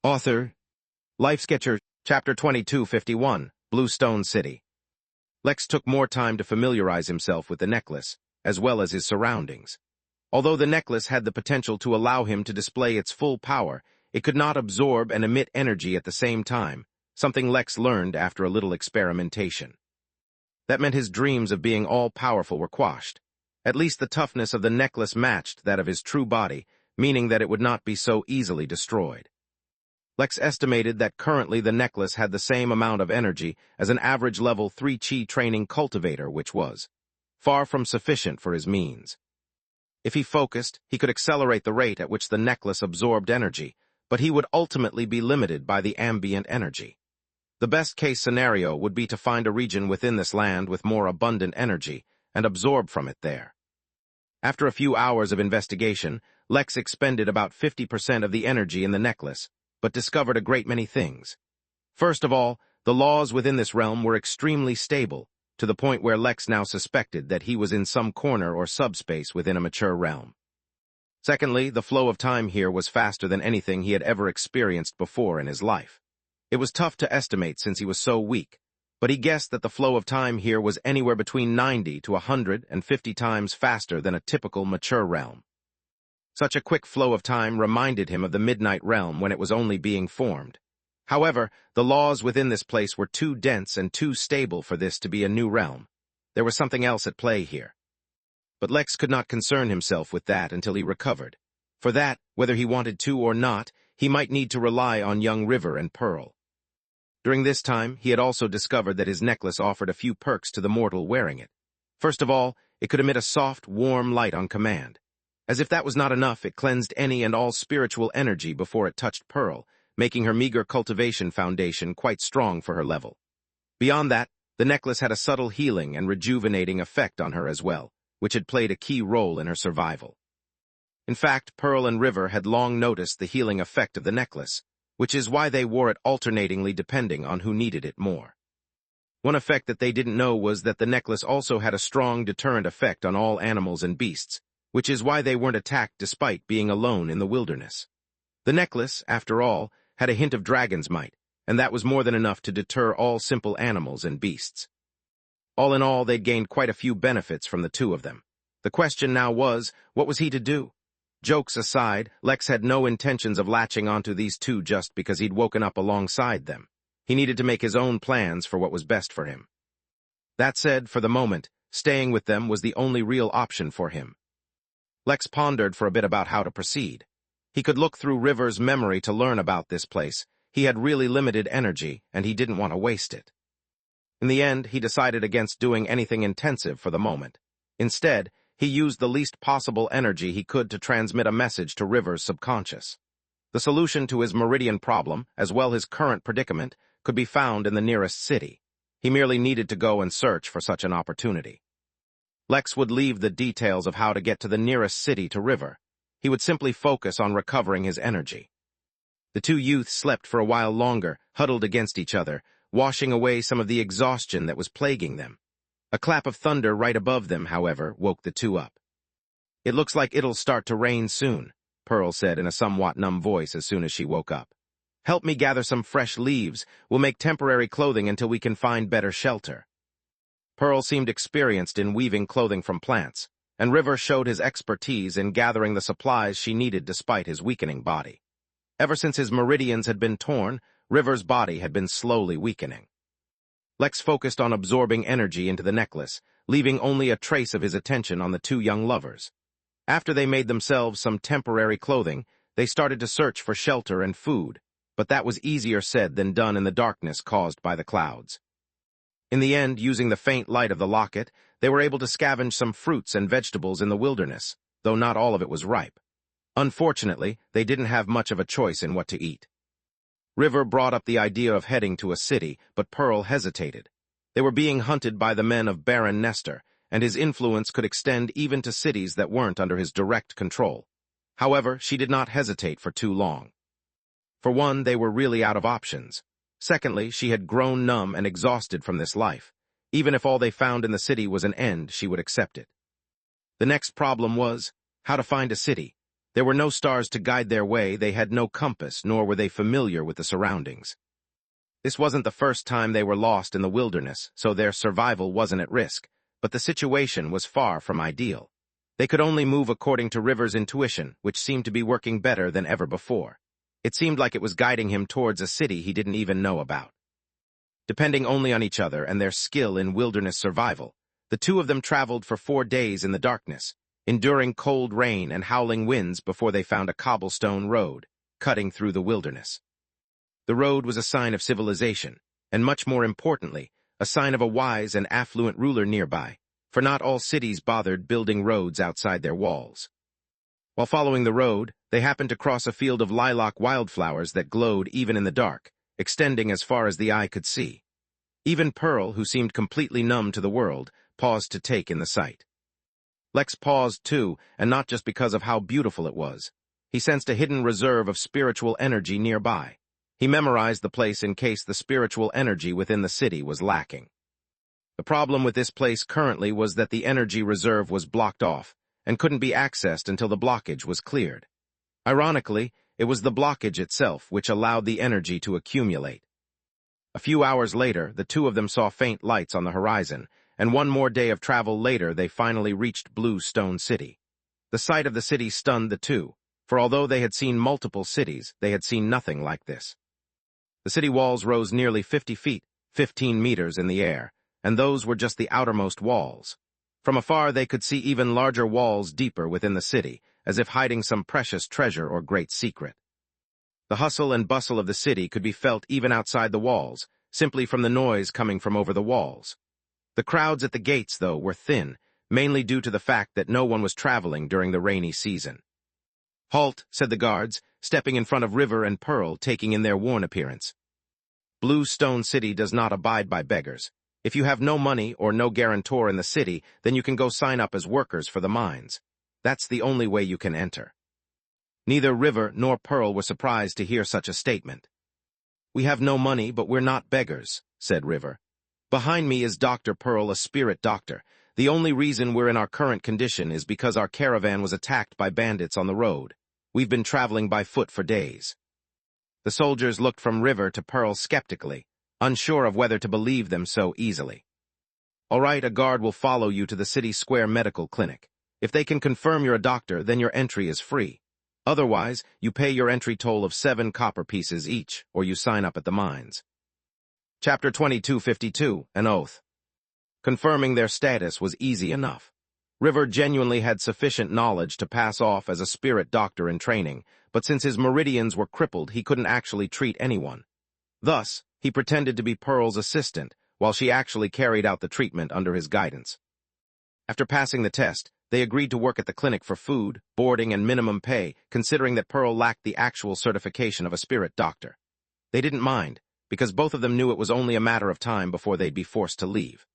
Author, Lifesketcher, Chapter 2251, Bluestone City. Lex took more time to familiarize himself with the necklace, as well as his surroundings. Although the necklace had the potential to allow him to display its full power, it could not absorb and emit energy at the same time, something Lex learned after a little experimentation. That meant his dreams of being all-powerful were quashed. At least the toughness of the necklace matched that of his true body, meaning that it would not be so easily destroyed. Lex estimated that currently the necklace had the same amount of energy as an average level 3 Chi training cultivator, which was far from sufficient for his means. If he focused, he could accelerate the rate at which the necklace absorbed energy, but he would ultimately be limited by the ambient energy. The best-case scenario would be to find a region within this land with more abundant energy and absorb from it there. After a few hours of investigation, Lex expended about 50% of the energy in the necklace, but discovered a great many things. First of all, the laws within this realm were extremely stable, to the point where Lex now suspected that he was in some corner or subspace within a mature realm. Secondly, the flow of time here was faster than anything he had ever experienced before in his life. It was tough to estimate since he was so weak, but he guessed that the flow of time here was anywhere between 90 to 150 times faster than a typical mature realm. Such a quick flow of time reminded him of the Midnight Realm when it was only being formed. However, the laws within this place were too dense and too stable for this to be a new realm. There was something else at play here. But Lex could not concern himself with that until he recovered. For that, whether he wanted to or not, he might need to rely on young River and Pearl. During this time, he had also discovered that his necklace offered a few perks to the mortal wearing it. First of all, it could emit a soft, warm light on command. As if that was not enough, it cleansed any and all spiritual energy before it touched Pearl, making her meager cultivation foundation quite strong for her level. Beyond that, the necklace had a subtle healing and rejuvenating effect on her as well, which had played a key role in her survival. In fact, Pearl and River had long noticed the healing effect of the necklace, which is why they wore it alternatingly depending on who needed it more. One effect that they didn't know was that the necklace also had a strong deterrent effect on all animals and beasts, which is why they weren't attacked despite being alone in the wilderness. The necklace, after all, had a hint of dragon's might, and that was more than enough to deter all simple animals and beasts. All in all, they'd gained quite a few benefits from the two of them. The question now was, what was he to do? Jokes aside, Lex had no intentions of latching onto these two just because he'd woken up alongside them. He needed to make his own plans for what was best for him. That said, for the moment, staying with them was the only real option for him. Lex pondered for a bit about how to proceed. He could look through River's memory to learn about this place. He had really limited energy, and he didn't want to waste it. In the end, he decided against doing anything intensive for the moment. Instead, he used the least possible energy he could to transmit a message to River's subconscious. The solution to his meridian problem, as well as his current predicament, could be found in the nearest city. He merely needed to go and search for such an opportunity. Lex would leave the details of how to get to the nearest city to River. He would simply focus on recovering his energy. The two youths slept for a while longer, huddled against each other, washing away some of the exhaustion that was plaguing them. A clap of thunder right above them, however, woke the two up. "It looks like it'll start to rain soon," Pearl said in a somewhat numb voice as soon as she woke up. "Help me gather some fresh leaves. We'll make temporary clothing until we can find better shelter." Pearl seemed experienced in weaving clothing from plants, and River showed his expertise in gathering the supplies she needed despite his weakening body. Ever since his meridians had been torn, River's body had been slowly weakening. Lex focused on absorbing energy into the necklace, leaving only a trace of his attention on the two young lovers. After they made themselves some temporary clothing, they started to search for shelter and food, but that was easier said than done in the darkness caused by the clouds. In the end, using the faint light of the locket, they were able to scavenge some fruits and vegetables in the wilderness, though not all of it was ripe. Unfortunately, they didn't have much of a choice in what to eat. River brought up the idea of heading to a city, but Pearl hesitated. They were being hunted by the men of Baron Nestor, and his influence could extend even to cities that weren't under his direct control. However, she did not hesitate for too long. For one, they were really out of options. Secondly, she had grown numb and exhausted from this life. Even if all they found in the city was an end, she would accept it. The next problem was how to find a city. There were no stars to guide their way, they had no compass, nor were they familiar with the surroundings. This wasn't the first time they were lost in the wilderness, so their survival wasn't at risk, but the situation was far from ideal. They could only move according to River's intuition, which seemed to be working better than ever before. It seemed like it was guiding him towards a city he didn't even know about. Depending only on each other and their skill in wilderness survival, the two of them traveled for 4 days in the darkness, enduring cold rain and howling winds before they found a cobblestone road, cutting through the wilderness. The road was a sign of civilization, and much more importantly, a sign of a wise and affluent ruler nearby, for not all cities bothered building roads outside their walls. While following the road, they happened to cross a field of lilac wildflowers that glowed even in the dark, extending as far as the eye could see. Even Pearl, who seemed completely numb to the world, paused to take in the sight. Lex paused too, and not just because of how beautiful it was. He sensed a hidden reserve of spiritual energy nearby. He memorized the place in case the spiritual energy within the city was lacking. The problem with this place currently was that the energy reserve was blocked off and couldn't be accessed until the blockage was cleared. Ironically, it was the blockage itself which allowed the energy to accumulate. A few hours later, the two of them saw faint lights on the horizon, and one more day of travel later they finally reached Blue Stone City. The sight of the city stunned the two, for although they had seen multiple cities, they had seen nothing like this. The city walls rose nearly 50 feet, 15 meters in the air, and those were just the outermost walls. From afar they could see even larger walls deeper within the city, as if hiding some precious treasure or great secret. The hustle and bustle of the city could be felt even outside the walls, simply from the noise coming from over the walls. The crowds at the gates, though, were thin, mainly due to the fact that no one was traveling during the rainy season. "Halt," said the guards, stepping in front of River and Pearl, taking in their worn appearance. "Blue Stone City does not abide by beggars. If you have no money or no guarantor in the city, then you can go sign up as workers for the mines. That's the only way you can enter." Neither River nor Pearl were surprised to hear such a statement. "We have no money, but we're not beggars," said River. "Behind me is Dr. Pearl, a spirit doctor. The only reason we're in our current condition is because our caravan was attacked by bandits on the road. We've been traveling by foot for days." The soldiers looked from River to Pearl skeptically, unsure of whether to believe them so easily. "All right, a guard will follow you to the city square medical clinic. If they can confirm you're a doctor, then your entry is free. Otherwise, you pay your entry toll of 7 copper pieces each, or you sign up at the mines." Chapter 2252, An Oath. Confirming their status was easy enough. River genuinely had sufficient knowledge to pass off as a spirit doctor in training, but since his meridians were crippled, he couldn't actually treat anyone. Thus, he pretended to be Pearl's assistant, while she actually carried out the treatment under his guidance. After passing the test, they agreed to work at the clinic for food, boarding, and minimum pay, considering that Pearl lacked the actual certification of a spirit doctor. They didn't mind, because both of them knew it was only a matter of time before they'd be forced to leave.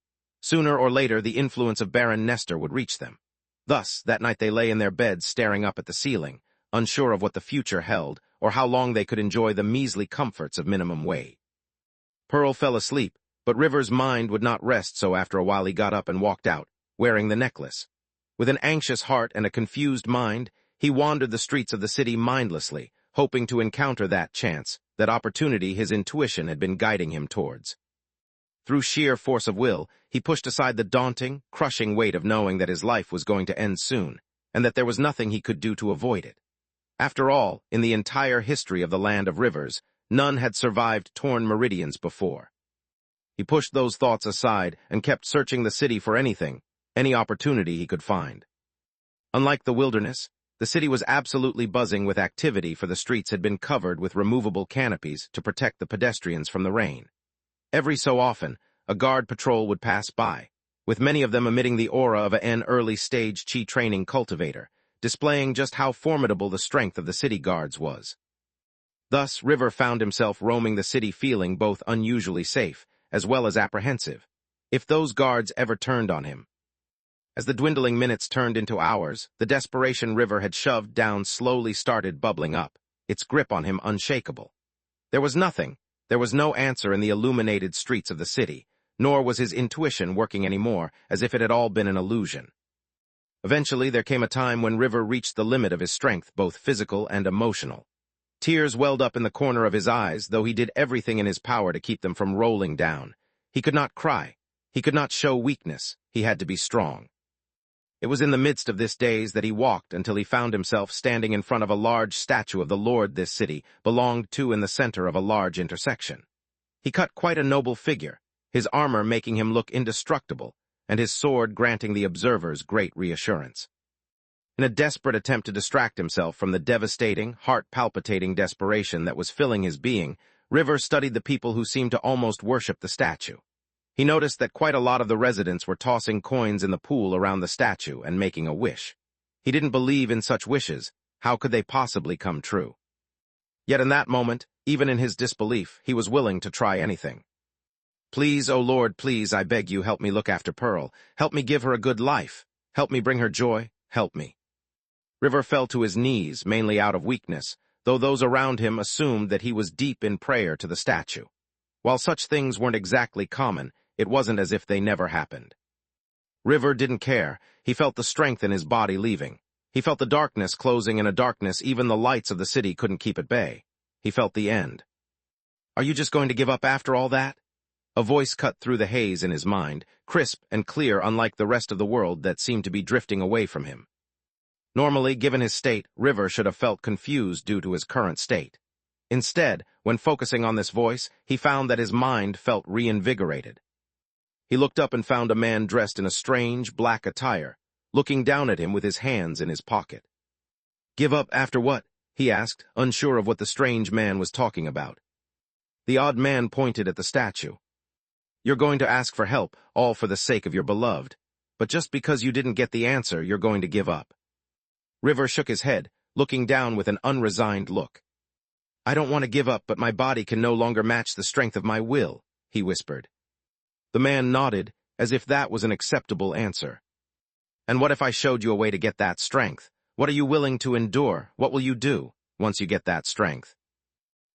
Sooner or later, the influence of Baron Nestor would reach them. Thus, that night they lay in their beds staring up at the ceiling, unsure of what the future held or how long they could enjoy the measly comforts of minimum wage. Pearl fell asleep, but River's mind would not rest, so after a while he got up and walked out, wearing the necklace. With an anxious heart and a confused mind, he wandered the streets of the city mindlessly, hoping to encounter that chance, that opportunity his intuition had been guiding him towards. Through sheer force of will, he pushed aside the daunting, crushing weight of knowing that his life was going to end soon, and that there was nothing he could do to avoid it. After all, in the entire history of the Land of Rivers, none had survived torn meridians before. He pushed those thoughts aside and kept searching the city for anything, any opportunity he could find. Unlike the wilderness, the city was absolutely buzzing with activity, for the streets had been covered with removable canopies to protect the pedestrians from the rain. Every so often, a guard patrol would pass by, with many of them emitting the aura of an early-stage chi training cultivator, displaying just how formidable the strength of the city guards was. Thus, River found himself roaming the city feeling both unusually safe as well as apprehensive, if those guards ever turned on him. As the dwindling minutes turned into hours, the desperation River had shoved down slowly started bubbling up, its grip on him unshakable. There was nothing. There was no answer in the illuminated streets of the city, nor was his intuition working anymore, as if it had all been an illusion. Eventually, there came a time when River reached the limit of his strength, both physical and emotional. Tears welled up in the corner of his eyes, though he did everything in his power to keep them from rolling down. He could not cry. He could not show weakness. He had to be strong. It was in the midst of this daze that he walked until he found himself standing in front of a large statue of the Lord this city belonged to in the center of a large intersection. He cut quite a noble figure, his armor making him look indestructible, and his sword granting the observers great reassurance. In a desperate attempt to distract himself from the devastating, heart-palpitating desperation that was filling his being, River studied the people who seemed to almost worship the statue. He noticed that quite a lot of the residents were tossing coins in the pool around the statue and making a wish. He didn't believe in such wishes. How could they possibly come true? Yet in that moment, even in his disbelief, he was willing to try anything. "Please, O Lord, please, I beg you, help me look after Pearl. Help me give her a good life. Help me bring her joy. Help me." River fell to his knees, mainly out of weakness, though those around him assumed that he was deep in prayer to the statue. While such things weren't exactly common, it wasn't as if they never happened. River didn't care. He felt the strength in his body leaving. He felt the darkness closing in a darkness even the lights of the city couldn't keep at bay. He felt the end. "Are you just going to give up after all that?" A voice cut through the haze in his mind, crisp and clear unlike the rest of the world that seemed to be drifting away from him. Normally, given his state, River should have felt confused due to his current state. Instead, when focusing on this voice, he found that his mind felt reinvigorated. He looked up and found a man dressed in a strange, black attire, looking down at him with his hands in his pocket. "Give up after what?" he asked, unsure of what the strange man was talking about. The odd man pointed at the statue. "You're going to ask for help, all for the sake of your beloved. But just because you didn't get the answer, you're going to give up." River shook his head, looking down with an unresigned look. "I don't want to give up, but my body can no longer match the strength of my will," he whispered. The man nodded, as if that was an acceptable answer. "And what if I showed you a way to get that strength? What are you willing to endure? What will you do, once you get that strength?"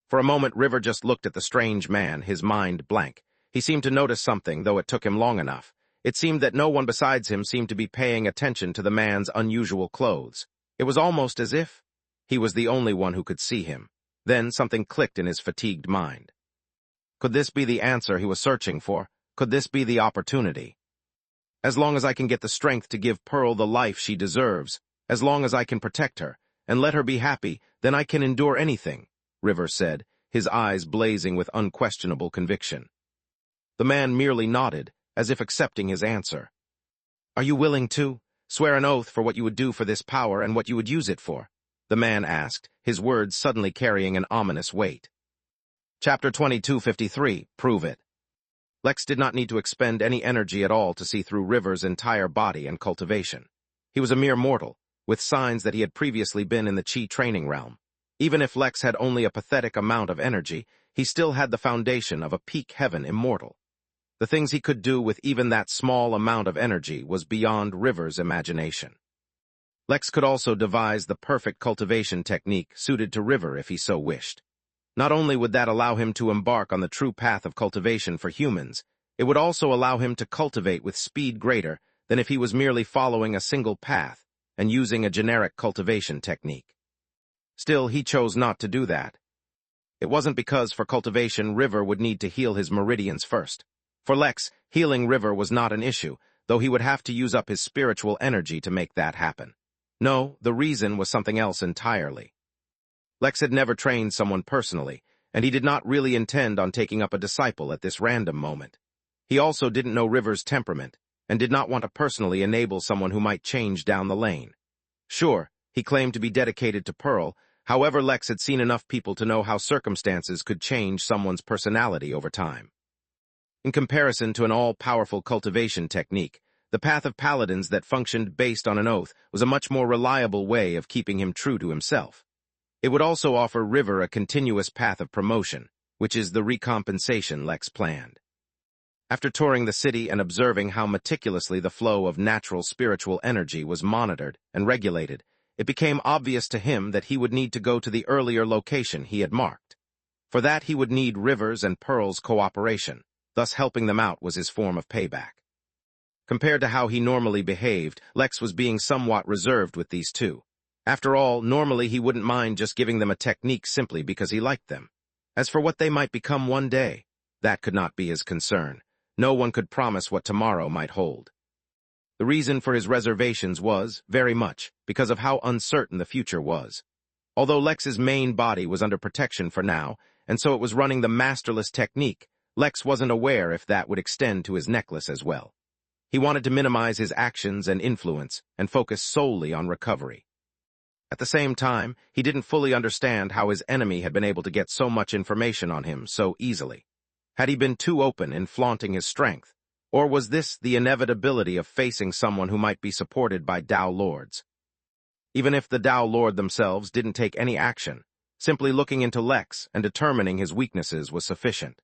For a moment, River just looked at the strange man, his mind blank. He seemed to notice something, though it took him long enough. It seemed that no one besides him seemed to be paying attention to the man's unusual clothes. It was almost as if he was the only one who could see him. Then something clicked in his fatigued mind. Could this be the answer he was searching for? Could this be the opportunity? "As long as I can get the strength to give Pearl the life she deserves, as long as I can protect her, and let her be happy, then I can endure anything," River said, his eyes blazing with unquestionable conviction. The man merely nodded, as if accepting his answer. "Are you willing to swear an oath for what you would do for this power and what you would use it for?" the man asked, his words suddenly carrying an ominous weight. Chapter 2253, Prove It. Lex did not need to expend any energy at all to see through River's entire body and cultivation. He was a mere mortal, with signs that he had previously been in the Chi training realm. Even if Lex had only a pathetic amount of energy, he still had the foundation of a peak heaven immortal. The things he could do with even that small amount of energy was beyond River's imagination. Lex could also devise the perfect cultivation technique suited to River if he so wished. Not only would that allow him to embark on the true path of cultivation for humans, it would also allow him to cultivate with speed greater than if he was merely following a single path and using a generic cultivation technique. Still, he chose not to do that. It wasn't because for cultivation River would need to heal his meridians first. For Lex, healing River was not an issue, though he would have to use up his spiritual energy to make that happen. No, the reason was something else entirely. Lex had never trained someone personally, and he did not really intend on taking up a disciple at this random moment. He also didn't know River's temperament, and did not want to personally enable someone who might change down the lane. Sure, he claimed to be dedicated to Pearl, however Lex had seen enough people to know how circumstances could change someone's personality over time. In comparison to an all-powerful cultivation technique, the path of paladins that functioned based on an oath was a much more reliable way of keeping him true to himself. It would also offer River a continuous path of promotion, which is the recompensation Lex planned. After touring the city and observing how meticulously the flow of natural spiritual energy was monitored and regulated, it became obvious to him that he would need to go to the earlier location he had marked. For that he would need River's and Pearl's cooperation, thus helping them out was his form of payback. Compared to how he normally behaved, Lex was being somewhat reserved with these two. After all, normally he wouldn't mind just giving them a technique simply because he liked them. As for what they might become one day, that could not be his concern. No one could promise what tomorrow might hold. The reason for his reservations was, very much, because of how uncertain the future was. Although Lex's main body was under protection for now, and so it was running the masterless technique, Lex wasn't aware if that would extend to his necklace as well. He wanted to minimize his actions and influence and focus solely on recovery. At the same time, he didn't fully understand how his enemy had been able to get so much information on him so easily. Had he been too open in flaunting his strength? Or was this the inevitability of facing someone who might be supported by Tao Lords? Even if the Tao Lord themselves didn't take any action, simply looking into Lex and determining his weaknesses was sufficient.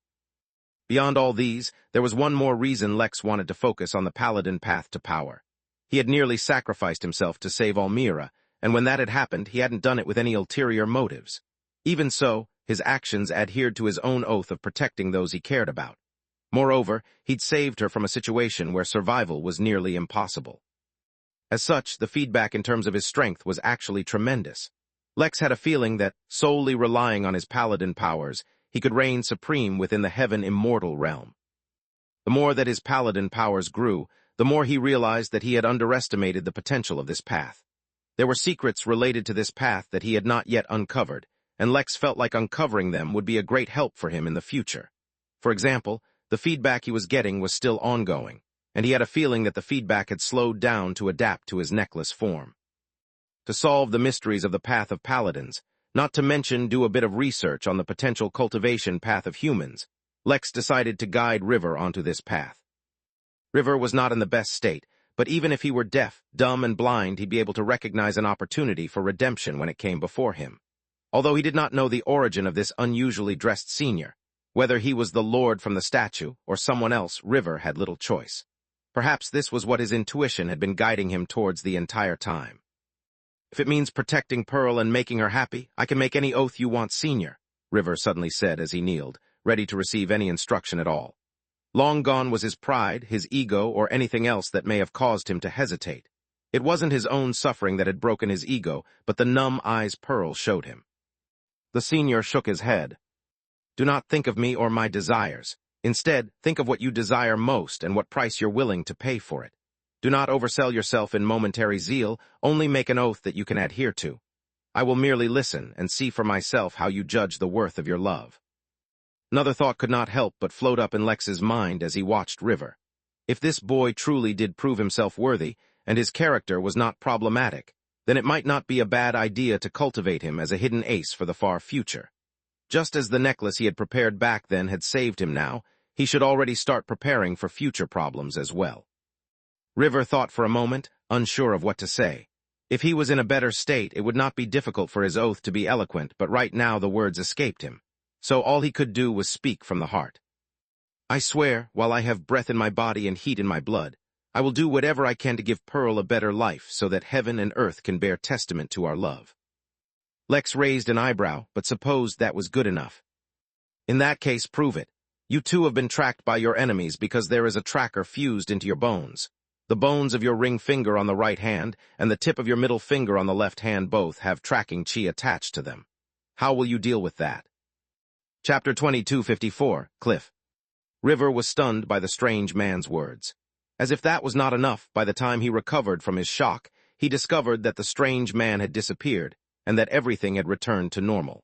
Beyond all these, there was one more reason Lex wanted to focus on the Paladin path to power. He had nearly sacrificed himself to save Almira, and when that had happened, he hadn't done it with any ulterior motives. Even so, his actions adhered to his own oath of protecting those he cared about. Moreover, he'd saved her from a situation where survival was nearly impossible. As such, the feedback in terms of his strength was actually tremendous. Lex had a feeling that, solely relying on his paladin powers, he could reign supreme within the heaven-immortal realm. The more that his paladin powers grew, the more he realized that he had underestimated the potential of this path. There were secrets related to this path that he had not yet uncovered, and Lex felt like uncovering them would be a great help for him in the future. For example, the feedback he was getting was still ongoing, and he had a feeling that the feedback had slowed down to adapt to his necklace form. To solve the mysteries of the path of paladins, not to mention do a bit of research on the potential cultivation path of humans, Lex decided to guide River onto this path. River was not in the best state, but even if he were deaf, dumb, and blind, he'd be able to recognize an opportunity for redemption when it came before him. Although he did not know the origin of this unusually dressed senior, whether he was the Lord from the statue or someone else, River had little choice. Perhaps this was what his intuition had been guiding him towards the entire time. If it means protecting Pearl and making her happy, I can make any oath you want, Senior, River suddenly said as he kneeled, ready to receive any instruction at all. Long gone was his pride, his ego, or anything else that may have caused him to hesitate. It wasn't his own suffering that had broken his ego, but the numb eyes Pearl showed him. The senior shook his head. Do not think of me or my desires. Instead, think of what you desire most and what price you're willing to pay for it. Do not oversell yourself in momentary zeal, only make an oath that you can adhere to. I will merely listen and see for myself how you judge the worth of your love. Another thought could not help but float up in Lex's mind as he watched River. If this boy truly did prove himself worthy, and his character was not problematic, then it might not be a bad idea to cultivate him as a hidden ace for the far future. Just as the necklace he had prepared back then had saved him now, he should already start preparing for future problems as well. River thought for a moment, unsure of what to say. If he was in a better state, it would not be difficult for his oath to be eloquent, but right now the words escaped him. So all he could do was speak from the heart. I swear, while I have breath in my body and heat in my blood, I will do whatever I can to give Pearl a better life so that heaven and earth can bear testament to our love. Lex raised an eyebrow, but supposed that was good enough. In that case, prove it. You too have been tracked by your enemies because there is a tracker fused into your bones. The bones of your ring finger on the right hand and the tip of your middle finger on the left hand both have tracking chi attached to them. How will you deal with that? Chapter 2254, Cliff. River was stunned by the strange man's words. As if that was not enough, by the time he recovered from his shock, he discovered that the strange man had disappeared and that everything had returned to normal.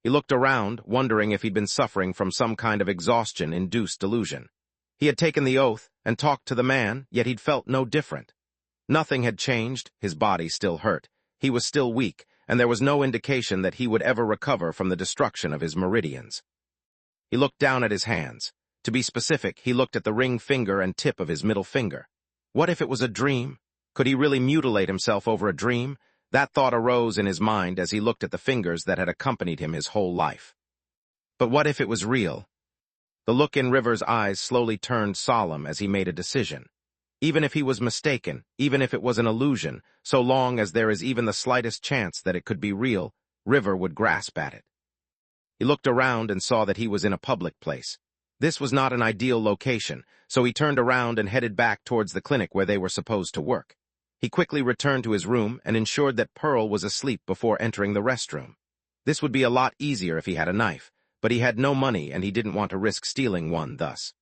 He looked around, wondering if he'd been suffering from some kind of exhaustion-induced delusion. He had taken the oath and talked to the man, yet he'd felt no different. Nothing had changed, his body still hurt, he was still weak, and there was no indication that he would ever recover from the destruction of his meridians. He looked down at his hands. To be specific, he looked at the ring finger and tip of his middle finger. What if it was a dream? Could he really mutilate himself over a dream? That thought arose in his mind as he looked at the fingers that had accompanied him his whole life. But what if it was real? The look in River's eyes slowly turned solemn as he made a decision. Even if he was mistaken, even if it was an illusion, so long as there is even the slightest chance that it could be real, River would grasp at it. He looked around and saw that he was in a public place. This was not an ideal location, so he turned around and headed back towards the clinic where they were supposed to work. He quickly returned to his room and ensured that Pearl was asleep before entering the restroom. This would be a lot easier if he had a knife, but he had no money and he didn't want to risk stealing one thus.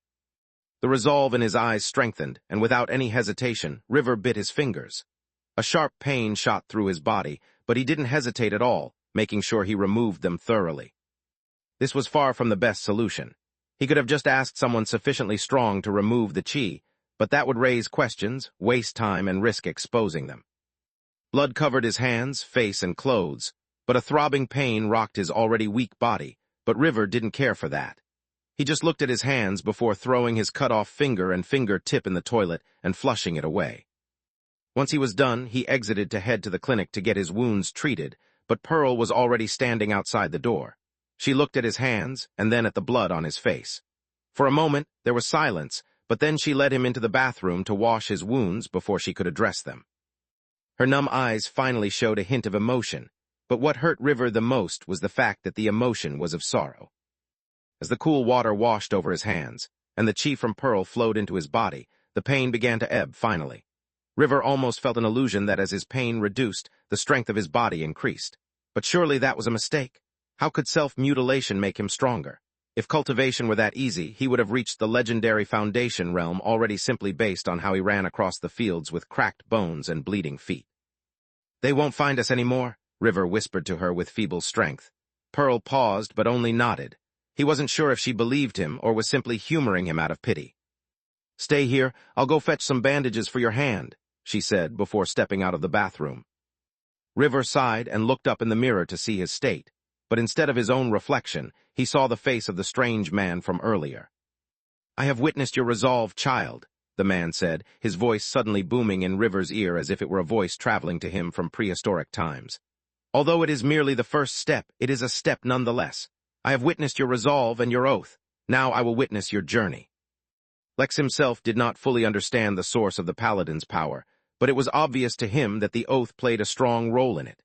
The resolve in his eyes strengthened, and without any hesitation, River bit his fingers. A sharp pain shot through his body, but he didn't hesitate at all, making sure he removed them thoroughly. This was far from the best solution. He could have just asked someone sufficiently strong to remove the chi, but that would raise questions, waste time, and risk exposing them. Blood covered his hands, face, and clothes, but a throbbing pain rocked his already weak body, but River didn't care for that. He just looked at his hands before throwing his cut-off finger and finger-tip in the toilet and flushing it away. Once he was done, he exited to head to the clinic to get his wounds treated, but Pearl was already standing outside the door. She looked at his hands and then at the blood on his face. For a moment, there was silence, but then she led him into the bathroom to wash his wounds before she could address them. Her numb eyes finally showed a hint of emotion, but what hurt River the most was the fact that the emotion was of sorrow. As the cool water washed over his hands, and the chi from Pearl flowed into his body, the pain began to ebb finally. River almost felt an illusion that as his pain reduced, the strength of his body increased. But surely that was a mistake. How could self-mutilation make him stronger? If cultivation were that easy, he would have reached the legendary Foundation realm already simply based on how he ran across the fields with cracked bones and bleeding feet. "They won't find us anymore," River whispered to her with feeble strength. Pearl paused but only nodded. He wasn't sure if she believed him or was simply humoring him out of pity. "Stay here, I'll go fetch some bandages for your hand," she said before stepping out of the bathroom. River sighed and looked up in the mirror to see his state, but instead of his own reflection, he saw the face of the strange man from earlier. "I have witnessed your resolve, child," the man said, his voice suddenly booming in River's ear as if it were a voice traveling to him from prehistoric times. "Although it is merely the first step, it is a step nonetheless. I have witnessed your resolve and your oath. Now I will witness your journey." Lex himself did not fully understand the source of the paladin's power, but it was obvious to him that the oath played a strong role in it.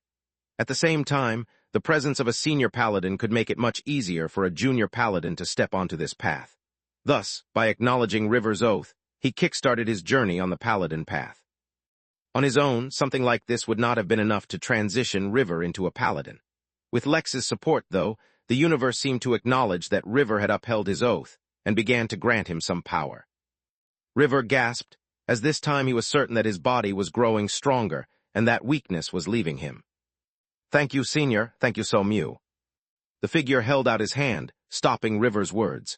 At the same time, the presence of a senior paladin could make it much easier for a junior paladin to step onto this path. Thus, by acknowledging River's oath, he kick-started his journey on the paladin path. On his own, something like this would not have been enough to transition River into a paladin. With Lex's support, though, the universe seemed to acknowledge that River had upheld his oath and began to grant him some power. River gasped, as this time he was certain that his body was growing stronger and that weakness was leaving him. "Thank you, Senior. Thank you so mu." The figure held out his hand, stopping River's words.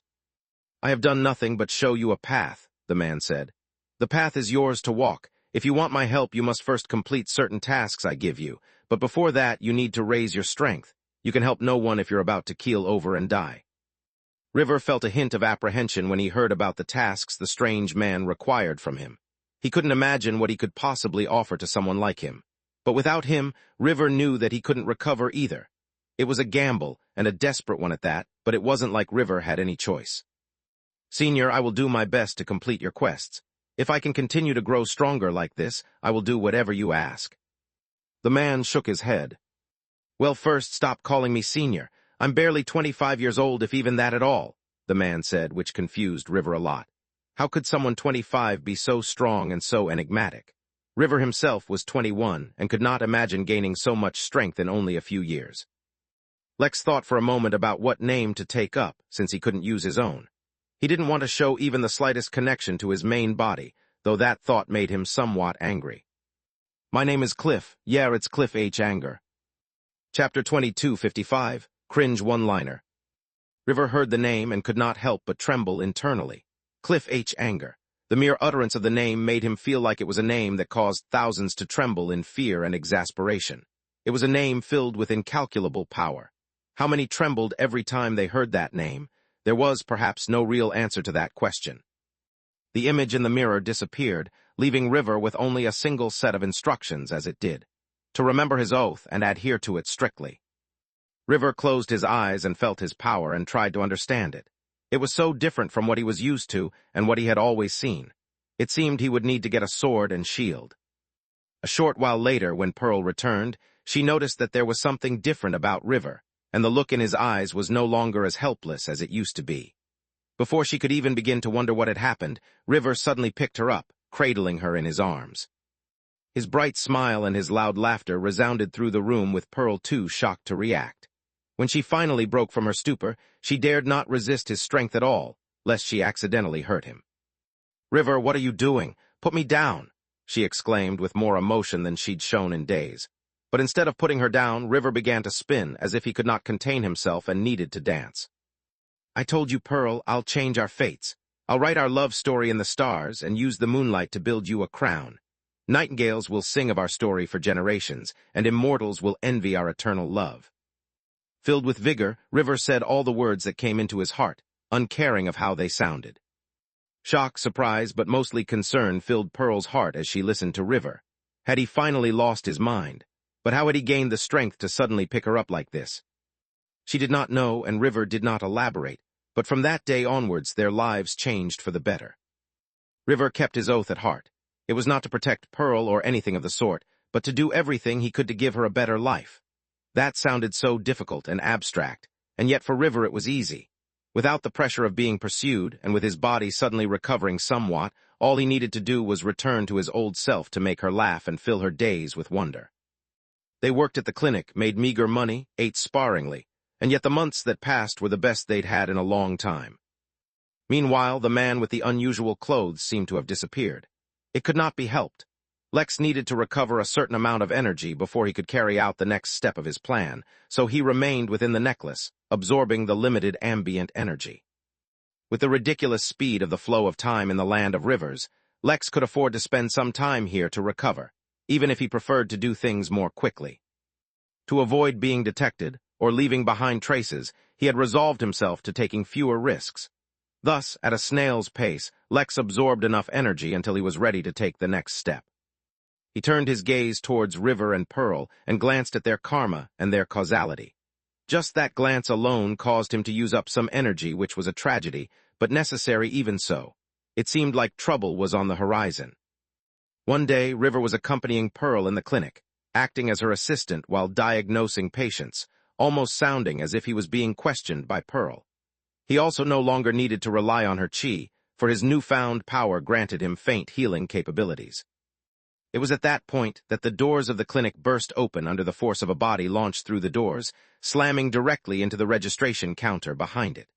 "I have done nothing but show you a path," the man said. "The path is yours to walk. If you want my help, you must first complete certain tasks I give you, but before that, you need to raise your strength. You can help no one if you're about to keel over and die." River felt a hint of apprehension when he heard about the tasks the strange man required from him. He couldn't imagine what he could possibly offer to someone like him. But without him, River knew that he couldn't recover either. It was a gamble, and a desperate one at that, but it wasn't like River had any choice. "Senior, I will do my best to complete your quests. If I can continue to grow stronger like this, I will do whatever you ask." The man shook his head. "Well, first, stop calling me Senior. I'm barely 25 years old, if even that at all," the man said, which confused River a lot. How could someone 25 be so strong and so enigmatic? River himself was 21 and could not imagine gaining so much strength in only a few years. Lex thought for a moment about what name to take up, since he couldn't use his own. He didn't want to show even the slightest connection to his main body, though that thought made him somewhat angry. "My name is Cliff. Yeah, it's Cliff H. Anger." Chapter 2255, Cringe One-Liner. River heard the name and could not help but tremble internally. Cliff H. Anger. The mere utterance of the name made him feel like it was a name that caused thousands to tremble in fear and exasperation. It was a name filled with incalculable power. How many trembled every time they heard that name? There was perhaps no real answer to that question. The image in the mirror disappeared, leaving River with only a single set of instructions as it did: to remember his oath and adhere to it strictly. River closed his eyes and felt his power and tried to understand it. It was so different from what he was used to and what he had always seen. It seemed he would need to get a sword and shield. A short while later, when Pearl returned, she noticed that there was something different about River, and the look in his eyes was no longer as helpless as it used to be. Before she could even begin to wonder what had happened, River suddenly picked her up, cradling her in his arms. His bright smile and his loud laughter resounded through the room, with Pearl too shocked to react. When she finally broke from her stupor, she dared not resist his strength at all, lest she accidentally hurt him. "River, what are you doing? Put me down!" she exclaimed with more emotion than she'd shown in days. But instead of putting her down, River began to spin, as if he could not contain himself and needed to dance. "I told you, Pearl, I'll change our fates. I'll write our love story in the stars and use the moonlight to build you a crown. Nightingales will sing of our story for generations, and immortals will envy our eternal love." Filled with vigor, River said all the words that came into his heart, uncaring of how they sounded. Shock, surprise, but mostly concern filled Pearl's heart as she listened to River. Had he finally lost his mind? But how had he gained the strength to suddenly pick her up like this? She did not know, and River did not elaborate, but from that day onwards their lives changed for the better. River kept his oath at heart. It was not to protect Pearl or anything of the sort, but to do everything he could to give her a better life. That sounded so difficult and abstract, and yet for River it was easy. Without the pressure of being pursued, and with his body suddenly recovering somewhat, all he needed to do was return to his old self to make her laugh and fill her days with wonder. They worked at the clinic, made meager money, ate sparingly, and yet the months that passed were the best they'd had in a long time. Meanwhile, the man with the unusual clothes seemed to have disappeared. It could not be helped. Lex needed to recover a certain amount of energy before he could carry out the next step of his plan, so he remained within the necklace, absorbing the limited ambient energy. With the ridiculous speed of the flow of time in the land of rivers, Lex could afford to spend some time here to recover, even if he preferred to do things more quickly. To avoid being detected, or leaving behind traces, he had resolved himself to taking fewer risks. Thus, at a snail's pace, Lex absorbed enough energy until he was ready to take the next step. He turned his gaze towards River and Pearl and glanced at their karma and their causality. Just that glance alone caused him to use up some energy, which was a tragedy, but necessary even so. It seemed like trouble was on the horizon. One day, River was accompanying Pearl in the clinic, acting as her assistant while diagnosing patients, almost sounding as if he was being questioned by Pearl. He also no longer needed to rely on her chi, for his newfound power granted him faint healing capabilities. It was at that point that the doors of the clinic burst open under the force of a body launched through the doors, slamming directly into the registration counter behind it.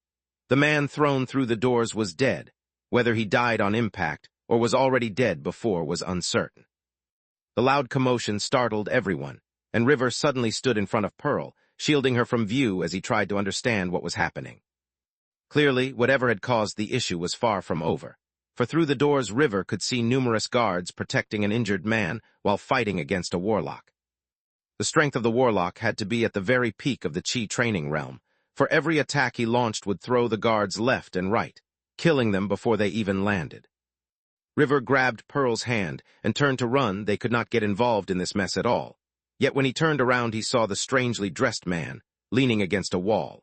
The man thrown through the doors was dead. Whether he died on impact or was already dead before was uncertain. The loud commotion startled everyone, and River suddenly stood in front of Pearl, shielding her from view as he tried to understand what was happening. Clearly, whatever had caused the issue was far from over, for through the doors River could see numerous guards protecting an injured man while fighting against a warlock. The strength of the warlock had to be at the very peak of the chi training realm, for every attack he launched would throw the guards left and right, killing them before they even landed. River grabbed Pearl's hand and turned to run. They could not get involved in this mess at all. Yet when he turned around he saw the strangely dressed man, leaning against a wall.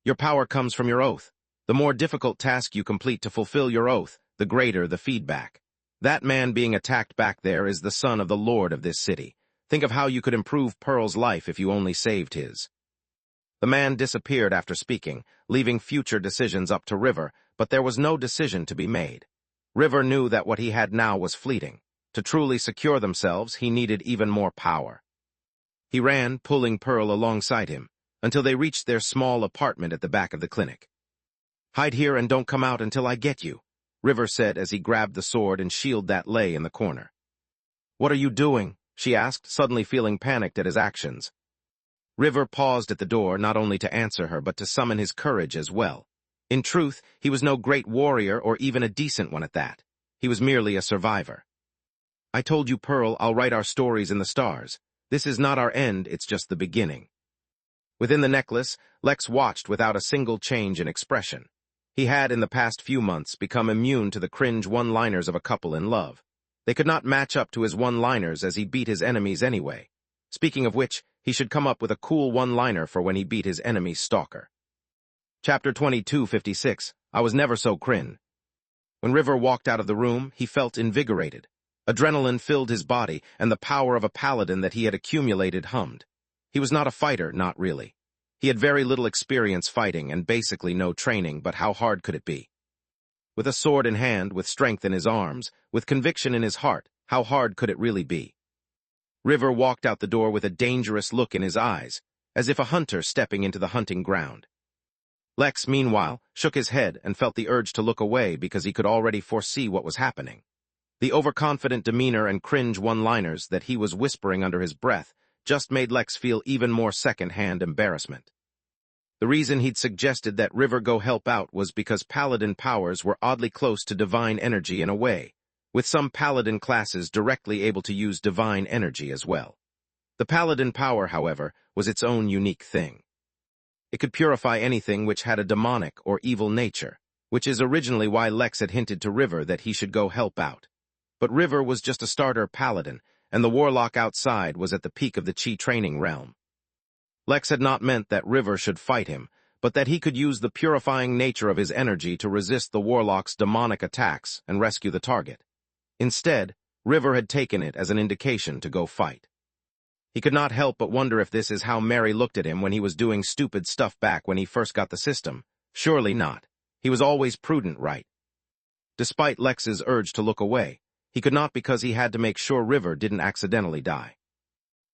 "Your power comes from your oath. The more difficult task you complete to fulfill your oath, the greater the feedback. That man being attacked back there is the son of the lord of this city. Think of how you could improve Pearl's life if you only saved his." The man disappeared after speaking, leaving future decisions up to River, but there was no decision to be made. River knew that what he had now was fleeting. To truly secure themselves, he needed even more power. He ran, pulling Pearl alongside him, until they reached their small apartment at the back of the clinic. "Hide here and don't come out until I get you," River said as he grabbed the sword and shield that lay in the corner. "What are you doing?" she asked, suddenly feeling panicked at his actions. River paused at the door not only to answer her but to summon his courage as well. In truth, he was no great warrior or even a decent one at that. He was merely a survivor. "I told you, Pearl, I'll write our stories in the stars. This is not our end, it's just the beginning." Within the necklace, Lex watched without a single change in expression. He had, in the past few months, become immune to the cringe one-liners of a couple in love. They could not match up to his one-liners as he beat his enemies anyway. Speaking of which, he should come up with a cool one-liner for when he beat his enemy's stalker. Chapter 2256, I Was Never So Crin. When River walked out of the room, he felt invigorated. Adrenaline filled his body, and the power of a paladin that he had accumulated hummed. He was not a fighter, not really. He had very little experience fighting and basically no training, but how hard could it be? With a sword in hand, with strength in his arms, with conviction in his heart, how hard could it really be? River walked out the door with a dangerous look in his eyes, as if a hunter stepping into the hunting ground. Lex, meanwhile, shook his head and felt the urge to look away because he could already foresee what was happening. The overconfident demeanor and cringe one-liners that he was whispering under his breath just made Lex feel even more second-hand embarrassment. The reason he'd suggested that River go help out was because paladin powers were oddly close to divine energy in a way, with some paladin classes directly able to use divine energy as well. The paladin power, however, was its own unique thing. It could purify anything which had a demonic or evil nature, which is originally why Lex had hinted to River that he should go help out. But River was just a starter paladin, and the warlock outside was at the peak of the chi training realm. Lex had not meant that River should fight him, but that he could use the purifying nature of his energy to resist the warlock's demonic attacks and rescue the target. Instead, River had taken it as an indication to go fight. He could not help but wonder if this is how Mary looked at him when he was doing stupid stuff back when he first got the system. Surely not. He was always prudent, right? Despite Lex's urge to look away, he could not because he had to make sure River didn't accidentally die.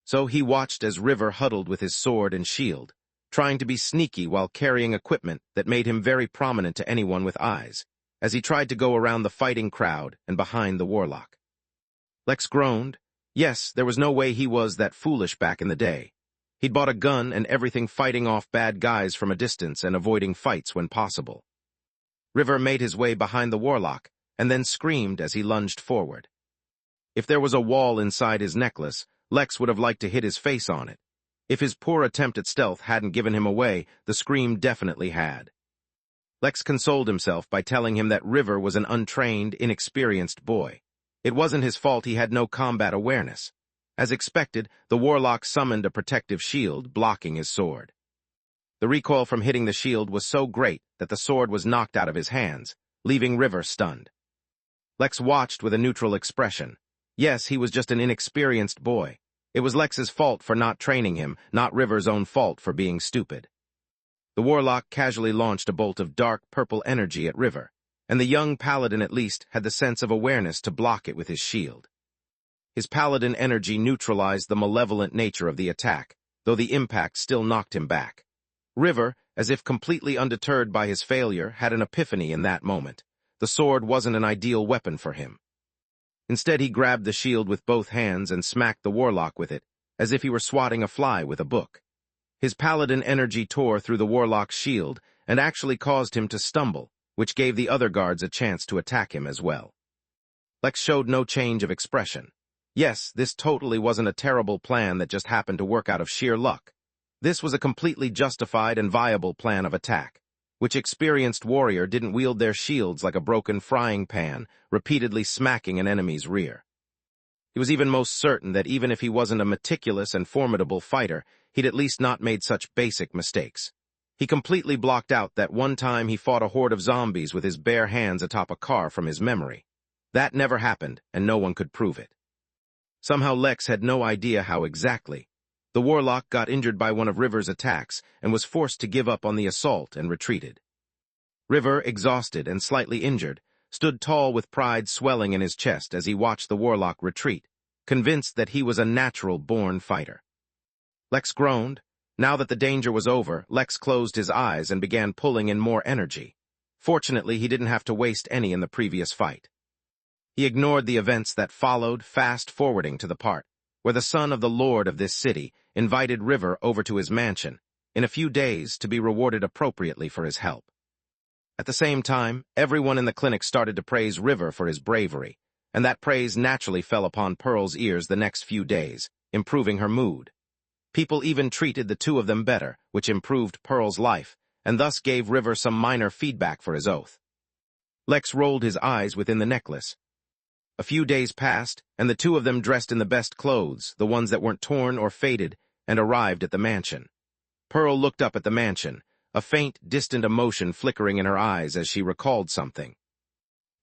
So he watched as River huddled with his sword and shield, trying to be sneaky while carrying equipment that made him very prominent to anyone with eyes, as he tried to go around the fighting crowd and behind the warlock. Lex groaned. Yes, there was no way he was that foolish back in the day. He'd bought a gun and everything, fighting off bad guys from a distance and avoiding fights when possible. River made his way behind the warlock and then screamed as he lunged forward. If there was a wall inside his necklace, Lex would have liked to hit his face on it. If his poor attempt at stealth hadn't given him away, the scream definitely had. Lex consoled himself by telling him that River was an untrained, inexperienced boy. It wasn't his fault he had no combat awareness. As expected, the warlock summoned a protective shield, blocking his sword. The recoil from hitting the shield was so great that the sword was knocked out of his hands, leaving River stunned. Lex watched with a neutral expression. Yes, he was just an inexperienced boy. It was Lex's fault for not training him, not River's own fault for being stupid. The warlock casually launched a bolt of dark purple energy at River, and the young paladin at least had the sense of awareness to block it with his shield. His paladin energy neutralized the malevolent nature of the attack, though the impact still knocked him back. River, as if completely undeterred by his failure, had an epiphany in that moment. The sword wasn't an ideal weapon for him. Instead, he grabbed the shield with both hands and smacked the warlock with it, as if he were swatting a fly with a book. His paladin energy tore through the warlock's shield and actually caused him to stumble, which gave the other guards a chance to attack him as well. Lex showed no change of expression. Yes, this totally wasn't a terrible plan that just happened to work out of sheer luck. This was a completely justified and viable plan of attack. Which experienced warrior didn't wield their shields like a broken frying pan, repeatedly smacking an enemy's rear? He was even most certain that even if he wasn't a meticulous and formidable fighter, he'd at least not made such basic mistakes. He completely blocked out that one time he fought a horde of zombies with his bare hands atop a car from his memory. That never happened, and no one could prove it. Somehow Lex had no idea how exactly. The warlock got injured by one of River's attacks and was forced to give up on the assault and retreated. River, exhausted and slightly injured, stood tall with pride swelling in his chest as he watched the warlock retreat, convinced that he was a natural-born fighter. Lex groaned. Now that the danger was over, Lex closed his eyes and began pulling in more energy. Fortunately, he didn't have to waste any in the previous fight. He ignored the events that followed, fast-forwarding to the part where the son of the lord of this city invited River over to his mansion in a few days to be rewarded appropriately for his help. At the same time, everyone in the clinic started to praise River for his bravery, and that praise naturally fell upon Pearl's ears the next few days, improving her mood. People even treated the two of them better, which improved Pearl's life, and thus gave River some minor feedback for his oath. Lex rolled his eyes within the necklace. A few days passed, and the two of them dressed in the best clothes, the ones that weren't torn or faded, and arrived at the mansion. Pearl looked up at the mansion, a faint, distant emotion flickering in her eyes as she recalled something.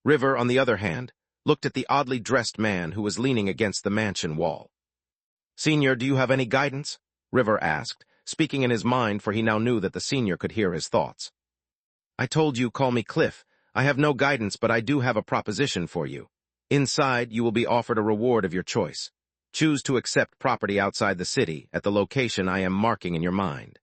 River, on the other hand, looked at the oddly dressed man who was leaning against the mansion wall. "Senior, do you have any guidance?" River asked, speaking in his mind, for he now knew that the senior could hear his thoughts. "I told you, call me Cliff. I have no guidance, but I do have a proposition for you. Inside, you will be offered a reward of your choice. Choose to accept property outside the city, at the location I am marking in your mind.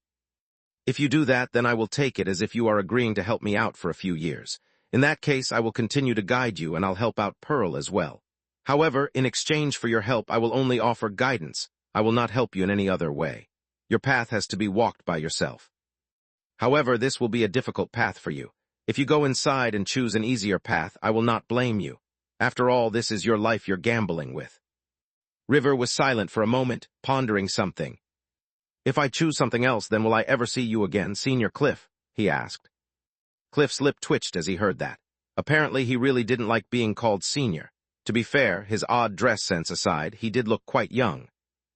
If you do that, then I will take it as if you are agreeing to help me out for a few years. In that case, I will continue to guide you, and I'll help out Pearl as well. However, in exchange for your help, I will only offer guidance. I will not help you in any other way. Your path has to be walked by yourself. However, this will be a difficult path for you. If you go inside and choose an easier path, I will not blame you. After all, this is your life you're gambling with." River was silent for a moment, pondering something. "If I choose something else, then will I ever see you again, Senior Cliff?" he asked. Cliff's lip twitched as he heard that. Apparently, he really didn't like being called senior. To be fair, his odd dress sense aside, he did look quite young.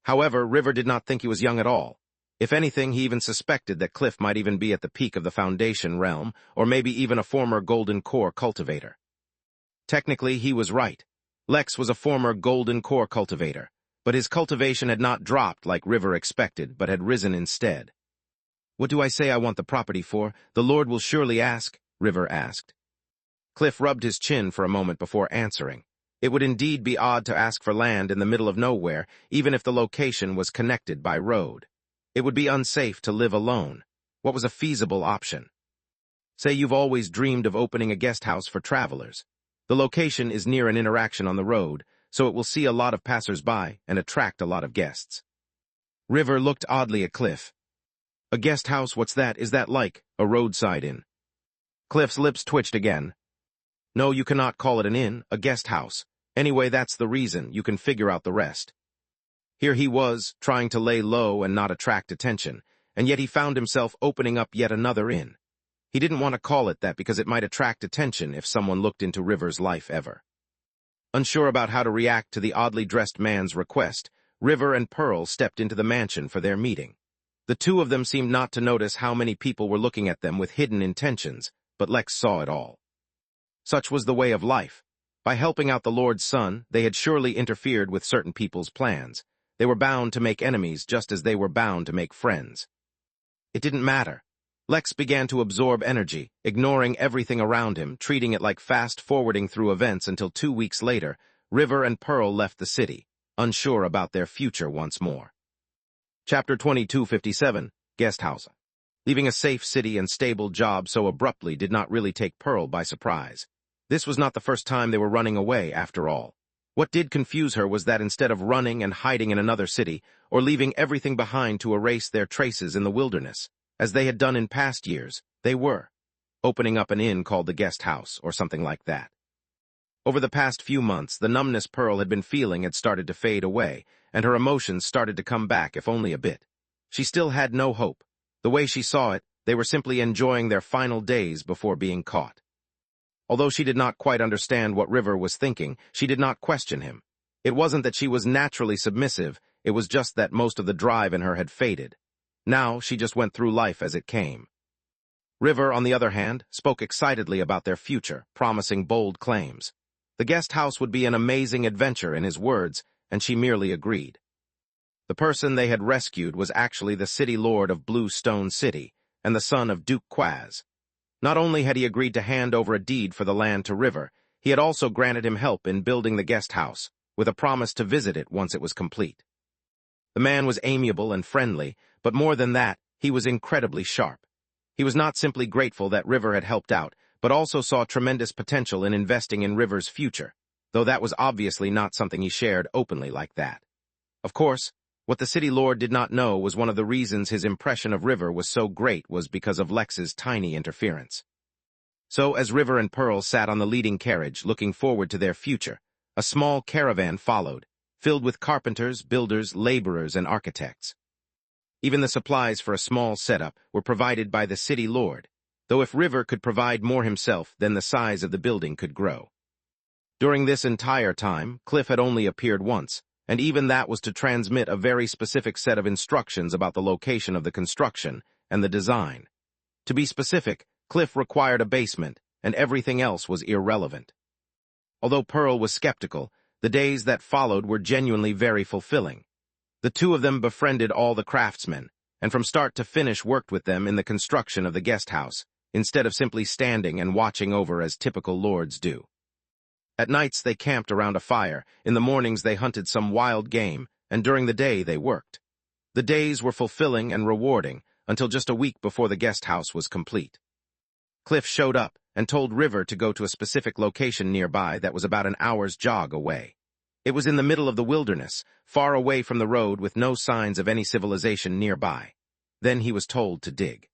However, River did not think he was young at all. If anything, he even suspected that Cliff might even be at the peak of the Foundation realm, or maybe even a former Golden Core cultivator. Technically, he was right. Lex was a former Golden Core cultivator, but his cultivation had not dropped like River expected, but had risen instead. "What do I say I want the property for? The Lord will surely ask," River asked. Cliff rubbed his chin for a moment before answering. It would indeed be odd to ask for land in the middle of nowhere, even if the location was connected by road. It would be unsafe to live alone. What was a feasible option? Say you've always dreamed of opening a guest house for travelers. The location is near an interaction on the road, so it will see a lot of passers-by and attract a lot of guests. River looked oddly at Cliff. "A guest house, what's that? Is that like a roadside inn?" Cliff's lips twitched again. "No, you cannot call it an inn, a guest house. Anyway, that's the reason. You can figure out the rest." Here he was, trying to lay low and not attract attention, and yet he found himself opening up yet another inn. He didn't want to call it that because it might attract attention if someone looked into River's life ever. Unsure about how to react to the oddly dressed man's request, River and Pearl stepped into the mansion for their meeting. The two of them seemed not to notice how many people were looking at them with hidden intentions, but Lex saw it all. Such was the way of life. By helping out the Lord's Son, they had surely interfered with certain people's plans. They were bound to make enemies just as they were bound to make friends. It didn't matter. Lex began to absorb energy, ignoring everything around him, treating it like fast-forwarding through events until 2 weeks later, River and Pearl left the city, unsure about their future once more. Chapter 2257, Guest House. Leaving a safe city and stable job so abruptly did not really take Pearl by surprise. This was not the first time they were running away, after all. What did confuse her was that instead of running and hiding in another city, or leaving everything behind to erase their traces in the wilderness, as they had done in past years, they were opening up an inn called the Guest House, or something like that. Over the past few months, the numbness Pearl had been feeling had started to fade away, and her emotions started to come back, if only a bit. She still had no hope. The way she saw it, they were simply enjoying their final days before being caught. Although she did not quite understand what River was thinking, she did not question him. It wasn't that she was naturally submissive, it was just that most of the drive in her had faded. Now, she just went through life as it came. River, on the other hand, spoke excitedly about their future, promising bold claims. The guest house would be an amazing adventure, in his words, and she merely agreed. The person they had rescued was actually the city lord of Blue Stone City, and the son of Duke Quaz. Not only had he agreed to hand over a deed for the land to River, he had also granted him help in building the guest house, with a promise to visit it once it was complete. The man was amiable and friendly, but more than that, he was incredibly sharp. He was not simply grateful that River had helped out, but also saw tremendous potential in investing in River's future, though that was obviously not something he shared openly like that. Of course, what the city lord did not know was one of the reasons his impression of River was so great was because of Lex's tiny interference. So, as River and Pearl sat on the leading carriage, looking forward to their future, a small caravan followed, filled with carpenters, builders, laborers, and architects. Even the supplies for a small setup were provided by the city lord, though if River could provide more himself, then the size of the building could grow. During this entire time, Cliff had only appeared once, and even that was to transmit a very specific set of instructions about the location of the construction and the design. To be specific, Cliff required a basement, and everything else was irrelevant. Although Pearl was skeptical, the days that followed were genuinely very fulfilling. The two of them befriended all the craftsmen, and from start to finish worked with them in the construction of the guest house, instead of simply standing and watching over as typical lords do. At nights they camped around a fire, in the mornings they hunted some wild game, and during the day they worked. The days were fulfilling and rewarding until just a week before the guest house was complete. Cliff showed up and told River to go to a specific location nearby that was about an hour's jog away. It was in the middle of the wilderness, far away from the road with no signs of any civilization nearby. Then he was told to dig.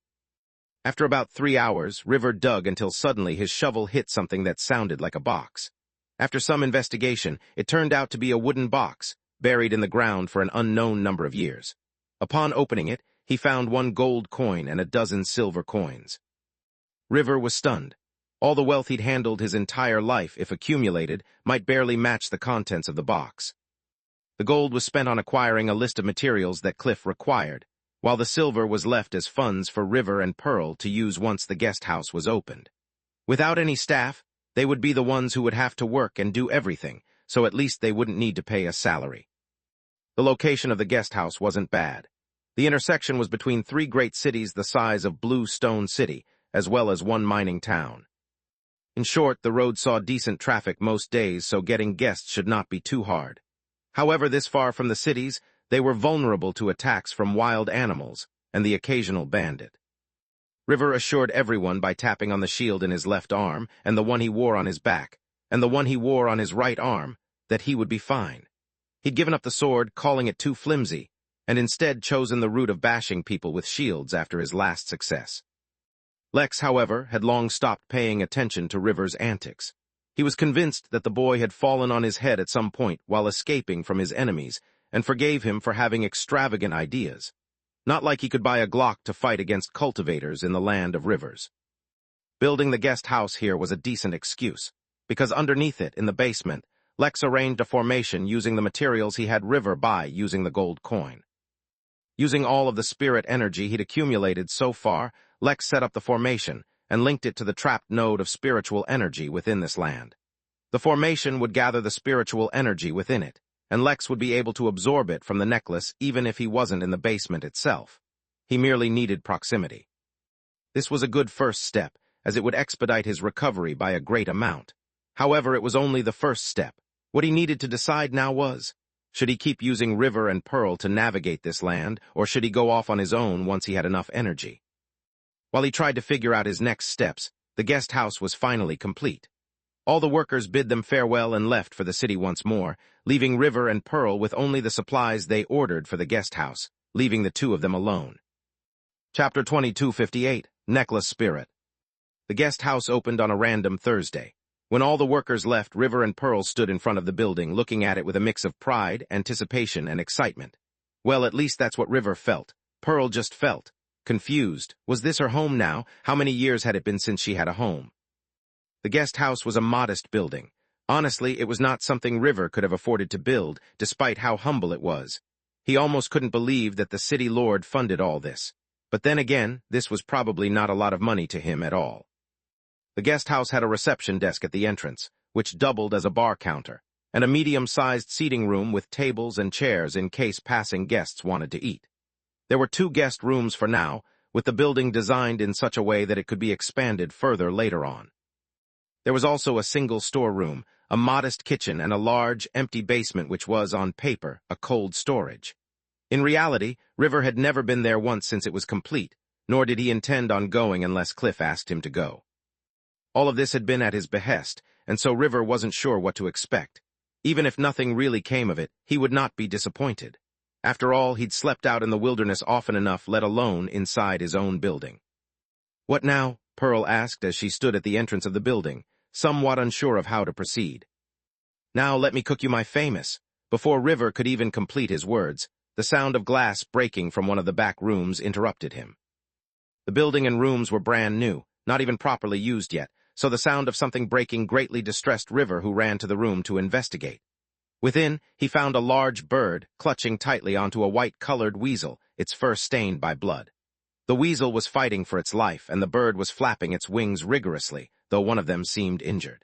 After about 3 hours, River dug until suddenly his shovel hit something that sounded like a box. After some investigation, it turned out to be a wooden box, buried in the ground for an unknown number of years. Upon opening it, he found 1 gold coin and a dozen silver coins. River was stunned. All the wealth he'd handled his entire life, if accumulated, might barely match the contents of the box. The gold was spent on acquiring a list of materials that Cliff required, while the silver was left as funds for River and Pearl to use once the guest house was opened. Without any staff, they would be the ones who would have to work and do everything, so at least they wouldn't need to pay a salary. The location of the guest house wasn't bad. The intersection was between 3 great cities the size of Blue Stone City, as well as 1 mining town. In short, the road saw decent traffic most days, so getting guests should not be too hard. However, this far from the cities, they were vulnerable to attacks from wild animals and the occasional bandit. River assured everyone by tapping on the shield in his left arm and the one he wore on his back, and the one he wore on his right arm, that he would be fine. He'd given up the sword, calling it too flimsy, and instead chosen the route of bashing people with shields after his last success. Lex, however, had long stopped paying attention to River's antics. He was convinced that the boy had fallen on his head at some point while escaping from his enemies, and forgave him for having extravagant ideas. Not like he could buy a Glock to fight against cultivators in the land of rivers. Building the guest house here was a decent excuse, because underneath it, in the basement, Lex arranged a formation using the materials he had River buy using the gold coin. Using all of the spirit energy he'd accumulated so far, Lex set up the formation and linked it to the trapped node of spiritual energy within this land. The formation would gather the spiritual energy within it, and Lex would be able to absorb it from the necklace even if he wasn't in the basement itself. He merely needed proximity. This was a good first step, as it would expedite his recovery by a great amount. However, it was only the first step. What he needed to decide now was, should he keep using River and Pearl to navigate this land, or should he go off on his own once he had enough energy? While he tried to figure out his next steps, the guest house was finally complete. All the workers bid them farewell and left for the city once more, leaving River and Pearl with only the supplies they ordered for the guest house, leaving the 2 of them alone. Chapter 2258, Necklace Spirit. The guest house opened on a random Thursday. When all the workers left, River and Pearl stood in front of the building, looking at it with a mix of pride, anticipation, and excitement. Well, at least that's what River felt. Pearl just felt. Confused. Was this her home now? How many years had it been since she had a home? The guest house was a modest building. Honestly, it was not something River could have afforded to build, despite how humble it was. He almost couldn't believe that the city lord funded all this. But then again, this was probably not a lot of money to him at all. The guest house had a reception desk at the entrance, which doubled as a bar counter, and a medium-sized seating room with tables and chairs in case passing guests wanted to eat. There were 2 guest rooms for now, with the building designed in such a way that it could be expanded further later on. There was also a single storeroom, a modest kitchen, and a large, empty basement which was, on paper, a cold storage. In reality, River had never been there once since it was complete, nor did he intend on going unless Cliff asked him to go. All of this had been at his behest, and so River wasn't sure what to expect. Even if nothing really came of it, he would not be disappointed. After all, he'd slept out in the wilderness often enough, let alone inside his own building. "What now?" Pearl asked as she stood at the entrance of the building, somewhat unsure of how to proceed. "Now let me cook you my famous." Before River could even complete his words, the sound of glass breaking from one of the back rooms interrupted him. The building and rooms were brand new, not even properly used yet, so the sound of something breaking greatly distressed River, who ran to the room to investigate. Within, he found a large bird clutching tightly onto a white-colored weasel, its fur stained by blood. The weasel was fighting for its life, and the bird was flapping its wings rigorously, though one of them seemed injured.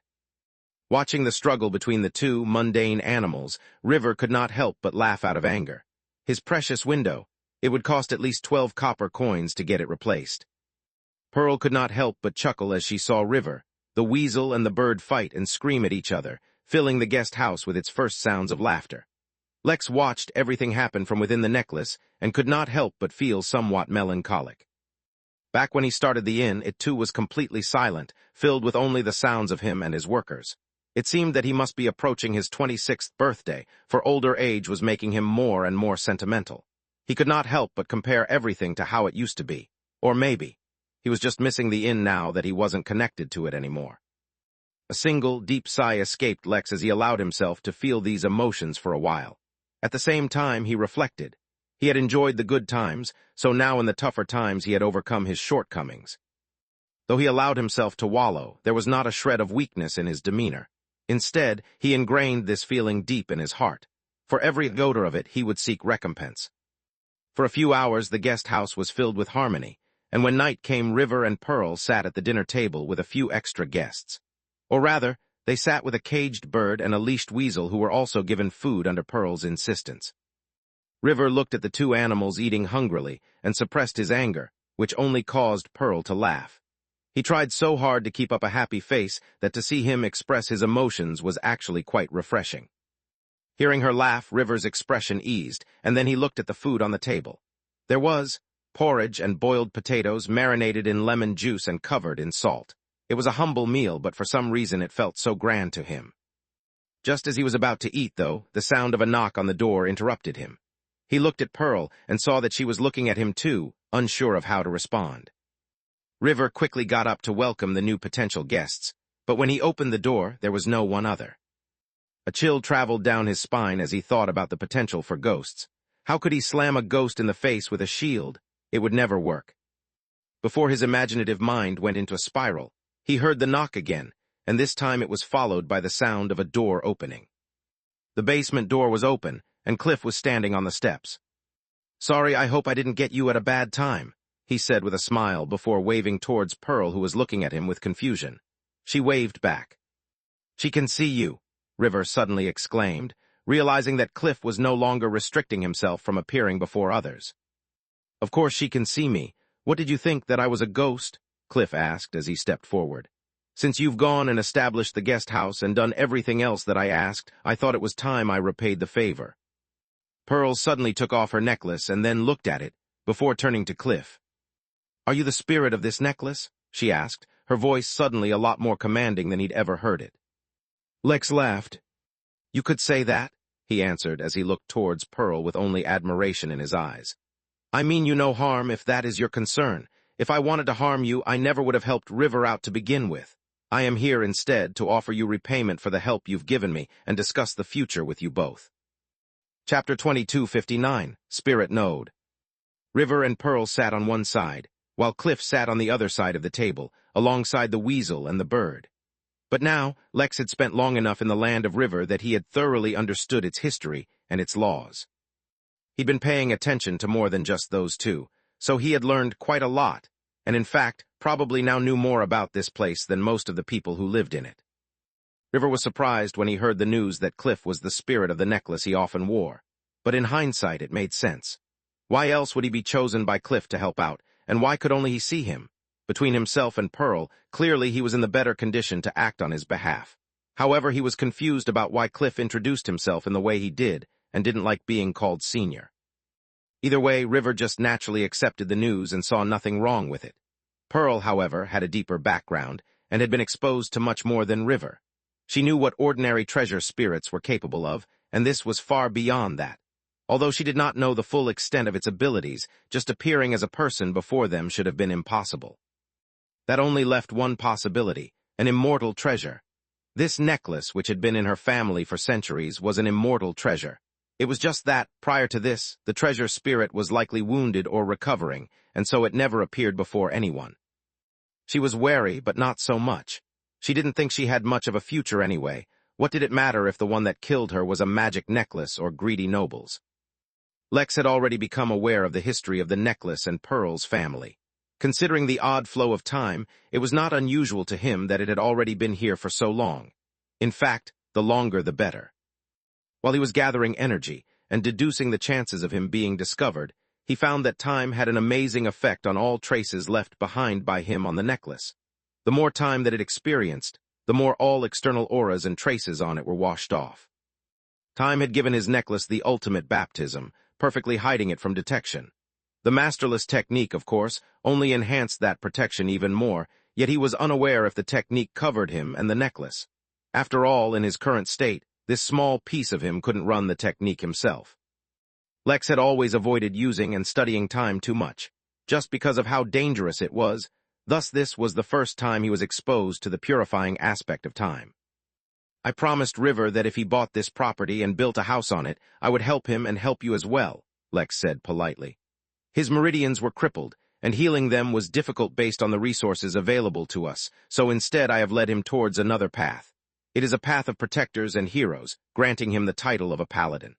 Watching the struggle between the 2 mundane animals, River could not help but laugh out of anger. His precious window. It would cost at least 12 copper coins to get it replaced. Pearl could not help but chuckle as she saw River, the weasel and the bird fight and scream at each other, filling the guest house with its first sounds of laughter. Lex watched everything happen from within the necklace and could not help but feel somewhat melancholic. Back when he started the inn, it too was completely silent, filled with only the sounds of him and his workers. It seemed that he must be approaching his 26th birthday, for older age was making him more and more sentimental. He could not help but compare everything to how it used to be. Or maybe he was just missing the inn now that he wasn't connected to it anymore. A single, deep sigh escaped Lex as he allowed himself to feel these emotions for a while. At the same time, he reflected. He had enjoyed the good times, so now in the tougher times he had overcome his shortcomings. Though he allowed himself to wallow, there was not a shred of weakness in his demeanor. Instead, he ingrained this feeling deep in his heart. For every odor of it, he would seek recompense. For a few hours, the guest house was filled with harmony, and when night came, River and Pearl sat at the dinner table with a few extra guests. Or rather, they sat with a caged bird and a leashed weasel who were also given food under Pearl's insistence. River looked at the two animals eating hungrily and suppressed his anger, which only caused Pearl to laugh. He tried so hard to keep up a happy face that to see him express his emotions was actually quite refreshing. Hearing her laugh, River's expression eased, and then he looked at the food on the table. There was porridge and boiled potatoes marinated in lemon juice and covered in salt. It was a humble meal, but for some reason it felt so grand to him. Just as he was about to eat, though, the sound of a knock on the door interrupted him. He looked at Pearl and saw that she was looking at him too, unsure of how to respond. River quickly got up to welcome the new potential guests, but when he opened the door, there was no one other. A chill traveled down his spine as he thought about the potential for ghosts. How could he slam a ghost in the face with a shield? It would never work. Before his imaginative mind went into a spiral, he heard the knock again, and this time it was followed by the sound of a door opening. The basement door was open, and Cliff was standing on the steps. "Sorry, I hope I didn't get you at a bad time," he said with a smile before waving towards Pearl, who was looking at him with confusion. She waved back. "She can see you," River suddenly exclaimed, realizing that Cliff was no longer restricting himself from appearing before others. "Of course she can see me. What did you think, that I was a ghost?" Cliff asked as he stepped forward. "Since you've gone and established the guest house and done everything else that I asked, I thought it was time I repaid the favor." Pearl suddenly took off her necklace and then looked at it, before turning to Cliff. "Are you the spirit of this necklace?" she asked, her voice suddenly a lot more commanding than he'd ever heard it. Lex laughed. "You could say that," he answered as he looked towards Pearl with only admiration in his eyes. "I mean you no harm if that is your concern. If I wanted to harm you, I never would have helped River out to begin with. I am here instead to offer you repayment for the help you've given me and discuss the future with you both." Chapter 2259, Spirit Node. River and Pearl sat on one side, while Cliff sat on the other side of the table, alongside the weasel and the bird. But now, Lex had spent long enough in the land of River that he had thoroughly understood its history and its laws. He'd been paying attention to more than just those two, so he had learned quite a lot, and in fact, probably now knew more about this place than most of the people who lived in it. River was surprised when he heard the news that Cliff was the spirit of the necklace he often wore, but in hindsight it made sense. Why else would he be chosen by Cliff to help out, and why could only he see him? Between himself and Pearl, clearly he was in the better condition to act on his behalf. However, he was confused about why Cliff introduced himself in the way he did, and didn't like being called senior. Either way, River just naturally accepted the news and saw nothing wrong with it. Pearl, however, had a deeper background, and had been exposed to much more than River. She knew what ordinary treasure spirits were capable of, and this was far beyond that. Although she did not know the full extent of its abilities, just appearing as a person before them should have been impossible. That only left one possibility, an immortal treasure. This necklace, which had been in her family for centuries, was an immortal treasure. It was just that, prior to this, the treasure spirit was likely wounded or recovering, and so it never appeared before anyone. She was wary, but not so much. She didn't think she had much of a future anyway. What did it matter if the one that killed her was a magic necklace or greedy nobles? Lex had already become aware of the history of the necklace and Pearl's family. Considering the odd flow of time, it was not unusual to him that it had already been here for so long. In fact, the longer the better. While he was gathering energy and deducing the chances of him being discovered, he found that time had an amazing effect on all traces left behind by him on the necklace. The more time that it experienced, the more all external auras and traces on it were washed off. Time had given his necklace the ultimate baptism, perfectly hiding it from detection. The masterless technique, of course, only enhanced that protection even more, yet he was unaware if the technique covered him and the necklace. After all, in his current state, this small piece of him couldn't run the technique himself. Lex had always avoided using and studying time too much, just because of how dangerous it was. Thus this was the first time he was exposed to the purifying aspect of time. I promised River that if he bought this property and built a house on it, I would help him and help you as well, Lex said politely. His meridians were crippled, and healing them was difficult based on the resources available to us, so instead I have led him towards another path. It is a path of protectors and heroes, granting him the title of a paladin.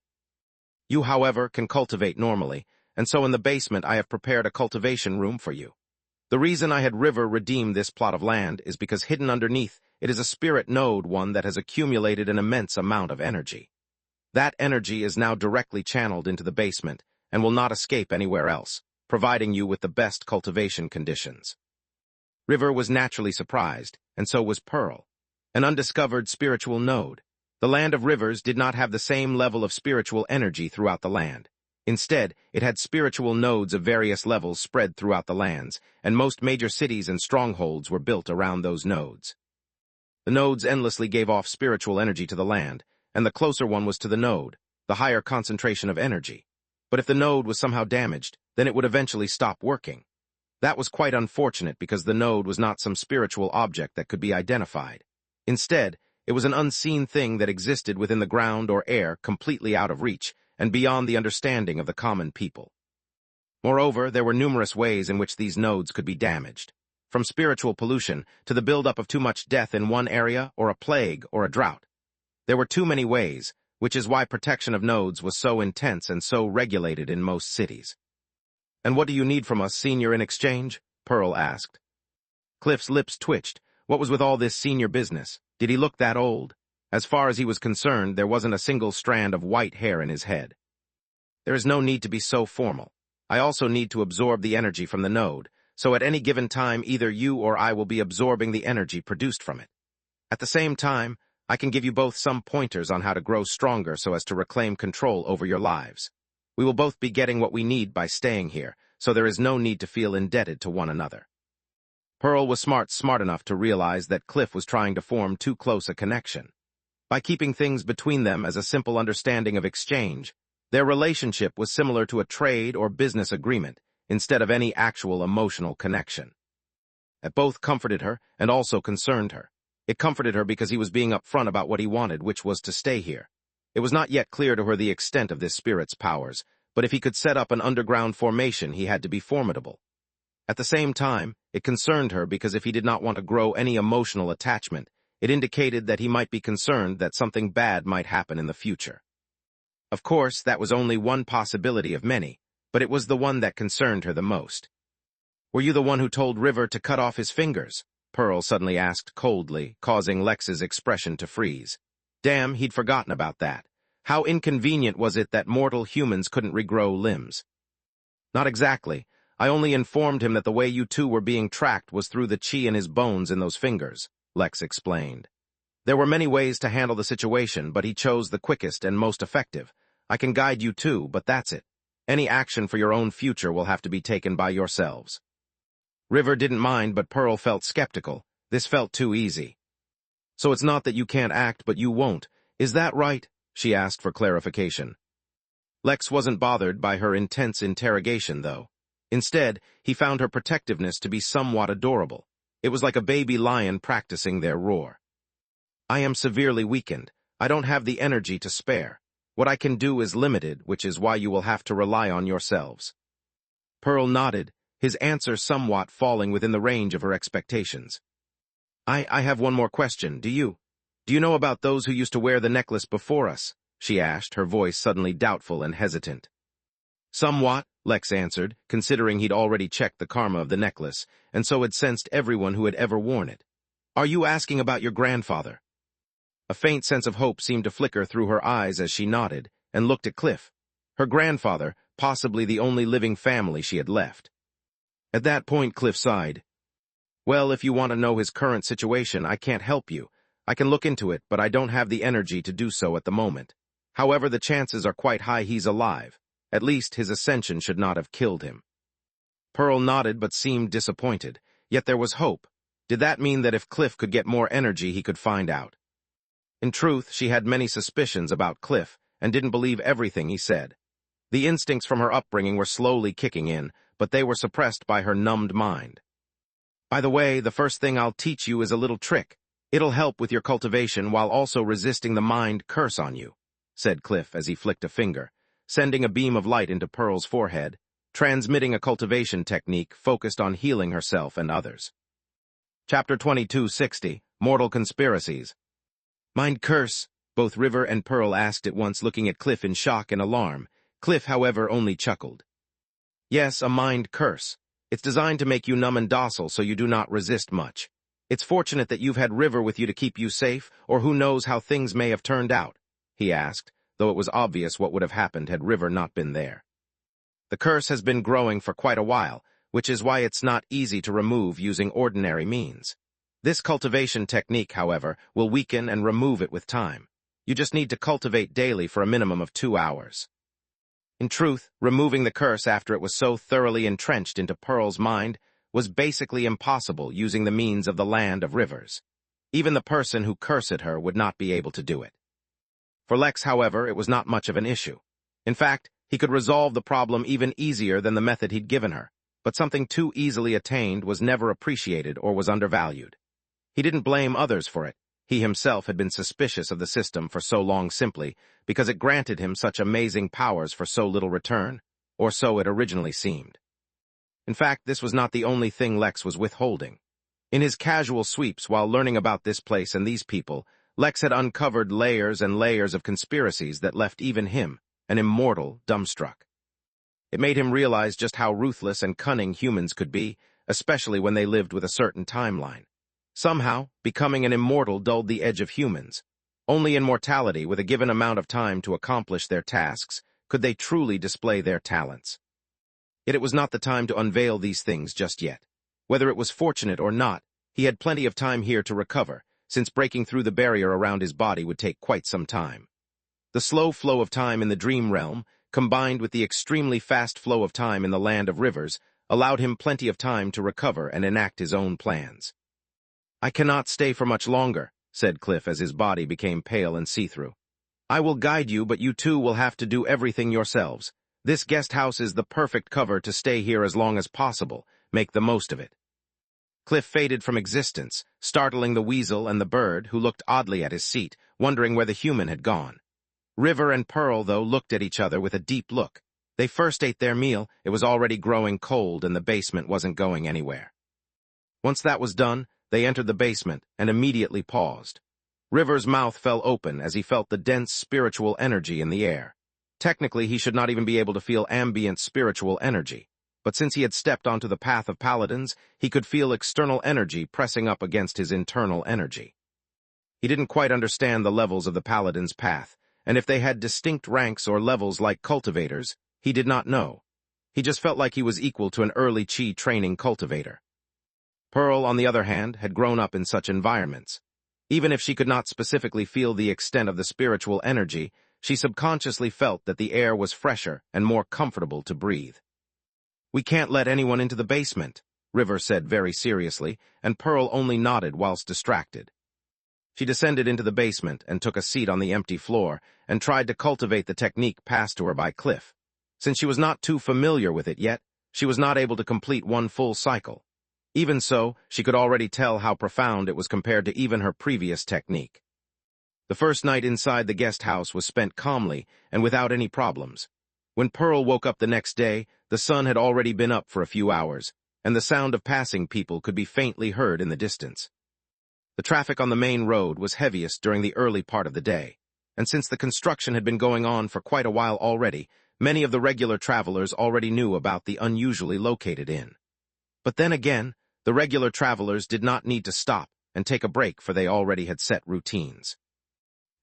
You, however, can cultivate normally, and so in the basement I have prepared a cultivation room for you. The reason I had River redeem this plot of land is because hidden underneath it is a spirit node, one that has accumulated an immense amount of energy. That energy is now directly channeled into the basement and will not escape anywhere else, providing you with the best cultivation conditions. River was naturally surprised, and so was Pearl. An undiscovered spiritual node. The land of rivers did not have the same level of spiritual energy throughout the land. Instead, it had spiritual nodes of various levels spread throughout the lands, and most major cities and strongholds were built around those nodes. The nodes endlessly gave off spiritual energy to the land, and the closer one was to the node, the higher concentration of energy. But if the node was somehow damaged, then it would eventually stop working. That was quite unfortunate because the node was not some spiritual object that could be identified. Instead, it was an unseen thing that existed within the ground or air, completely out of reach, and beyond the understanding of the common people. Moreover, there were numerous ways in which these nodes could be damaged, from spiritual pollution to the buildup of too much death in one area, or a plague, or a drought. There were too many ways, which is why protection of nodes was so intense and so regulated in most cities. "And what do you need from us, Senior, in exchange?" Pearl asked. Cliff's lips twitched. What was with all this senior business? Did he look that old? As far as he was concerned, there wasn't a single strand of white hair in his head. "There is no need to be so formal. I also need to absorb the energy from the node, so at any given time either you or I will be absorbing the energy produced from it. At the same time, I can give you both some pointers on how to grow stronger so as to reclaim control over your lives. We will both be getting what we need by staying here, so there is no need to feel indebted to one another." Pearl was smart enough to realize that Cliff was trying to form too close a connection. By keeping things between them as a simple understanding of exchange, their relationship was similar to a trade or business agreement, instead of any actual emotional connection. It both comforted her and also concerned her. It comforted her because he was being upfront about what he wanted, which was to stay here. It was not yet clear to her the extent of this spirit's powers, but if he could set up an underground formation, he had to be formidable. At the same time, it concerned her because if he did not want to grow any emotional attachment, it indicated that he might be concerned that something bad might happen in the future. Of course, that was only one possibility of many, but it was the one that concerned her the most. "Were you the one who told River to cut off his fingers?" Pearl suddenly asked coldly, causing Lex's expression to freeze. Damn, he'd forgotten about that. How inconvenient was it that mortal humans couldn't regrow limbs? "Not exactly. I only informed him that the way you two were being tracked was through the chi in his bones in those fingers," Lex explained. "There were many ways to handle the situation, but he chose the quickest and most effective. I can guide you too, but that's it. Any action for your own future will have to be taken by yourselves." River didn't mind, but Pearl felt skeptical. This felt too easy. "So it's not that you can't act, but you won't. Is that right?" she asked for clarification. Lex wasn't bothered by her intense interrogation, though. Instead, he found her protectiveness to be somewhat adorable. It was like a baby lion practicing their roar. "I am severely weakened. I don't have the energy to spare. What I can do is limited, which is why you will have to rely on yourselves." Pearl nodded, his answer somewhat falling within the range of her expectations. I have one more question. Do you know about those who used to wear the necklace before us?" she asked, her voice suddenly doubtful and hesitant. "Somewhat," Lex answered, considering he'd already checked the karma of the necklace, and so had sensed everyone who had ever worn it. "Are you asking about your grandfather?" A faint sense of hope seemed to flicker through her eyes as she nodded and looked at Cliff. Her grandfather, possibly the only living family she had left. At that point, Cliff sighed. Well, if you want to know his current situation, I can't help you. I can look into it, but I don't have the energy to do so at the moment. However, the chances are quite high he's alive. At least his ascension should not have killed him. Pearl nodded but seemed disappointed, yet there was hope. Did that mean that if Cliff could get more energy, he could find out? In truth, she had many suspicions about Cliff and didn't believe everything he said. The instincts from her upbringing were slowly kicking in, but they were suppressed by her numbed mind. By the way, the first thing I'll teach you is a little trick. It'll help with your cultivation while also resisting the mind curse on you, said Cliff as he flicked a finger, sending a beam of light into Pearl's forehead, transmitting a cultivation technique focused on healing herself and others. Chapter 2260, Mortal Conspiracies. Mind curse? Both River and Pearl asked at once, looking at Cliff in shock and alarm. Cliff, however, only chuckled. Yes, a mind curse. It's designed to make you numb and docile so you do not resist much. It's fortunate that you've had River with you to keep you safe, or who knows how things may have turned out, he asked, though it was obvious what would have happened had River not been there. The curse has been growing for quite a while, which is why it's not easy to remove using ordinary means. This cultivation technique, however, will weaken and remove it with time. You just need to cultivate daily for a minimum of 2 hours. In truth, removing the curse after it was so thoroughly entrenched into Pearl's mind was basically impossible using the means of the land of rivers. Even the person who cursed her would not be able to do it. For Lex, however, it was not much of an issue. In fact, he could resolve the problem even easier than the method he'd given her, but something too easily attained was never appreciated or was undervalued. He didn't blame others for it. He himself had been suspicious of the system for so long simply because it granted him such amazing powers for so little return, or so it originally seemed. In fact, this was not the only thing Lex was withholding. In his casual sweeps while learning about this place and these people, Lex had uncovered layers and layers of conspiracies that left even him, an immortal, dumbstruck. It made him realize just how ruthless and cunning humans could be, especially when they lived with a certain timeline. Somehow, becoming an immortal dulled the edge of humans. Only in mortality, with a given amount of time to accomplish their tasks, could they truly display their talents. Yet it was not the time to unveil these things just yet. Whether it was fortunate or not, he had plenty of time here to recover, since breaking through the barrier around his body would take quite some time. The slow flow of time in the dream realm, combined with the extremely fast flow of time in the land of rivers, allowed him plenty of time to recover and enact his own plans. I cannot stay for much longer, said Cliff as his body became pale and see-through. I will guide you, but you two will have to do everything yourselves. This guest house is the perfect cover to stay here as long as possible. Make the most of it. Cliff faded from existence, startling the weasel and the bird, who looked oddly at his seat, wondering where the human had gone. River and Pearl, though, looked at each other with a deep look. They first ate their meal. It was already growing cold and the basement wasn't going anywhere. Once that was done, they entered the basement and immediately paused. River's mouth fell open as he felt the dense spiritual energy in the air. Technically, he should not even be able to feel ambient spiritual energy, but since he had stepped onto the path of paladins, he could feel external energy pressing up against his internal energy. He didn't quite understand the levels of the paladin's path, and if they had distinct ranks or levels like cultivators, he did not know. He just felt like he was equal to an early chi training cultivator. Pearl, on the other hand, had grown up in such environments. Even if she could not specifically feel the extent of the spiritual energy, she subconsciously felt that the air was fresher and more comfortable to breathe. We can't let anyone into the basement, River said very seriously, and Pearl only nodded whilst distracted. She descended into the basement and took a seat on the empty floor and tried to cultivate the technique passed to her by Cliff. Since she was not too familiar with it yet, she was not able to complete one full cycle. Even so, she could already tell how profound it was compared to even her previous technique. The first night inside the guest house was spent calmly and without any problems. When Pearl woke up the next day, the sun had already been up for a few hours, and the sound of passing people could be faintly heard in the distance. The traffic on the main road was heaviest during the early part of the day, and since the construction had been going on for quite a while already, many of the regular travelers already knew about the unusually located inn. But then again, the regular travelers did not need to stop and take a break, for they already had set routines.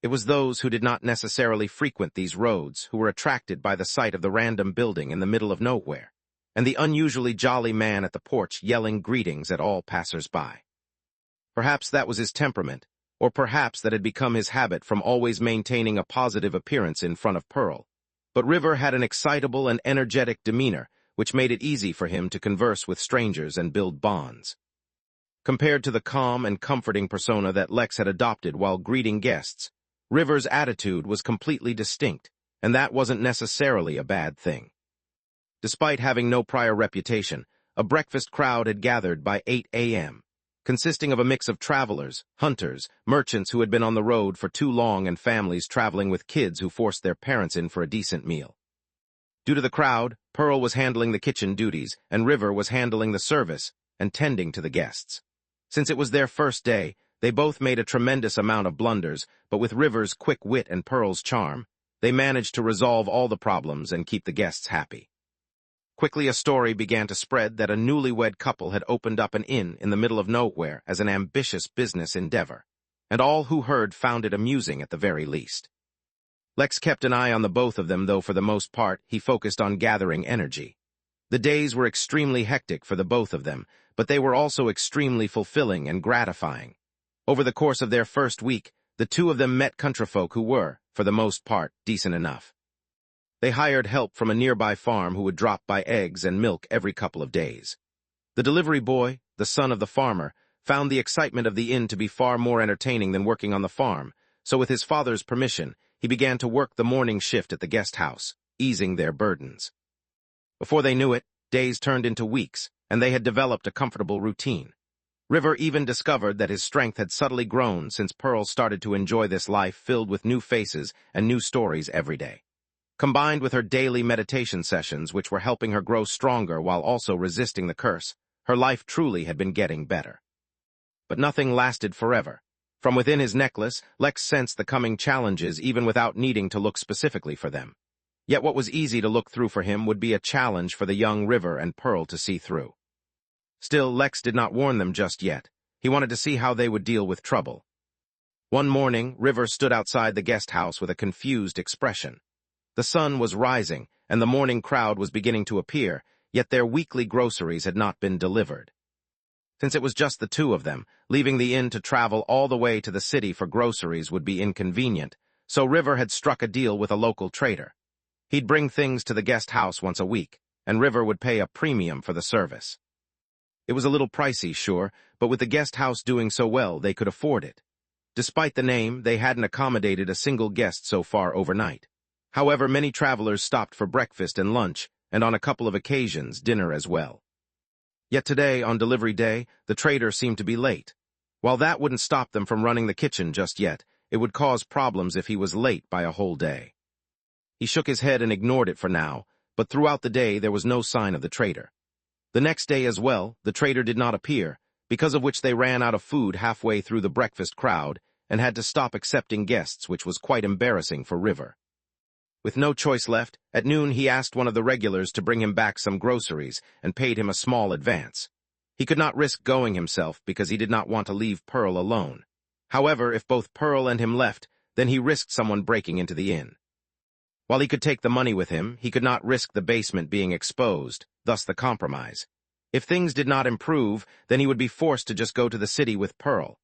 It was those who did not necessarily frequent these roads who were attracted by the sight of the random building in the middle of nowhere, and the unusually jolly man at the porch yelling greetings at all passers-by. Perhaps that was his temperament, or perhaps that had become his habit from always maintaining a positive appearance in front of Pearl. But River had an excitable and energetic demeanor, which made it easy for him to converse with strangers and build bonds. Compared to the calm and comforting persona that Lex had adopted while greeting guests, River's attitude was completely distinct, and that wasn't necessarily a bad thing. Despite having no prior reputation, a breakfast crowd had gathered by 8 a.m., consisting of a mix of travelers, hunters, merchants who had been on the road for too long and families traveling with kids who forced their parents in for a decent meal. Due to the crowd, Pearl was handling the kitchen duties, and River was handling the service and tending to the guests. Since it was their first day, they both made a tremendous amount of blunders, but with River's quick wit and Pearl's charm, they managed to resolve all the problems and keep the guests happy. Quickly a story began to spread that a newlywed couple had opened up an inn in the middle of nowhere as an ambitious business endeavor, and all who heard found it amusing at the very least. Lex kept an eye on the both of them, though for the most part he focused on gathering energy. The days were extremely hectic for the both of them, but they were also extremely fulfilling and gratifying. Over the course of their first week, the two of them met countryfolk who were, for the most part, decent enough. They hired help from a nearby farm who would drop by eggs and milk every couple of days. The delivery boy, the son of the farmer, found the excitement of the inn to be far more entertaining than working on the farm, so with his father's permission, he began to work the morning shift at the guest house, easing their burdens. Before they knew it, days turned into weeks, and they had developed a comfortable routine. River even discovered that his strength had subtly grown since Pearl started to enjoy this life filled with new faces and new stories every day. Combined with her daily meditation sessions, which were helping her grow stronger while also resisting the curse, her life truly had been getting better. But nothing lasted forever. From within his necklace, Lex sensed the coming challenges even without needing to look specifically for them. Yet what was easy to look through for him would be a challenge for the young River and Pearl to see through. Still, Lex did not warn them just yet. He wanted to see how they would deal with trouble. One morning, River stood outside the guest house with a confused expression. The sun was rising, and the morning crowd was beginning to appear, yet their weekly groceries had not been delivered. Since it was just the two of them, leaving the inn to travel all the way to the city for groceries would be inconvenient, so River had struck a deal with a local trader. He'd bring things to the guest house once a week, and River would pay a premium for the service. It was a little pricey, sure, but with the guest house doing so well, they could afford it. Despite the name, they hadn't accommodated a single guest so far overnight. However, many travelers stopped for breakfast and lunch, and on a couple of occasions, dinner as well. Yet today, on delivery day, the trader seemed to be late. While that wouldn't stop them from running the kitchen just yet, it would cause problems if he was late by a whole day. He shook his head and ignored it for now, but throughout the day there was no sign of the trader. The next day as well, the trader did not appear, because of which they ran out of food halfway through the breakfast crowd and had to stop accepting guests, which was quite embarrassing for River. With no choice left, at noon he asked one of the regulars to bring him back some groceries and paid him a small advance. He could not risk going himself because he did not want to leave Pearl alone. However, if both Pearl and him left, then he risked someone breaking into the inn. While he could take the money with him, he could not risk the basement being exposed, thus the compromise. If things did not improve, then he would be forced to just go to the city with Pearl.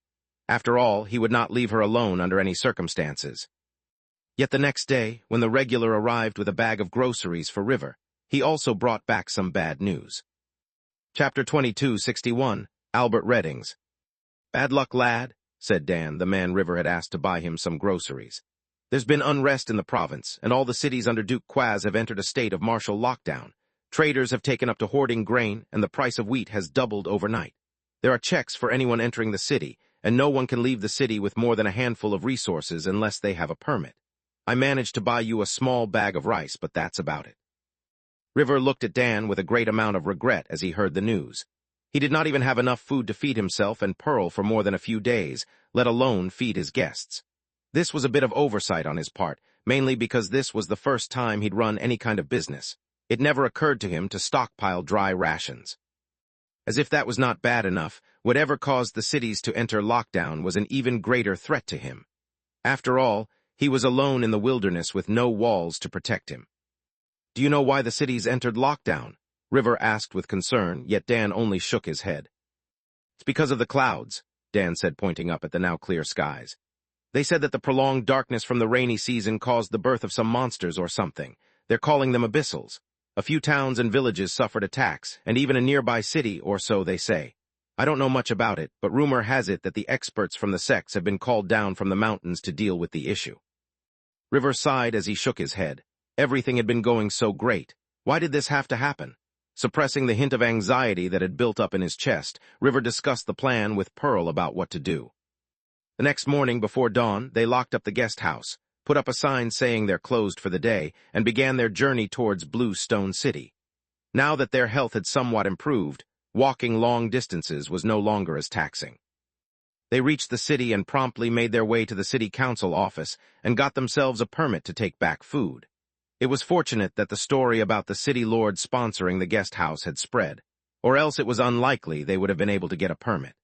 After all, he would not leave her alone under any circumstances. Yet the next day, when the regular arrived with a bag of groceries for River, he also brought back some bad news. Chapter 2261, Albert Reddings. "Bad luck, lad," said Dan, the man River had asked to buy him some groceries. "There's been unrest in the province, and all the cities under Duke Quaz have entered a state of martial lockdown. Traders have taken up to hoarding grain, and the price of wheat has doubled overnight. There are checks for anyone entering the city, and no one can leave the city with more than a handful of resources unless they have a permit. I managed to buy you a small bag of rice, but that's about it." River looked at Dan with a great amount of regret as he heard the news. He did not even have enough food to feed himself and Pearl for more than a few days, let alone feed his guests. This was a bit of oversight on his part, mainly because this was the first time he'd run any kind of business. It never occurred to him to stockpile dry rations. As if that was not bad enough, whatever caused the cities to enter lockdown was an even greater threat to him. After all, he was alone in the wilderness with no walls to protect him. "Do you know why the city's entered lockdown?" River asked with concern, yet Dan only shook his head. "It's because of the clouds," Dan said, pointing up at the now clear skies. "They said that the prolonged darkness from the rainy season caused the birth of some monsters or something. They're calling them abyssals. A few towns and villages suffered attacks, and even a nearby city, or so they say. I don't know much about it, but rumor has it that the experts from the sects have been called down from the mountains to deal with the issue." River sighed as he shook his head. Everything had been going so great. Why did this have to happen? Suppressing the hint of anxiety that had built up in his chest, River discussed the plan with Pearl about what to do. The next morning before dawn, they locked up the guest house, put up a sign saying they're closed for the day, and began their journey towards Blue Stone City. Now that their health had somewhat improved, walking long distances was no longer as taxing. They reached the city and promptly made their way to the city council office and got themselves a permit to take back food. It was fortunate that the story about the city lord sponsoring the guest house had spread, or else it was unlikely they would have been able to get a permit.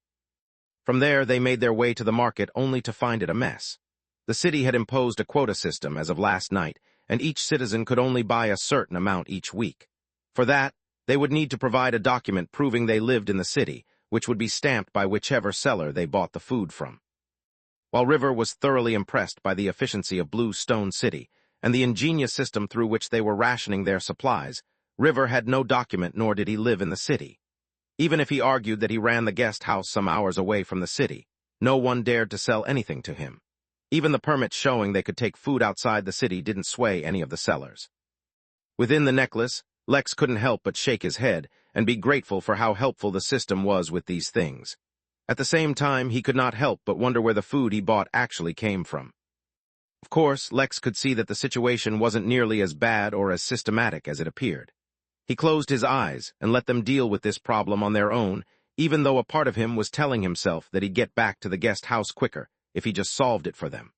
From there, they made their way to the market only to find it a mess. The city had imposed a quota system as of last night, and each citizen could only buy a certain amount each week. For that, they would need to provide a document proving they lived in the city, which would be stamped by whichever seller they bought the food from. While River was thoroughly impressed by the efficiency of Blue Stone City and the ingenious system through which they were rationing their supplies, River had no document nor did he live in the city. Even if he argued that he ran the guest house some hours away from the city, no one dared to sell anything to him. Even the permits showing they could take food outside the city didn't sway any of the sellers. Within the necklace, Lex couldn't help but shake his head and be grateful for how helpful the system was with these things. At the same time, he could not help but wonder where the food he bought actually came from. Of course, Lex could see that the situation wasn't nearly as bad or as systematic as it appeared. He closed his eyes and let them deal with this problem on their own, even though a part of him was telling himself that he'd get back to the guest house quicker if he just solved it for them.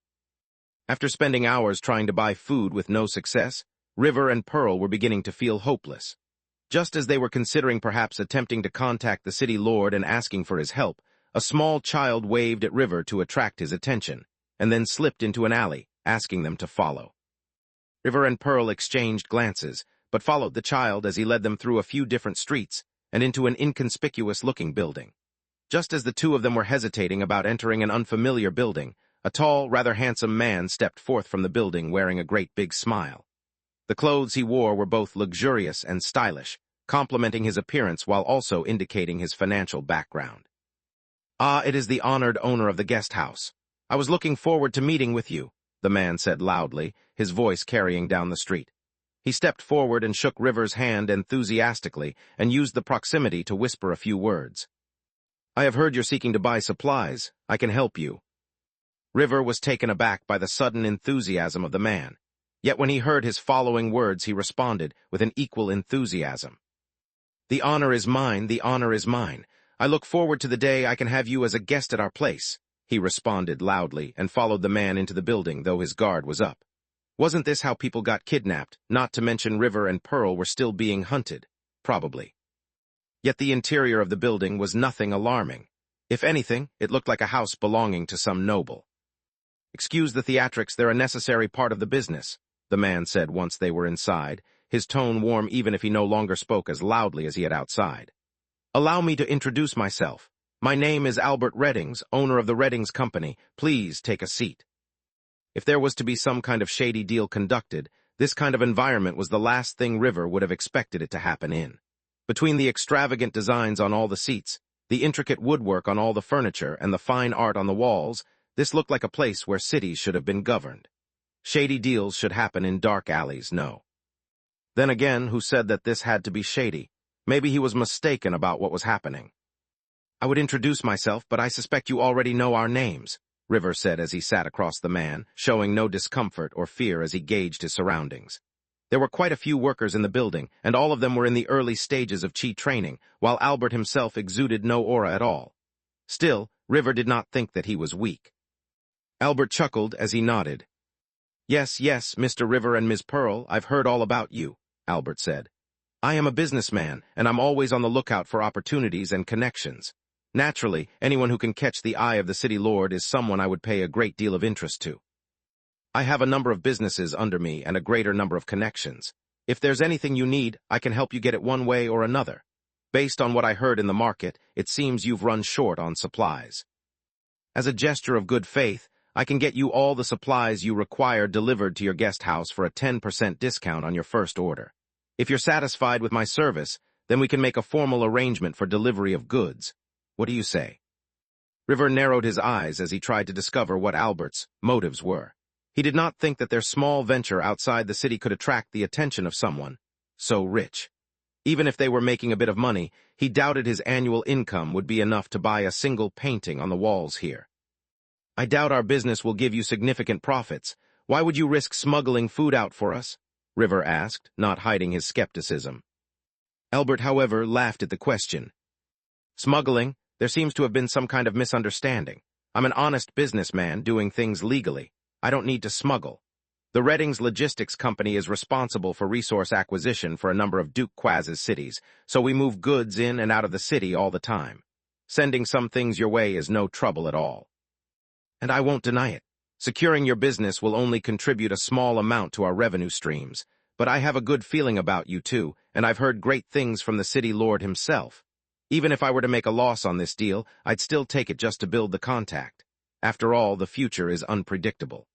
After spending hours trying to buy food with no success, River and Pearl were beginning to feel hopeless. Just as they were considering perhaps attempting to contact the city lord and asking for his help, a small child waved at River to attract his attention, and then slipped into an alley, asking them to follow. River and Pearl exchanged glances, but followed the child as he led them through a few different streets and into an inconspicuous-looking building. Just as the two of them were hesitating about entering an unfamiliar building, a tall, rather handsome man stepped forth from the building wearing a great big smile. The clothes he wore were both luxurious and stylish, complementing his appearance while also indicating his financial background. "Ah, it is the honored owner of the guest house. I was looking forward to meeting with you," the man said loudly, his voice carrying down the street. He stepped forward and shook River's hand enthusiastically and used the proximity to whisper a few words. "I have heard you're seeking to buy supplies. I can help you." River was taken aback by the sudden enthusiasm of the man. Yet when he heard his following words, he responded with an equal enthusiasm. "The honor is mine, the honor is mine. I look forward to the day I can have you as a guest at our place," he responded loudly and followed the man into the building, though his guard was up. Wasn't this how people got kidnapped, not to mention River and Pearl were still being hunted? Probably. Yet the interior of the building was nothing alarming. If anything, it looked like a house belonging to some noble. "Excuse the theatrics, they're a necessary part of the business," the man said once they were inside, his tone warm even if he no longer spoke as loudly as he had outside. "Allow me to introduce myself. My name is Albert Reddings, owner of the Reddings Company. Please take a seat." If there was to be some kind of shady deal conducted, this kind of environment was the last thing River would have expected it to happen in. Between the extravagant designs on all the seats, the intricate woodwork on all the furniture, and the fine art on the walls, this looked like a place where cities should have been governed. Shady deals should happen in dark alleys, no. Then again, who said that this had to be shady? Maybe he was mistaken about what was happening. "I would introduce myself, but I suspect you already know our names," River said as he sat across the man, showing no discomfort or fear as he gauged his surroundings. There were quite a few workers in the building, and all of them were in the early stages of chi training, while Albert himself exuded no aura at all. Still, River did not think that he was weak. Albert chuckled as he nodded. Yes, Mr. River and Ms. Pearl, I've heard all about you," Albert said. "I am a businessman, and I'm always on the lookout for opportunities and connections. Naturally, anyone who can catch the eye of the city lord is someone I would pay a great deal of interest to. I have a number of businesses under me and a greater number of connections. If there's anything you need, I can help you get it one way or another. Based on what I heard in the market, it seems you've run short on supplies. As a gesture of good faith, I can get you all the supplies you require delivered to your guest house for a 10% discount on your first order. If you're satisfied with my service, then we can make a formal arrangement for delivery of goods. What do you say? River narrowed his eyes as he tried to discover what Albert's motives were. He did not think that their small venture outside the city could attract the attention of someone so rich. Even if they were making a bit of money, he doubted his annual income would be enough to buy a single painting on the walls here. I doubt our business will give you significant profits. Why would you risk smuggling food out for us? River asked, not hiding his skepticism. Albert, however, laughed at the question. Smuggling? There seems to have been some kind of misunderstanding. I'm an honest businessman doing things legally. I don't need to smuggle. The Reddings Logistics Company is responsible for resource acquisition for a number of Duke Quaz's cities, so we move goods in and out of the city all the time. Sending some things your way is no trouble at all. And I won't deny it. Securing your business will only contribute a small amount to our revenue streams, but I have a good feeling about you too, and I've heard great things from the city lord himself. Even if I were to make a loss on this deal, I'd still take it just to build the contact. After all, the future is unpredictable.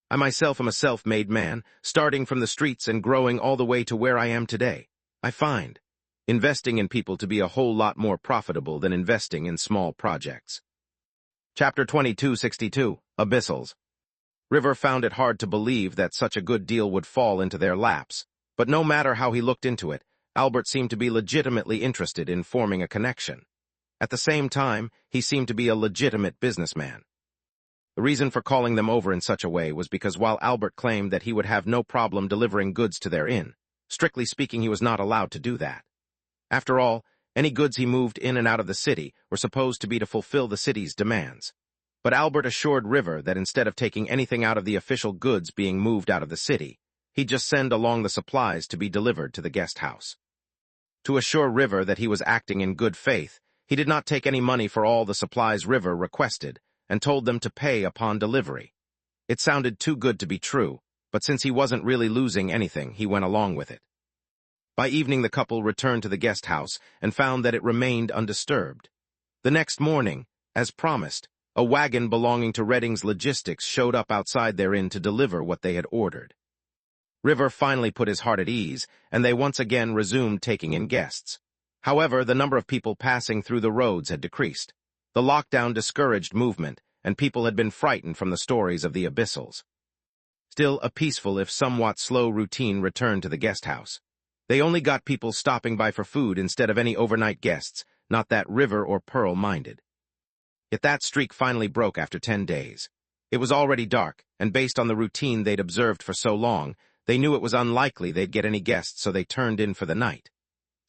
I myself am a self-made man, starting from the streets and growing all the way to where I am today. I find investing in people to be a whole lot more profitable than investing in small projects. Chapter 2262, Abyssals. River found it hard to believe that such a good deal would fall into their laps, but no matter how he looked into it, Albert seemed to be legitimately interested in forming a connection. At the same time, he seemed to be a legitimate businessman. The reason for calling them over in such a way was because while Albert claimed that he would have no problem delivering goods to their inn, strictly speaking he was not allowed to do that. After all, any goods he moved in and out of the city were supposed to be to fulfill the city's demands. But Albert assured River that instead of taking anything out of the official goods being moved out of the city, he'd just send along the supplies to be delivered to the guest house. To assure River that he was acting in good faith, he did not take any money for all the supplies River requested, and told them to pay upon delivery. It sounded too good to be true, but since he wasn't really losing anything, he went along with it. By evening the couple returned to the guest house and found that it remained undisturbed. The next morning, as promised, a wagon belonging to Reddings Logistics showed up outside their inn to deliver what they had ordered. River finally put his heart at ease, and they once again resumed taking in guests. However, the number of people passing through the roads had decreased. The lockdown discouraged movement, and people had been frightened from the stories of the Abyssals. Still, a peaceful if somewhat slow routine returned to the guest house. They only got people stopping by for food instead of any overnight guests, not that River or Pearl minded. Yet that streak finally broke after 10 days. It was already dark, and based on the routine they'd observed for so long, they knew it was unlikely they'd get any guests, so they turned in for the night.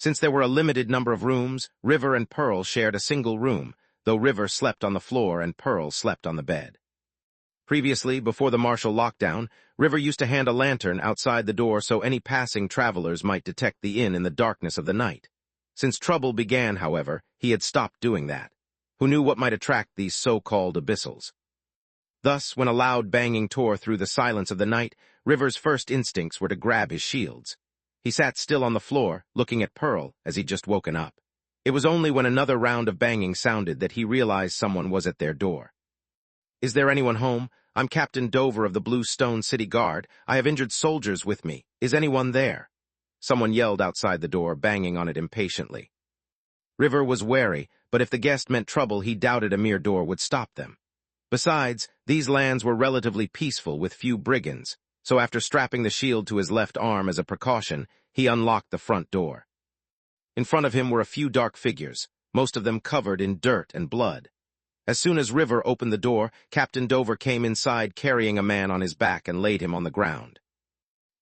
Since there were a limited number of rooms, River and Pearl shared a single room, though River slept on the floor and Pearl slept on the bed. Previously, before the martial lockdown, River used to hand a lantern outside the door so any passing travelers might detect the inn in the darkness of the night. Since trouble began, however, he had stopped doing that. Who knew what might attract these so-called abyssals? Thus, when a loud banging tore through the silence of the night, River's first instincts were to grab his shields. He sat still on the floor, looking at Pearl, as he'd just woken up. It was only when another round of banging sounded that he realized someone was at their door. "Is there anyone home? I'm Captain Dover of the Blue Stone City Guard. I have injured soldiers with me. Is anyone there?" Someone yelled outside the door, banging on it impatiently. River was wary, but if the guest meant trouble, he doubted a mere door would stop them. Besides, these lands were relatively peaceful with few brigands, so after strapping the shield to his left arm as a precaution, he unlocked the front door. In front of him were a few dark figures, most of them covered in dirt and blood. As soon as River opened the door, Captain Dover came inside carrying a man on his back and laid him on the ground.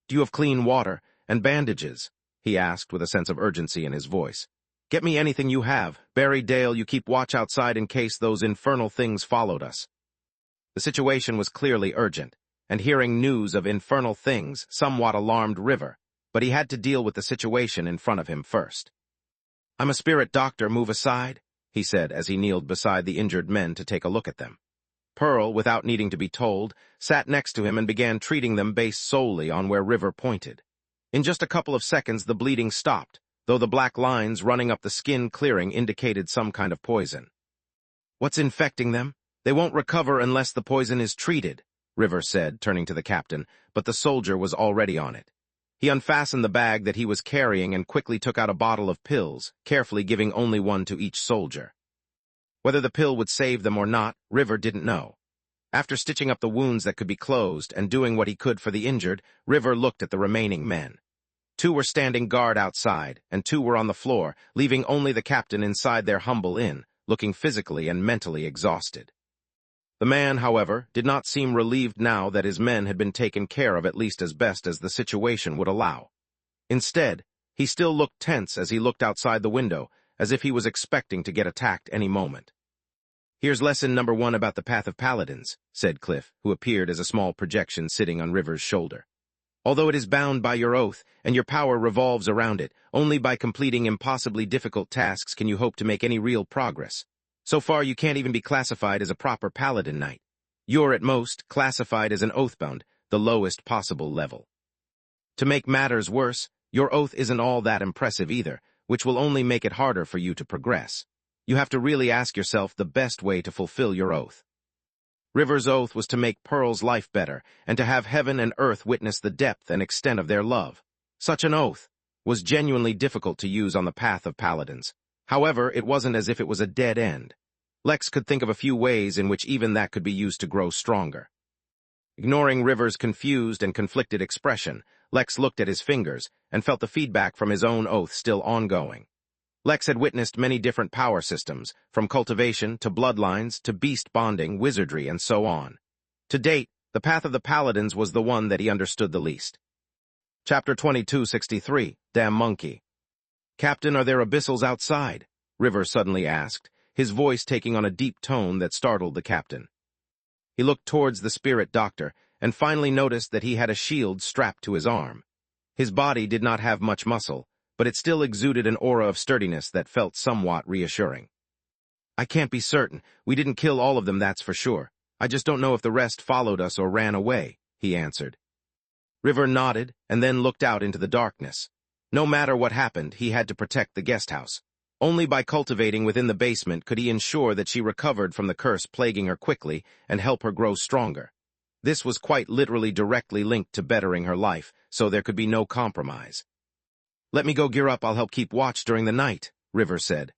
"Do you have clean water and bandages?" he asked with a sense of urgency in his voice. "Get me anything you have. Barry Dale, you keep watch outside in case those infernal things followed us." The situation was clearly urgent, and hearing news of infernal things somewhat alarmed River, but he had to deal with the situation in front of him first. "I'm a spirit doctor, move aside," he said as he kneeled beside the injured men to take a look at them. Pearl, without needing to be told, sat next to him and began treating them based solely on where River pointed. In just a couple of seconds, the bleeding stopped, though the black lines running up the skin clearing indicated some kind of poison. "What's infecting them? They won't recover unless the poison is treated," River said, turning to the captain, but the soldier was already on it. He unfastened the bag that he was carrying and quickly took out a bottle of pills, carefully giving only one to each soldier. Whether the pill would save them or not, River didn't know. After stitching up the wounds that could be closed and doing what he could for the injured, River looked at the remaining men. 2 were standing guard outside, and 2 were on the floor, leaving only the captain inside their humble inn, looking physically and mentally exhausted. The man, however, did not seem relieved now that his men had been taken care of at least as best as the situation would allow. Instead, he still looked tense as he looked outside the window, as if he was expecting to get attacked any moment. "Here's lesson number 1 about the Path of Paladins," said Cliff, who appeared as a small projection sitting on River's shoulder. "Although it is bound by your oath, and your power revolves around it, only by completing impossibly difficult tasks can you hope to make any real progress. So far, you can't even be classified as a proper paladin knight. You're, at most, classified as an oathbound, the lowest possible level. To make matters worse, your oath isn't all that impressive either, which will only make it harder for you to progress. You have to really ask yourself the best way to fulfill your oath." River's oath was to make Pearl's life better, and to have heaven and earth witness the depth and extent of their love. Such an oath was genuinely difficult to use on the Path of Paladins. However, it wasn't as if it was a dead end. Lex could think of a few ways in which even that could be used to grow stronger. Ignoring River's confused and conflicted expression, Lex looked at his fingers and felt the feedback from his own oath still ongoing. Lex had witnessed many different power systems, from cultivation to bloodlines to beast bonding, wizardry, and so on. To date, the Path of the Paladins was the one that he understood the least. Chapter 2263, Damn Monkey. "Captain, are there abyssals outside?" River suddenly asked, his voice taking on a deep tone that startled the captain. He looked towards the spirit doctor and finally noticed that he had a shield strapped to his arm. His body did not have much muscle, but it still exuded an aura of sturdiness that felt somewhat reassuring. "I can't be certain. We didn't kill all of them, that's for sure. I just don't know if the rest followed us or ran away," he answered. River nodded and then looked out into the darkness. No matter what happened, he had to protect the guest house. Only by cultivating within the basement could he ensure that she recovered from the curse plaguing her quickly and help her grow stronger. This was quite literally directly linked to bettering her life, so there could be no compromise. "Let me go gear up, I'll help keep watch during the night," River said.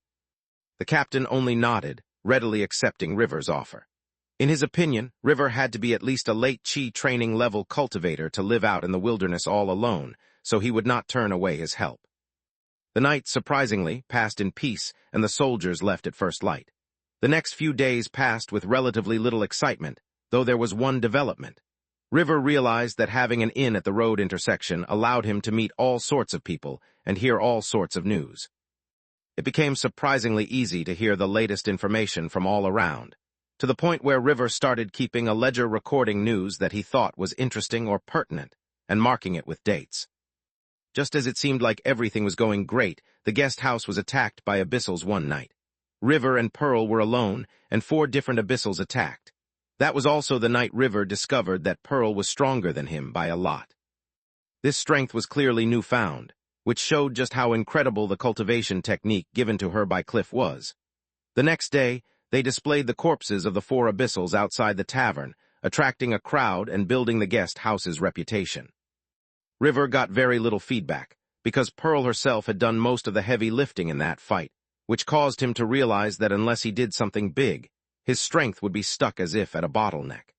The captain only nodded, readily accepting River's offer. In his opinion, River had to be at least a late Chi training level cultivator to live out in the wilderness all alone, so he would not turn away his help. The night, surprisingly, passed in peace, and the soldiers left at first light. The next few days passed with relatively little excitement, though there was one development. River realized that having an inn at the road intersection allowed him to meet all sorts of people and hear all sorts of news. It became surprisingly easy to hear the latest information from all around, to the point where River started keeping a ledger recording news that he thought was interesting or pertinent, and marking it with dates. Just as it seemed like everything was going great, the guest house was attacked by abyssals one night. River and Pearl were alone, and 4 different abyssals attacked. That was also the night River discovered that Pearl was stronger than him by a lot. This strength was clearly newfound, which showed just how incredible the cultivation technique given to her by Cliff was. The next day, they displayed the corpses of the 4 abyssals outside the tavern, attracting a crowd and building the guest house's reputation. River got very little feedback, because Pearl herself had done most of the heavy lifting in that fight, which caused him to realize that unless he did something big, his strength would be stuck as if at a bottleneck.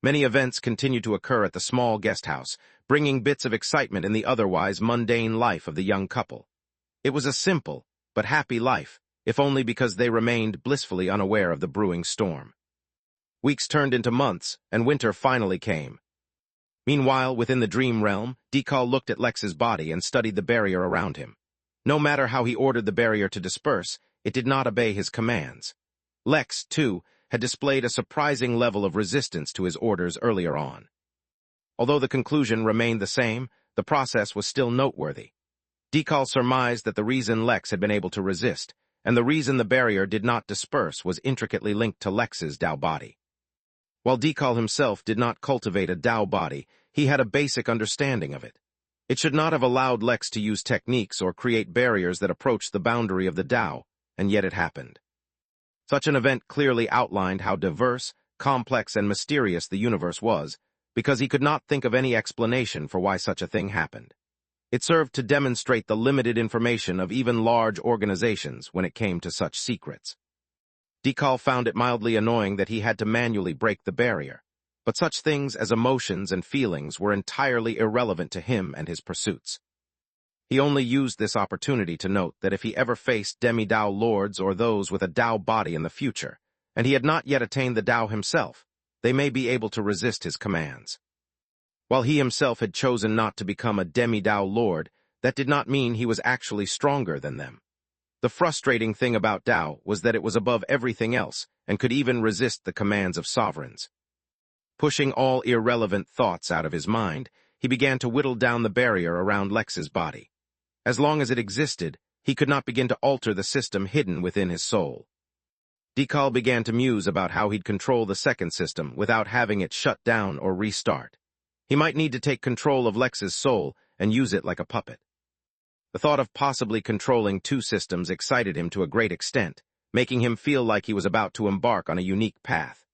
Many events continued to occur at the small guest house, bringing bits of excitement in the otherwise mundane life of the young couple. It was a simple, but happy life, if only because they remained blissfully unaware of the brewing storm. Weeks turned into months, and winter finally came. Meanwhile, within the dream realm, Dekal looked at Lex's body and studied the barrier around him. No matter how he ordered the barrier to disperse, it did not obey his commands. Lex, too, had displayed a surprising level of resistance to his orders earlier on. Although the conclusion remained the same, the process was still noteworthy. Dekal surmised that the reason Lex had been able to resist, and the reason the barrier did not disperse was intricately linked to Lex's Dao body. While Dekal himself did not cultivate a Tao body, he had a basic understanding of it. It should not have allowed Lex to use techniques or create barriers that approached the boundary of the Tao, and yet it happened. Such an event clearly outlined how diverse, complex, and mysterious the universe was, because he could not think of any explanation for why such a thing happened. It served to demonstrate the limited information of even large organizations when it came to such secrets. Dekal found it mildly annoying that he had to manually break the barrier, but such things as emotions and feelings were entirely irrelevant to him and his pursuits. He only used this opportunity to note that if he ever faced demi-Dao lords or those with a Dao body in the future, and he had not yet attained the Dao himself, they may be able to resist his commands. While he himself had chosen not to become a demi-Dao lord, that did not mean he was actually stronger than them. The frustrating thing about Dao was that it was above everything else and could even resist the commands of sovereigns. Pushing all irrelevant thoughts out of his mind, he began to whittle down the barrier around Lex's body. As long as it existed, he could not begin to alter the system hidden within his soul. Dekal began to muse about how he'd control the second system without having it shut down or restart. He might need to take control of Lex's soul and use it like a puppet. The thought of possibly controlling two systems excited him to a great extent, making him feel like he was about to embark on a unique path.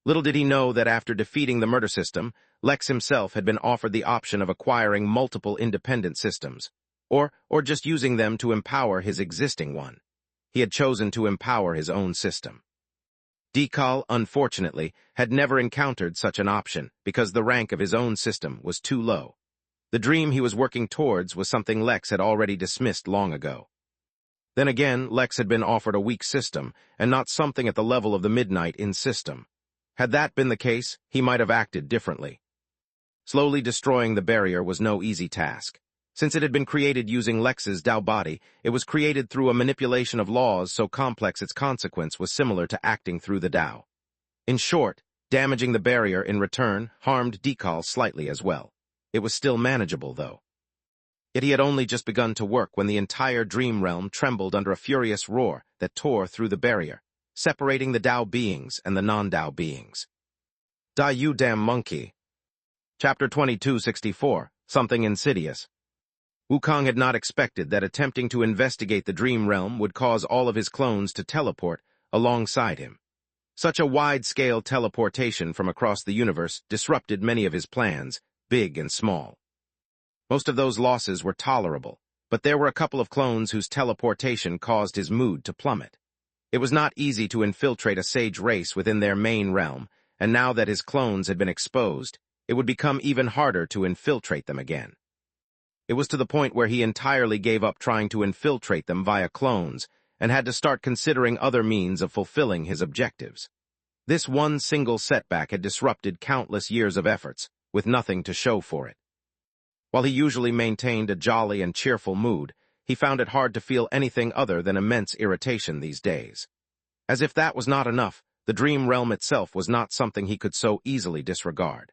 Little did he know that after defeating the murder system, Lex himself had been offered the option of acquiring multiple independent systems, or just using them to empower his existing one. He had chosen to empower his own system. Dekal, unfortunately, had never encountered such an option because the rank of his own system was too low. The dream he was working towards was something Lex had already dismissed long ago. Then again, Lex had been offered a weak system, and not something at the level of the Midnight in system. Had that been the case, he might have acted differently. Slowly destroying the barrier was no easy task. Since it had been created using Lex's Dao body, it was created through a manipulation of laws so complex its consequence was similar to acting through the Dao. In short, damaging the barrier in return harmed Dekal slightly as well. It was still manageable, though. Yet he had only just begun to work when the entire dream realm trembled under a furious roar that tore through the barrier, separating the Dao beings and the non-Dao beings. "Die, you damn monkey." Chapter 2264, Something Insidious. Wukong had not expected that attempting to investigate the dream realm would cause all of his clones to teleport alongside him. Such a wide-scale teleportation from across the universe disrupted many of his plans, big and small. Most of those losses were tolerable, but there were a couple of clones whose teleportation caused his mood to plummet. It was not easy to infiltrate a sage race within their main realm, and now that his clones had been exposed, it would become even harder to infiltrate them again. It was to the point where he entirely gave up trying to infiltrate them via clones and had to start considering other means of fulfilling his objectives. This one single setback had disrupted countless years of efforts, with nothing to show for it. While he usually maintained a jolly and cheerful mood, he found it hard to feel anything other than immense irritation these days. As if that was not enough, the dream realm itself was not something he could so easily disregard.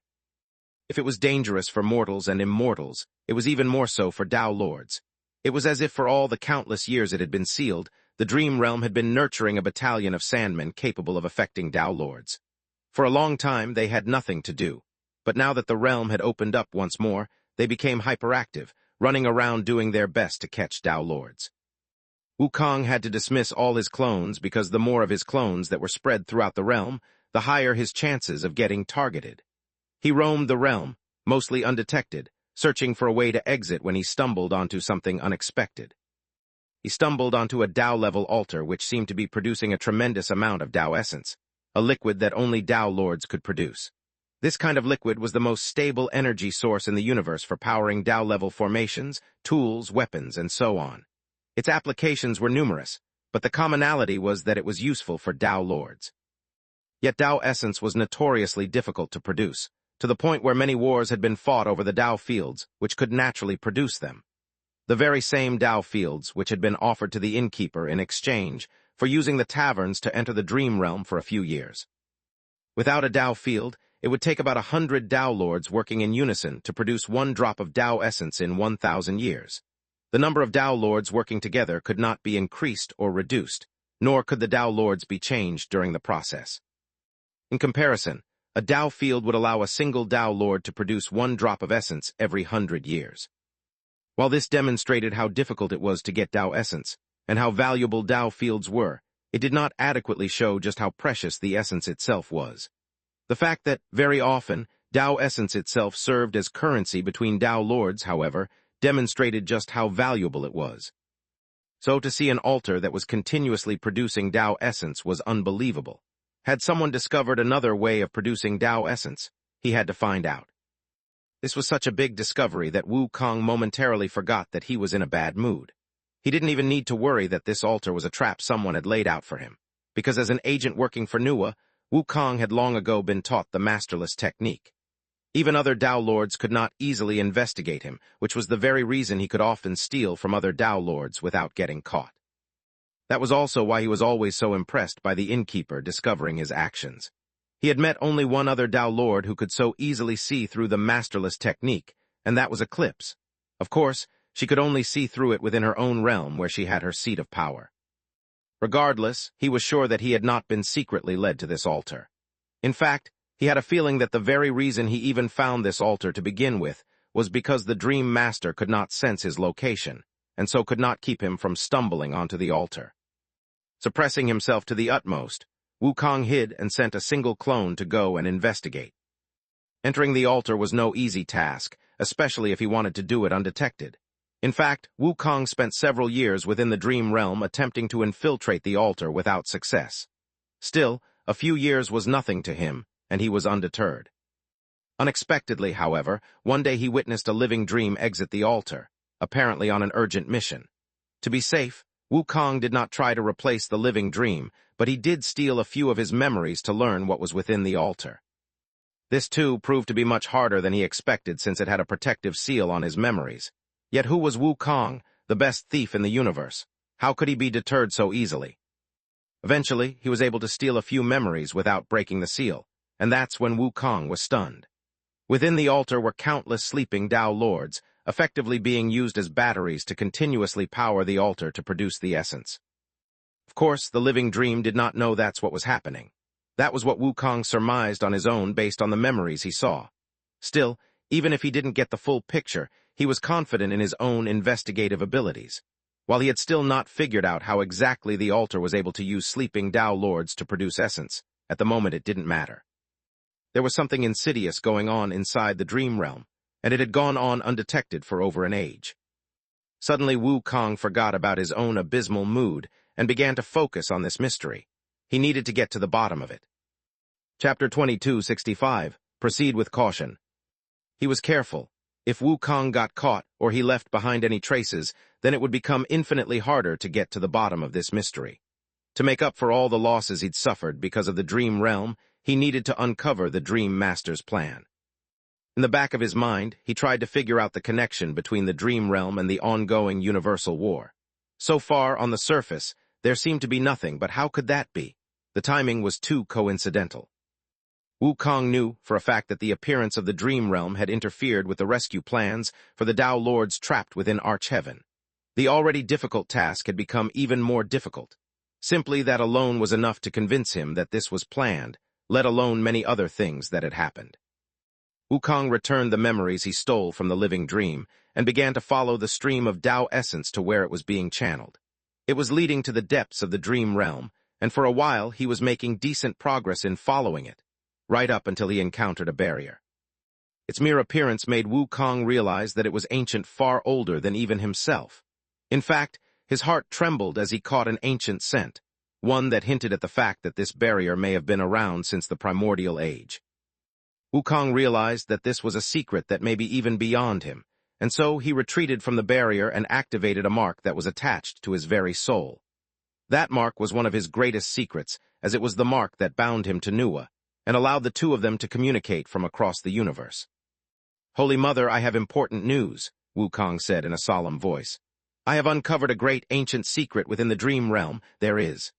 If it was dangerous for mortals and immortals, it was even more so for Dao lords. It was as if for all the countless years it had been sealed, the dream realm had been nurturing a battalion of sandmen capable of affecting Dao lords. For a long time, they had nothing to do, but now that the realm had opened up once more, they became hyperactive, running around doing their best to catch Dao lords. Wukong had to dismiss all his clones because the more of his clones that were spread throughout the realm, the higher his chances of getting targeted. He roamed the realm, mostly undetected, searching for a way to exit when he stumbled onto something unexpected. He stumbled onto a Dao-level altar which seemed to be producing a tremendous amount of Dao essence, a liquid that only Dao lords could produce. This kind of liquid was the most stable energy source in the universe for powering Dao-level formations, tools, weapons, and so on. Its applications were numerous, but the commonality was that it was useful for Dao lords. Yet Dao essence was notoriously difficult to produce, to the point where many wars had been fought over the Dao fields, which could naturally produce them. The very same Dao fields which had been offered to the Innkeeper in exchange for using the taverns to enter the dream realm for a few years. Without a Dao field, it would take about 100 Dao lords working in unison to produce one drop of Dao essence in 1,000 years. The number of Dao lords working together could not be increased or reduced, nor could the Dao lords be changed during the process. In comparison, A Tao field would allow a single Tao Lord to produce one drop of essence every 100 years. While this demonstrated how difficult it was to get Tao essence, and how valuable Tao fields were, it did not adequately show just how precious the essence itself was. The fact that, very often, Tao essence itself served as currency between Tao Lords, however, demonstrated just how valuable it was. So to see an altar that was continuously producing Tao essence was unbelievable. Had someone discovered another way of producing Tao essence, he had to find out. This was such a big discovery that Wukong momentarily forgot that he was in a bad mood. He didn't even need to worry that this altar was a trap someone had laid out for him, because as an agent working for Nuwa, Wukong had long ago been taught the masterless technique. Even other Tao Lords could not easily investigate him, which was the very reason he could often steal from other Tao Lords without getting caught. That was also why he was always so impressed by the Innkeeper discovering his actions. He had met only one other Tao Lord who could so easily see through the masterless technique, and that was Eclipse. Of course, she could only see through it within her own realm where she had her seat of power. Regardless, he was sure that he had not been secretly led to this altar. In fact, he had a feeling that the very reason he even found this altar to begin with was because the Dream Master could not sense his location, and so could not keep him from stumbling onto the altar. Suppressing himself to the utmost, Wukong hid and sent a single clone to go and investigate. Entering the altar was no easy task, especially if he wanted to do it undetected. In fact, Wukong spent several years within the Dream Realm attempting to infiltrate the altar without success. Still, a few years was nothing to him, and he was undeterred. Unexpectedly, however, one day he witnessed a living dream exit the altar, apparently on an urgent mission. To be safe, Wukong did not try to replace the living dream, but he did steal a few of his memories to learn what was within the altar. This, too, proved to be much harder than he expected since it had a protective seal on his memories. Yet who was Wukong, the best thief in the universe? How could he be deterred so easily? Eventually, he was able to steal a few memories without breaking the seal, and that's when Wukong was stunned. Within the altar were countless sleeping Tao Lords, effectively being used as batteries to continuously power the altar to produce the essence. Of course, the living dream did not know that's what was happening. That was what Wukong surmised on his own based on the memories he saw. Still, even if he didn't get the full picture, he was confident in his own investigative abilities. While he had still not figured out how exactly the altar was able to use sleeping Tao Lords to produce essence, at the moment it didn't matter. There was something insidious going on inside the dream realm, and it had gone on undetected for over an age. Suddenly Wukong forgot about his own abysmal mood and began to focus on this mystery. He needed to get to the bottom of it. Chapter 2265. Proceed with caution. He was careful. If Wukong got caught or he left behind any traces, then it would become infinitely harder to get to the bottom of this mystery. To make up for all the losses he'd suffered because of the dream realm, he needed to uncover the Dream Master's plan. In the back of his mind, he tried to figure out the connection between the dream realm and the ongoing universal war. So far, on the surface, there seemed to be nothing, but how could that be? The timing was too coincidental. Wukong knew, for a fact, that the appearance of the dream realm had interfered with the rescue plans for the Tao Lords trapped within Arch-Heaven. The already difficult task had become even more difficult. Simply that alone was enough to convince him that this was planned, let alone many other things that had happened. Wukong returned the memories he stole from the living dream and began to follow the stream of Tao essence to where it was being channeled. It was leading to the depths of the dream realm, and for a while he was making decent progress in following it, right up until he encountered a barrier. Its mere appearance made Wukong realize that it was ancient far older than even himself. In fact, his heart trembled as he caught an ancient scent, one that hinted at the fact that this barrier may have been around since the primordial age. Wukong realized that this was a secret that may be even beyond him, and so he retreated from the barrier and activated a mark that was attached to his very soul. That mark was one of his greatest secrets, as it was the mark that bound him to Nuwa, and allowed the two of them to communicate from across the universe. "Holy Mother, I have important news," Wukong said in a solemn voice. "I have uncovered a great ancient secret within the dream realm. There is."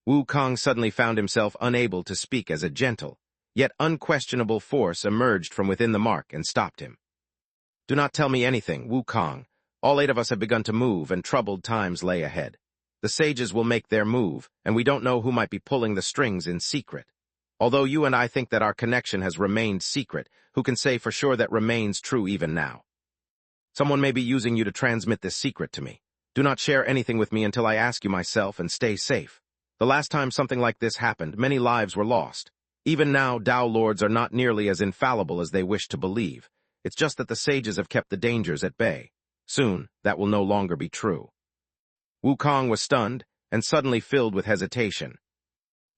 Wukong suddenly found himself unable to speak as a gentle, yet unquestionable force emerged from within the mark and stopped him. "Do not tell me anything, Wukong. All 8 of us have begun to move, and troubled times lay ahead. The sages will make their move, and we don't know who might be pulling the strings in secret. Although you and I think that our connection has remained secret, who can say for sure that remains true even now? Someone may be using you to transmit this secret to me. Do not share anything with me until I ask you myself, and stay safe. The last time something like this happened, many lives were lost. Even now, Tao Lords are not nearly as infallible as they wish to believe. It's just that the sages have kept the dangers at bay. Soon, that will no longer be true. Wukong was stunned and suddenly filled with hesitation.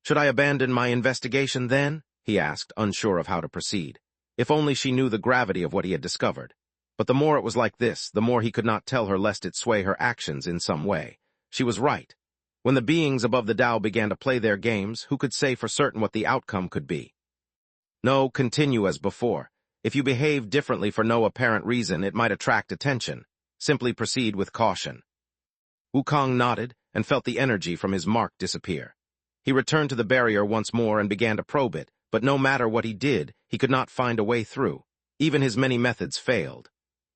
Should I abandon my investigation then? He asked, unsure of how to proceed. If only she knew the gravity of what he had discovered. But the more it was like this, the more he could not tell her lest it sway her actions in some way. She was right. When the beings above the Tao began to play their games, who could say for certain what the outcome could be? No, continue as before. If you behave differently for no apparent reason, it might attract attention. Simply proceed with caution. Wukong nodded and felt the energy from his mark disappear. He returned to the barrier once more and began to probe it, but no matter what he did, he could not find a way through. Even his many methods failed.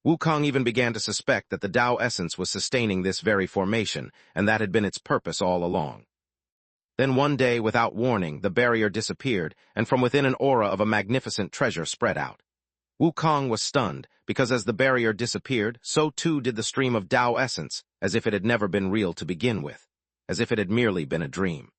Wukong even began to suspect that the Tao essence was sustaining this very formation, and that had been its purpose all along. Then one day, without warning, the barrier disappeared, and from within an aura of a magnificent treasure spread out. Wukong was stunned, because as the barrier disappeared, so too did the stream of Tao essence, as if it had never been real to begin with, as if it had merely been a dream.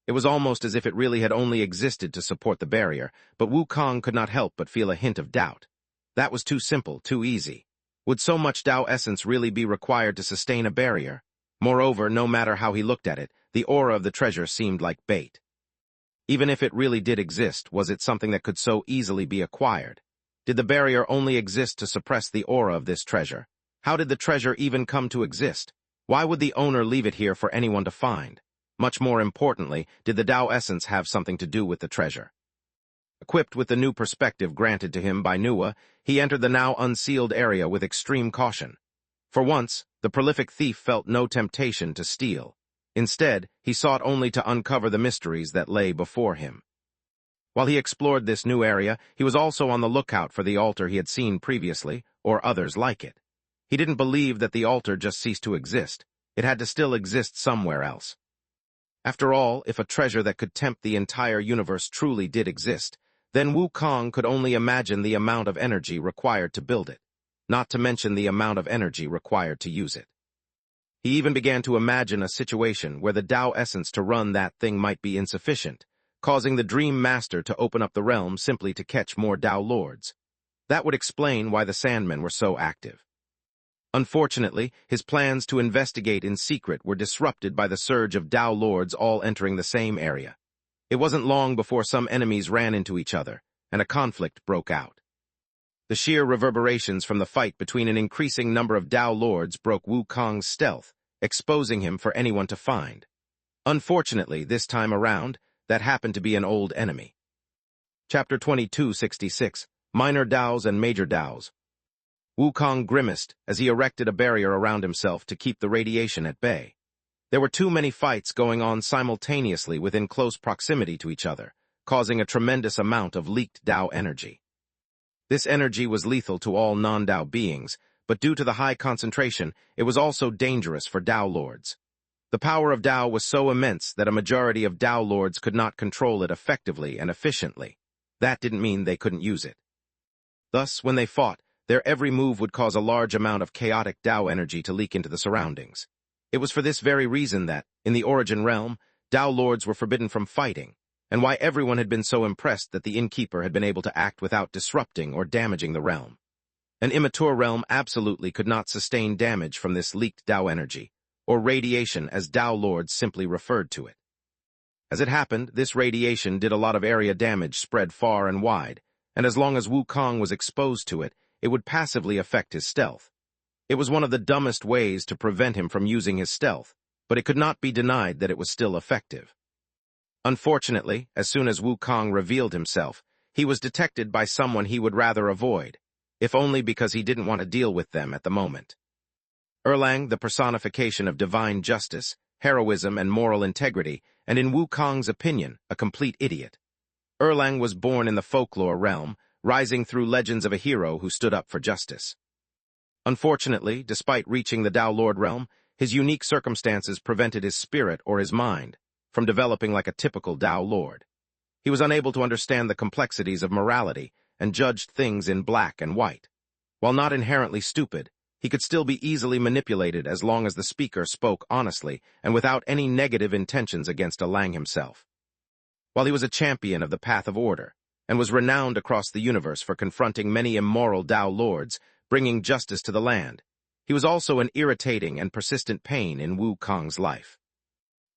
It was almost as if it really had only existed to support the barrier, but Wukong could not help but feel a hint of doubt. That was too simple, too easy. Would so much Tao essence really be required to sustain a barrier? Moreover, no matter how he looked at it, the aura of the treasure seemed like bait. Even if it really did exist, was it something that could so easily be acquired? Did the barrier only exist to suppress the aura of this treasure? How did the treasure even come to exist? Why would the owner leave it here for anyone to find? Much more importantly, did the Tao essence have something to do with the treasure? Equipped with the new perspective granted to him by Nuwa, he entered the now unsealed area with extreme caution. For once, the prolific thief felt no temptation to steal. Instead, he sought only to uncover the mysteries that lay before him. While he explored this new area, he was also on the lookout for the altar he had seen previously, or others like it. He didn't believe that the altar just ceased to exist. It had to still exist somewhere else. After all, if a treasure that could tempt the entire universe truly did exist, then Wukong could only imagine the amount of energy required to build it, not to mention the amount of energy required to use it. He even began to imagine a situation where the Tao essence to run that thing might be insufficient, causing the Dream Master to open up the realm simply to catch more Tao Lords. That would explain why the Sandmen were so active. Unfortunately, his plans to investigate in secret were disrupted by the surge of Tao Lords all entering the same area. It wasn't long before some enemies ran into each other, and a conflict broke out. The sheer reverberations from the fight between an increasing number of Tao Lords broke Wukong's stealth, exposing him for anyone to find. Unfortunately, this time around, that happened to be an old enemy. Chapter 2266, Minor Taos and Major Taos. Wukong grimaced as he erected a barrier around himself to keep the radiation at bay. There were too many fights going on simultaneously within close proximity to each other, causing a tremendous amount of leaked Tao energy. This energy was lethal to all non-Tao beings, but due to the high concentration, it was also dangerous for Tao Lords. The power of Tao was so immense that a majority of Tao Lords could not control it effectively and efficiently. That didn't mean they couldn't use it. Thus, when they fought, their every move would cause a large amount of chaotic Tao energy to leak into the surroundings. It was for this very reason that, in the Origin Realm, Tao Lords were forbidden from fighting, and why everyone had been so impressed that the Innkeeper had been able to act without disrupting or damaging the realm. An immature realm absolutely could not sustain damage from this leaked Tao energy, or radiation as Tao Lords simply referred to it. As it happened, this radiation did a lot of area damage spread far and wide, and as long as Wukong was exposed to it, it would passively affect his stealth. It was one of the dumbest ways to prevent him from using his stealth, but it could not be denied that it was still effective. Unfortunately, as soon as Wukong revealed himself, he was detected by someone he would rather avoid, if only because he didn't want to deal with them at the moment. Erlang, the personification of divine justice, heroism, and moral integrity, and in Wukong's opinion, a complete idiot. Erlang was born in the folklore realm, rising through legends of a hero who stood up for justice. Unfortunately, despite reaching the Tao Lord realm, his unique circumstances prevented his spirit or his mind from developing like a typical Tao Lord. He was unable to understand the complexities of morality and judged things in black and white. While not inherently stupid, he could still be easily manipulated as long as the speaker spoke honestly and without any negative intentions against Alang himself. While he was a champion of the path of order, and was renowned across the universe for confronting many immoral Tao lords, bringing justice to the land, he was also an irritating and persistent pain in Wukong's life.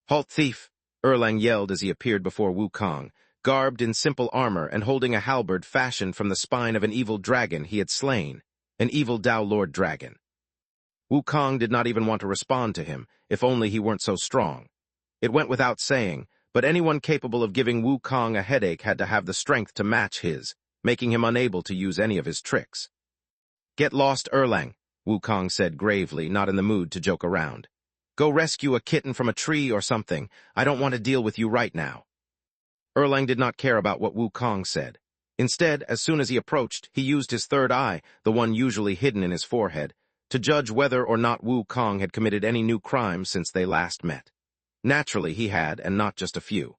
"Halt, thief!" Erlang yelled as he appeared before Wukong, garbed in simple armor and holding a halberd fashioned from the spine of an evil dragon he had slain, an evil Tao Lord dragon. Wukong did not even want to respond to him, if only he weren't so strong. It went without saying, but anyone capable of giving Wukong a headache had to have the strength to match his, making him unable to use any of his tricks. "Get lost, Erlang," Wukong said gravely, not in the mood to joke around. "Go rescue a kitten from a tree or something. I don't want to deal with you right now." Erlang did not care about what Wukong said. Instead, as soon as he approached, he used his third eye, the one usually hidden in his forehead, to judge whether or not Wukong had committed any new crimes since they last met. Naturally, he had, and not just a few.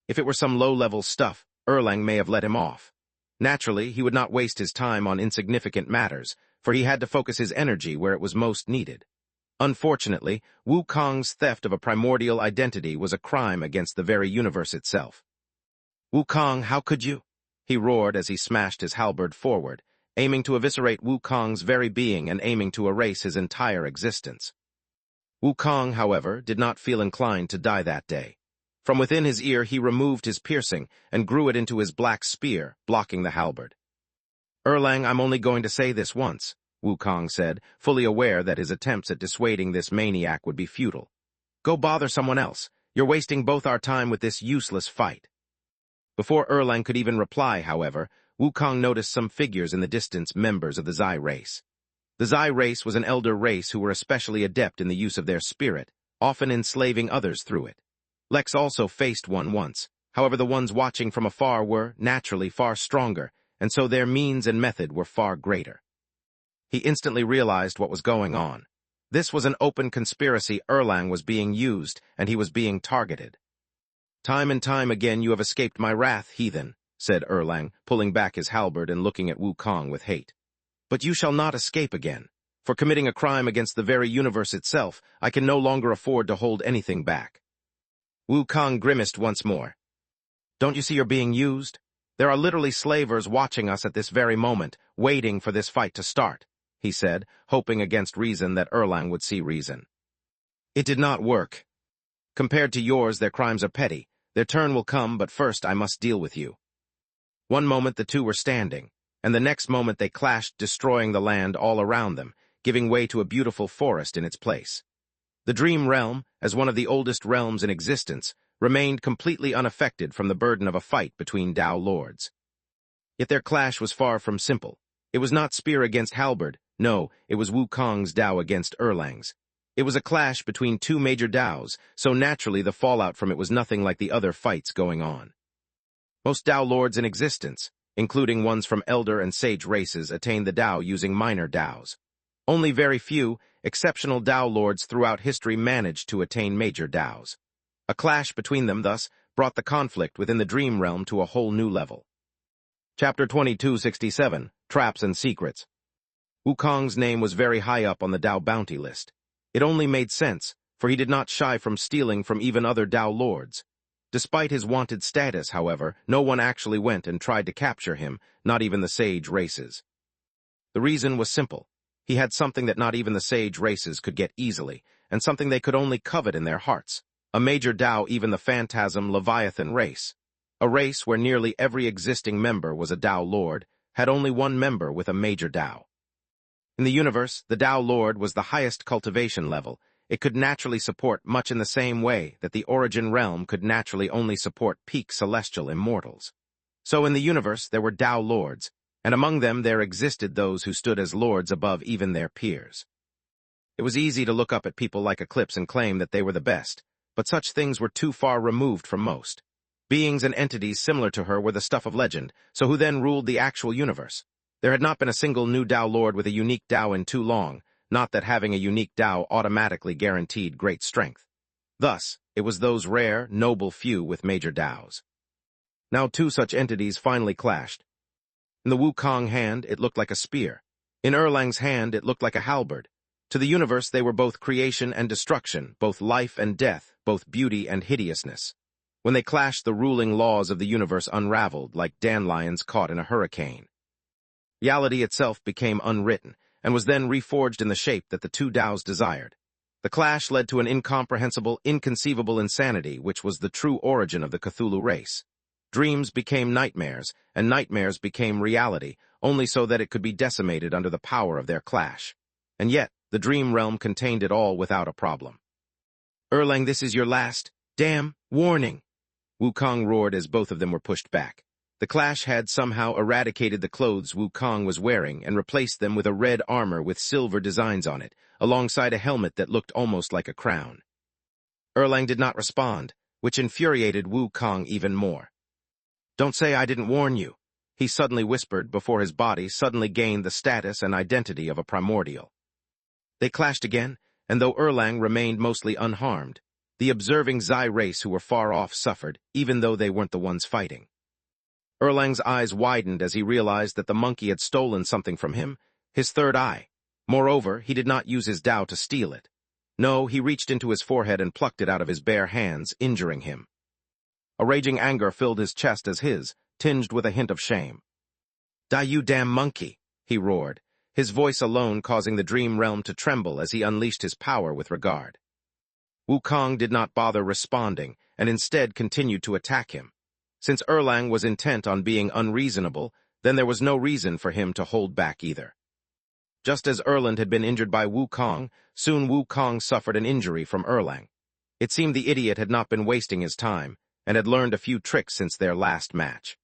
If it were some low-level stuff, Erlang may have let him off. Naturally, he would not waste his time on insignificant matters, for he had to focus his energy where it was most needed. Unfortunately, Wukong's theft of a primordial identity was a crime against the very universe itself. "Wukong, how could you?" he roared as he smashed his halberd forward, aiming to eviscerate Wukong's very being and aiming to erase his entire existence. Wukong, however, did not feel inclined to die that day. From within his ear he removed his piercing and grew it into his black spear, blocking the halberd. "Erlang, I'm only going to say this once," Wukong said, fully aware that his attempts at dissuading this maniac would be futile. "Go bother someone else. You're wasting both our time with this useless fight." Before Erlang could even reply, however, Wukong noticed some figures in the distance, members of the Zai race. The Zai race was an elder race who were especially adept in the use of their spirit, often enslaving others through it. Lex also faced one once. However, the ones watching from afar were, naturally, far stronger, and so their means and method were far greater. He instantly realized what was going on. This was an open conspiracy. Erlang was being used, and he was being targeted. "Time and time again you have escaped my wrath, heathen," said Erlang, pulling back his halberd and looking at Wukong with hate. "But you shall not escape again. For committing a crime against the very universe itself, I can no longer afford to hold anything back." Wukong grimaced once more. "Don't you see you're being used? There are literally slavers watching us at this very moment, waiting for this fight to start," he said, hoping against reason that Erlang would see reason. "It did not work. Compared to yours, their crimes are petty. Their turn will come, but first I must deal with you." One moment the two were standing, and the next moment they clashed, destroying the land all around them, giving way to a beautiful forest in its place. The Dream Realm, as one of the oldest realms in existence, remained completely unaffected from the burden of a fight between Tao lords. Yet their clash was far from simple. It was not spear against halberd, no, it was Wukong's Tao against Erlang's. It was a clash between two major Taos, so naturally the fallout from it was nothing like the other fights going on. Most Tao lords in existence, including ones from elder and sage races, attained the Tao using minor Taos. Only very few, exceptional Tao lords throughout history managed to attain major Taos. A clash between them, thus, brought the conflict within the Dream Realm to a whole new level. Chapter 2267, Traps and Secrets. Wukong's name was very high up on the Tao bounty list. It only made sense, for he did not shy from stealing from even other Tao lords. Despite his wanted status, however, no one actually went and tried to capture him, not even the sage races. The reason was simple. He had something that not even the sage races could get easily, and something they could only covet in their hearts. A major Tao, even the phantasm Leviathan race. A race where nearly every existing member was a Tao Lord, had only one member with a major Tao. In the universe, the Tao Lord was the highest cultivation level. It could naturally support much in the same way that the Origin Realm could naturally only support peak celestial immortals. So in the universe there were Tao Lords, and among them there existed those who stood as lords above even their peers. It was easy to look up at people like Eclipse and claim that they were the best, but such things were too far removed from most. Beings and entities similar to her were the stuff of legend, so who then ruled the actual universe? There had not been a single new Tao Lord with a unique Tao in too long, not that having a unique Tao automatically guaranteed great strength. Thus, it was those rare, noble few with major Taos. Now two such entities finally clashed. In the Wukong hand, it looked like a spear. In Erlang's hand, it looked like a halberd. To the universe, they were both creation and destruction, both life and death, both beauty and hideousness. When they clashed, the ruling laws of the universe unraveled like dandelions caught in a hurricane. Reality itself became unwritten, and was then reforged in the shape that the two Taos desired. The clash led to an incomprehensible, inconceivable insanity which was the true origin of the Cthulhu race. Dreams became nightmares, and nightmares became reality, only so that it could be decimated under the power of their clash. And yet, the dream realm contained it all without a problem. "Erlang, this is your last, damn, warning!" Wukong roared as both of them were pushed back. The clash had somehow eradicated the clothes Wukong was wearing and replaced them with a red armor with silver designs on it, alongside a helmet that looked almost like a crown. Erlang did not respond, which infuriated Wukong even more. "Don't say I didn't warn you," he suddenly whispered before his body suddenly gained the status and identity of a primordial. They clashed again, and though Erlang remained mostly unharmed, the observing Zai race who were far off suffered, even though they weren't the ones fighting. Erlang's eyes widened as he realized that the monkey had stolen something from him, his third eye. Moreover, he did not use his Tao to steal it. No, he reached into his forehead and plucked it out of his bare hands, injuring him. A raging anger filled his chest as his, tinged with a hint of shame. "Die, you damn monkey!" he roared, his voice alone causing the dream realm to tremble as he unleashed his power with regard. Wukong did not bother responding, and instead continued to attack him. Since Erlang was intent on being unreasonable, then there was no reason for him to hold back either. Just as Erland had been injured by Wukong, soon Wukong suffered an injury from Erlang. It seemed the idiot had not been wasting his time, and had learned a few tricks since their last match.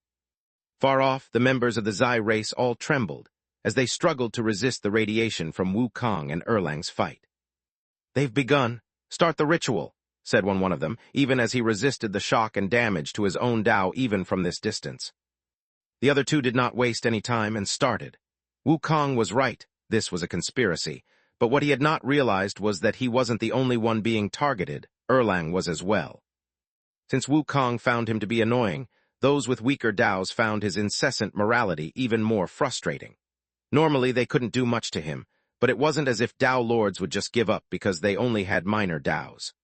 Far off, the members of the Zai race all trembled, as they struggled to resist the radiation from Wukong and Erlang's fight. "They've begun. Start the ritual," said one of them, even as he resisted the shock and damage to his own Tao even from this distance. The other two did not waste any time and started. Wukong was right, this was a conspiracy, but what he had not realized was that he wasn't the only one being targeted, Erlang was as well. Since Wukong found him to be annoying, those with weaker Taos found his incessant morality even more frustrating. Normally they couldn't do much to him, but it wasn't as if Tao lords would just give up because they only had minor Taos.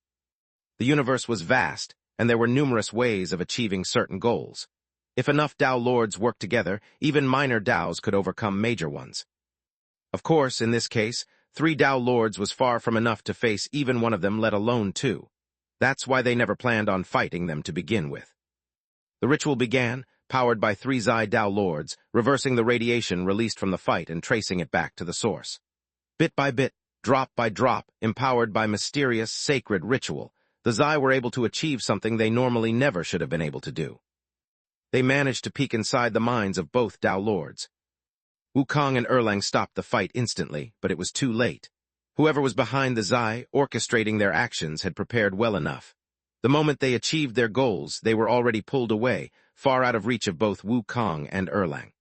The universe was vast, and there were numerous ways of achieving certain goals. If enough Tao lords worked together, even minor Taos could overcome major ones. Of course, in this case, 3 Tao lords was far from enough to face even one of them, let alone 2. That's why they never planned on fighting them to begin with. The ritual began, powered by 3 Zai Tao lords, reversing the radiation released from the fight and tracing it back to the source. Bit by bit, drop by drop, empowered by mysterious, sacred ritual, the Zai were able to achieve something they normally never should have been able to do. They managed to peek inside the minds of both Tao lords. Wukong and Erlang stopped the fight instantly, but it was too late. Whoever was behind the Zai, orchestrating their actions, had prepared well enough. The moment they achieved their goals, they were already pulled away, far out of reach of both Wukong and Erlang.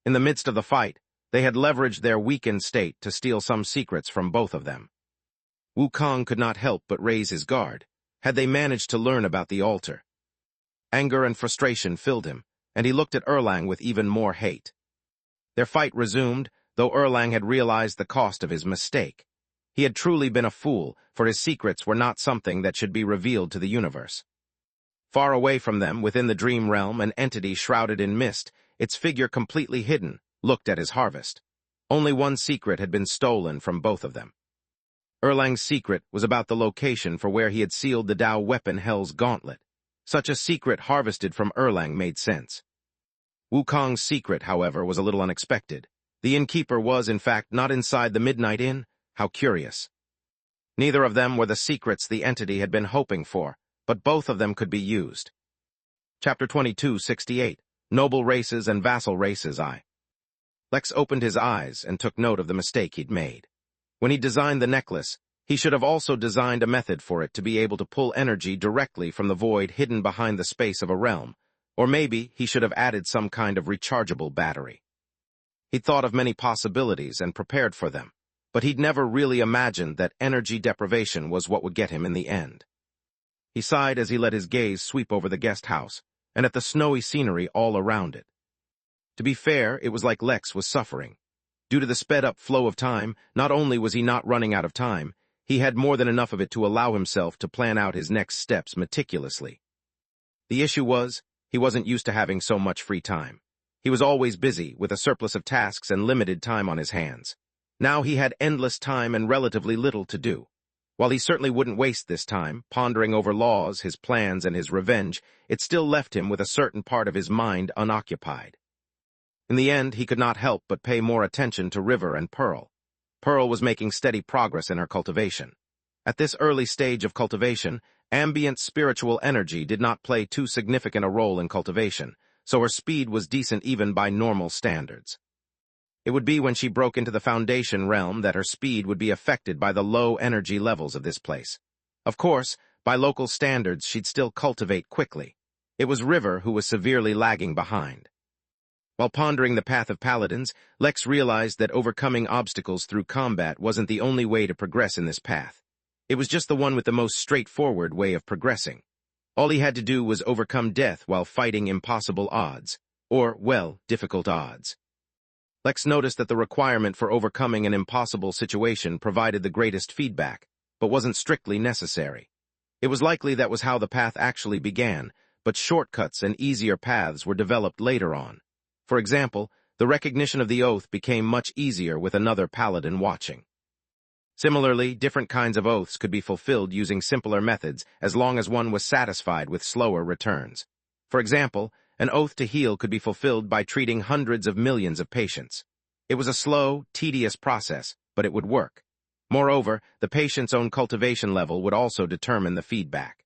In the midst of the fight, they had leveraged their weakened state to steal some secrets from both of them. Wukong could not help but raise his guard. Had they managed to learn about the altar? Anger and frustration filled him, and he looked at Erlang with even more hate. Their fight resumed, though Erlang had realized the cost of his mistake. He had truly been a fool, for his secrets were not something that should be revealed to the universe. Far away from them, within the dream realm, an entity shrouded in mist, its figure completely hidden, looked at his harvest. Only one secret had been stolen from both of them. Erlang's secret was about the location for where he had sealed the Tao weapon Hell's Gauntlet. Such a secret harvested from Erlang made sense. Wukong's secret, however, was a little unexpected. The Innkeeper was, in fact, not inside the Midnight Inn. How curious. Neither of them were the secrets the entity had been hoping for, but both of them could be used. Chapter 2268, Noble Races and Vassal Races I. Lex opened his eyes and took note of the mistake he'd made. When he designed the necklace, he should have also designed a method for it to be able to pull energy directly from the void hidden behind the space of a realm, or maybe he should have added some kind of rechargeable battery. He'd thought of many possibilities and prepared for them, but he'd never really imagined that energy deprivation was what would get him in the end. He sighed as he let his gaze sweep over the guest house, and at the snowy scenery all around it. To be fair, it was like Lex was suffering. Due to the sped-up flow of time, not only was he not running out of time, he had more than enough of it to allow himself to plan out his next steps meticulously. The issue was, he wasn't used to having so much free time. He was always busy, with a surplus of tasks and limited time on his hands. Now he had endless time and relatively little to do. While he certainly wouldn't waste this time, pondering over laws, his plans, and his revenge, it still left him with a certain part of his mind unoccupied. In the end, he could not help but pay more attention to River and Pearl. Pearl was making steady progress in her cultivation. At this early stage of cultivation, ambient spiritual energy did not play too significant a role in cultivation, so her speed was decent even by normal standards. It would be when she broke into the foundation realm that her speed would be affected by the low energy levels of this place. Of course, by local standards, she'd still cultivate quickly. It was River who was severely lagging behind. While pondering the path of paladins, Lex realized that overcoming obstacles through combat wasn't the only way to progress in this path. It was just the one with the most straightforward way of progressing. All he had to do was overcome death while fighting impossible odds, or, well, difficult odds. Lex noticed that the requirement for overcoming an impossible situation provided the greatest feedback, but wasn't strictly necessary. It was likely that was how the path actually began, but shortcuts and easier paths were developed later on. For example, the recognition of the oath became much easier with another paladin watching. Similarly, different kinds of oaths could be fulfilled using simpler methods as long as one was satisfied with slower returns. For example, an oath to heal could be fulfilled by treating hundreds of millions of patients. It was a slow, tedious process, but it would work. Moreover, the patient's own cultivation level would also determine the feedback.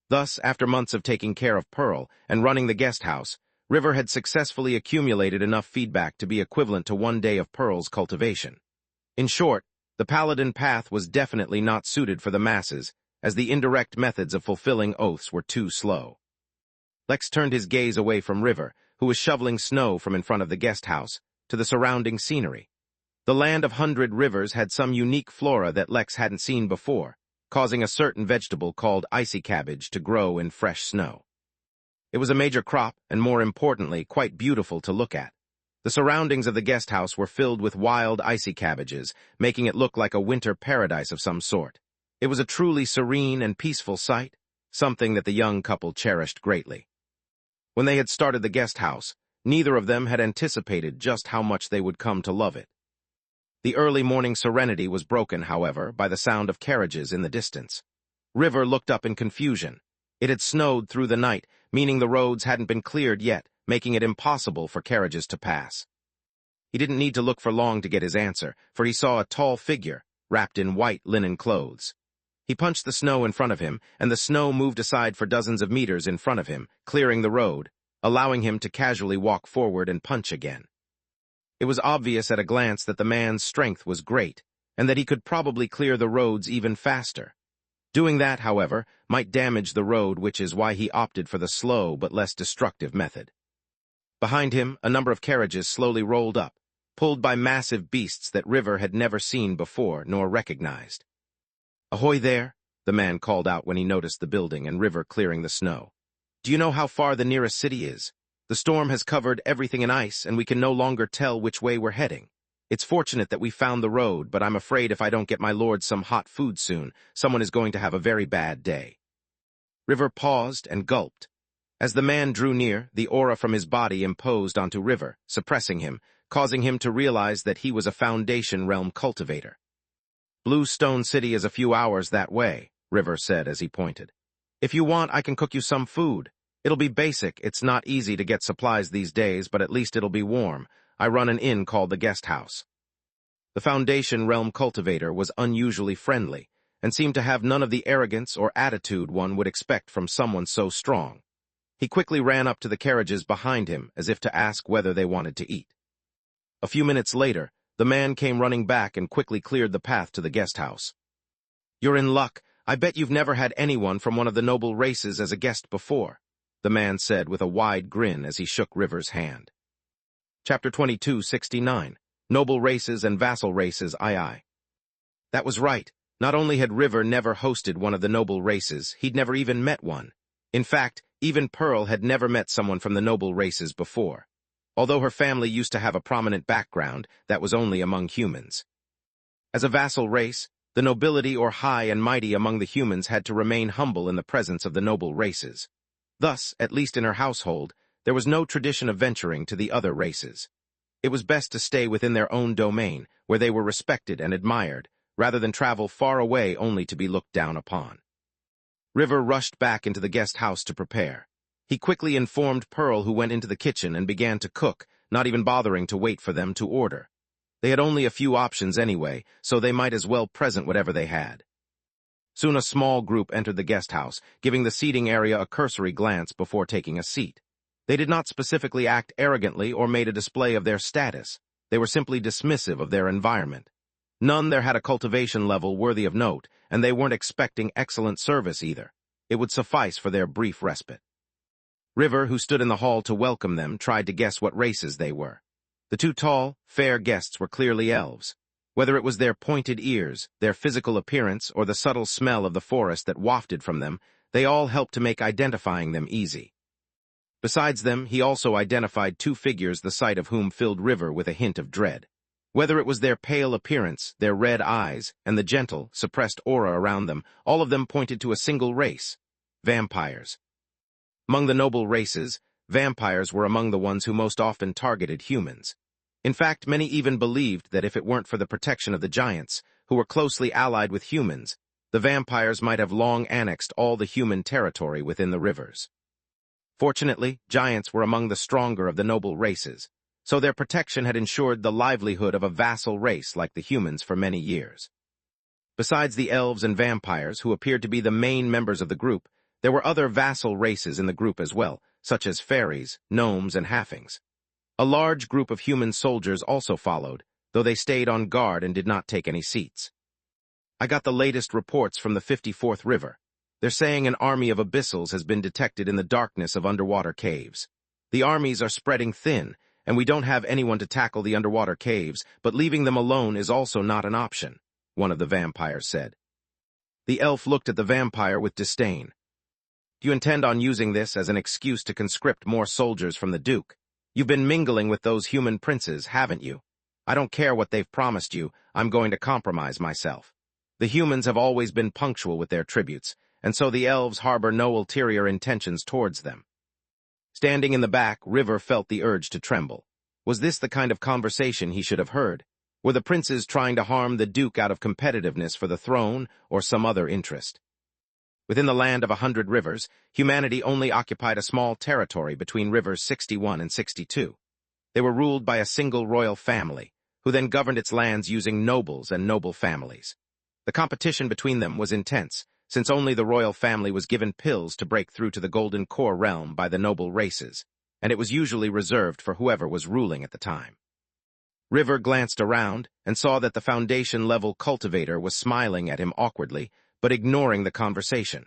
Thus, after months of taking care of Pearl and running the guest house, River had successfully accumulated enough feedback to be equivalent to one day of Pearl's cultivation. In short, the paladin path was definitely not suited for the masses, as the indirect methods of fulfilling oaths were too slow. Lex turned his gaze away from River, who was shoveling snow from in front of the guest house, to the surrounding scenery. The land of 100 Rivers had some unique flora that Lex hadn't seen before, causing a certain vegetable called icy cabbage to grow in fresh snow. It was a major crop, and more importantly, quite beautiful to look at. The surroundings of the guest house were filled with wild icy cabbages, making it look like a winter paradise of some sort. It was a truly serene and peaceful sight, something that the young couple cherished greatly. When they had started the guest house, neither of them had anticipated just how much they would come to love it. The early morning serenity was broken, however, by the sound of carriages in the distance. River looked up in confusion. It had snowed through the night, meaning the roads hadn't been cleared yet, making it impossible for carriages to pass. He didn't need to look for long to get his answer, for he saw a tall figure, wrapped in white linen clothes. He punched the snow in front of him, and the snow moved aside for dozens of meters in front of him, clearing the road, allowing him to casually walk forward and punch again. It was obvious at a glance that the man's strength was great, and that he could probably clear the roads even faster. Doing that, however, might damage the road, which is why he opted for the slow but less destructive method. Behind him, a number of carriages slowly rolled up, pulled by massive beasts that River had never seen before nor recognized. "Ahoy there," the man called out when he noticed the building and River clearing the snow. "Do you know how far the nearest city is? The storm has covered everything in ice, and we can no longer tell which way we're heading. It's fortunate that we found the road, but I'm afraid if I don't get my lord some hot food soon, someone is going to have a very bad day." River paused and gulped. As the man drew near, the aura from his body imposed onto River, suppressing him, causing him to realize that he was a Foundation Realm cultivator. "Blue Stone City is a few hours that way," River said as he pointed. "If you want, I can cook you some food. It'll be basic. It's not easy to get supplies these days, but at least it'll be warm. I run an inn called the Guest House." The Foundation Realm cultivator was unusually friendly, and seemed to have none of the arrogance or attitude one would expect from someone so strong. He quickly ran up to the carriages behind him, as if to ask whether they wanted to eat. A few minutes later, the man came running back and quickly cleared the path to the guest house. "You're in luck. I bet you've never had anyone from one of the noble races as a guest before," the man said with a wide grin as he shook River's hand. Chapter 2269, Noble Races and Vassal Races II. That was right. Not only had River never hosted one of the noble races, he'd never even met one. In fact, Even Pearl had never met someone from the noble races before. Although her family used to have a prominent background, that was only among humans. As a vassal race, the nobility or high and mighty among the humans had to remain humble in the presence of the noble races. Thus, at least in her household, there was no tradition of venturing to the other races. It was best to stay within their own domain, where they were respected and admired, rather than travel far away only to be looked down upon. River rushed back into the guest house to prepare. He quickly informed Pearl, who went into the kitchen and began to cook, not even bothering to wait for them to order. They had only a few options anyway, so they might as well present whatever they had. Soon a small group entered the guest house, giving the seating area a cursory glance before taking a seat. They did not specifically act arrogantly or made a display of their status. They were simply dismissive of their environment. None there had a cultivation level worthy of note, and they weren't expecting excellent service either. It would suffice for their brief respite. River, who stood in the hall to welcome them, tried to guess what races they were. The two tall, fair guests were clearly elves. Whether it was their pointed ears, their physical appearance, or the subtle smell of the forest that wafted from them, they all helped to make identifying them easy. Besides them, he also identified two figures the sight of whom filled River with a hint of dread. Whether it was their pale appearance, their red eyes, and the gentle, suppressed aura around them, all of them pointed to a single race: vampires. Among the noble races, vampires were among the ones who most often targeted humans. In fact, many even believed that if it weren't for the protection of the giants, who were closely allied with humans, the vampires might have long annexed all the human territory within the rivers. Fortunately, giants were among the stronger of the noble races, so their protection had ensured the livelihood of a vassal race like the humans for many years. Besides the elves and vampires, who appeared to be the main members of the group, there were other vassal races in the group as well, such as fairies, gnomes, and halflings. A large group of human soldiers also followed, though they stayed on guard and did not take any seats. I got the latest reports from the 54th River. They're saying an army of abyssals has been detected in the darkness of underwater caves. The armies are spreading thin, and we don't have anyone to tackle the underwater caves, but leaving them alone is also not an option, one of the vampires said. The elf looked at the vampire with disdain. Do you intend on using this as an excuse to conscript more soldiers from the Duke? You've been mingling with those human princes, haven't you? I don't care what they've promised you, I'm going to compromise myself. The humans have always been punctual with their tributes, and so the elves harbor no ulterior intentions towards them. Standing in the back, River felt the urge to tremble. Was this the kind of conversation he should have heard? Were the princes trying to harm the Duke out of competitiveness for the throne or some other interest? Within the land of 100 rivers, humanity only occupied a small territory between rivers 61 and 62. They were ruled by a single royal family, who then governed its lands using nobles and noble families. The competition between them was intense, since only the royal family was given pills to break through to the Golden Core realm by the noble races, and it was usually reserved for whoever was ruling at the time. River glanced around and saw that the foundation-level cultivator was smiling at him awkwardly, but ignoring the conversation.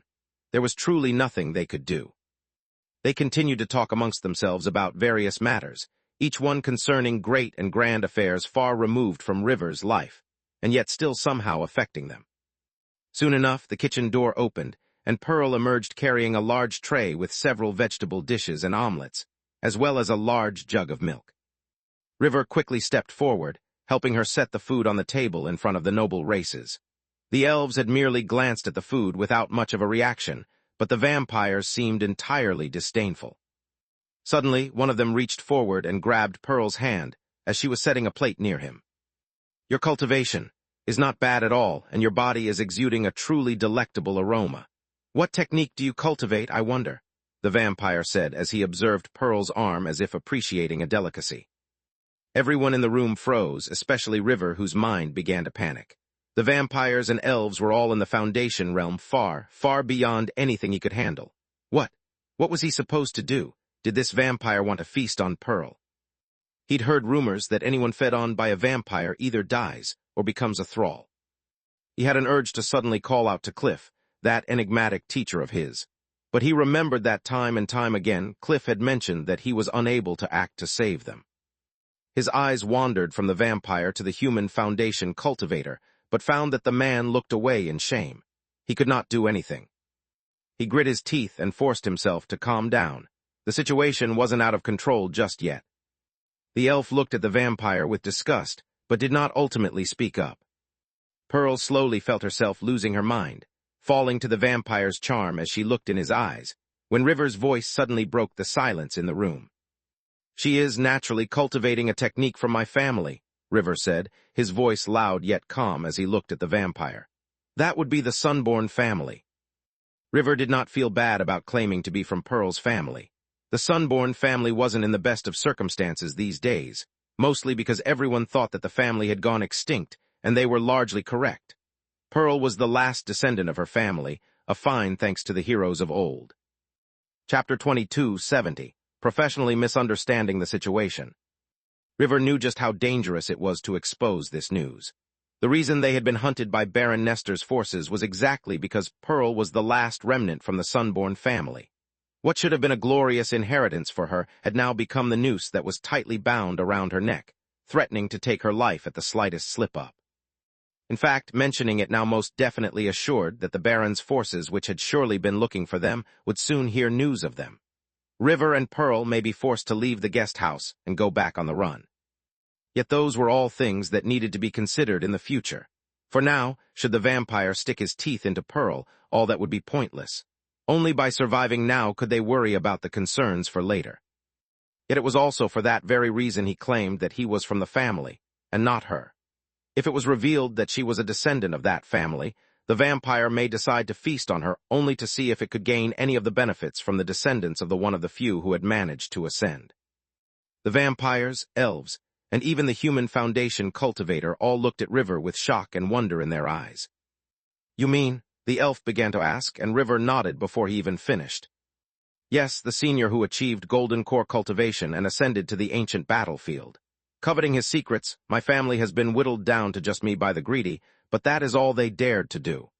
There was truly nothing they could do. They continued to talk amongst themselves about various matters, each one concerning great and grand affairs far removed from River's life, and yet still somehow affecting them. Soon enough, the kitchen door opened, and Pearl emerged carrying a large tray with several vegetable dishes and omelets, as well as a large jug of milk. River quickly stepped forward, helping her set the food on the table in front of the noble races. The elves had merely glanced at the food without much of a reaction, but the vampires seemed entirely disdainful. Suddenly, one of them reached forward and grabbed Pearl's hand as she was setting a plate near him. Your cultivation is not bad at all, and your body is exuding a truly delectable aroma. What technique do you cultivate, I wonder? The vampire said as he observed Pearl's arm as if appreciating a delicacy. Everyone in the room froze, especially River, whose mind began to panic. The vampires and elves were all in the Foundation realm far, far beyond anything he could handle. What was he supposed to do? Did this vampire want to feast on Pearl? He'd heard rumors that anyone fed on by a vampire either dies or becomes a thrall. He had an urge to suddenly call out to Cliff, that enigmatic teacher of his. But he remembered that time and time again Cliff had mentioned that he was unable to act to save them. His eyes wandered from the vampire to the human Foundation cultivator, but found that the man looked away in shame. He could not do anything. He grit his teeth and forced himself to calm down. The situation wasn't out of control just yet. The elf looked at the vampire with disgust, but did not ultimately speak up. Pearl slowly felt herself losing her mind, falling to the vampire's charm as she looked in his eyes, when River's voice suddenly broke the silence in the room. "She is naturally cultivating a technique from my family," River said, his voice loud yet calm as he looked at the vampire. "That would be the Sunborn family." River did not feel bad about claiming to be from Pearl's family. The Sunborn family wasn't in the best of circumstances these days, mostly because everyone thought that the family had gone extinct, and they were largely correct. Pearl was the last descendant of her family, a find thanks to the heroes of old. Chapter 22:70. Professionally misunderstanding the situation. River knew just how dangerous it was to expose this news. The reason they had been hunted by Baron Nestor's forces was exactly because Pearl was the last remnant from the Sunborn family. What should have been a glorious inheritance for her had now become the noose that was tightly bound around her neck, threatening to take her life at the slightest slip-up. In fact, mentioning it now most definitely assured that the Baron's forces, which had surely been looking for them, would soon hear news of them. River and Pearl may be forced to leave the guest house and go back on the run. Yet those were all things that needed to be considered in the future. For now, should the vampire stick his teeth into Pearl, all that would be pointless. Only by surviving now could they worry about the concerns for later. Yet it was also for that very reason he claimed that he was from the family, and not her. If it was revealed that she was a descendant of that family, the vampire may decide to feast on her only to see if it could gain any of the benefits from the descendants of the one of the few who had managed to ascend. The vampires, elves, and even the human Foundation cultivator all looked at River with shock and wonder in their eyes. "You mean?" the elf began to ask, and River nodded before he even finished. "Yes, the senior who achieved golden core cultivation and ascended to the ancient battlefield. Coveting his secrets, my family has been whittled down to just me by the greedy, but that is all they dared to do.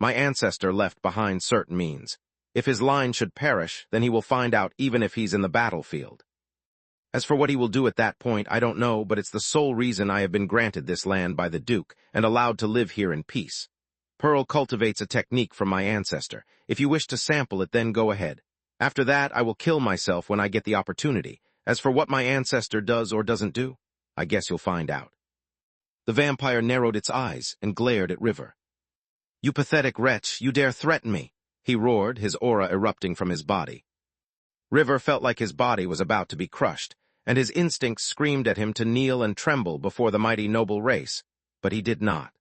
My ancestor left behind certain means. If his line should perish, then he will find out even if he's in the battlefield. As for what he will do at that point, I don't know, but it's the sole reason I have been granted this land by the Duke and allowed to live here in peace. Pearl cultivates a technique from my ancestor. If you wish to sample it, then go ahead. After that, I will kill myself when I get the opportunity. As for what my ancestor does or doesn't do, I guess you'll find out." The vampire narrowed its eyes and glared at River. "You pathetic wretch, you dare threaten me!" he roared, his aura erupting from his body. River felt like his body was about to be crushed, and his instincts screamed at him to kneel and tremble before the mighty noble race, but he did not.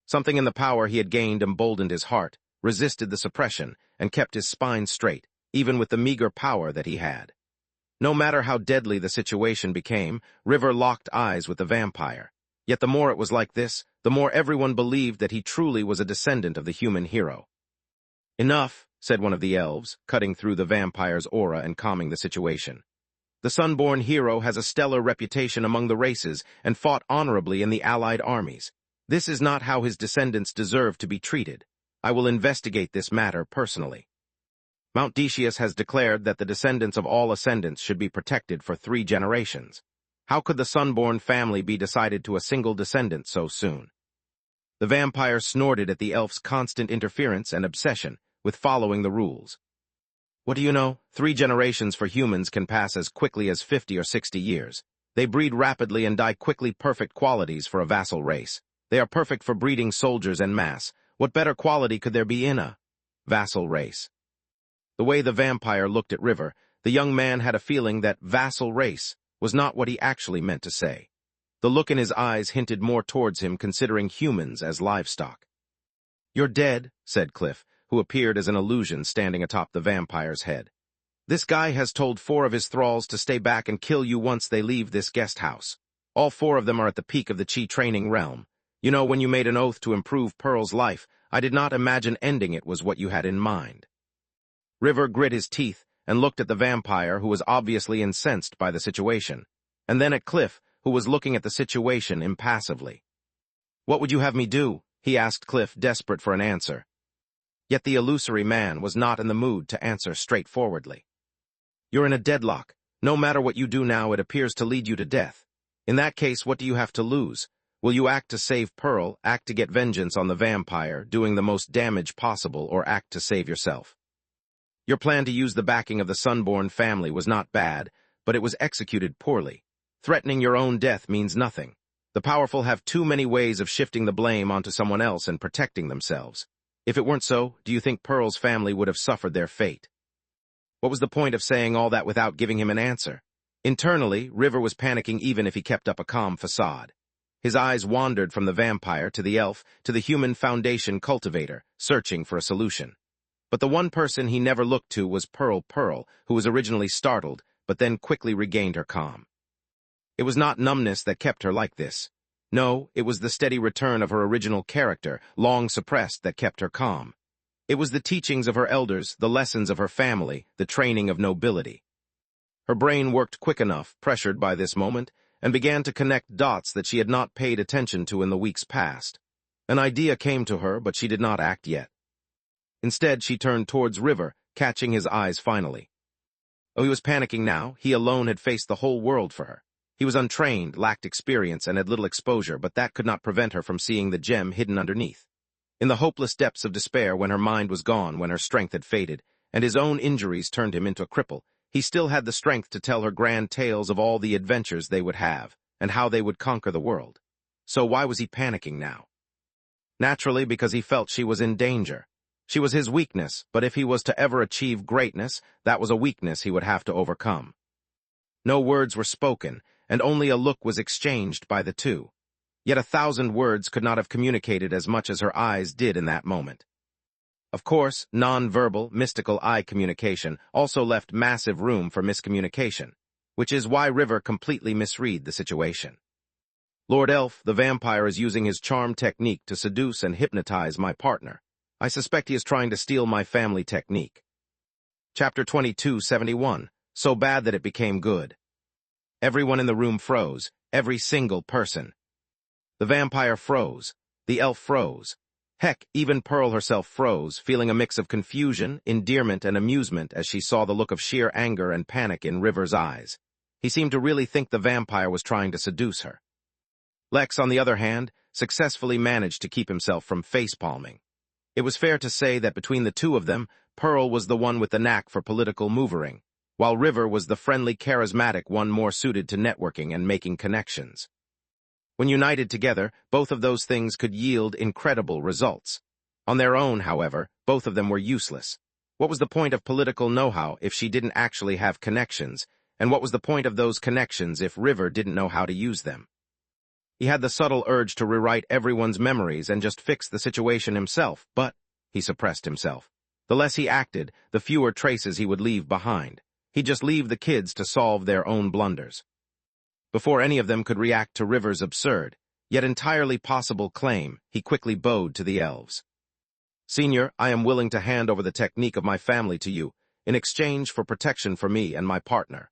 Something in the power he had gained emboldened his heart, resisted the suppression, and kept his spine straight, even with the meager power that he had. No matter how deadly the situation became, River locked eyes with the vampire. Yet the more it was like this, the more everyone believed that he truly was a descendant of the human hero. "Enough," said one of the elves, cutting through the vampire's aura and calming the situation. "The Sunborn hero has a stellar reputation among the races and fought honorably in the allied armies. This is not how his descendants deserve to be treated. I will investigate this matter personally. Mount Decius has declared that the descendants of all ascendants should be protected for 3 generations. How could the Sunborn family be decided to a single descendant so soon?" The vampire snorted at the elf's constant interference and obsession with following the rules. "What do you know? 3 generations for humans can pass as quickly as 50 or 60 years. They breed rapidly and die quickly. Perfect qualities for a vassal race. They are perfect for breeding soldiers en masse. What better quality could there be in a vassal race?" The way the vampire looked at River, the young man had a feeling that vassal race was not what he actually meant to say. The look in his eyes hinted more towards him considering humans as livestock. "You're dead," said Cliff, who appeared as an illusion standing atop the vampire's head. "This guy has told 4 of his thralls to stay back and kill you once they leave this guest house. All 4 of them are at the peak of the Chi training realm. You know, when you made an oath to improve Pearl's life, I did not imagine ending it was what you had in mind." River grit his teeth and looked at the vampire, who was obviously incensed by the situation, and then at Cliff, who was looking at the situation impassively. "What would you have me do?" he asked Cliff, desperate for an answer. Yet the illusory man was not in the mood to answer straightforwardly. "You're in a deadlock. No matter what you do now, it appears to lead you to death. In that case, what do you have to lose? Will you act to save Pearl, act to get vengeance on the vampire, doing the most damage possible, or act to save yourself?" Your plan to use the backing of the Sunborn family was not bad, but it was executed poorly. Threatening your own death means nothing. The powerful have too many ways of shifting the blame onto someone else and protecting themselves. If it weren't so, do you think Pearl's family would have suffered their fate? What was the point of saying all that without giving him an answer? Internally, River was panicking even if he kept up a calm facade. His eyes wandered from the vampire to the elf to the human foundation cultivator, searching for a solution. But the one person he never looked to was Pearl, who was originally startled, but then quickly regained her calm. It was not numbness that kept her like this. No, it was the steady return of her original character, long suppressed, that kept her calm. It was the teachings of her elders, the lessons of her family, the training of nobility. Her brain worked quick enough, pressured by this moment, and began to connect dots that she had not paid attention to in the weeks past. An idea came to her, but she did not act yet. Instead, she turned towards River, catching his eyes finally. Oh, he was panicking now. He alone had faced the whole world for her. He was untrained, lacked experience, and had little exposure, but that could not prevent her from seeing the gem hidden underneath. In the hopeless depths of despair, when her mind was gone, when her strength had faded, and his own injuries turned him into a cripple, he still had the strength to tell her grand tales of all the adventures they would have, and how they would conquer the world. So why was he panicking now? Naturally, because he felt she was in danger. She was his weakness, but if he was to ever achieve greatness, that was a weakness he would have to overcome. No words were spoken, and only a look was exchanged by the two. Yet 1,000 words could not have communicated as much as her eyes did in that moment. Of course, non-verbal, mystical eye communication also left massive room for miscommunication, which is why River completely misread the situation. Lord Elf, the vampire, is using his charm technique to seduce and hypnotize my partner. I suspect he is trying to steal my family technique. Chapter 2271, so bad that it became good. Everyone in the room froze, every single person. The vampire froze. The elf froze. Heck, even Pearl herself froze, feeling a mix of confusion, endearment, and amusement as she saw the look of sheer anger and panic in River's eyes. He seemed to really think the vampire was trying to seduce her. Lex, on the other hand, successfully managed to keep himself from face-palming. It was fair to say that between the two of them, Pearl was the one with the knack for political maneuvering, while River was the friendly, charismatic one more suited to networking and making connections. When united together, both of those things could yield incredible results. On their own, however, both of them were useless. What was the point of political know-how if she didn't actually have connections, and what was the point of those connections if River didn't know how to use them? He had the subtle urge to rewrite everyone's memories and just fix the situation himself, but he suppressed himself. The less he acted, the fewer traces he would leave behind. He'd just leave the kids to solve their own blunders. Before any of them could react to River's absurd, yet entirely possible claim, he quickly bowed to the elves. "Senior, I am willing to hand over the technique of my family to you, in exchange for protection for me and my partner."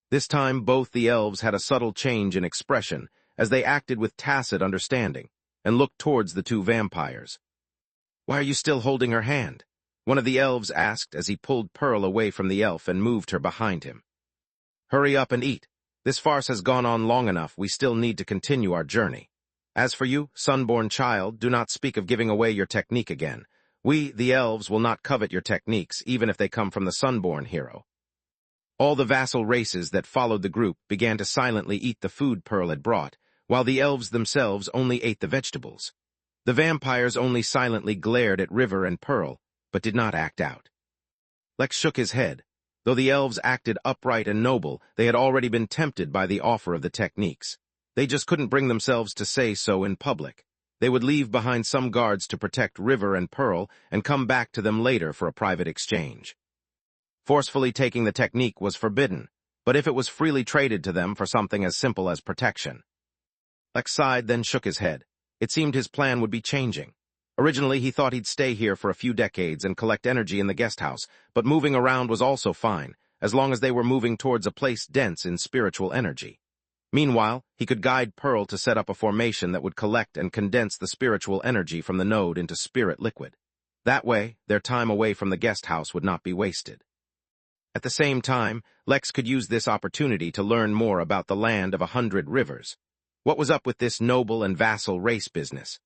This time both the elves had a subtle change in expression, as they acted with tacit understanding, and looked towards the two vampires. "Why are you still holding her hand?" one of the elves asked as he pulled Pearl away from the elf and moved her behind him. "Hurry up and eat. This farce has gone on long enough. We still need to continue our journey. As for you, Sunborn child, do not speak of giving away your technique again. We, the elves, will not covet your techniques, even if they come from the Sunborn hero." All the vassal races that followed the group began to silently eat the food Pearl had brought, while the elves themselves only ate the vegetables. The vampires only silently glared at River and Pearl, but did not act out. Lex shook his head. Though the elves acted upright and noble, they had already been tempted by the offer of the techniques. They just couldn't bring themselves to say so in public. They would leave behind some guards to protect River and Pearl and come back to them later for a private exchange. Forcefully taking the technique was forbidden, but if it was freely traded to them for something as simple as protection. Lex sighed, then shook his head. It seemed his plan would be changing. Originally, he thought he'd stay here for a few decades and collect energy in the guest house, but moving around was also fine, as long as they were moving towards a place dense in spiritual energy. Meanwhile, he could guide Pearl to set up a formation that would collect and condense the spiritual energy from the node into spirit liquid. That way, their time away from the guest house would not be wasted. At the same time, Lex could use this opportunity to learn more about the land of 100 rivers. What was up with this noble and vassal race business?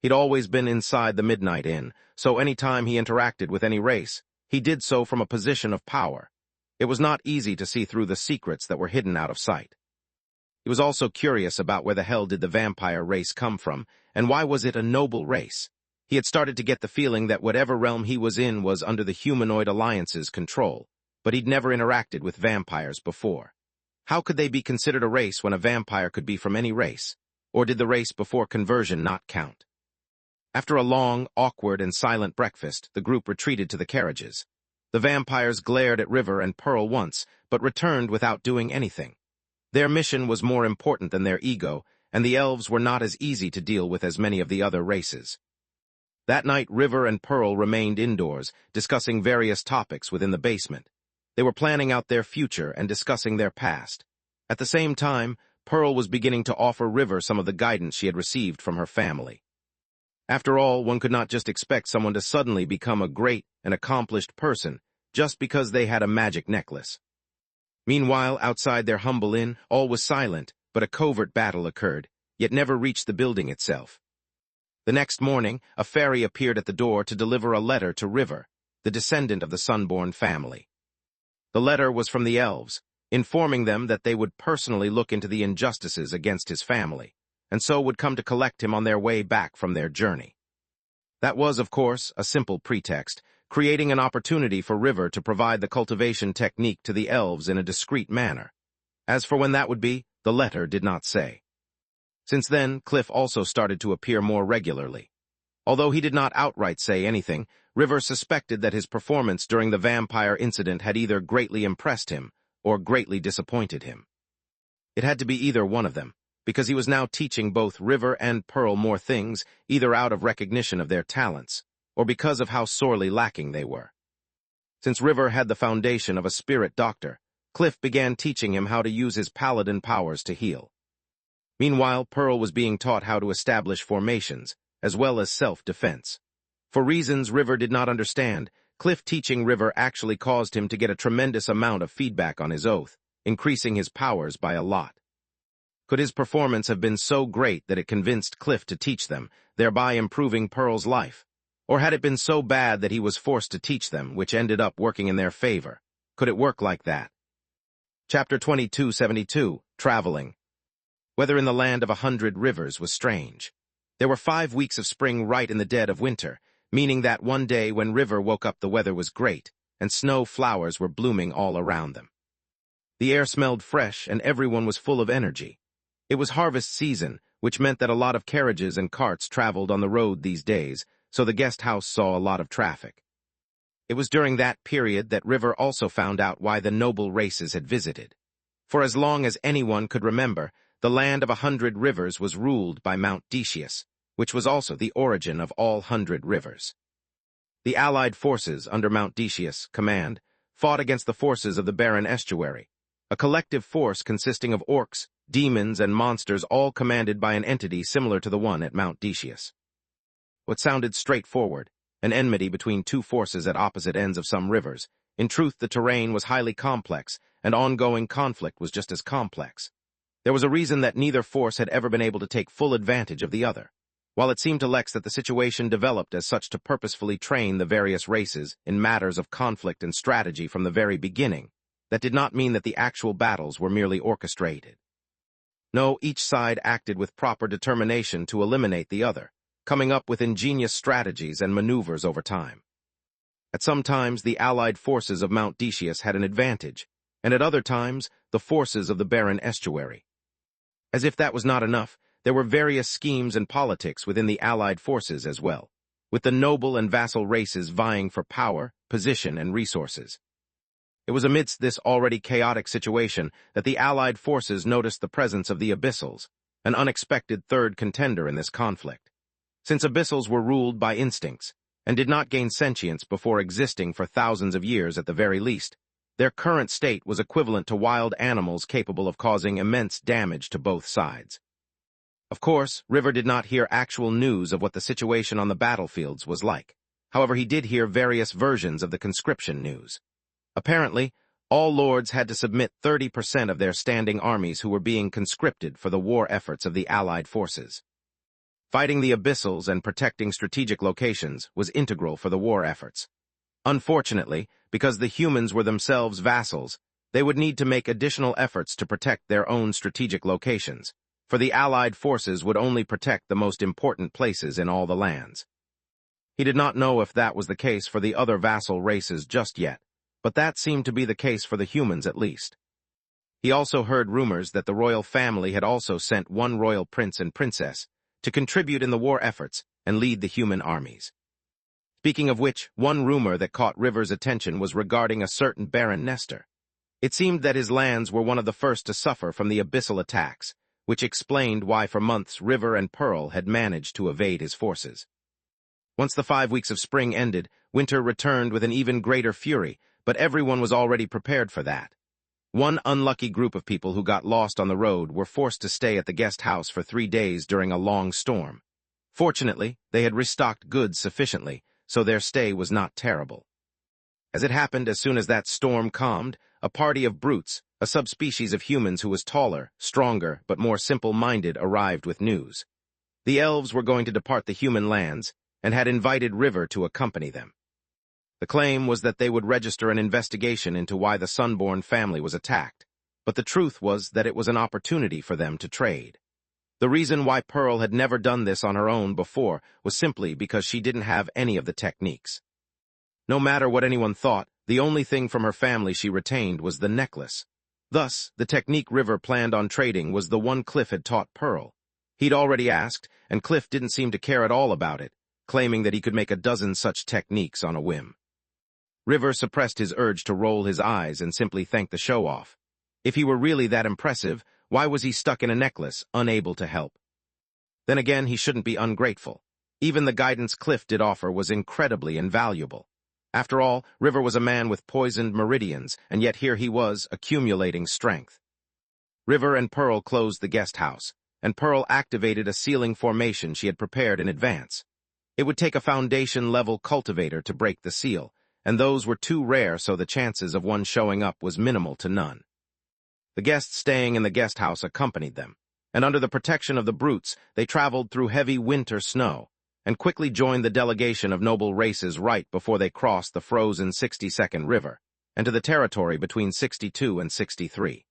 He'd always been inside the Midnight Inn, so any time he interacted with any race, he did so from a position of power. It was not easy to see through the secrets that were hidden out of sight. He was also curious about where the hell did the vampire race come from, and why was it a noble race? He had started to get the feeling that whatever realm he was in was under the humanoid alliance's control, but he'd never interacted with vampires before. How could they be considered a race when a vampire could be from any race? Or did the race before conversion not count? After a long, awkward, and silent breakfast, the group retreated to the carriages. The vampires glared at River and Pearl once, but returned without doing anything. Their mission was more important than their ego, and the elves were not as easy to deal with as many of the other races. That night, River and Pearl remained indoors, discussing various topics within the basement. They were planning out their future and discussing their past. At the same time, Pearl was beginning to offer River some of the guidance she had received from her family. After all, one could not just expect someone to suddenly become a great and accomplished person just because they had a magic necklace. Meanwhile, outside their humble inn, all was silent, but a covert battle occurred, yet never reached the building itself. The next morning, a fairy appeared at the door to deliver a letter to River, the descendant of the Sunborn family. The letter was from the elves, informing them that they would personally look into the injustices against his family, and so would come to collect him on their way back from their journey. That was, of course, a simple pretext, creating an opportunity for River to provide the cultivation technique to the elves in a discreet manner. As for when that would be, the letter did not say. Since then, Cliff also started to appear more regularly. Although he did not outright say anything, River suspected that his performance during the vampire incident had either greatly impressed him or greatly disappointed him. It had to be either one of them, because he was now teaching both River and Pearl more things, either out of recognition of their talents, or because of how sorely lacking they were. Since River had the foundation of a spirit doctor, Cliff began teaching him how to use his paladin powers to heal. Meanwhile, Pearl was being taught how to establish formations, as well as self-defense. For reasons River did not understand, Cliff teaching River actually caused him to get a tremendous amount of feedback on his oath, increasing his powers by a lot. Could his performance have been so great that it convinced Cliff to teach them, thereby improving Pearl's life? Or had it been so bad that he was forced to teach them, which ended up working in their favor? Could it work like that? Chapter 2272, Traveling. Weather in the land of 100 rivers was strange. There were 5 weeks of spring right in the dead of winter, meaning that one day when River woke up the weather was great, and snow flowers were blooming all around them. The air smelled fresh, and everyone was full of energy. It was harvest season, which meant that a lot of carriages and carts traveled on the road these days, so the guest house saw a lot of traffic. It was during that period that River also found out why the noble races had visited. For as long as anyone could remember, the land of 100 rivers was ruled by Mount Decius, which was also the origin of all 100 rivers. The Allied forces under Mount Decius' command fought against the forces of the Barren Estuary, a collective force consisting of orcs, demons, and monsters all commanded by an entity similar to the one at Mount Decius. What sounded straightforward, an enmity between two forces at opposite ends of some rivers, in truth the terrain was highly complex, and ongoing conflict was just as complex. There was a reason that neither force had ever been able to take full advantage of the other. While it seemed to Lex that the situation developed as such to purposefully train the various races in matters of conflict and strategy from the very beginning, that did not mean that the actual battles were merely orchestrated. No, each side acted with proper determination to eliminate the other, coming up with ingenious strategies and maneuvers over time. At some times, the allied forces of Mount Decius had an advantage, and at other times, the forces of the Barren Estuary. As if that was not enough, there were various schemes and politics within the allied forces as well, with the noble and vassal races vying for power, position, and resources. It was amidst this already chaotic situation that the allied forces noticed the presence of the Abyssals, an unexpected third contender in this conflict. Since Abyssals were ruled by instincts, and did not gain sentience before existing for thousands of years at the very least, their current state was equivalent to wild animals capable of causing immense damage to both sides. Of course, River did not hear actual news of what the situation on the battlefields was like. However, he did hear various versions of the conscription news. Apparently, all lords had to submit 30% of their standing armies who were being conscripted for the war efforts of the allied forces. Fighting the Abyssals and protecting strategic locations was integral for the war efforts. Unfortunately, because the humans were themselves vassals, they would need to make additional efforts to protect their own strategic locations, for the Allied forces would only protect the most important places in all the lands. He did not know if that was the case for the other vassal races just yet, but that seemed to be the case for the humans at least. He also heard rumors that the royal family had also sent one royal prince and princess to contribute in the war efforts and lead the human armies. Speaking of which, one rumor that caught River's attention was regarding a certain Baron Nestor. It seemed that his lands were one of the first to suffer from the abyssal attacks, which explained why for months River and Pearl had managed to evade his forces. Once the 5 weeks of spring ended, winter returned with an even greater fury, but everyone was already prepared for that. One unlucky group of people who got lost on the road were forced to stay at the guest house for 3 days during a long storm. Fortunately, they had restocked goods sufficiently, so their stay was not terrible. As it happened, as soon as that storm calmed, a party of brutes, a subspecies of humans who was taller, stronger, but more simple-minded, arrived with news. The elves were going to depart the human lands, and had invited River to accompany them. The claim was that they would register an investigation into why the Sunborn family was attacked, but the truth was that it was an opportunity for them to trade. The reason why Pearl had never done this on her own before was simply because she didn't have any of the techniques. No matter what anyone thought, the only thing from her family she retained was the necklace. Thus, the technique River planned on trading was the one Cliff had taught Pearl. He'd already asked, and Cliff didn't seem to care at all about it, claiming that he could make a dozen such techniques on a whim. River suppressed his urge to roll his eyes and simply thank the show-off. If he were really that impressive, why was he stuck in a necklace, unable to help? Then again, he shouldn't be ungrateful. Even the guidance Cliff did offer was incredibly invaluable. After all, River was a man with poisoned meridians, and yet here he was, accumulating strength. River and Pearl closed the guest house, and Pearl activated a sealing formation she had prepared in advance. It would take a foundation-level cultivator to break the seal, and those were too rare, so the chances of one showing up was minimal to none. The guests staying in the guest house accompanied them, and under the protection of the brutes, they traveled through heavy winter snow, and quickly joined the delegation of noble races right before they crossed the frozen 62nd River, and to the territory between 62 and 63.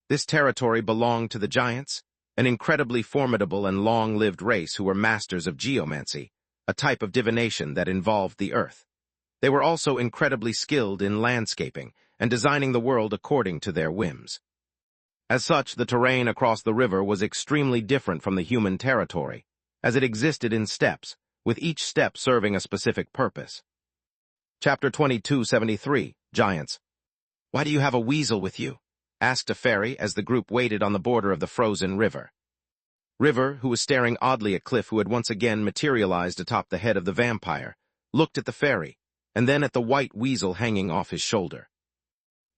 This territory belonged to the Giants, an incredibly formidable and long-lived race who were masters of geomancy, a type of divination that involved the earth. They were also incredibly skilled in landscaping and designing the world according to their whims. As such, the terrain across the river was extremely different from the human territory, as it existed in steps, with each step serving a specific purpose. Chapter 2273, Giants. "Why do you have a weasel with you?" asked a fairy as the group waited on the border of the frozen river. River, who was staring oddly at Cliff, who had once again materialized atop the head of the vampire, looked at the fairy, and then at the white weasel hanging off his shoulder.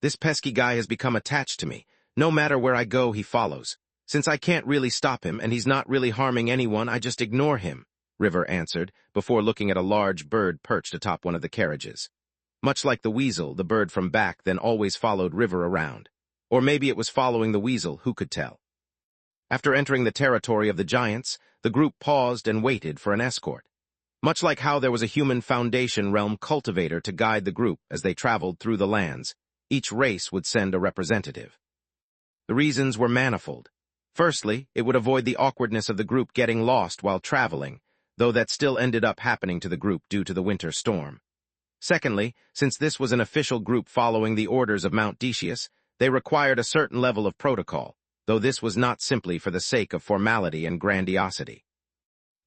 "This pesky guy has become attached to me. No matter where I go, he follows. Since I can't really stop him, and he's not really harming anyone, I just ignore him," River answered, before looking at a large bird perched atop one of the carriages. Much like the weasel, the bird from back then always followed River around. Or maybe it was following the weasel, who could tell? After entering the territory of the Giants, the group paused and waited for an escort. Much like how there was a human Foundation realm cultivator to guide the group as they traveled through the lands, each race would send a representative. The reasons were manifold. Firstly, it would avoid the awkwardness of the group getting lost while traveling, though that still ended up happening to the group due to the winter storm. Secondly, since this was an official group following the orders of Mount Decius, they required a certain level of protocol, though this was not simply for the sake of formality and grandiosity.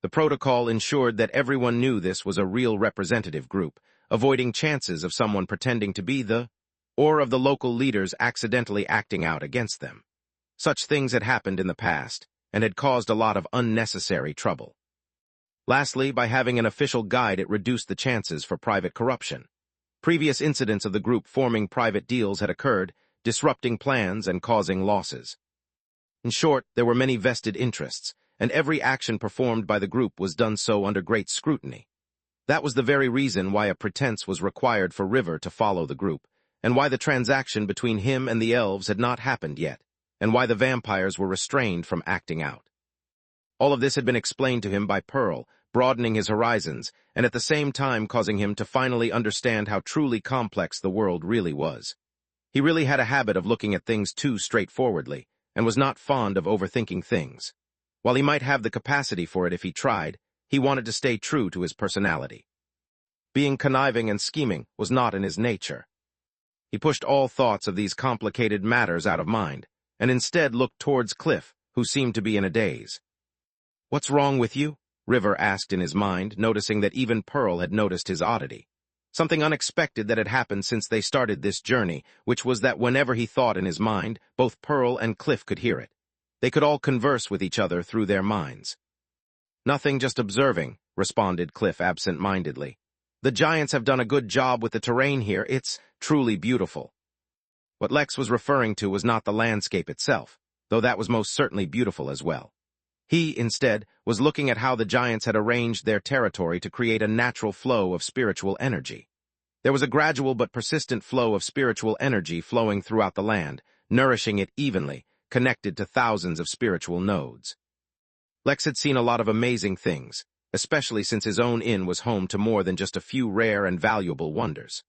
The protocol ensured that everyone knew this was a real representative group, avoiding chances of someone pretending to be or of the local leaders accidentally acting out against them. Such things had happened in the past, and had caused a lot of unnecessary trouble. Lastly, by having an official guide, it reduced the chances for private corruption. Previous incidents of the group forming private deals had occurred, disrupting plans and causing losses. In short, there were many vested interests, and every action performed by the group was done so under great scrutiny. That was the very reason why a pretense was required for River to follow the group, and why the transaction between him and the elves had not happened yet, and why the vampires were restrained from acting out. All of this had been explained to him by Pearl, broadening his horizons, and at the same time causing him to finally understand how truly complex the world really was. He really had a habit of looking at things too straightforwardly, and was not fond of overthinking things. While he might have the capacity for it if he tried, he wanted to stay true to his personality. Being conniving and scheming was not in his nature. He pushed all thoughts of these complicated matters out of mind, and instead looked towards Cliff, who seemed to be in a daze. "What's wrong with you?" River asked in his mind, noticing that even Pearl had noticed his oddity. Something unexpected that had happened since they started this journey, which was that whenever he thought in his mind, both Pearl and Cliff could hear it. They could all converse with each other through their minds. "Nothing, just observing," responded Cliff absent-mindedly. "The giants have done a good job with the terrain here. It's truly beautiful." What Lex was referring to was not the landscape itself, though that was most certainly beautiful as well. He, instead, was looking at how the giants had arranged their territory to create a natural flow of spiritual energy. There was a gradual but persistent flow of spiritual energy flowing throughout the land, nourishing it evenly, connected to thousands of spiritual nodes. Lex had seen a lot of amazing things, especially since his own inn was home to more than just a few rare and valuable wonders.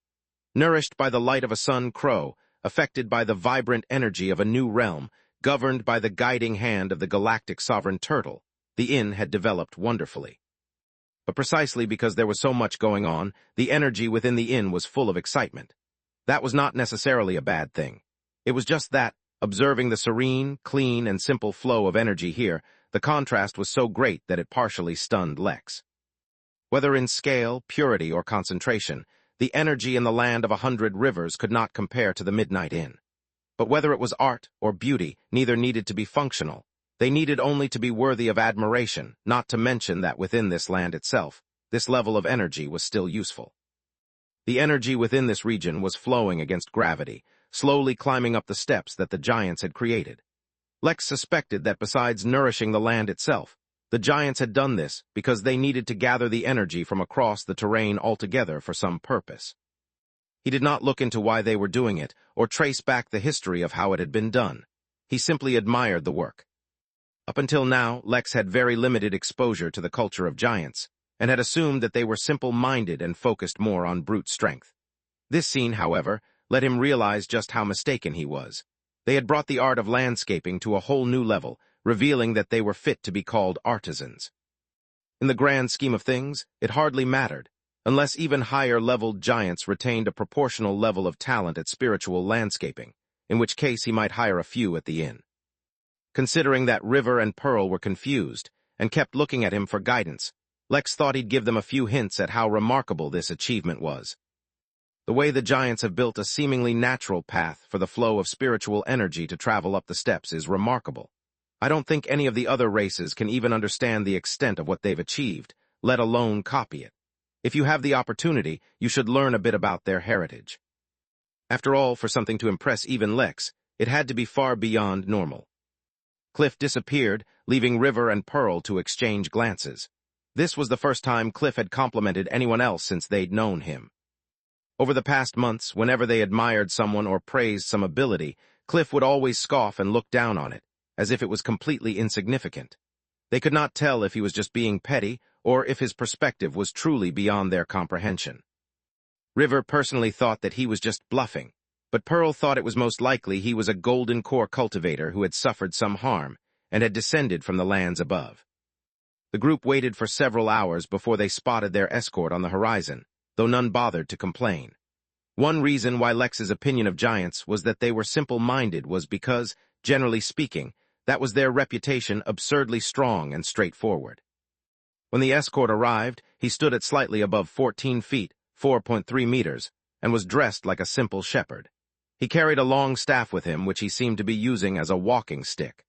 Nourished by the light of a sun crow, affected by the vibrant energy of a new realm, governed by the guiding hand of the galactic sovereign turtle, the inn had developed wonderfully. But precisely because there was so much going on, the energy within the inn was full of excitement. That was not necessarily a bad thing. It was just that, observing the serene, clean, and simple flow of energy here, the contrast was so great that it partially stunned Lex. Whether in scale, purity, or concentration, the energy in the land of 100 rivers could not compare to the Midnight Inn. But whether it was art or beauty, neither needed to be functional. They needed only to be worthy of admiration, not to mention that within this land itself, this level of energy was still useful. The energy within this region was flowing against gravity, slowly climbing up the steps that the giants had created. Lex suspected that besides nourishing the land itself, the giants had done this because they needed to gather the energy from across the terrain altogether for some purpose. He did not look into why they were doing it, or trace back the history of how it had been done. He simply admired the work. Up until now, Lex had very limited exposure to the culture of giants, and had assumed that they were simple-minded and focused more on brute strength. This scene, however, let him realize just how mistaken he was. They had brought the art of landscaping to a whole new level, revealing that they were fit to be called artisans. In the grand scheme of things, it hardly mattered, unless even higher-leveled giants retained a proportional level of talent at spiritual landscaping, in which case he might hire a few at the inn. Considering that River and Pearl were confused, and kept looking at him for guidance, Lex thought he'd give them a few hints at how remarkable this achievement was. The way the giants have built a seemingly natural path for the flow of spiritual energy to travel up the steps is remarkable. I don't think any of the other races can even understand the extent of what they've achieved, let alone copy it. If you have the opportunity, you should learn a bit about their heritage. After all, for something to impress even Lex, it had to be far beyond normal. Cliff disappeared, leaving River and Pearl to exchange glances. This was the first time Cliff had complimented anyone else since they'd known him. Over the past months, whenever they admired someone or praised some ability, Cliff would always scoff and look down on it, as if it was completely insignificant. They could not tell if he was just being petty, or if his perspective was truly beyond their comprehension. River personally thought that he was just bluffing, but Pearl thought it was most likely he was a golden core cultivator who had suffered some harm and had descended from the lands above. The group waited for several hours before they spotted their escort on the horizon, though none bothered to complain. One reason why Lex's opinion of giants was that they were simple-minded was because, generally speaking, that was their reputation absurdly strong and straightforward. When the escort arrived, he stood at slightly above 14 feet, 4.3 meters, and was dressed like a simple shepherd. He carried a long staff with him, which he seemed to be using as a walking stick.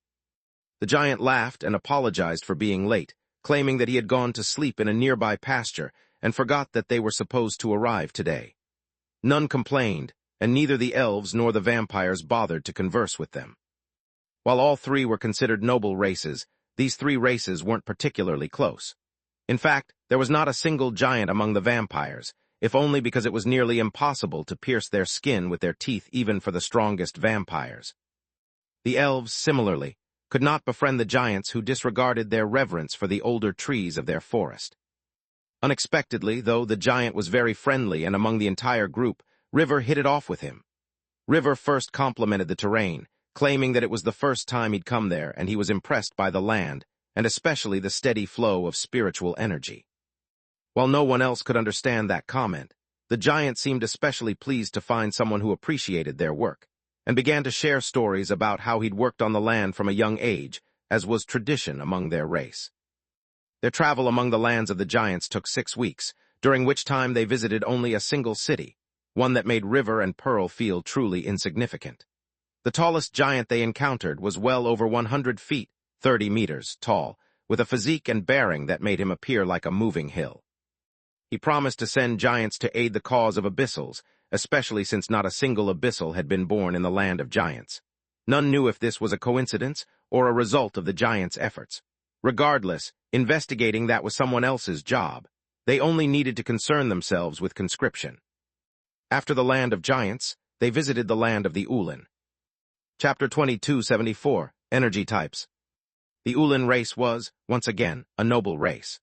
The giant laughed and apologized for being late, claiming that he had gone to sleep in a nearby pasture and forgot that they were supposed to arrive today. None complained, and neither the elves nor the vampires bothered to converse with them. While all three were considered noble races, these three races weren't particularly close. In fact, there was not a single giant among the vampires, if only because it was nearly impossible to pierce their skin with their teeth even for the strongest vampires. The elves, similarly, could not befriend the giants who disregarded their reverence for the older trees of their forest. Unexpectedly, though the giant was very friendly and among the entire group, River hit it off with him. River first complimented the terrain, claiming that it was the first time he'd come there and he was impressed by the land, and especially the steady flow of spiritual energy. While no one else could understand that comment, the giant seemed especially pleased to find someone who appreciated their work, and began to share stories about how he'd worked on the land from a young age, as was tradition among their race. Their travel among the lands of the giants took 6 weeks, during which time they visited only a single city, one that made River and Pearl feel truly insignificant. The tallest giant they encountered was well over 100 feet, 30 meters, tall, with a physique and bearing that made him appear like a moving hill. He promised to send giants to aid the cause of abyssals, especially since not a single abyssal had been born in the land of giants. None knew if this was a coincidence or a result of the giants' efforts. Regardless, investigating that was someone else's job. They only needed to concern themselves with conscription. After the land of giants, they visited the land of the Ulin. Chapter 2274, Energy Types. The Ulin race was, once again, a noble race.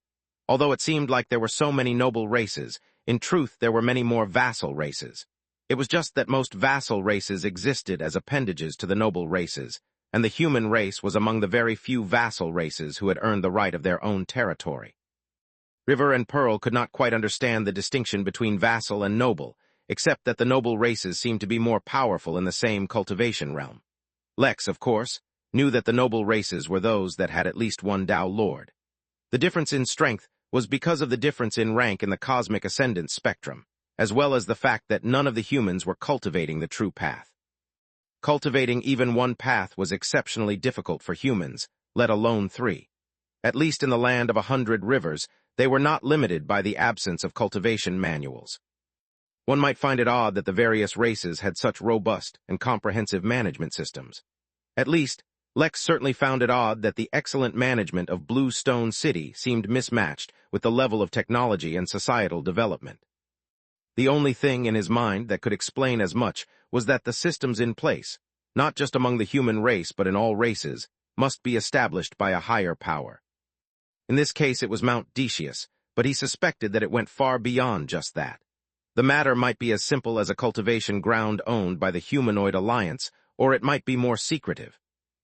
Although it seemed like there were so many noble races, in truth there were many more vassal races. It was just that most vassal races existed as appendages to the noble races, and the human race was among the very few vassal races who had earned the right of their own territory. River and Pearl could not quite understand the distinction between vassal and noble, except that the noble races seemed to be more powerful in the same cultivation realm. Lex, of course, knew that the noble races were those that had at least one Tao Lord. The difference in strength was because of the difference in rank in the cosmic ascendance spectrum, as well as the fact that none of the humans were cultivating the true path. Cultivating even one path was exceptionally difficult for humans, let alone 3. At least in the land of 100 rivers, they were not limited by the absence of cultivation manuals. One might find it odd that the various races had such robust and comprehensive management systems. At least, Lex certainly found it odd that the excellent management of Blue Stone City seemed mismatched with the level of technology and societal development. The only thing in his mind that could explain as much was that the systems in place, not just among the human race but in all races, must be established by a higher power. In this case it was Mount Decius, but he suspected that it went far beyond just that. The matter might be as simple as a cultivation ground owned by the Humanoid Alliance, or it might be more secretive.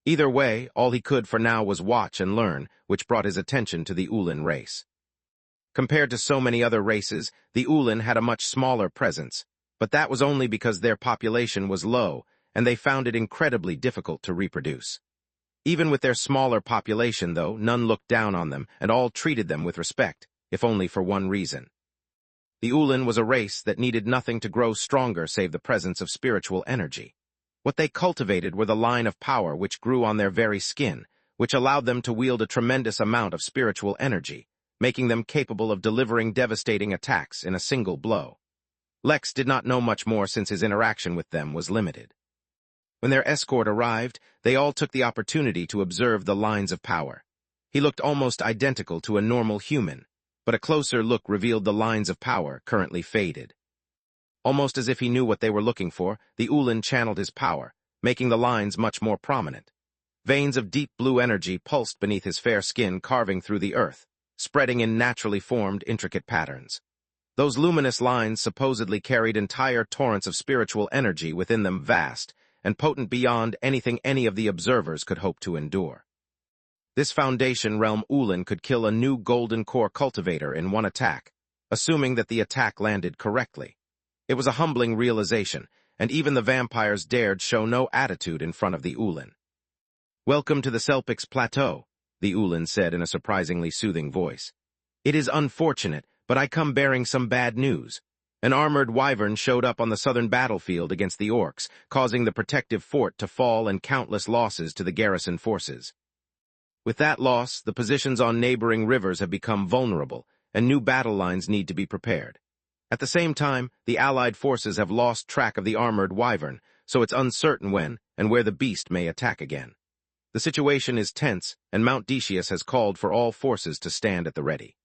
Either way, all he could for now was watch and learn, which brought his attention to the Ulin race. Compared to so many other races, the Ulin had a much smaller presence, but that was only because their population was low, and they found it incredibly difficult to reproduce. Even with their smaller population, though, none looked down on them, and all treated them with respect, if only for one reason. The Ulin was a race that needed nothing to grow stronger save the presence of spiritual energy. What they cultivated were the line of power which grew on their very skin, which allowed them to wield a tremendous amount of spiritual energy, making them capable of delivering devastating attacks in a single blow. Lex did not know much more since his interaction with them was limited. When their escort arrived, they all took the opportunity to observe the lines of power. He looked almost identical to a normal human, but a closer look revealed the lines of power currently faded. Almost as if he knew what they were looking for, the Ulin channeled his power, making the lines much more prominent. Veins of deep blue energy pulsed beneath his fair skin, carving through the earth, spreading in naturally formed, intricate patterns. Those luminous lines supposedly carried entire torrents of spiritual energy within them, vast and potent beyond anything any of the observers could hope to endure. This Foundation realm Ulin could kill a new golden core cultivator in one attack, assuming that the attack landed correctly. It was a humbling realization, and even the vampires dared show no attitude in front of the Ulin. "Welcome to the Selpix Plateau," the Ulin said in a surprisingly soothing voice. "It is unfortunate, but I come bearing some bad news. An armored wyvern showed up on the southern battlefield against the orcs, causing the protective fort to fall and countless losses to the garrison forces. With that loss, the positions on neighboring rivers have become vulnerable, and new battle lines need to be prepared. At the same time, the Allied forces have lost track of the armored wyvern, so it's uncertain when and where the beast may attack again. The situation is tense, and Mount Decius has called for all forces to stand at the ready.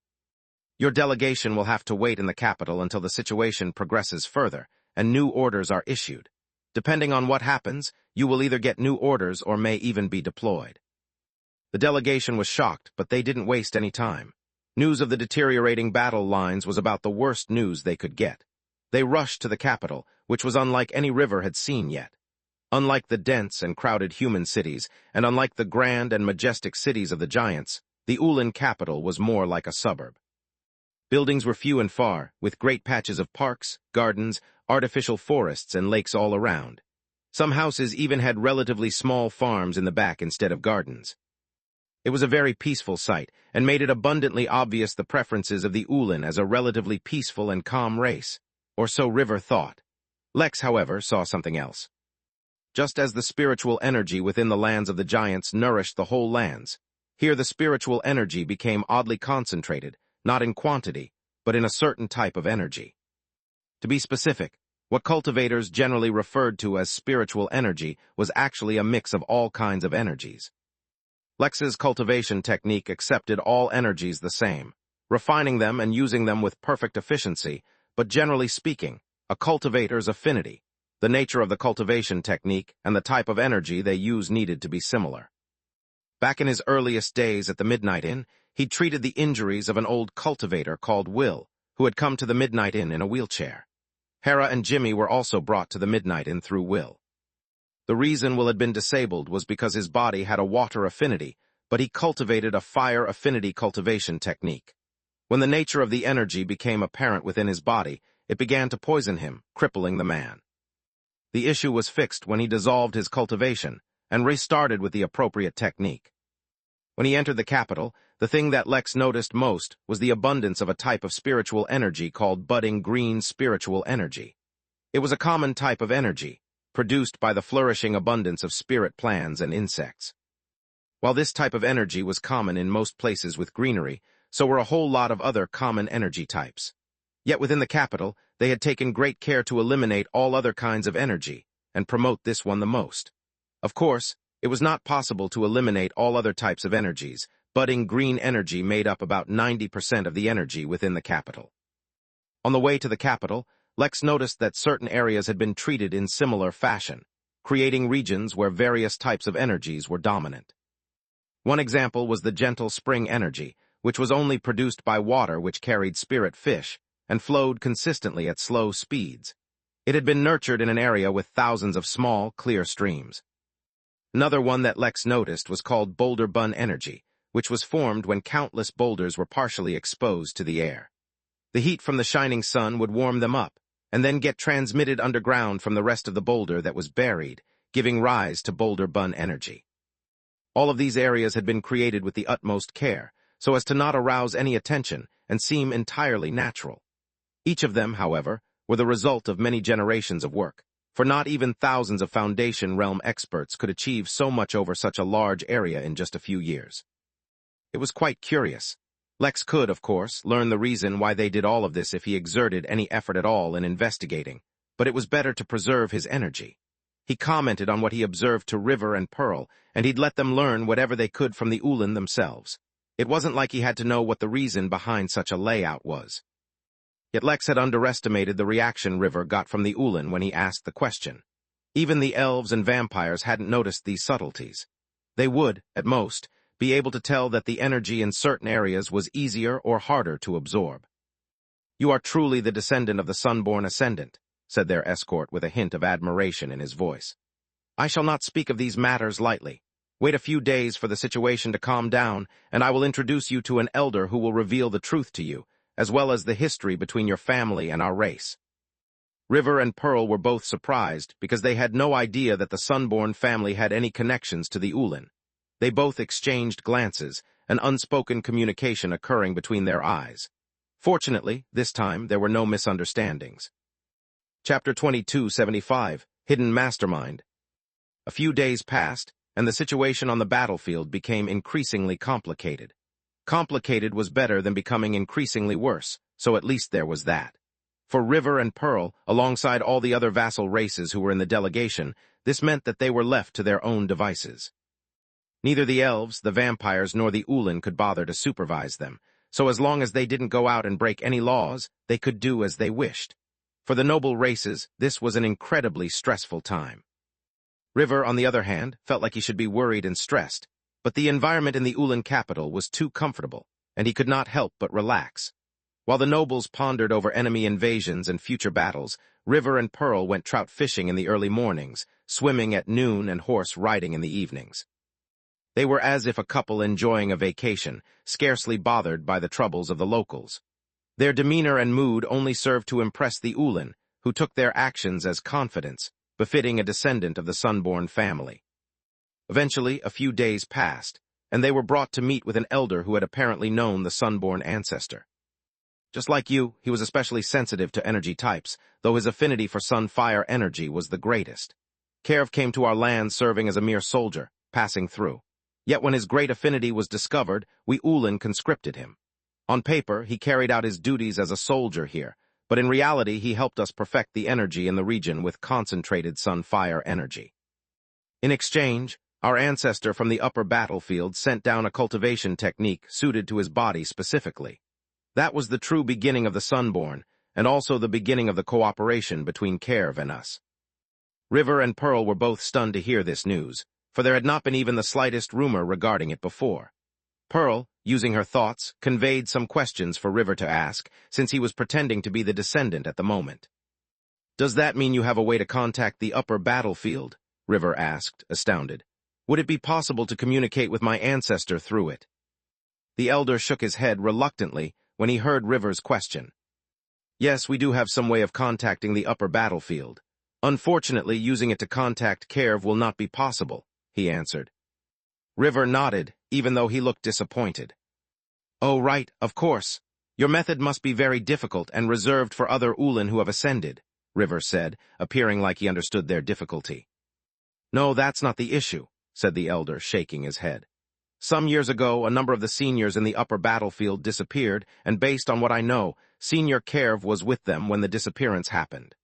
Your delegation will have to wait in the capital until the situation progresses further, and new orders are issued. Depending on what happens, you will either get new orders or may even be deployed." The delegation was shocked, but they didn't waste any time. News of the deteriorating battle lines was about the worst news they could get. They rushed to the capital, which was unlike any River had seen yet. Unlike the dense and crowded human cities, and unlike the grand and majestic cities of the giants, the Ulan capital was more like a suburb. Buildings were few and far, with great patches of parks, gardens, artificial forests, and lakes all around. Some houses even had relatively small farms in the back instead of gardens. It was a very peaceful sight, and made it abundantly obvious the preferences of the Ulan as a relatively peaceful and calm race, or so River thought. Lex, however, saw something else. Just as the spiritual energy within the lands of the giants nourished the whole lands, here the spiritual energy became oddly concentrated, not in quantity, but in a certain type of energy. To be specific, what cultivators generally referred to as spiritual energy was actually a mix of all kinds of energies. Lex's cultivation technique accepted all energies the same, refining them and using them with perfect efficiency, but generally speaking, a cultivator's affinity, the nature of the cultivation technique, and the type of energy they use needed to be similar. Back in his earliest days at the Midnight Inn, he treated the injuries of an old cultivator called Will, who had come to the Midnight Inn in a wheelchair. Hera and Jimmy were also brought to the Midnight Inn through Will. The reason Will had been disabled was because his body had a water affinity, but he cultivated a fire affinity cultivation technique. When the nature of the energy became apparent within his body, it began to poison him, crippling the man. The issue was fixed when he dissolved his cultivation and restarted with the appropriate technique. When he entered the capital, the thing that Lex noticed most was the abundance of a type of spiritual energy called budding green spiritual energy. It was a common type of energy, produced by the flourishing abundance of spirit plants and insects. While this type of energy was common in most places with greenery, so were a whole lot of other common energy types. Yet within the capital, they had taken great care to eliminate all other kinds of energy, and promote this one the most. Of course, it was not possible to eliminate all other types of energies. Budding green energy made up about 90% of the energy within the capital. On the way to the capital, Lex noticed that certain areas had been treated in similar fashion, creating regions where various types of energies were dominant. One example was the gentle spring energy, which was only produced by water which carried spirit fish, and flowed consistently at slow speeds. It had been nurtured in an area with thousands of small, clear streams. Another one that Lex noticed was called boulder bun energy, which was formed when countless boulders were partially exposed to the air. The heat from the shining sun would warm them up, and then get transmitted underground from the rest of the boulder that was buried, giving rise to boulder bun energy. All of these areas had been created with the utmost care, so as to not arouse any attention and seem entirely natural. Each of them, however, were the result of many generations of work, for not even thousands of Foundation realm experts could achieve so much over such a large area in just a few years. It was quite curious. Lex could, of course, learn the reason why they did all of this if he exerted any effort at all in investigating, but it was better to preserve his energy. He commented on what he observed to River and Pearl, and he'd let them learn whatever they could from the Ulan themselves. It wasn't like he had to know what the reason behind such a layout was. Yet Lex had underestimated the reaction River got from the Ulan when he asked the question. Even the elves and vampires hadn't noticed these subtleties. They would, at most, be able to tell that the energy in certain areas was easier or harder to absorb. "You are truly the descendant of the Sunborn Ascendant," said their escort with a hint of admiration in his voice. "I shall not speak of these matters lightly. Wait a few days for the situation to calm down, and I will introduce you to an elder who will reveal the truth to you, as well as the history between your family and our race." River and Pearl were both surprised because they had no idea that the Sunborn family had any connections to the Ulan. They both exchanged glances, an unspoken communication occurring between their eyes. Fortunately, this time there were no misunderstandings. Chapter 2275, Hidden Mastermind. A few days passed, and the situation on the battlefield became increasingly complicated. Complicated was better than becoming increasingly worse, so at least there was that. For River and Pearl, alongside all the other vassal races who were in the delegation, this meant that they were left to their own devices. Neither the elves, the vampires, nor the Ulan could bother to supervise them, so as long as they didn't go out and break any laws, they could do as they wished. For the noble races, this was an incredibly stressful time. River, on the other hand, felt like he should be worried and stressed, but the environment in the Ulan capital was too comfortable, and he could not help but relax. While the nobles pondered over enemy invasions and future battles, River and Pearl went trout fishing in the early mornings, swimming at noon and horse riding in the evenings. They were as if a couple enjoying a vacation, scarcely bothered by the troubles of the locals. Their demeanor and mood only served to impress the Ulin, who took their actions as confidence, befitting a descendant of the Sunborn family. Eventually, a few days passed, and they were brought to meet with an elder who had apparently known the Sunborn ancestor. Just like you, he was especially sensitive to energy types, though his affinity for sun-fire energy was the greatest. Kerv came to our land serving as a mere soldier, passing through. Yet when his great affinity was discovered, we Ulin conscripted him. On paper, he carried out his duties as a soldier here, but in reality he helped us perfect the energy in the region with concentrated sun-fire energy. In exchange, our ancestor from the upper battlefield sent down a cultivation technique suited to his body specifically. That was the true beginning of the Sunborn, and also the beginning of the cooperation between Kerv and us. River and Pearl were both stunned to hear this news, for there had not been even the slightest rumor regarding it before. Pearl, using her thoughts, conveyed some questions for River to ask, since he was pretending to be the descendant at the moment. "Does that mean you have a way to contact the upper battlefield?" River asked, astounded. "Would it be possible to communicate with my ancestor through it?" The elder shook his head reluctantly when he heard River's question. "Yes, we do have some way of contacting the upper battlefield. Unfortunately, using it to contact Kerv will not be possible," he answered. River nodded, even though he looked disappointed. "Oh, right, of course. Your method must be very difficult and reserved for other Ulin who have ascended," River said, appearing like he understood their difficulty. "No, that's not the issue," said the elder, shaking his head. "Some years ago, a number of the seniors in the upper battlefield disappeared, and based on what I know, Senior Kerv was with them when the disappearance happened.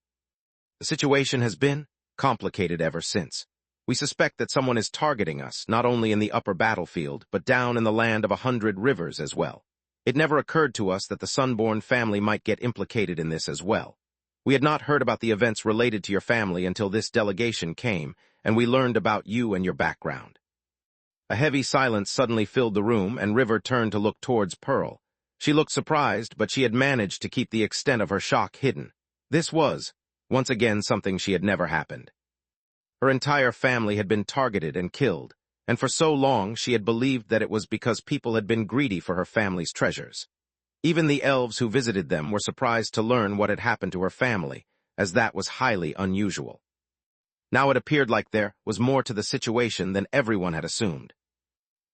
The situation has been complicated ever since. We suspect that someone is targeting us, not only in the upper battlefield, but down in the land of 100 rivers as well. It never occurred to us that the Sunborn family might get implicated in this as well. We had not heard about the events related to your family until this delegation came, and we learned about you and your background." A heavy silence suddenly filled the room, and River turned to look towards Pearl. She looked surprised, but she had managed to keep the extent of her shock hidden. This was, once again, something she had never happened. Her entire family had been targeted and killed, and for so long she had believed that it was because people had been greedy for her family's treasures. Even the elves who visited them were surprised to learn what had happened to her family, as that was highly unusual. Now it appeared like there was more to the situation than everyone had assumed.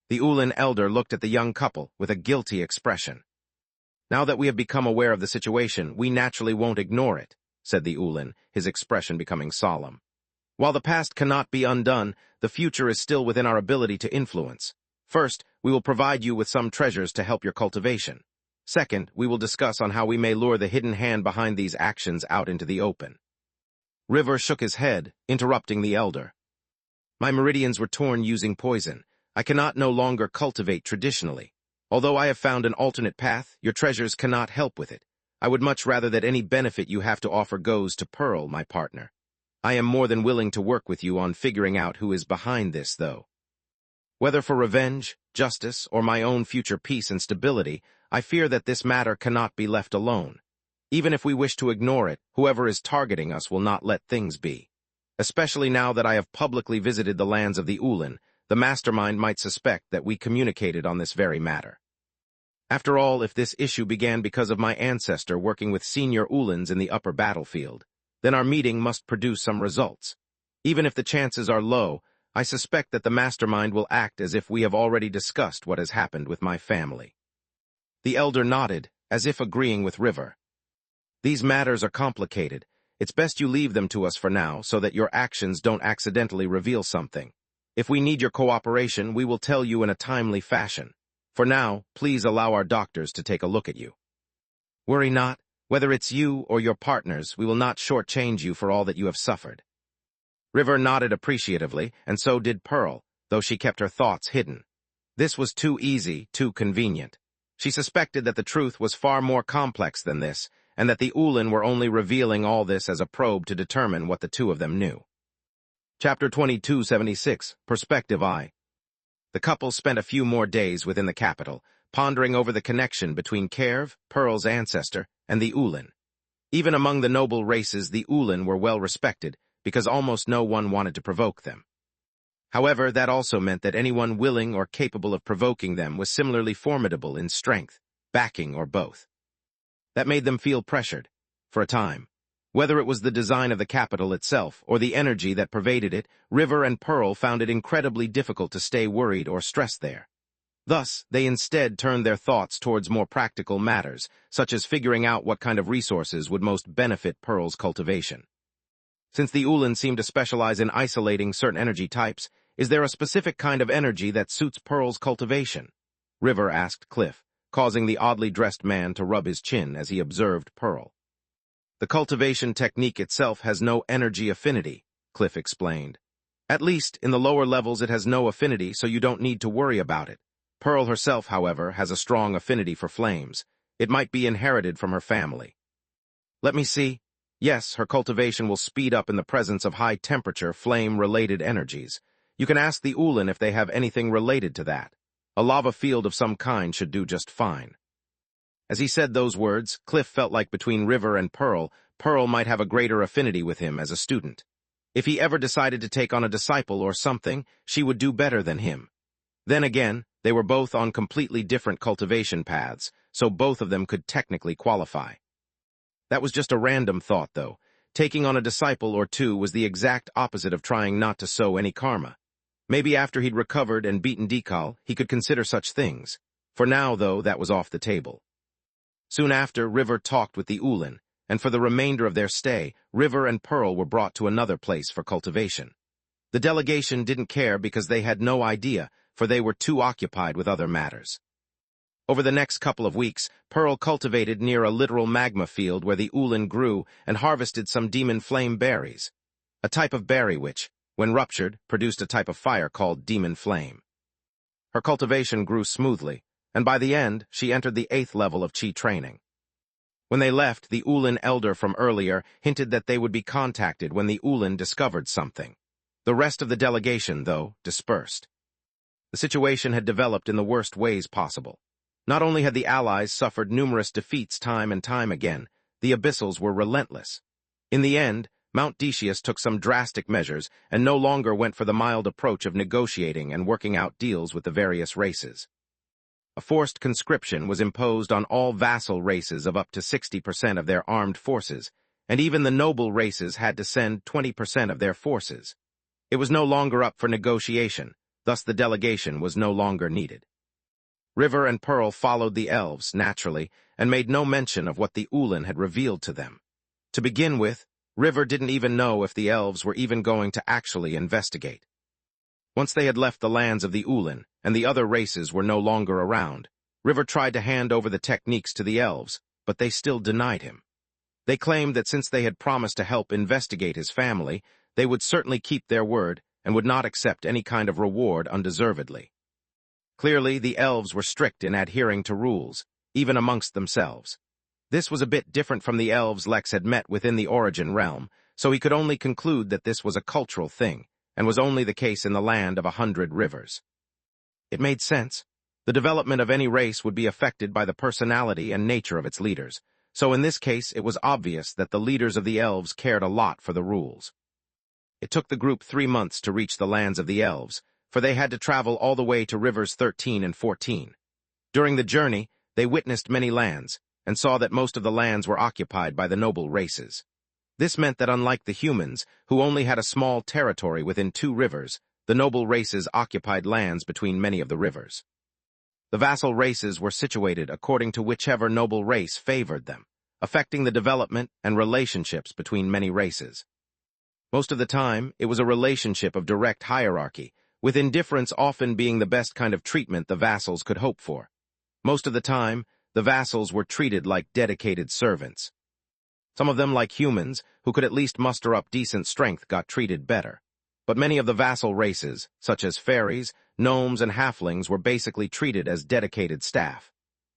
The Ulin elder looked at the young couple with a guilty expression. "Now that we have become aware of the situation, we naturally won't ignore it," said the Ulin, his expression becoming solemn. "While the past cannot be undone, the future is still within our ability to influence. First, we will provide you with some treasures to help your cultivation. Second, we will discuss on how we may lure the hidden hand behind these actions out into the open." River shook his head, interrupting the elder. "My meridians were torn using poison. I cannot no longer cultivate traditionally. Although I have found an alternate path, your treasures cannot help with it. I would much rather that any benefit you have to offer goes to Pearl, my partner. I am more than willing to work with you on figuring out who is behind this, though. Whether for revenge, justice, or my own future peace and stability, I fear that this matter cannot be left alone. Even if we wish to ignore it, whoever is targeting us will not let things be. Especially now that I have publicly visited the lands of the Ulin, the mastermind might suspect that we communicated on this very matter. After all, if this issue began because of my ancestor working with senior Ulins in the upper battlefield, then our meeting must produce some results. Even if the chances are low, I suspect that the mastermind will act as if we have already discussed what has happened with my family." The elder nodded, as if agreeing with River. "These matters are complicated. It's best you leave them to us for now so that your actions don't accidentally reveal something. If we need your cooperation, we will tell you in a timely fashion. For now, please allow our doctors to take a look at you. Worry not. Whether it's you or your partners, we will not shortchange you for all that you have suffered." River nodded appreciatively, and so did Pearl, though she kept her thoughts hidden. This was too easy, too convenient. She suspected that the truth was far more complex than this, and that the Ulin were only revealing all this as a probe to determine what the two of them knew. Chapter 2276, Perspective I. The couple spent a few more days within the capital, pondering over the connection between Kerv, Pearl's ancestor, and the Ulin. Even among the noble races, the Ulin were well respected because almost no one wanted to provoke them. However, that also meant that anyone willing or capable of provoking them was similarly formidable in strength, backing, or both. That made them feel pressured, for a time. Whether it was the design of the capital itself or the energy that pervaded it, River and Pearl found it incredibly difficult to stay worried or stressed there. Thus, they instead turned their thoughts towards more practical matters, such as figuring out what kind of resources would most benefit Pearl's cultivation. Since the Ulin seem to specialize in isolating certain energy types, is there a specific kind of energy that suits Pearl's cultivation? River asked Cliff, causing the oddly dressed man to rub his chin as he observed Pearl. The cultivation technique itself has no energy affinity, Cliff explained. At least, in the lower levels it has no affinity, so you don't need to worry about it. Pearl herself, however, has a strong affinity for flames. It might be inherited from her family. Let me see. Yes, her cultivation will speed up in the presence of high-temperature, flame-related energies. You can ask the Ulin if they have anything related to that. A lava field of some kind should do just fine. As he said those words, Cliff felt like between River and Pearl, Pearl might have a greater affinity with him as a student. If he ever decided to take on a disciple or something, she would do better than him. Then again, they were both on completely different cultivation paths, so both of them could technically qualify. That was just a random thought, though. Taking on a disciple or two was the exact opposite of trying not to sow any karma. Maybe after he'd recovered and beaten Dekal, he could consider such things. For now, though, that was off the table. Soon after, River talked with the Ulin, and for the remainder of their stay, River and Pearl were brought to another place for cultivation. The delegation didn't care because they had no idea, for they were too occupied with other matters. Over the next couple of weeks, Pearl cultivated near a literal magma field where the Ulin grew and harvested some demon flame berries, a type of berry which, when ruptured, produced a type of fire called demon flame. Her cultivation grew smoothly, and by the end, she entered the 8th level of Chi training. When they left, the Ulin elder from earlier hinted that they would be contacted when the Ulin discovered something. The rest of the delegation, though, dispersed. The situation had developed in the worst ways possible. Not only had the Allies suffered numerous defeats time and time again, the Abyssals were relentless. In the end, Mount Decius took some drastic measures and no longer went for the mild approach of negotiating and working out deals with the various races. A forced conscription was imposed on all vassal races of up to 60% of their armed forces, and even the noble races had to send 20% of their forces. It was no longer up for negotiation, thus the delegation was no longer needed. River and Pearl followed the elves, naturally, and made no mention of what the Ulin had revealed to them. To begin with, River didn't even know if the elves were even going to actually investigate. Once they had left the lands of the Ulin, and the other races were no longer around, River tried to hand over the techniques to the elves, but they still denied him. They claimed that since they had promised to help investigate his family, they would certainly keep their word and would not accept any kind of reward undeservedly. Clearly, the elves were strict in adhering to rules, even amongst themselves. This was a bit different from the elves Lex had met within the Origin realm, so he could only conclude that this was a cultural thing, and was only the case in the land of 100 rivers. It made sense. The development of any race would be affected by the personality and nature of its leaders, so in this case it was obvious that the leaders of the elves cared a lot for the rules. It took the group 3 months to reach the lands of the elves, for they had to travel all the way to rivers 13 and 14. During the journey, they witnessed many lands, and saw that most of the lands were occupied by the noble races. This meant that unlike the humans, who only had a small territory within 2 rivers, the noble races occupied lands between many of the rivers. The vassal races were situated according to whichever noble race favored them, affecting the development and relationships between many races. Most of the time, it was a relationship of direct hierarchy, with indifference often being the best kind of treatment the vassals could hope for. Most of the time, the vassals were treated like dedicated servants. Some of them, like humans, who could at least muster up decent strength, got treated better. But many of the vassal races, such as fairies, gnomes, and halflings, were basically treated as dedicated staff.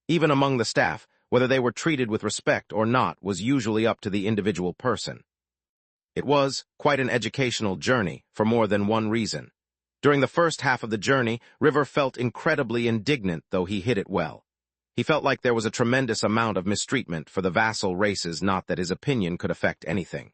Even among the staff, whether they were treated with respect or not was usually up to the individual person. It was quite an educational journey for more than one reason. During the first half of the journey, River felt incredibly indignant, though he hid it well. He felt like there was a tremendous amount of mistreatment for the vassal races, not that his opinion could affect anything.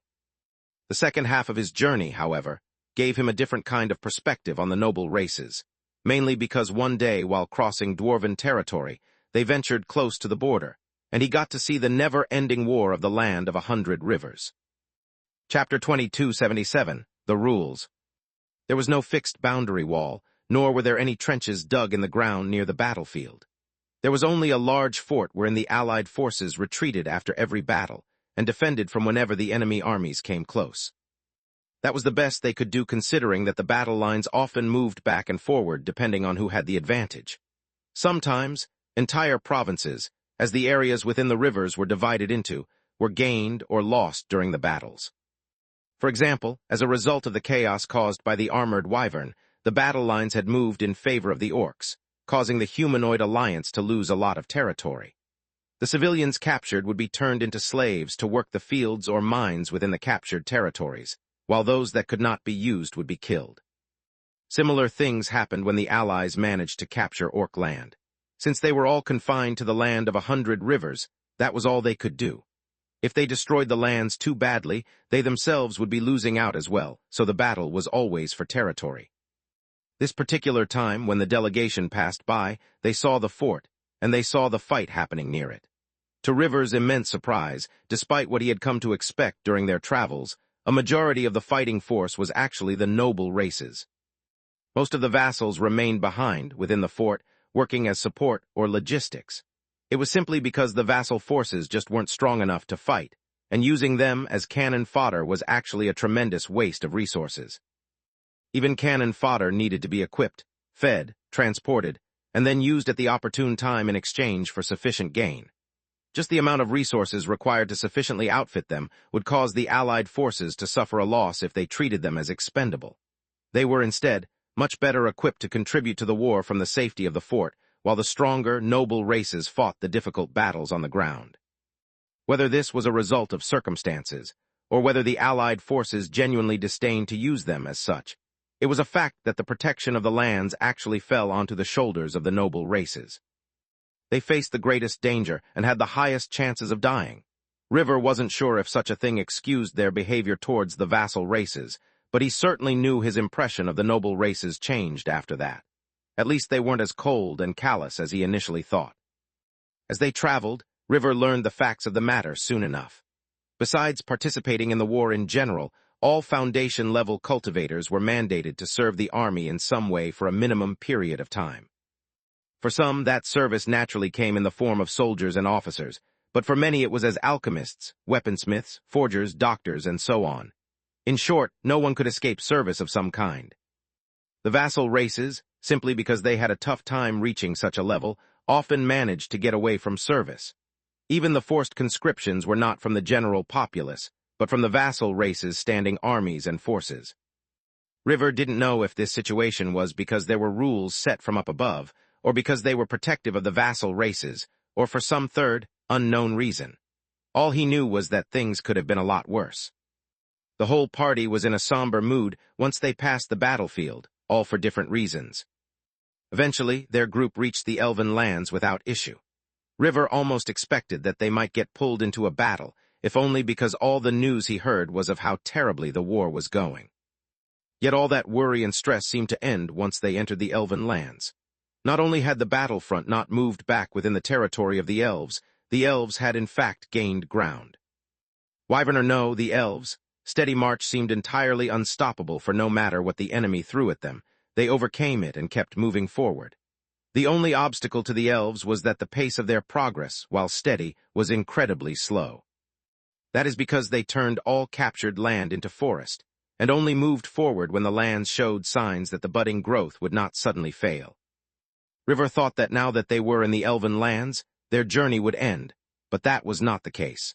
The second half of his journey, however, gave him a different kind of perspective on the noble races, mainly because one day, while crossing dwarven territory, they ventured close to the border, and he got to see the never-ending war of the land of 100 rivers. Chapter 2277, The Rules. There was no fixed boundary wall, nor were there any trenches dug in the ground near the battlefield. There was only a large fort wherein the Allied forces retreated after every battle, and defended from whenever the enemy armies came close. That was the best they could do, considering that the battle lines often moved back and forward depending on who had the advantage. Sometimes, entire provinces, as the areas within the rivers were divided into, were gained or lost during the battles. For example, as a result of the chaos caused by the armored wyvern, the battle lines had moved in favor of the orcs, causing the humanoid alliance to lose a lot of territory. The civilians captured would be turned into slaves to work the fields or mines within the captured territories, while those that could not be used would be killed. Similar things happened when the Allies managed to capture orc land. Since they were all confined to the land of 100 rivers, that was all they could do. If they destroyed the lands too badly, they themselves would be losing out as well, so the battle was always for territory. This particular time, when the delegation passed by, they saw the fort, and they saw the fight happening near it. To River's immense surprise, despite what he had come to expect during their travels, a majority of the fighting force was actually the noble races. Most of the vassals remained behind, within the fort, working as support or logistics. It was simply because the vassal forces just weren't strong enough to fight, and using them as cannon fodder was actually a tremendous waste of resources. Even cannon fodder needed to be equipped, fed, transported, and then used at the opportune time in exchange for sufficient gain. Just the amount of resources required to sufficiently outfit them would cause the Allied forces to suffer a loss if they treated them as expendable. They were instead much better equipped to contribute to the war from the safety of the fort, while the stronger, noble races fought the difficult battles on the ground. Whether this was a result of circumstances, or whether the Allied forces genuinely disdained to use them as such, it was a fact that the protection of the lands actually fell onto the shoulders of the noble races. They faced the greatest danger and had the highest chances of dying. River wasn't sure if such a thing excused their behavior towards the vassal races, but he certainly knew his impression of the noble races changed after that. At least they weren't as cold and callous as he initially thought. As they traveled, River learned the facts of the matter soon enough. Besides participating in the war in general, all Foundation-level cultivators were mandated to serve the army in some way for a minimum period of time. For some, that service naturally came in the form of soldiers and officers, but for many it was as alchemists, weaponsmiths, forgers, doctors, and so on. In short, no one could escape service of some kind. The vassal races, simply because they had a tough time reaching such a level, often managed to get away from service. Even the forced conscriptions were not from the general populace, but from the vassal races standing armies and forces. River didn't know if this situation was because there were rules set from up above, or because they were protective of the vassal races, or for some third, unknown reason. All he knew was that things could have been a lot worse. The whole party was in a somber mood once they passed the battlefield, all for different reasons. Eventually, their group reached the Elven lands without issue. River almost expected that they might get pulled into a battle, if only because all the news he heard was of how terribly the war was going. Yet all that worry and stress seemed to end once they entered the Elven lands. Not only had the battlefront not moved back within the territory of the elves had in fact gained ground. Wyvern or no, the elves' steady march seemed entirely unstoppable, for no matter what the enemy threw at them, they overcame it and kept moving forward. The only obstacle to the elves was that the pace of their progress, while steady, was incredibly slow. That is because they turned all captured land into forest, and only moved forward when the lands showed signs that the budding growth would not suddenly fail. River thought that now that they were in the Elven lands, their journey would end, but that was not the case.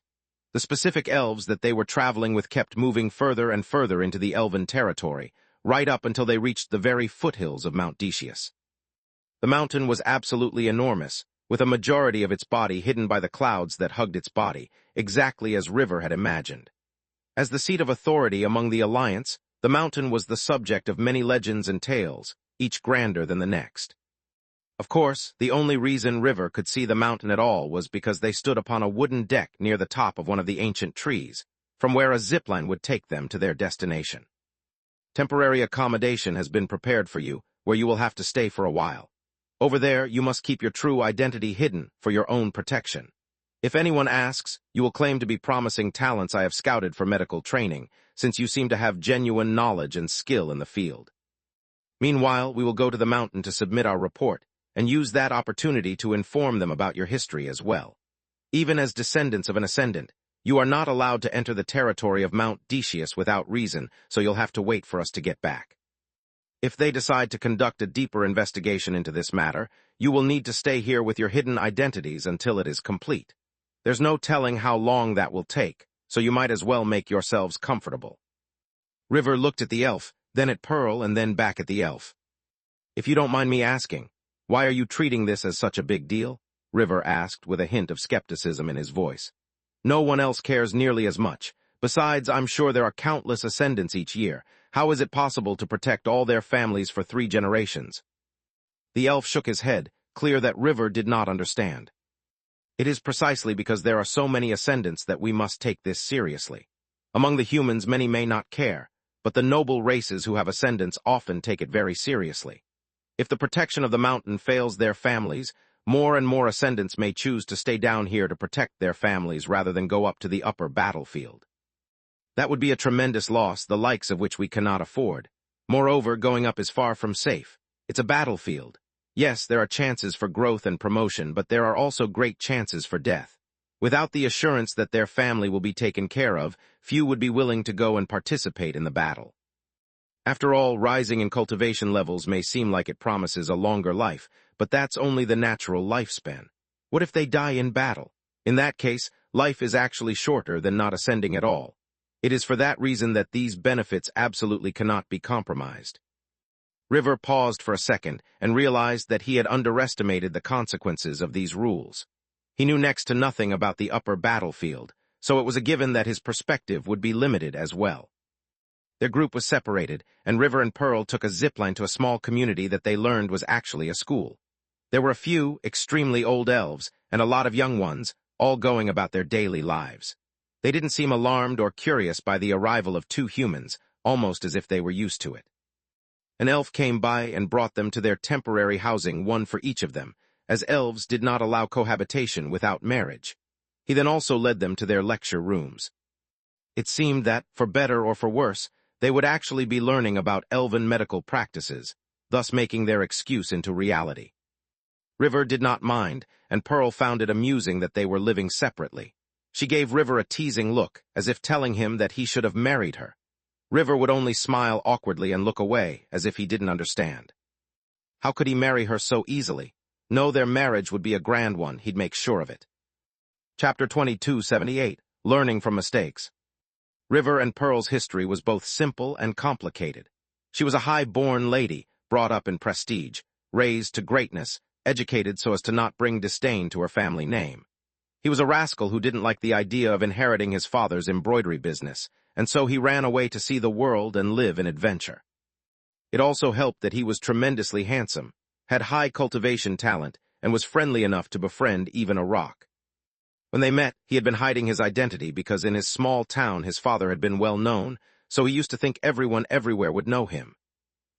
The specific elves that they were traveling with kept moving further and further into the Elven territory, right up until they reached the very foothills of Mount Decius. The mountain was absolutely enormous, with a majority of its body hidden by the clouds that hugged its body, exactly as River had imagined. As the seat of authority among the Alliance, The mountain was the subject of many legends and tales, each grander than the next. Of course, the only reason River could see the mountain at all was because they stood upon a wooden deck near the top of one of the ancient trees, from where a zipline would take them to their destination. Temporary accommodation has been prepared for you, where you will have to stay for a while. Over there, you must keep your true identity hidden for your own protection. If anyone asks, you will claim to be promising talents I have scouted for medical training, since you seem to have genuine knowledge and skill in the field. Meanwhile, we will go to the mountain to submit our report, and use that opportunity to inform them about your history as well. Even as descendants of an ascendant, you are not allowed to enter the territory of Mount Decius without reason, so you'll have to wait for us to get back. If they decide to conduct a deeper investigation into this matter, you will need to stay here with your hidden identities until it is complete. There's no telling how long that will take, so you might as well make yourselves comfortable. River looked at the elf, then at Pearl, and then back at the elf. If you don't mind me asking, why are you treating this as such a big deal? River asked with a hint of skepticism in his voice. No one else cares nearly as much. Besides, I'm sure there are countless ascendants each year. How is it possible to protect all their families for 3 generations? The elf shook his head, clear that River did not understand. It is precisely because there are so many ascendants that we must take this seriously. Among the humans, many may not care, but the noble races who have ascendants often take it very seriously. If the protection of the mountain fails their families, more and more ascendants may choose to stay down here to protect their families rather than go up to the upper battlefield. That would be a tremendous loss, the likes of which we cannot afford. Moreover, going up is far from safe. It's a battlefield. Yes, there are chances for growth and promotion, but there are also great chances for death. Without the assurance that their family will be taken care of, few would be willing to go and participate in the battle. After all, rising in cultivation levels may seem like it promises a longer life, but that's only the natural lifespan. What if they die in battle? In that case, life is actually shorter than not ascending at all. It is for that reason that these benefits absolutely cannot be compromised. River paused for a second and realized that he had underestimated the consequences of these rules. He knew next to nothing about the upper battlefield, so it was a given that his perspective would be limited as well. Their group was separated, and River and Pearl took a zipline to a small community that they learned was actually a school. There were a few extremely old elves and a lot of young ones, all going about their daily lives. They didn't seem alarmed or curious by the arrival of 2 humans, almost as if they were used to it. An elf came by and brought them to their temporary housing, one for each of them, as elves did not allow cohabitation without marriage. He then also led them to their lecture rooms. It seemed that, for better or for worse, they would actually be learning about elven medical practices, thus making their excuse into reality. River did not mind, and Pearl found it amusing that they were living separately. She gave River a teasing look, as if telling him that he should have married her. River would only smile awkwardly and look away, as if he didn't understand. How could he marry her so easily? No, their marriage would be a grand one, he'd make sure of it. Chapter 2278, Learning from Mistakes. River and Pearl's history was both simple and complicated. She was a high-born lady, brought up in prestige, raised to greatness, educated so as to not bring disdain to her family name. He was a rascal who didn't like the idea of inheriting his father's embroidery business, and so he ran away to see the world and live in adventure. It also helped that he was tremendously handsome, had high cultivation talent, and was friendly enough to befriend even a rock. When they met, he had been hiding his identity because in his small town his father had been well known, so he used to think everyone everywhere would know him.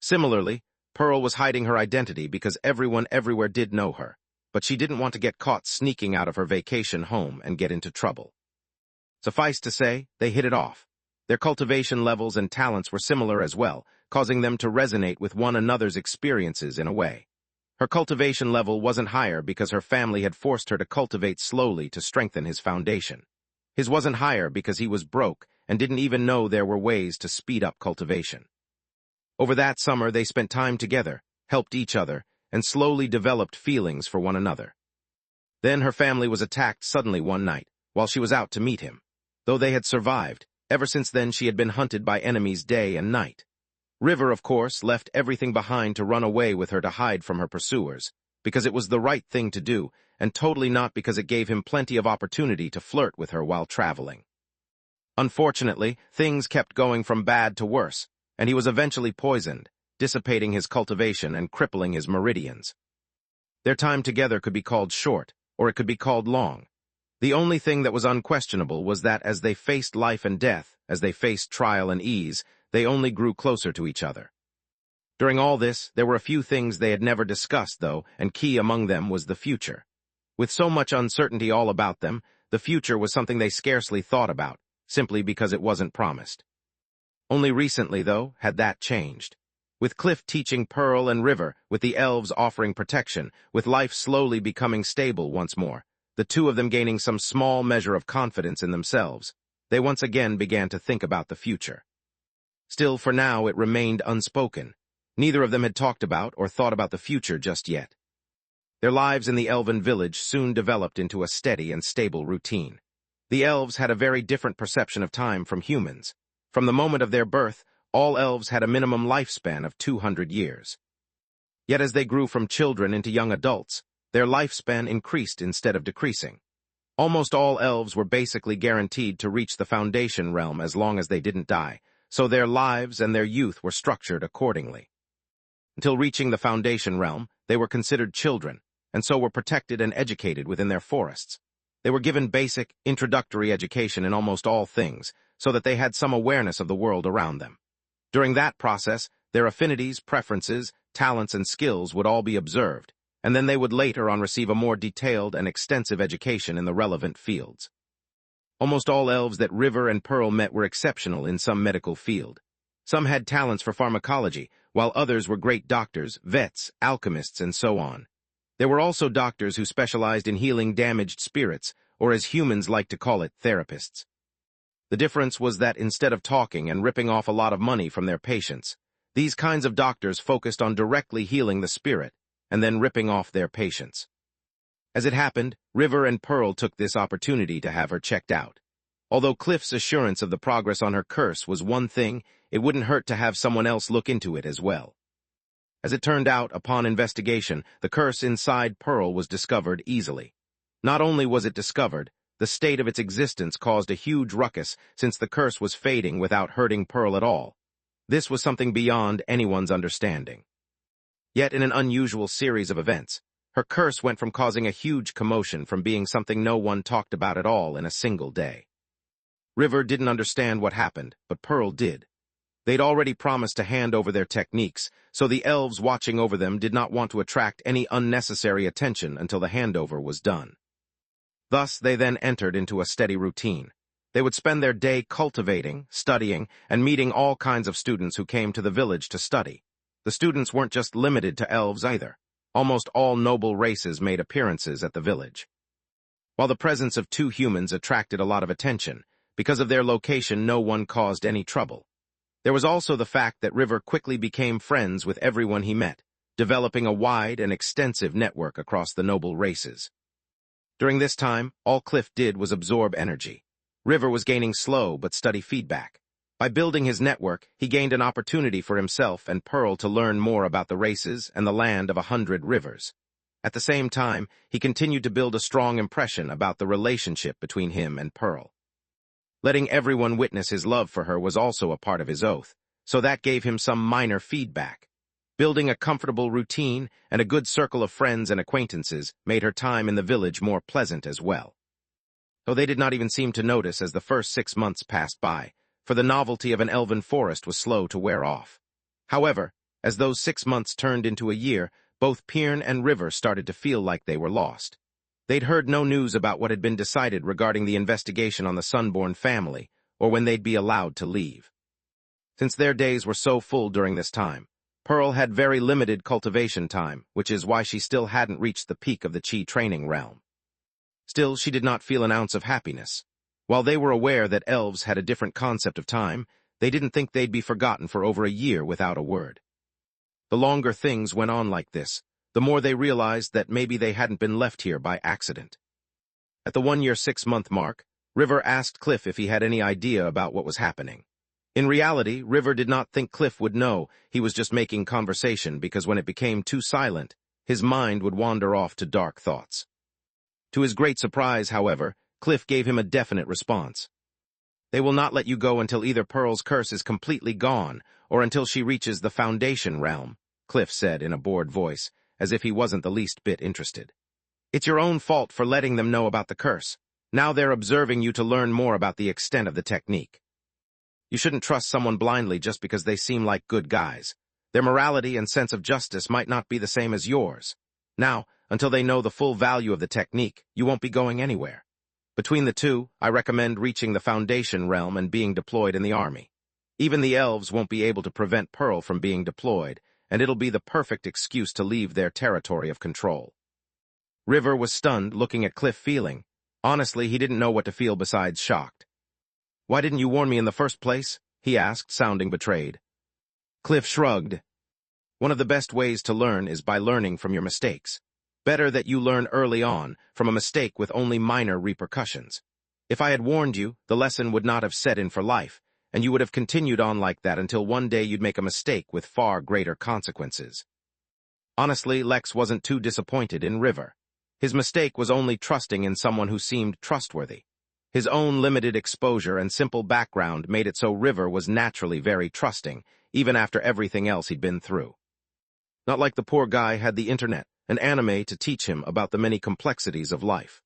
Similarly, Pearl was hiding her identity because everyone everywhere did know her, but she didn't want to get caught sneaking out of her vacation home and get into trouble. Suffice to say, they hit it off. Their cultivation levels and talents were similar as well, causing them to resonate with one another's experiences in a way. Her cultivation level wasn't higher because her family had forced her to cultivate slowly to strengthen his foundation. His wasn't higher because he was broke and didn't even know there were ways to speed up cultivation. Over that summer, they spent time together, helped each other, and slowly developed feelings for one another. Then her family was attacked suddenly one night, while she was out to meet him. Though they had survived, ever since then she had been hunted by enemies day and night. River, of course, left everything behind to run away with her to hide from her pursuers, because it was the right thing to do, and totally not because it gave him plenty of opportunity to flirt with her while traveling. Unfortunately, things kept going from bad to worse. and he was eventually poisoned, dissipating his cultivation and crippling his meridians. Their time together could be called short, or it could be called long. The only thing that was unquestionable was that as they faced life and death, as they faced trial and ease, they only grew closer to each other. During all this, there were a few things they had never discussed, though, and key among them was the future. With so much uncertainty all about them, the future was something they scarcely thought about, simply because it wasn't promised. Only recently, though, had that changed. With Cliff teaching Pearl and River, with the elves offering protection, with life slowly becoming stable once more, the two of them gaining some small measure of confidence in themselves, they once again began to think about the future. Still, for now, it remained unspoken. Neither of them had talked about or thought about the future just yet. Their lives in the elven village soon developed into a steady and stable routine. The elves had a very different perception of time from humans. From the moment of their birth, all elves had a minimum lifespan of 200 years. Yet as they grew from children into young adults, their lifespan increased instead of decreasing. Almost all elves were basically guaranteed to reach the Foundation realm as long as they didn't die, so their lives and their youth were structured accordingly. Until reaching the Foundation realm, they were considered children, and so were protected and educated within their forests. They were given basic, introductory education in almost all things, so that they had some awareness of the world around them. During that process, their affinities, preferences, talents, and skills would all be observed, and then they would later on receive a more detailed and extensive education in the relevant fields. Almost all elves that River and Pearl met were exceptional in some medical field. Some had talents for pharmacology, while others were great doctors, vets, alchemists, and so on. There were also doctors who specialized in healing damaged spirits, or as humans like to call it, therapists. The difference was that instead of talking and ripping off a lot of money from their patients, these kinds of doctors focused on directly healing the spirit and then ripping off their patients. As it happened, River and Pearl took this opportunity to have her checked out. Although Cliff's assurance of the progress on her curse was one thing, it wouldn't hurt to have someone else look into it as well. As it turned out, upon investigation, the curse inside Pearl was discovered easily. Not only was it discovered, the state of its existence caused a huge ruckus since the curse was fading without hurting Pearl at all. This was something beyond anyone's understanding. Yet in an unusual series of events, her curse went from causing a huge commotion from being something no one talked about at all in a single day. River didn't understand what happened, but Pearl did. They'd already promised to hand over their techniques, so the elves watching over them did not want to attract any unnecessary attention until the handover was done. Thus, they then entered into a steady routine. They would spend their day cultivating, studying, and meeting all kinds of students who came to the village to study. The students weren't just limited to elves either. Almost all noble races made appearances at the village. While the presence of two humans attracted a lot of attention, because of their location no one caused any trouble. There was also the fact that River quickly became friends with everyone he met, developing a wide and extensive network across the noble races. During this time, all Cliff did was absorb energy. River was gaining slow but steady feedback. By building his network, he gained an opportunity for himself and Pearl to learn more about the races and the land of 100 rivers. At the same time, he continued to build a strong impression about the relationship between him and Pearl. Letting everyone witness his love for her was also a part of his oath, so that gave him some minor feedback. Building a comfortable routine and a good circle of friends and acquaintances made her time in the village more pleasant as well. Though they did not even seem to notice as the first 6 months passed by, for the novelty of an elven forest was slow to wear off. However, as those 6 months turned into a year, both Piern and River started to feel like they were lost. They'd heard no news about what had been decided regarding the investigation on the Sunborn family, or when they'd be allowed to leave. Since their days were so full during this time, Pearl had very limited cultivation time, which is why she still hadn't reached the peak of the Chi training realm. Still, she did not feel an ounce of happiness. While they were aware that elves had a different concept of time, they didn't think they'd be forgotten for over a year without a word. The longer things went on like this, the more they realized that maybe they hadn't been left here by accident. At the 1-year 6-month mark, River asked Cliff if he had any idea about what was happening. In reality, River did not think Cliff would know. He was just making conversation because when it became too silent, his mind would wander off to dark thoughts. To his great surprise, however, Cliff gave him a definite response. They will not let you go until either Pearl's curse is completely gone, or until she reaches the Foundation realm, Cliff said in a bored voice, as if he wasn't the least bit interested. It's your own fault for letting them know about the curse. Now they're observing you to learn more about the extent of the technique. You shouldn't trust someone blindly just because they seem like good guys. Their morality and sense of justice might not be the same as yours. Now, until they know the full value of the technique, you won't be going anywhere. Between the two, I recommend reaching the Foundation realm and being deployed in the army. Even the elves won't be able to prevent Pearl from being deployed, and it'll be the perfect excuse to leave their territory of control. River was stunned, looking at Cliff feeling. Honestly, he didn't know what to feel besides shocked. "Why didn't you warn me in the first place?" he asked, sounding betrayed. Cliff shrugged. "One of the best ways to learn is by learning from your mistakes. Better that you learn early on from a mistake with only minor repercussions. If I had warned you, the lesson would not have set in for life, and you would have continued on like that until one day you'd make a mistake with far greater consequences." Honestly, Lex wasn't too disappointed in River. His mistake was only trusting in someone who seemed trustworthy. His own limited exposure and simple background made it so River was naturally very trusting, even after everything else he'd been through. Not like the poor guy had the internet, an anime to teach him about the many complexities of life.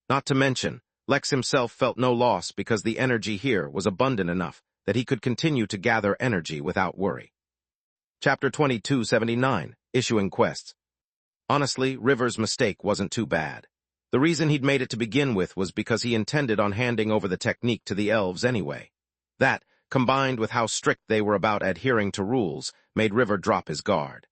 Not to mention, Lex himself felt no loss because the energy here was abundant enough that he could continue to gather energy without worry. Chapter 2279, Issuing Quests. Honestly, River's mistake wasn't too bad. The reason he'd made it to begin with was because he intended on handing over the technique to the elves anyway. That, combined with how strict they were about adhering to rules, made River drop his guard.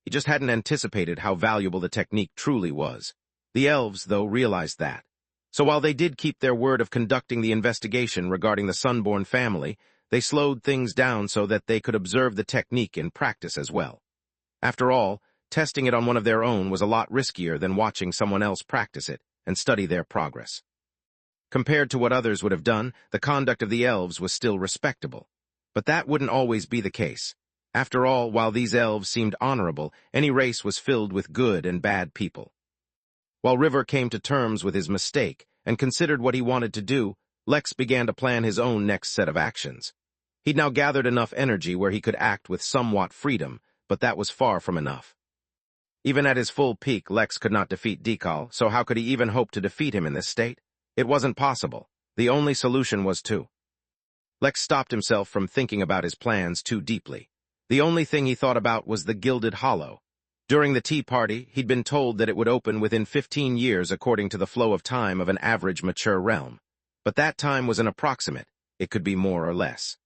He just hadn't anticipated how valuable the technique truly was. The elves, though, realized that. So while they did keep their word of conducting the investigation regarding the Sunborn family, they slowed things down so that they could observe the technique in practice as well. After all, testing it on one of their own was a lot riskier than watching someone else practice it and study their progress. Compared to what others would have done, the conduct of the elves was still respectable. But that wouldn't always be the case. After all, while these elves seemed honorable, any race was filled with good and bad people. While River came to terms with his mistake and considered what he wanted to do, Lex began to plan his own next set of actions. He'd now gathered enough energy where he could act with somewhat freedom, but that was far from enough. Even at his full peak, Lex could not defeat Decal, so how could he even hope to defeat him in this state? It wasn't possible. The only solution was to. Lex stopped himself from thinking about his plans too deeply. The only thing he thought about was the Gilded Hollow. During the tea party, he'd been told that it would open within 15 years according to the flow of time of an average mature realm. But that time was an approximate. It could be more or less.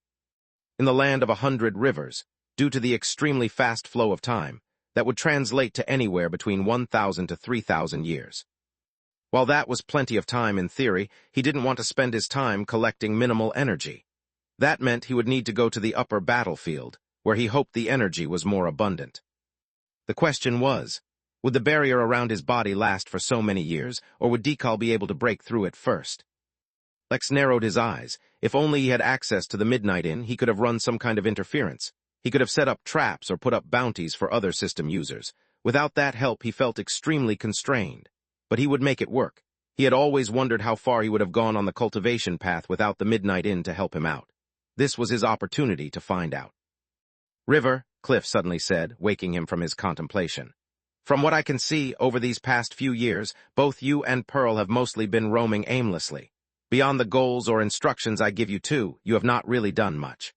In the land of 100 rivers, due to the extremely fast flow of time, that would translate to anywhere between 1,000 to 3,000 years. While that was plenty of time in theory, he didn't want to spend his time collecting minimal energy. That meant he would need to go to the upper battlefield, where he hoped the energy was more abundant. The question was, would the barrier around his body last for so many years, or would Decal be able to break through it first? Lex narrowed his eyes. If only he had access to the Midnight Inn, he could have run some kind of interference. He could have set up traps or put up bounties for other system users. Without that help, he felt extremely constrained. But he would make it work. He had always wondered how far he would have gone on the cultivation path without the Midnight Inn to help him out. This was his opportunity to find out. "River," Cliff suddenly said, waking him from his contemplation. "From what I can see, over these past few years, both you and Pearl have mostly been roaming aimlessly. Beyond the goals or instructions I give you too, you have not really done much.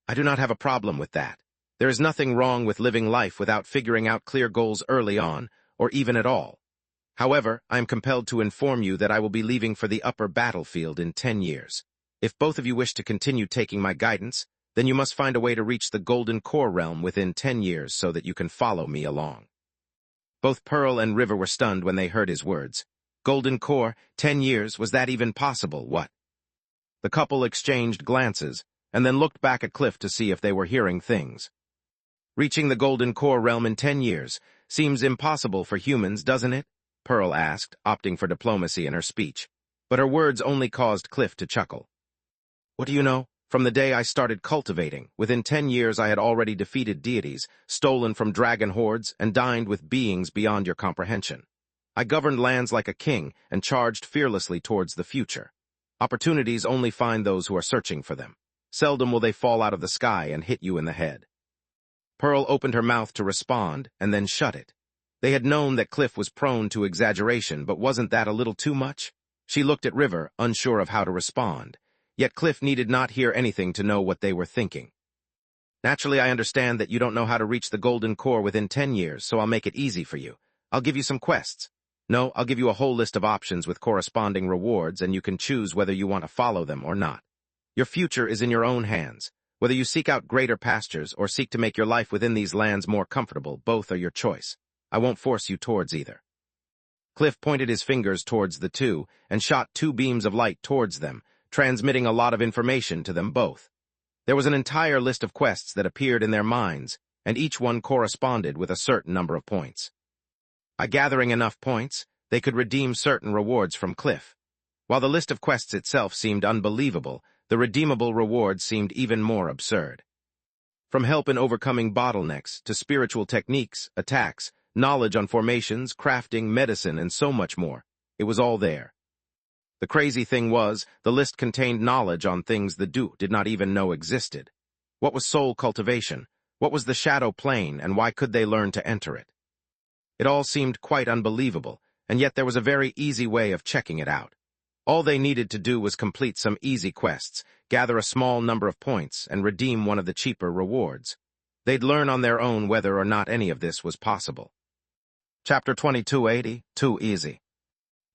I do not have a problem with that. There is nothing wrong with living life without figuring out clear goals early on, or even at all. However, I am compelled to inform you that I will be leaving for the upper battlefield in 10 years. If both of you wish to continue taking my guidance, then you must find a way to reach the Golden Core realm within 10 years so that you can follow me along." Both Pearl and River were stunned when they heard his words. Golden Core, 10 years, was that even possible, what? The couple exchanged glances, and then looked back at Cliff to see if they were hearing things. "Reaching the Golden Core realm in 10 years seems impossible for humans, doesn't it?" Pearl asked, opting for diplomacy in her speech. But her words only caused Cliff to chuckle. "What do you know? From the day I started cultivating, within 10 years I had already defeated deities, stolen from dragon hordes, and dined with beings beyond your comprehension. I governed lands like a king and charged fearlessly towards the future. Opportunities only find those who are searching for them. Seldom will they fall out of the sky and hit you in the head. Pearl opened her mouth to respond, and then shut it. They had known that Cliff was prone to exaggeration, but wasn't that a little too much? She looked at River, unsure of how to respond. Yet Cliff needed not hear anything to know what they were thinking. Naturally, I understand that you don't know how to reach the golden core within 10 years, so I'll make it easy for you. I'll give you some quests. No, I'll give you a whole list of options with corresponding rewards, and you can choose whether you want to follow them or not. Your future is in your own hands. Whether you seek out greater pastures or seek to make your life within these lands more comfortable, both are your choice. I won't force you towards either. Cliff pointed his fingers towards the two and shot 2 beams of light towards them, transmitting a lot of information to them both. There was an entire list of quests that appeared in their minds, and each one corresponded with a certain number of points. By gathering enough points, they could redeem certain rewards from Cliff. While the list of quests itself seemed unbelievable, the redeemable rewards seemed even more absurd. From help in overcoming bottlenecks to spiritual techniques, attacks, knowledge on formations, crafting, medicine, and so much more, it was all there. The crazy thing was, the list contained knowledge on things the Duke did not even know existed. What was soul cultivation? What was the shadow plane, and why could they learn to enter it? It all seemed quite unbelievable, and yet there was a very easy way of checking it out. All they needed to do was complete some easy quests, gather a small number of points, and redeem one of the cheaper rewards. They'd learn on their own whether or not any of this was possible. Chapter 2280, Too Easy.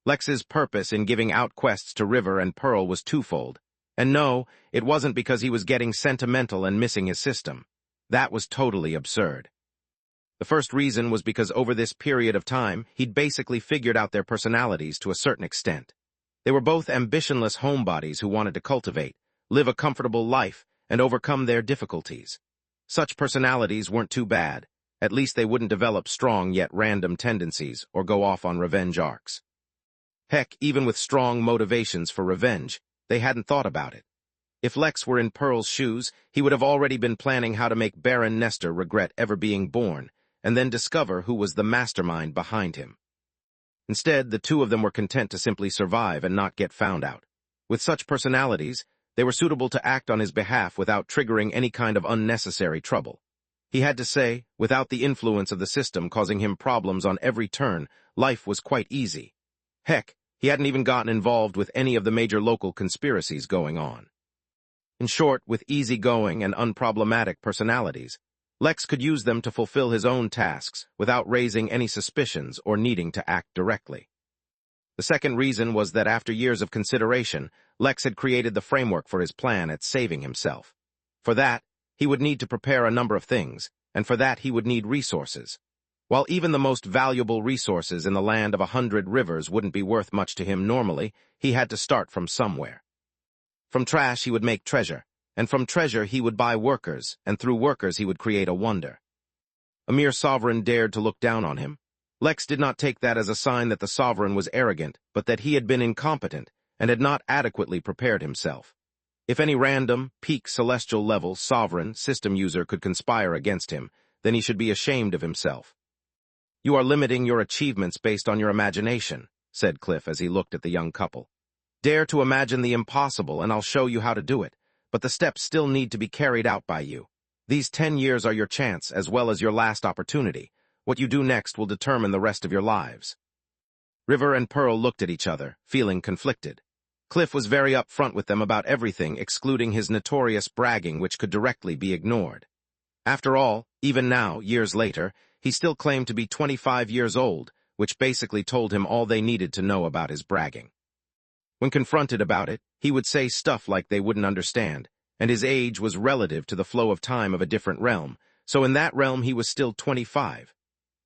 Lex's purpose in giving out quests to River and Pearl was twofold. And no, it wasn't because he was getting sentimental and missing his system. That was totally absurd. The first reason was because over this period of time, he'd basically figured out their personalities to a certain extent. They were both ambitionless homebodies who wanted to cultivate, live a comfortable life, and overcome their difficulties. Such personalities weren't too bad. At least they wouldn't develop strong yet random tendencies or go off on revenge arcs. Heck, even with strong motivations for revenge, they hadn't thought about it. If Lex were in Pearl's shoes, he would have already been planning how to make Baron Nestor regret ever being born, and then discover who was the mastermind behind him. Instead, the two of them were content to simply survive and not get found out. With such personalities, they were suitable to act on his behalf without triggering any kind of unnecessary trouble. He had to say, without the influence of the system causing him problems on every turn, life was quite easy. Heck, he hadn't even gotten involved with any of the major local conspiracies going on. In short, with easygoing and unproblematic personalities, Lex could use them to fulfill his own tasks without raising any suspicions or needing to act directly. The second reason was that after years of consideration, Lex had created the framework for his plan at saving himself. For that, he would need to prepare a number of things, and for that he would need resources. While even the most valuable resources in the land of 100 rivers wouldn't be worth much to him normally, he had to start from somewhere. From trash he would make treasure, and from treasure he would buy workers, and through workers he would create a wonder. A mere sovereign dared to look down on him. Lex did not take that as a sign that the sovereign was arrogant, but that he had been incompetent and had not adequately prepared himself. If any random, peak celestial level sovereign system user could conspire against him, then he should be ashamed of himself. "You are limiting your achievements based on your imagination," said Cliff as he looked at the young couple. "Dare to imagine the impossible and I'll show you how to do it, but the steps still need to be carried out by you. These 10 years are your chance as well as your last opportunity. What you do next will determine the rest of your lives." River and Pearl looked at each other, feeling conflicted. Cliff was very upfront with them about everything, excluding his notorious bragging, which could directly be ignored. After all, even now, years later, he still claimed to be 25 years old, which basically told him all they needed to know about his bragging. When confronted about it, he would say stuff like they wouldn't understand, and his age was relative to the flow of time of a different realm, so in that realm he was still 25.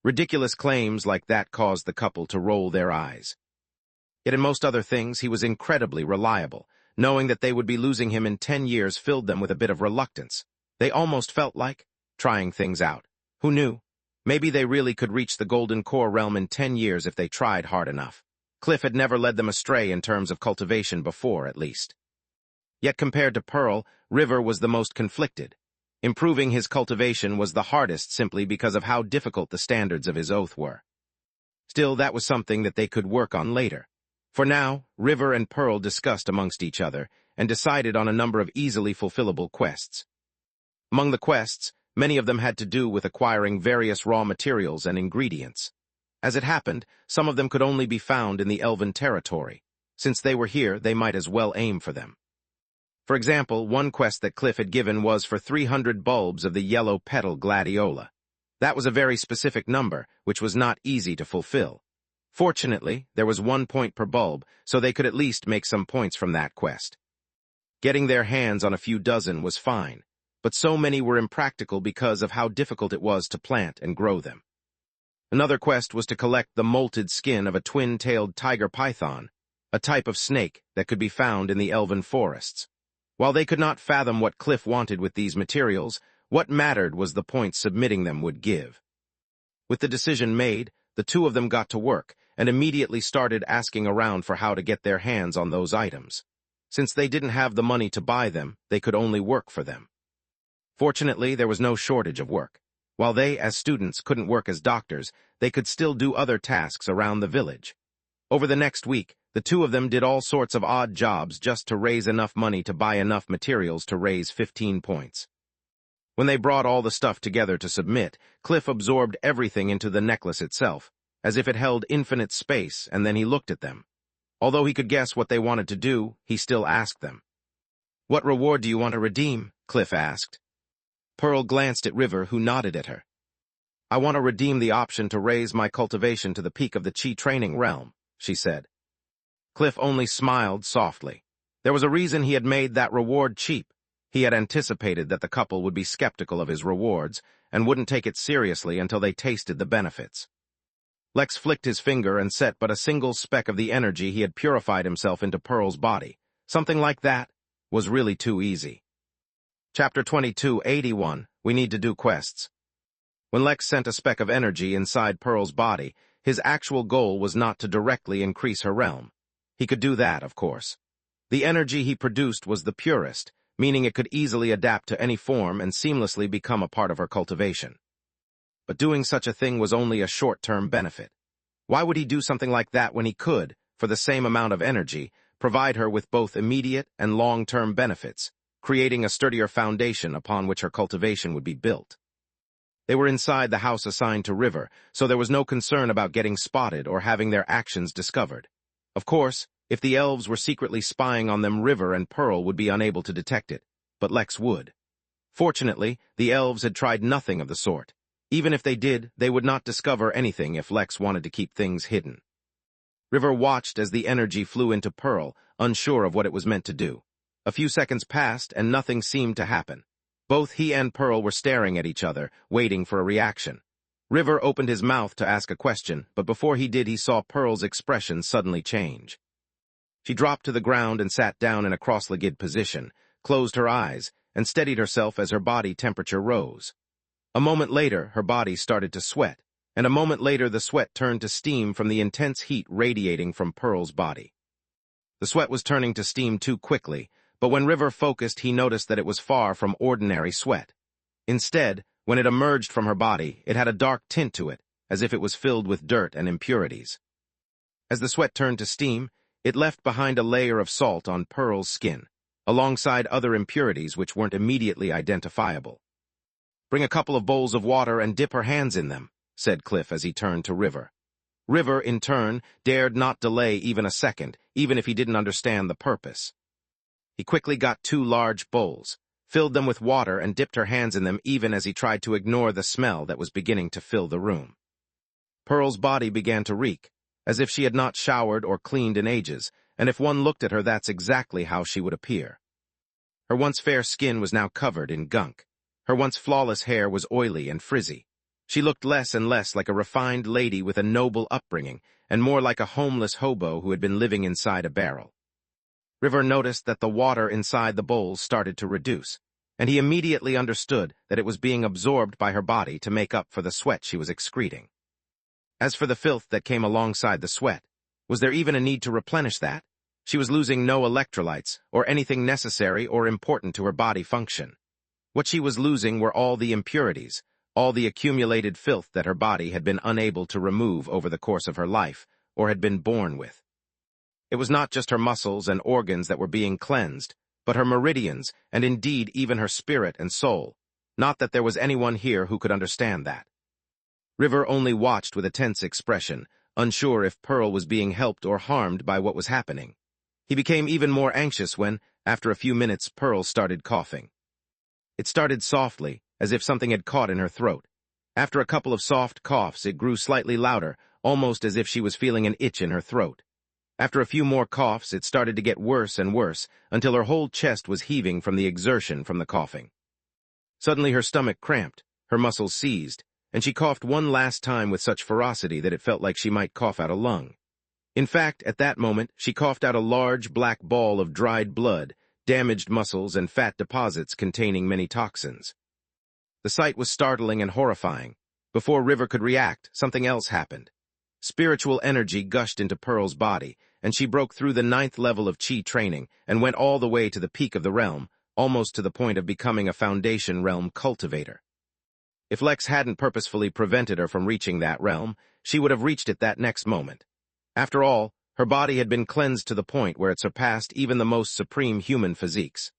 Ridiculous claims like that caused the couple to roll their eyes. Yet in most other things he was incredibly reliable. Knowing that they would be losing him in 10 years filled them with a bit of reluctance. They almost felt like trying things out. Who knew? Maybe they really could reach the Golden Core realm in 10 years if they tried hard enough. Cliff had never led them astray in terms of cultivation before, at least. Yet compared to Pearl, River was the most conflicted. Improving his cultivation was the hardest simply because of how difficult the standards of his oath were. Still, that was something that they could work on later. For now, River and Pearl discussed amongst each other, and decided on a number of easily fulfillable quests. Among the quests, many of them had to do with acquiring various raw materials and ingredients. As it happened, some of them could only be found in the Elven territory. Since they were here, they might as well aim for them. For example, one quest that Cliff had given was for 300 bulbs of the yellow petal gladiola. That was a very specific number, which was not easy to fulfill. Fortunately, there was 1 point per bulb, so they could at least make some points from that quest. Getting their hands on a few dozen was fine, but so many were impractical because of how difficult it was to plant and grow them. Another quest was to collect the molted skin of a twin-tailed tiger python, a type of snake that could be found in the elven forests. While they could not fathom what Cliff wanted with these materials, what mattered was the points submitting them would give. With the decision made, the two of them got to work and immediately started asking around for how to get their hands on those items. Since they didn't have the money to buy them, they could only work for them. Fortunately, there was no shortage of work. While they, as students, couldn't work as doctors, they could still do other tasks around the village. Over the next week, the two of them did all sorts of odd jobs just to raise enough money to buy enough materials to raise 15 points. When they brought all the stuff together to submit, Cliff absorbed everything into the necklace itself, as if it held infinite space, and then he looked at them. Although he could guess what they wanted to do, he still asked them. "What reward do you want to redeem?" Cliff asked. Pearl glanced at River, who nodded at her. "I want to redeem the option to raise my cultivation to the peak of the Chi training realm," she said. Cliff only smiled softly. There was a reason he had made that reward cheap. He had anticipated that the couple would be skeptical of his rewards and wouldn't take it seriously until they tasted the benefits. Lex flicked his finger and set but a single speck of the energy he had purified himself into Pearl's body. Something like that was really too easy. Chapter 2281, We Need to Do Quests. When Lex sent a speck of energy inside Pearl's body, his actual goal was not to directly increase her realm. He could do that, of course. The energy he produced was the purest, meaning it could easily adapt to any form and seamlessly become a part of her cultivation. But doing such a thing was only a short-term benefit. Why would he do something like that when he could, for the same amount of energy, provide her with both immediate and long-term benefits, creating a sturdier foundation upon which her cultivation would be built? They were inside the house assigned to River, so there was no concern about getting spotted or having their actions discovered. Of course, if the elves were secretly spying on them, River and Pearl would be unable to detect it, but Lex would. Fortunately, the elves had tried nothing of the sort. Even if they did, they would not discover anything if Lex wanted to keep things hidden. River watched as the energy flew into Pearl, unsure of what it was meant to do. A few seconds passed, and nothing seemed to happen. Both he and Pearl were staring at each other, waiting for a reaction. River opened his mouth to ask a question, but before he did, he saw Pearl's expression suddenly change. She dropped to the ground and sat down in a cross-legged position, closed her eyes, and steadied herself as her body temperature rose. A moment later, her body started to sweat, and a moment later the sweat turned to steam from the intense heat radiating from Pearl's body. The sweat was turning to steam too quickly, but when River focused, he noticed that it was far from ordinary sweat. Instead, when it emerged from her body, it had a dark tint to it, as if it was filled with dirt and impurities. As the sweat turned to steam, it left behind a layer of salt on Pearl's skin, alongside other impurities which weren't immediately identifiable. "Bring a couple of bowls of water and dip her hands in them," said Cliff as he turned to River. River, in turn, dared not delay even a second, even if he didn't understand the purpose. He quickly got 2 large bowls, filled them with water, and dipped her hands in them even as he tried to ignore the smell that was beginning to fill the room. Pearl's body began to reek, as if she had not showered or cleaned in ages, and if one looked at her, that's exactly how she would appear. Her once fair skin was now covered in gunk. Her once flawless hair was oily and frizzy. She looked less and less like a refined lady with a noble upbringing, and more like a homeless hobo who had been living inside a barrel. River noticed that the water inside the bowls started to reduce, and he immediately understood that it was being absorbed by her body to make up for the sweat she was excreting. As for the filth that came alongside the sweat, was there even a need to replenish that? She was losing no electrolytes or anything necessary or important to her body function. What she was losing were all the impurities, all the accumulated filth that her body had been unable to remove over the course of her life, or had been born with. It was not just her muscles and organs that were being cleansed, but her meridians, and indeed even her spirit and soul. Not that there was anyone here who could understand that. River only watched with a tense expression, unsure if Pearl was being helped or harmed by what was happening. He became even more anxious when, after a few minutes, Pearl started coughing. It started softly, as if something had caught in her throat. After a couple of soft coughs, it grew slightly louder, almost as if she was feeling an itch in her throat. After a few more coughs, it started to get worse and worse, until her whole chest was heaving from the exertion from the coughing. Suddenly her stomach cramped, her muscles seized, and she coughed one last time with such ferocity that it felt like she might cough out a lung. In fact, at that moment, she coughed out a large black ball of dried blood, damaged muscles, and fat deposits containing many toxins. The sight was startling and horrifying. Before River could react, something else happened. Spiritual energy gushed into Pearl's body, and she broke through the 9th level of Qi training and went all the way to the peak of the realm, almost to the point of becoming a Foundation realm cultivator. If Lex hadn't purposefully prevented her from reaching that realm, she would have reached it that next moment. After all, her body had been cleansed to the point where it surpassed even the most supreme human physiques.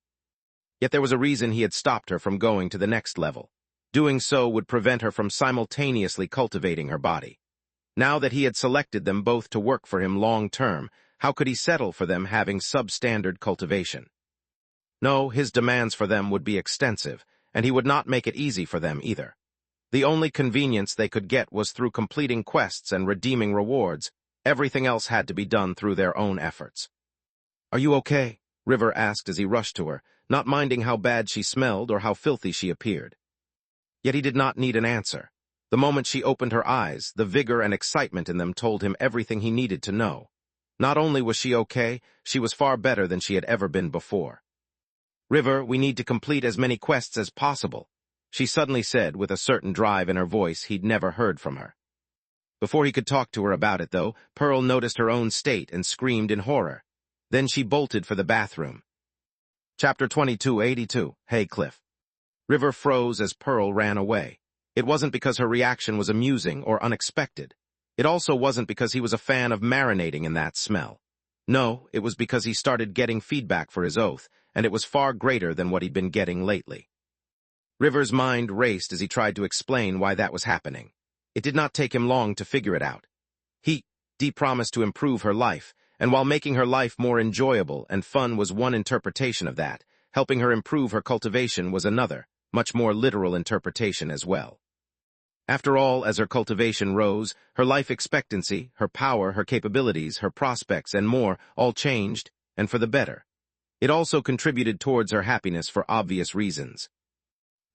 Yet there was a reason he had stopped her from going to the next level. Doing so would prevent her from simultaneously cultivating her body. Now that he had selected them both to work for him long-term, how could he settle for them having substandard cultivation? No, his demands for them would be extensive, and he would not make it easy for them either. The only convenience they could get was through completing quests and redeeming rewards. Everything else had to be done through their own efforts. "Are you okay?" River asked as he rushed to her, not minding how bad she smelled or how filthy she appeared. Yet he did not need an answer. The moment she opened her eyes, the vigor and excitement in them told him everything he needed to know. Not only was she okay, she was far better than she had ever been before. "River, we need to complete as many quests as possible," she suddenly said with a certain drive in her voice he'd never heard from her. Before he could talk to her about it, though, Pearl noticed her own state and screamed in horror. Then she bolted for the bathroom. Chapter 2282, Hey Cliff. River froze as Pearl ran away. It wasn't because her reaction was amusing or unexpected. It also wasn't because he was a fan of marinating in that smell. No, it was because he started getting feedback for his oath, and it was far greater than what he'd been getting lately. River's mind raced as he tried to explain why that was happening. It did not take him long to figure it out. Dee promised to improve her life, and while making her life more enjoyable and fun was one interpretation of that, helping her improve her cultivation was another, much more literal interpretation as well. After all, as her cultivation rose, her life expectancy, her power, her capabilities, her prospects, and more all changed, and for the better. It also contributed towards her happiness for obvious reasons.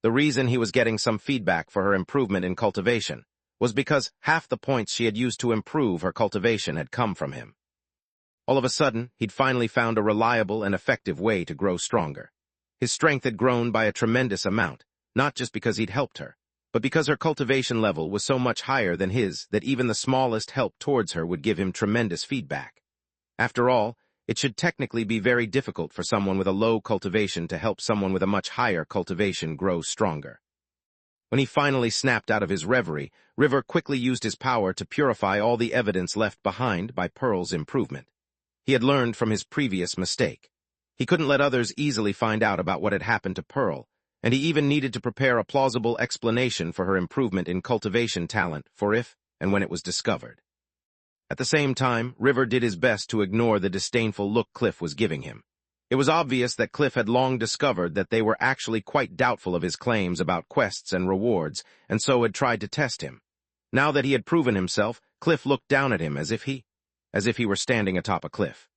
The reason he was getting some feedback for her improvement in cultivation was because half the points she had used to improve her cultivation had come from him. All of a sudden, he'd finally found a reliable and effective way to grow stronger. His strength had grown by a tremendous amount, not just because he'd helped her, but because her cultivation level was so much higher than his that even the smallest help towards her would give him tremendous feedback. After all, it should technically be very difficult for someone with a low cultivation to help someone with a much higher cultivation grow stronger. When he finally snapped out of his reverie, River quickly used his power to purify all the evidence left behind by Pearl's improvement. He had learned from his previous mistake. He couldn't let others easily find out about what had happened to Pearl, and he even needed to prepare a plausible explanation for her improvement in cultivation talent for if and when it was discovered. At the same time, River did his best to ignore the disdainful look Cliff was giving him. It was obvious that Cliff had long discovered that they were actually quite doubtful of his claims about quests and rewards, and so had tried to test him. Now that he had proven himself, Cliff looked down at him as if he were standing atop a cliff.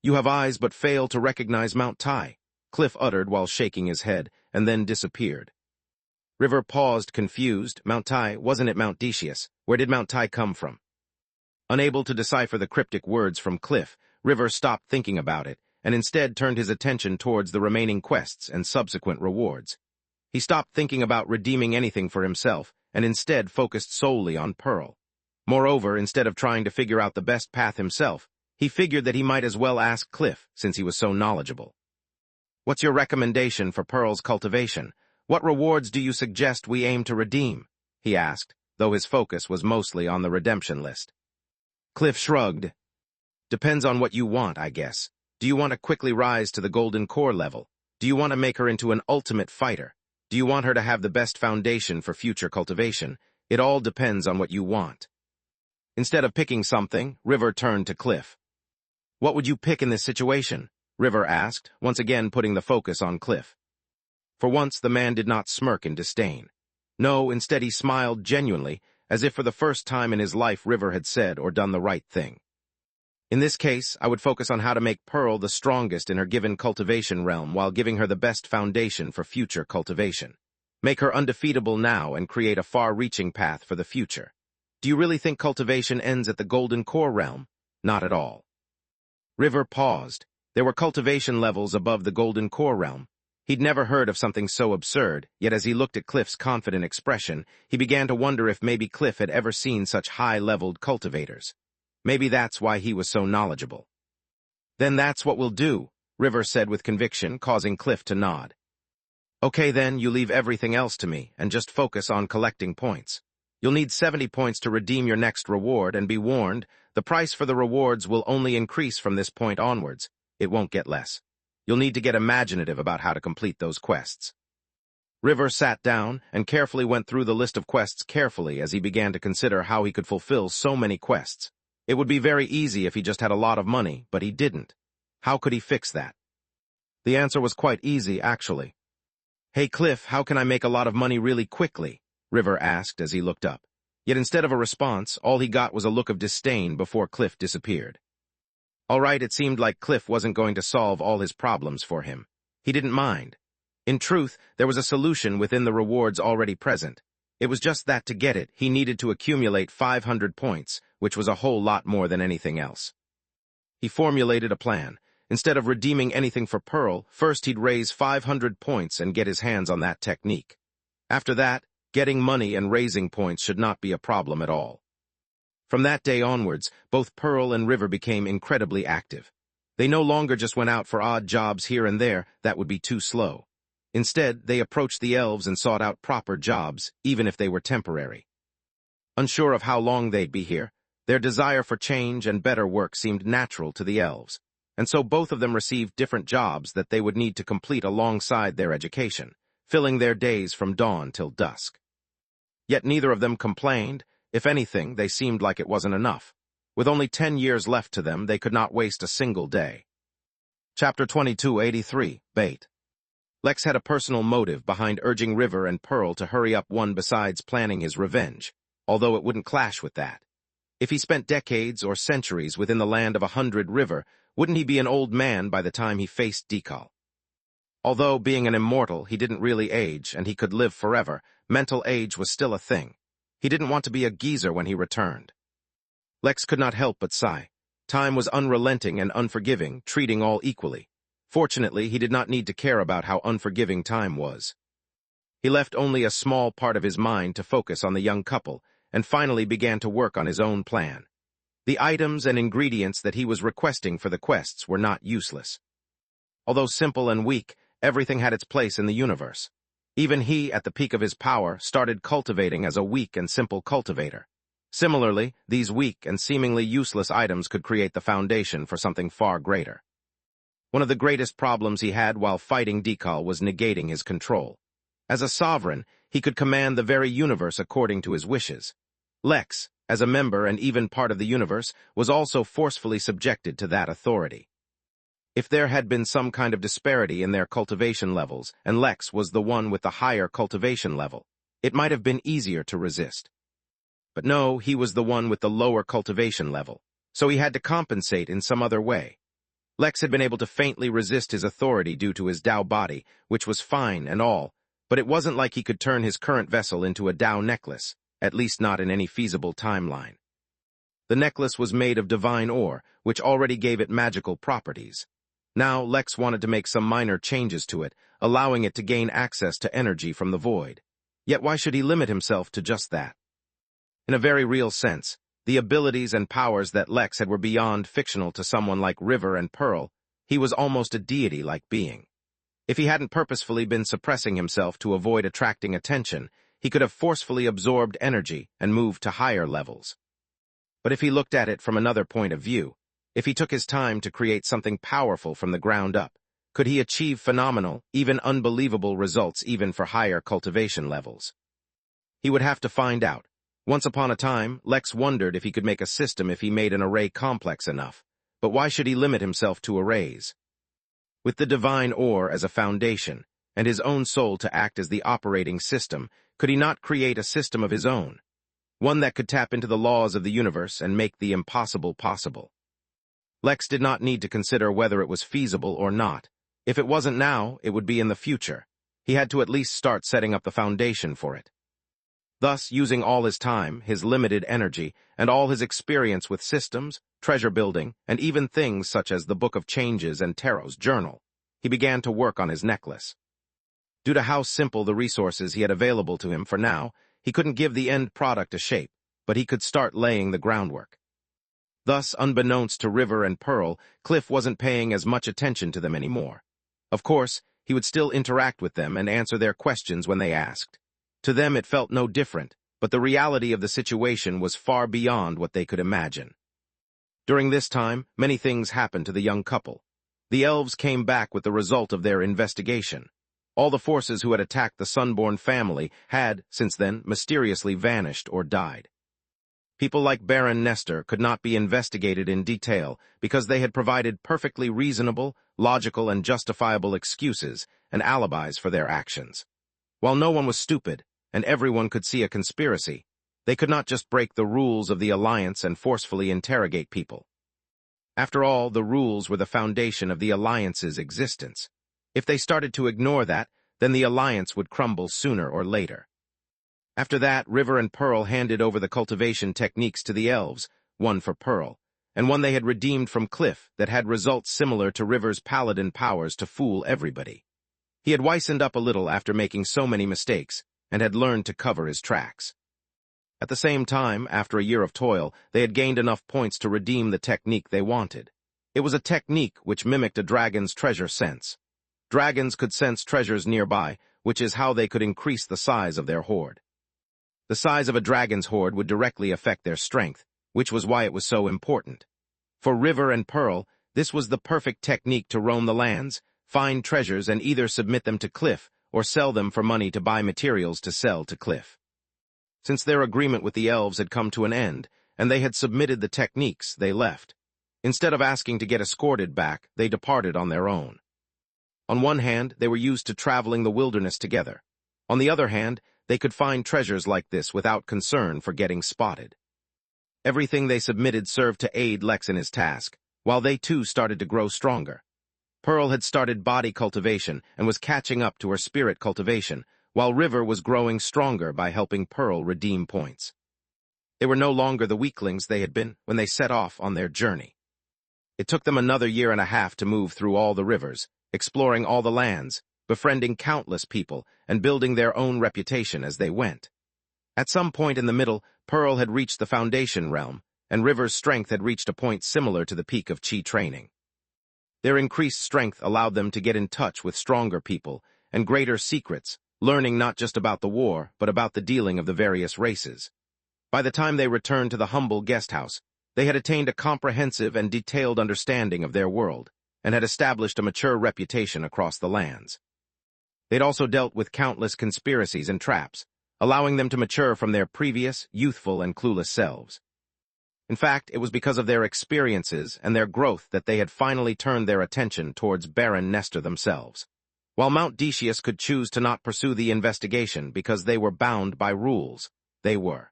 "You have eyes but fail to recognize Mount Tai," Cliff uttered while shaking his head, and then disappeared. River paused, confused. Mount Tai, wasn't it Mount Decius? Where did Mount Tai come from? Unable to decipher the cryptic words from Cliff, River stopped thinking about it, and instead turned his attention towards the remaining quests and subsequent rewards. He stopped thinking about redeeming anything for himself, and instead focused solely on Pearl. Moreover, instead of trying to figure out the best path himself, he figured that he might as well ask Cliff, since he was so knowledgeable. "What's your recommendation for Pearl's cultivation? What rewards do you suggest we aim to redeem?" he asked, though his focus was mostly on the redemption list. Cliff shrugged. "Depends on what you want, I guess. Do you want to quickly rise to the golden core level? Do you want to make her into an ultimate fighter? Do you want her to have the best foundation for future cultivation? It all depends on what you want. Instead of picking something, River turned to Cliff. What would you pick in this situation? River asked, once again putting the focus on Cliff. For once, the man did not smirk in disdain. No, instead he smiled genuinely, as if for the first time in his life River had said or done the right thing. In this case, I would focus on how to make Pearl the strongest in her given cultivation realm while giving her the best foundation for future cultivation. Make her undefeatable now and create a far-reaching path for the future. Do you really think cultivation ends at the golden core realm? Not at all. River paused. There were cultivation levels above the golden core realm. He'd never heard of something so absurd, yet as he looked at Cliff's confident expression, he began to wonder if maybe Cliff had ever seen such high-leveled cultivators. Maybe that's why he was so knowledgeable. Then that's what we'll do, River said with conviction, causing Cliff to nod. Okay then, you leave everything else to me, and just focus on collecting points. You'll need 70 points to redeem your next reward, and be warned, the price for the rewards will only increase from this point onwards. It won't get less. You'll need to get imaginative about how to complete those quests. River sat down and carefully went through the list of quests carefully as he began to consider how he could fulfill so many quests. It would be very easy if he just had a lot of money, but he didn't. How could he fix that? The answer was quite easy, actually. Hey Cliff, how can I make a lot of money really quickly? River asked as he looked up. Yet instead of a response, all he got was a look of disdain before Cliff disappeared. All right, it seemed like Cliff wasn't going to solve all his problems for him. He didn't mind. In truth, there was a solution within the rewards already present. It was just that to get it, he needed to accumulate 500 points, which was a whole lot more than anything else. He formulated a plan. Instead of redeeming anything for Pearl, first he'd raise 500 points and get his hands on that technique. After that, getting money and raising points should not be a problem at all. From that day onwards, both Pearl and River became incredibly active. They no longer just went out for odd jobs here and there that would be too slow. Instead, they approached the elves and sought out proper jobs, even if they were temporary. Unsure of how long they'd be here, their desire for change and better work seemed natural to the elves, and so both of them received different jobs that they would need to complete alongside their education, filling their days from dawn till dusk. Yet neither of them complained. If anything, they seemed like it wasn't enough. With only 10 years left to them, they could not waste a single day. Chapter 2283, Bait. Lex had a personal motive behind urging River and Pearl to hurry up one besides planning his revenge, although it wouldn't clash with that. If he spent decades or centuries within the land of 100 River, wouldn't he be an old man by the time he faced Decal? Although, being an immortal, he didn't really age, and he could live forever, mental age was still a thing. He didn't want to be a geezer when he returned. Lex could not help but sigh. Time was unrelenting and unforgiving, treating all equally. Fortunately, he did not need to care about how unforgiving time was. He left only a small part of his mind to focus on the young couple, and finally began to work on his own plan. The items and ingredients that he was requesting for the quests were not useless. Although simple and weak, everything had its place in the universe. Even he, at the peak of his power, started cultivating as a weak and simple cultivator. Similarly, these weak and seemingly useless items could create the foundation for something far greater. One of the greatest problems he had while fighting Decal was negating his control. As a sovereign, he could command the very universe according to his wishes. Lex, as a member and even part of the universe, was also forcefully subjected to that authority. If there had been some kind of disparity in their cultivation levels, and Lex was the one with the higher cultivation level, it might have been easier to resist. But no, he was the one with the lower cultivation level, so he had to compensate in some other way. Lex had been able to faintly resist his authority due to his Dao body, which was fine and all, but it wasn't like he could turn his current vessel into a Dao necklace, at least not in any feasible timeline. The necklace was made of divine ore, which already gave it magical properties. Now, Lex wanted to make some minor changes to it, allowing it to gain access to energy from the void. Yet why should he limit himself to just that? In a very real sense, the abilities and powers that Lex had were beyond fictional to someone like River and Pearl. He was almost a deity-like being. If he hadn't purposefully been suppressing himself to avoid attracting attention, he could have forcefully absorbed energy and moved to higher levels. But if he looked at it from another point of view, If he took his time to create something powerful from the ground up, could he achieve phenomenal, even unbelievable results even for higher cultivation levels? He would have to find out. Once upon a time, Lex wondered if he could make a system if he made an array complex enough. But why should he limit himself to arrays? With the divine ore as a foundation, and his own soul to act as the operating system, could he not create a system of his own? One that could tap into the laws of the universe and make the impossible possible. Lex did not need to consider whether it was feasible or not. If it wasn't now, it would be in the future. He had to at least start setting up the foundation for it. Thus, using all his time, his limited energy, and all his experience with systems, treasure building, and even things such as the Book of Changes and Tarot's journal, he began to work on his necklace. Due to how simple the resources he had available to him for now, he couldn't give the end product a shape, but he could start laying the groundwork. Thus, unbeknownst to River and Pearl, Cliff wasn't paying as much attention to them anymore. Of course, he would still interact with them and answer their questions when they asked. To them it felt no different, but the reality of the situation was far beyond what they could imagine. During this time, many things happened to the young couple. The elves came back with the result of their investigation. All the forces who had attacked the Sunborn family had, since then, mysteriously vanished or died. People like Baron Nestor could not be investigated in detail because they had provided perfectly reasonable, logical, and justifiable excuses and alibis for their actions. While no one was stupid, and everyone could see a conspiracy, they could not just break the rules of the Alliance and forcefully interrogate people. After all, the rules were the foundation of the Alliance's existence. If they started to ignore that, then the Alliance would crumble sooner or later. After that, River and Pearl handed over the cultivation techniques to the elves, one for Pearl, and one they had redeemed from Cliff that had results similar to River's paladin powers to fool everybody. He had wisened up a little after making so many mistakes, and had learned to cover his tracks. At the same time, after a year of toil, they had gained enough points to redeem the technique they wanted. It was a technique which mimicked a dragon's treasure sense. Dragons could sense treasures nearby, which is how they could increase the size of their hoard. The size of a dragon's hoard would directly affect their strength, which was why it was so important. For River and Pearl, this was the perfect technique to roam the lands, find treasures, and either submit them to Cliff or sell them for money to buy materials to sell to Cliff. Since their agreement with the elves had come to an end, and they had submitted the techniques, they left. Instead of asking to get escorted back, they departed on their own. On one hand, they were used to traveling the wilderness together. On the other hand, they could find treasures like this without concern for getting spotted. Everything they submitted served to aid Lex in his task, while they too started to grow stronger. Pearl had started body cultivation and was catching up to her spirit cultivation, while River was growing stronger by helping Pearl redeem points. They were no longer the weaklings they had been when they set off on their journey. It took them another year and a half to move through all the rivers, exploring all the lands, befriending countless people, and building their own reputation as they went. At some point in the middle, Pearl had reached the foundation realm, and River's strength had reached a point similar to the peak of chi training. Their increased strength allowed them to get in touch with stronger people and greater secrets, learning not just about the war, but about the dealing of the various races. By the time they returned to the humble guest house, they had attained a comprehensive and detailed understanding of their world, and had established a mature reputation across the lands. They'd also dealt with countless conspiracies and traps, allowing them to mature from their previous, youthful and clueless selves. In fact, it was because of their experiences and their growth that they had finally turned their attention towards Baron Nestor themselves. While Mount Decius could choose to not pursue the investigation because they were bound by rules, they were.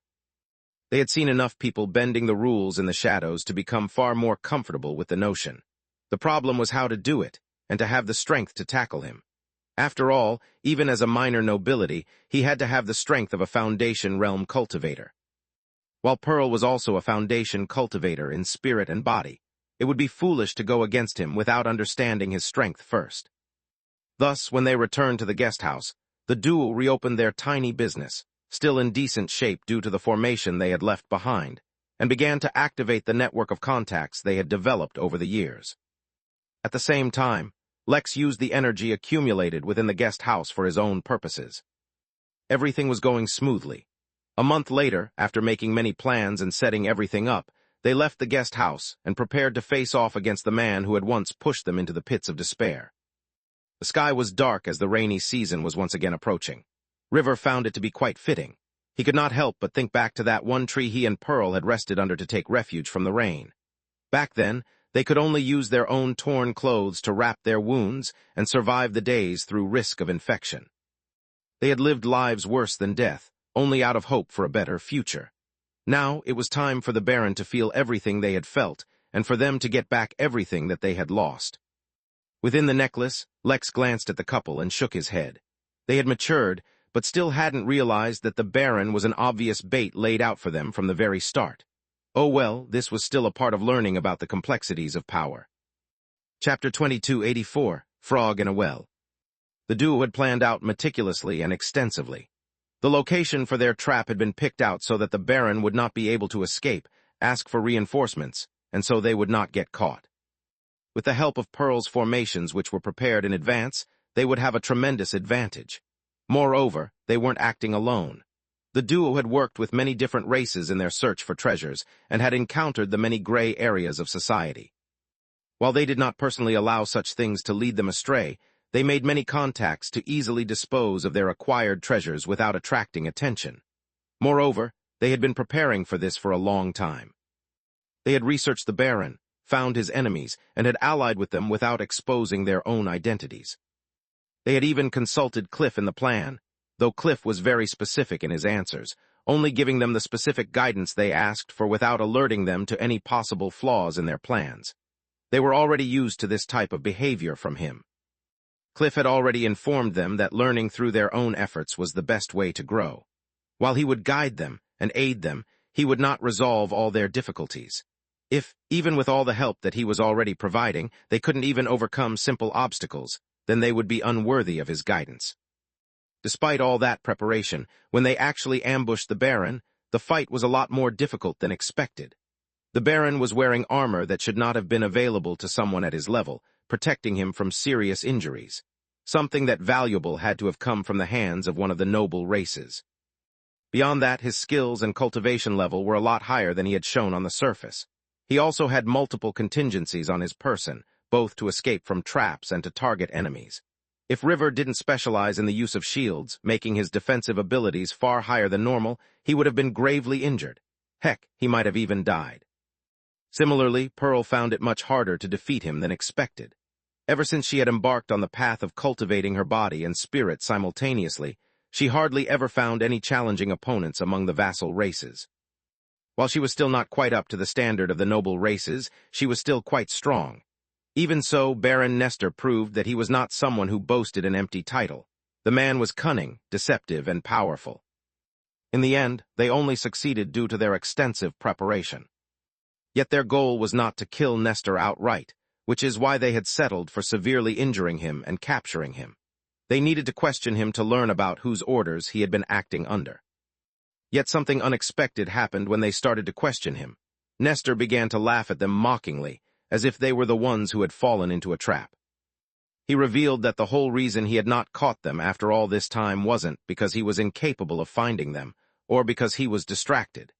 They had seen enough people bending the rules in the shadows to become far more comfortable with the notion. The problem was how to do it, and to have the strength to tackle him. After all, even as a minor nobility, he had to have the strength of a Foundation realm cultivator. While Pearl was also a Foundation cultivator in spirit and body, it would be foolish to go against him without understanding his strength first. Thus, when they returned to the guest house, the duo reopened their tiny business, still in decent shape due to the formation they had left behind, and began to activate the network of contacts they had developed over the years. At the same time, Lex used the energy accumulated within the guest house for his own purposes. Everything was going smoothly. A month later, after making many plans and setting everything up, they left the guest house and prepared to face off against the man who had once pushed them into the pits of despair. The sky was dark as the rainy season was once again approaching. River found it to be quite fitting. He could not help but think back to that one tree he and Pearl had rested under to take refuge from the rain. Back then, they could only use their own torn clothes to wrap their wounds and survive the days through risk of infection. They had lived lives worse than death, only out of hope for a better future. Now it was time for the Baron to feel everything they had felt, and for them to get back everything that they had lost. Within the necklace, Lex glanced at the couple and shook his head. They had matured, but still hadn't realized that the Baron was an obvious bait laid out for them from the very start. Oh well, this was still a part of learning about the complexities of power. Chapter 2284, Frog in a Well. The duo had planned out meticulously and extensively. The location for their trap had been picked out so that the Baron would not be able to escape, ask for reinforcements, and so they would not get caught. With the help of Pearl's formations which were prepared in advance, they would have a tremendous advantage. Moreover, they weren't acting alone. The duo had worked with many different races in their search for treasures and had encountered the many gray areas of society. While they did not personally allow such things to lead them astray, they made many contacts to easily dispose of their acquired treasures without attracting attention. Moreover, they had been preparing for this for a long time. They had researched the Baron, found his enemies, and had allied with them without exposing their own identities. They had even consulted Cliff in the plan, though Cliff was very specific in his answers, only giving them the specific guidance they asked for without alerting them to any possible flaws in their plans. They were already used to this type of behavior from him. Cliff had already informed them that learning through their own efforts was the best way to grow. While he would guide them and aid them, he would not resolve all their difficulties. If, even with all the help that he was already providing, they couldn't even overcome simple obstacles, then they would be unworthy of his guidance. Despite all that preparation, when they actually ambushed the Baron, the fight was a lot more difficult than expected. The Baron was wearing armor that should not have been available to someone at his level, protecting him from serious injuries. Something that valuable had to have come from the hands of one of the noble races. Beyond that, his skills and cultivation level were a lot higher than he had shown on the surface. He also had multiple contingencies on his person, both to escape from traps and to target enemies. If River didn't specialize in the use of shields, making his defensive abilities far higher than normal, he would have been gravely injured. Heck, he might have even died. Similarly, Pearl found it much harder to defeat him than expected. Ever since she had embarked on the path of cultivating her body and spirit simultaneously, she hardly ever found any challenging opponents among the vassal races. While she was still not quite up to the standard of the noble races, she was still quite strong. Even so, Baron Nestor proved that he was not someone who boasted an empty title. The man was cunning, deceptive, and powerful. In the end, they only succeeded due to their extensive preparation. Yet their goal was not to kill Nestor outright, which is why they had settled for severely injuring him and capturing him. They needed to question him to learn about whose orders he had been acting under. Yet something unexpected happened when they started to question him. Nestor began to laugh at them mockingly, as if they were the ones who had fallen into a trap. He revealed that the whole reason he had not caught them after all this time wasn't because he was incapable of finding them, or because he was distracted.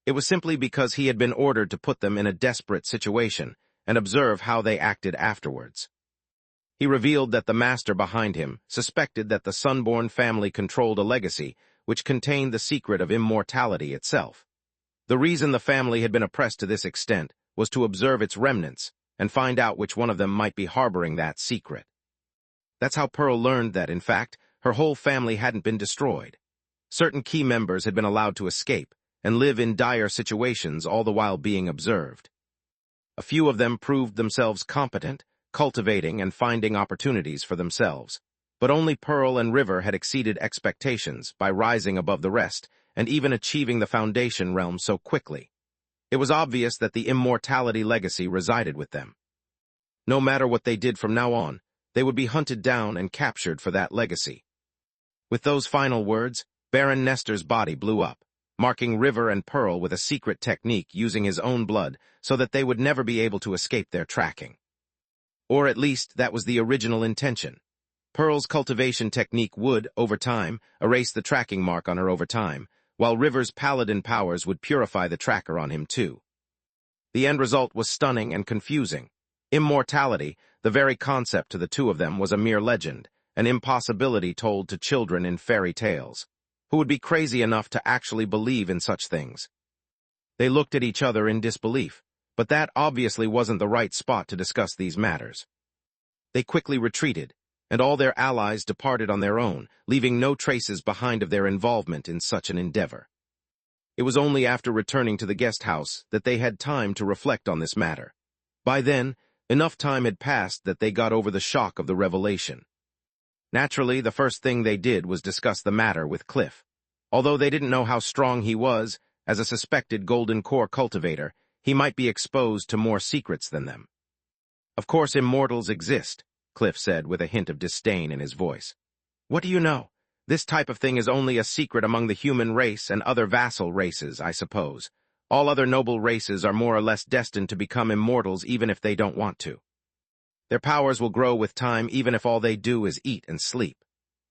It was simply because he had been ordered to put them in a desperate situation and observe how they acted afterwards. He revealed that the master behind him suspected that the Sunborn family controlled a legacy which contained the secret of immortality itself. The reason the family had been oppressed to this extent was to observe its remnants and find out which one of them might be harboring that secret. That's how Pearl learned that, in fact, her whole family hadn't been destroyed. Certain key members had been allowed to escape and live in dire situations all the while being observed. A few of them proved themselves competent, cultivating and finding opportunities for themselves. But only Pearl and River had exceeded expectations by rising above the rest and even achieving the Foundation realm so quickly. It was obvious that the immortality legacy resided with them. No matter what they did from now on, they would be hunted down and captured for that legacy. With those final words, Baron Nestor's body blew up, marking River and Pearl with a secret technique using his own blood so that they would never be able to escape their tracking. Or at least that was the original intention. Pearl's cultivation technique would, over time, erase the tracking mark on her over time, while River's paladin powers would purify the tracker on him too. The end result was stunning and confusing. Immortality, the very concept to the two of them, was a mere legend, an impossibility told to children in fairy tales. Who would be crazy enough to actually believe in such things? They looked at each other in disbelief, but that obviously wasn't the right spot to discuss these matters. They quickly retreated, and all their allies departed on their own, leaving no traces behind of their involvement in such an endeavor. It was only after returning to the guest house that they had time to reflect on this matter. By then, enough time had passed that they got over the shock of the revelation. Naturally, the first thing they did was discuss the matter with Cliff. Although they didn't know how strong he was, as a suspected Golden Core cultivator, he might be exposed to more secrets than them. Of course, immortals exist, Cliff said with a hint of disdain in his voice. What do you know? This type of thing is only a secret among the human race and other vassal races, I suppose. All other noble races are more or less destined to become immortals even if they don't want to. Their powers will grow with time even if all they do is eat and sleep.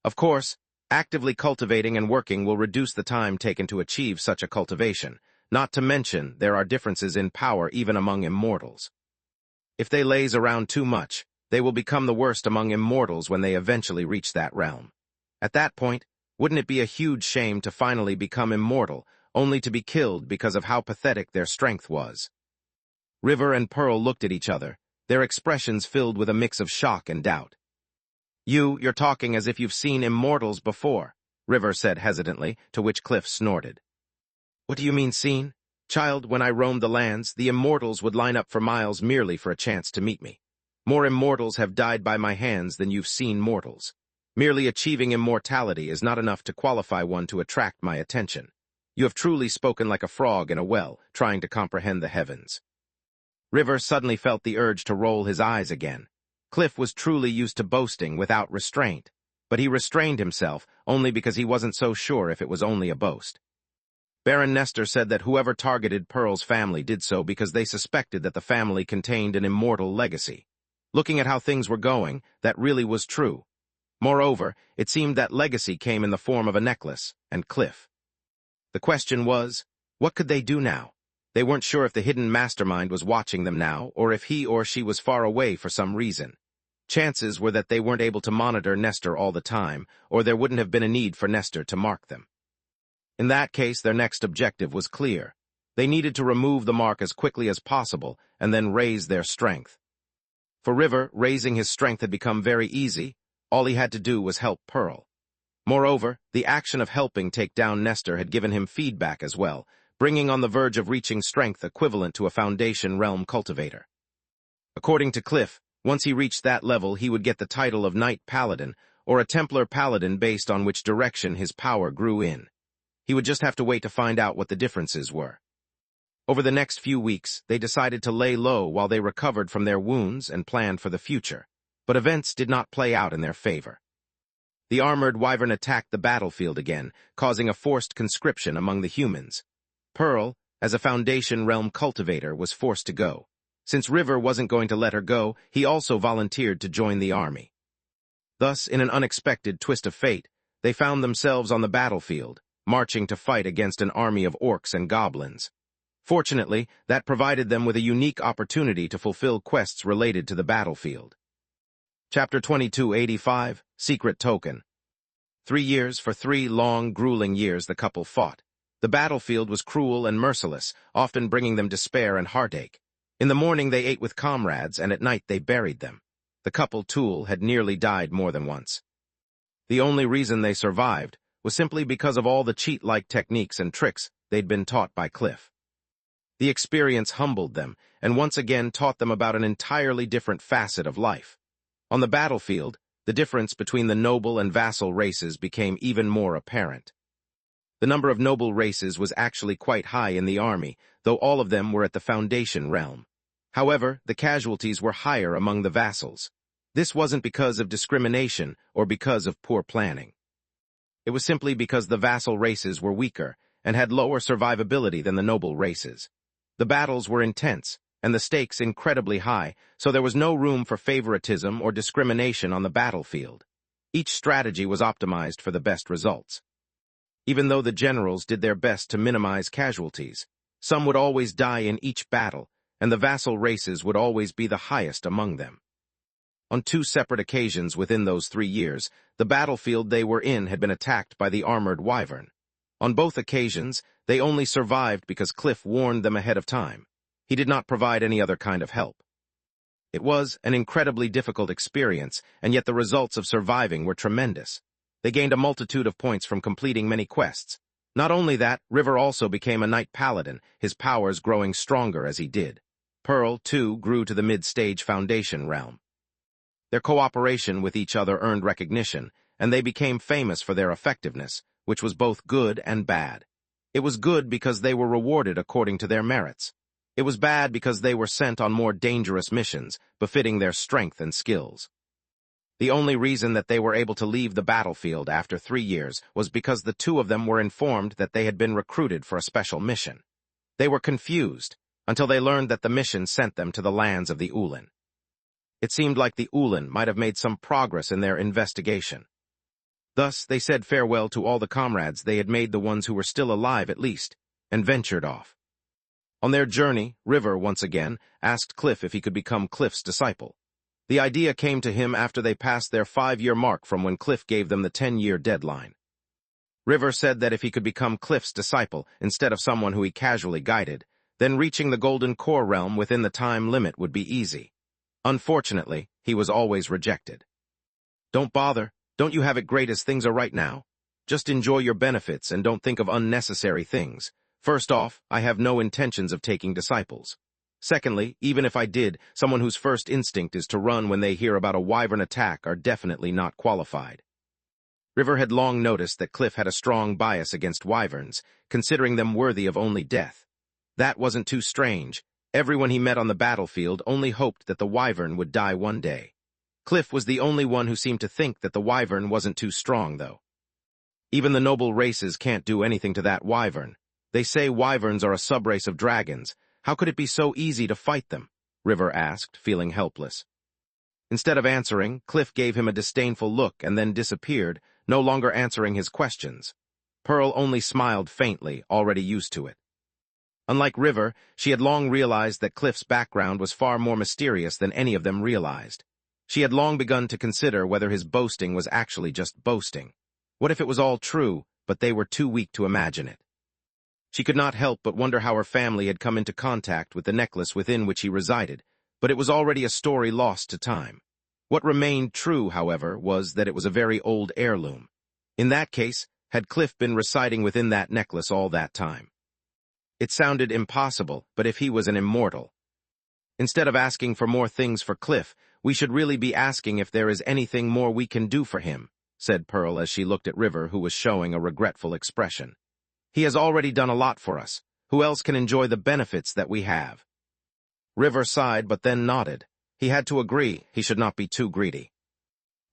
Of course, actively cultivating and working will reduce the time taken to achieve such a cultivation, not to mention there are differences in power even among immortals. If they laze around too much, they will become the worst among immortals when they eventually reach that realm. At that point, wouldn't it be a huge shame to finally become immortal, only to be killed because of how pathetic their strength was? River and Pearl looked at each other, their expressions filled with a mix of shock and doubt. You're talking as if you've seen immortals before, River said hesitantly, to which Cliff snorted. What do you mean seen? Child, when I roamed the lands, the immortals would line up for miles merely for a chance to meet me. More immortals have died by my hands than you've seen mortals. Merely achieving immortality is not enough to qualify one to attract my attention. You have truly spoken like a frog in a well, trying to comprehend the heavens. River suddenly felt the urge to roll his eyes again. Cliff was truly used to boasting without restraint, but he restrained himself only because he wasn't so sure if it was only a boast. Baron Nestor said that whoever targeted Pearl's family did so because they suspected that the family contained an immortal legacy. Looking at how things were going, that really was true. Moreover, it seemed that legacy came in the form of a necklace, and Cliff. The question was, what could they do now? They weren't sure if the hidden mastermind was watching them now, or if he or she was far away for some reason. Chances were that they weren't able to monitor Nestor all the time, or there wouldn't have been a need for Nestor to mark them. In that case, their next objective was clear. They needed to remove the mark as quickly as possible, and then raise their strength. For River, raising his strength had become very easy. All he had to do was help Pearl. Moreover, the action of helping take down Nestor had given him feedback as well, bringing on the verge of reaching strength equivalent to a Foundation Realm cultivator. According to Cliff, once he reached that level, he would get the title of Knight Paladin, or a Templar Paladin based on which direction his power grew in. He would just have to wait to find out what the differences were. Over the next few weeks, they decided to lay low while they recovered from their wounds and planned for the future, but events did not play out in their favor. The armored wyvern attacked the battlefield again, causing a forced conscription among the humans. Pearl, as a Foundation Realm cultivator, was forced to go. Since River wasn't going to let her go, he also volunteered to join the army. Thus, in an unexpected twist of fate, they found themselves on the battlefield, marching to fight against an army of orcs and goblins. Fortunately, that provided them with a unique opportunity to fulfill quests related to the battlefield. Chapter 2285, Secret Token. 3 years, for 3 long, grueling years the couple fought. The battlefield was cruel and merciless, often bringing them despair and heartache. In the morning they ate with comrades, and at night they buried them. The couple, Tool, had nearly died more than once. The only reason they survived was simply because of all the cheat-like techniques and tricks they'd been taught by Cliff. The experience humbled them, and once again taught them about an entirely different facet of life. On the battlefield, the difference between the noble and vassal races became even more apparent. The number of noble races was actually quite high in the army, though all of them were at the Foundation Realm. However, the casualties were higher among the vassals. This wasn't because of discrimination or because of poor planning. It was simply because the vassal races were weaker and had lower survivability than the noble races. The battles were intense, and the stakes incredibly high, so there was no room for favoritism or discrimination on the battlefield. Each strategy was optimized for the best results. Even though the generals did their best to minimize casualties, some would always die in each battle, and the vassal races would always be the highest among them. On 2 separate occasions within those 3 years, the battlefield they were in had been attacked by the armored wyvern. On both occasions, they only survived because Cliff warned them ahead of time. He did not provide any other kind of help. It was an incredibly difficult experience, and yet the results of surviving were tremendous. They gained a multitude of points from completing many quests. Not only that, River also became a knight paladin, his powers growing stronger as he did. Pearl, too, grew to the mid-stage foundation realm. Their cooperation with each other earned recognition, and they became famous for their effectiveness, which was both good and bad. It was good because they were rewarded according to their merits. It was bad because they were sent on more dangerous missions, befitting their strength and skills. The only reason that they were able to leave the battlefield after 3 years was because the 2 of them were informed that they had been recruited for a special mission. They were confused until they learned that the mission sent them to the lands of the Ulen. It seemed like the Ulen might have made some progress in their investigation. Thus, they said farewell to all the comrades they had made, the ones who were still alive at least, and ventured off. On their journey, River, once again, asked Cliff if he could become Cliff's disciple. The idea came to him after they passed their 5-year mark from when Cliff gave them the 10-year deadline. River said that if he could become Cliff's disciple instead of someone who he casually guided, then reaching the Golden Core realm within the time limit would be easy. Unfortunately, he was always rejected. "Don't bother. Don't you have it great as things are right now? Just enjoy your benefits and don't think of unnecessary things. First off, I have no intentions of taking disciples. Secondly, even if I did, someone whose first instinct is to run when they hear about a wyvern attack are definitely not qualified." River had long noticed that Cliff had a strong bias against wyverns, considering them worthy of only death. That wasn't too strange. Everyone he met on the battlefield only hoped that the wyvern would die one day. Cliff was the only one who seemed to think that the wyvern wasn't too strong, though. Even the noble races can't do anything to that wyvern. They say wyverns are a subrace of dragons. How could it be so easy to fight them? River asked, feeling helpless. Instead of answering, Cliff gave him a disdainful look and then disappeared, no longer answering his questions. Pearl only smiled faintly, already used to it. Unlike River, she had long realized that Cliff's background was far more mysterious than any of them realized. She had long begun to consider whether his boasting was actually just boasting. What if it was all true, but they were too weak to imagine it? She could not help but wonder how her family had come into contact with the necklace within which he resided, but it was already a story lost to time. What remained true, however, was that it was a very old heirloom. In that case, had Cliff been residing within that necklace all that time? It sounded impossible, but if he was an immortal. Instead of asking for more things for Cliff, we should really be asking if there is anything more we can do for him, said Pearl as she looked at River, who was showing a regretful expression. He has already done a lot for us. Who else can enjoy the benefits that we have? River sighed but then nodded. He had to agree he should not be too greedy.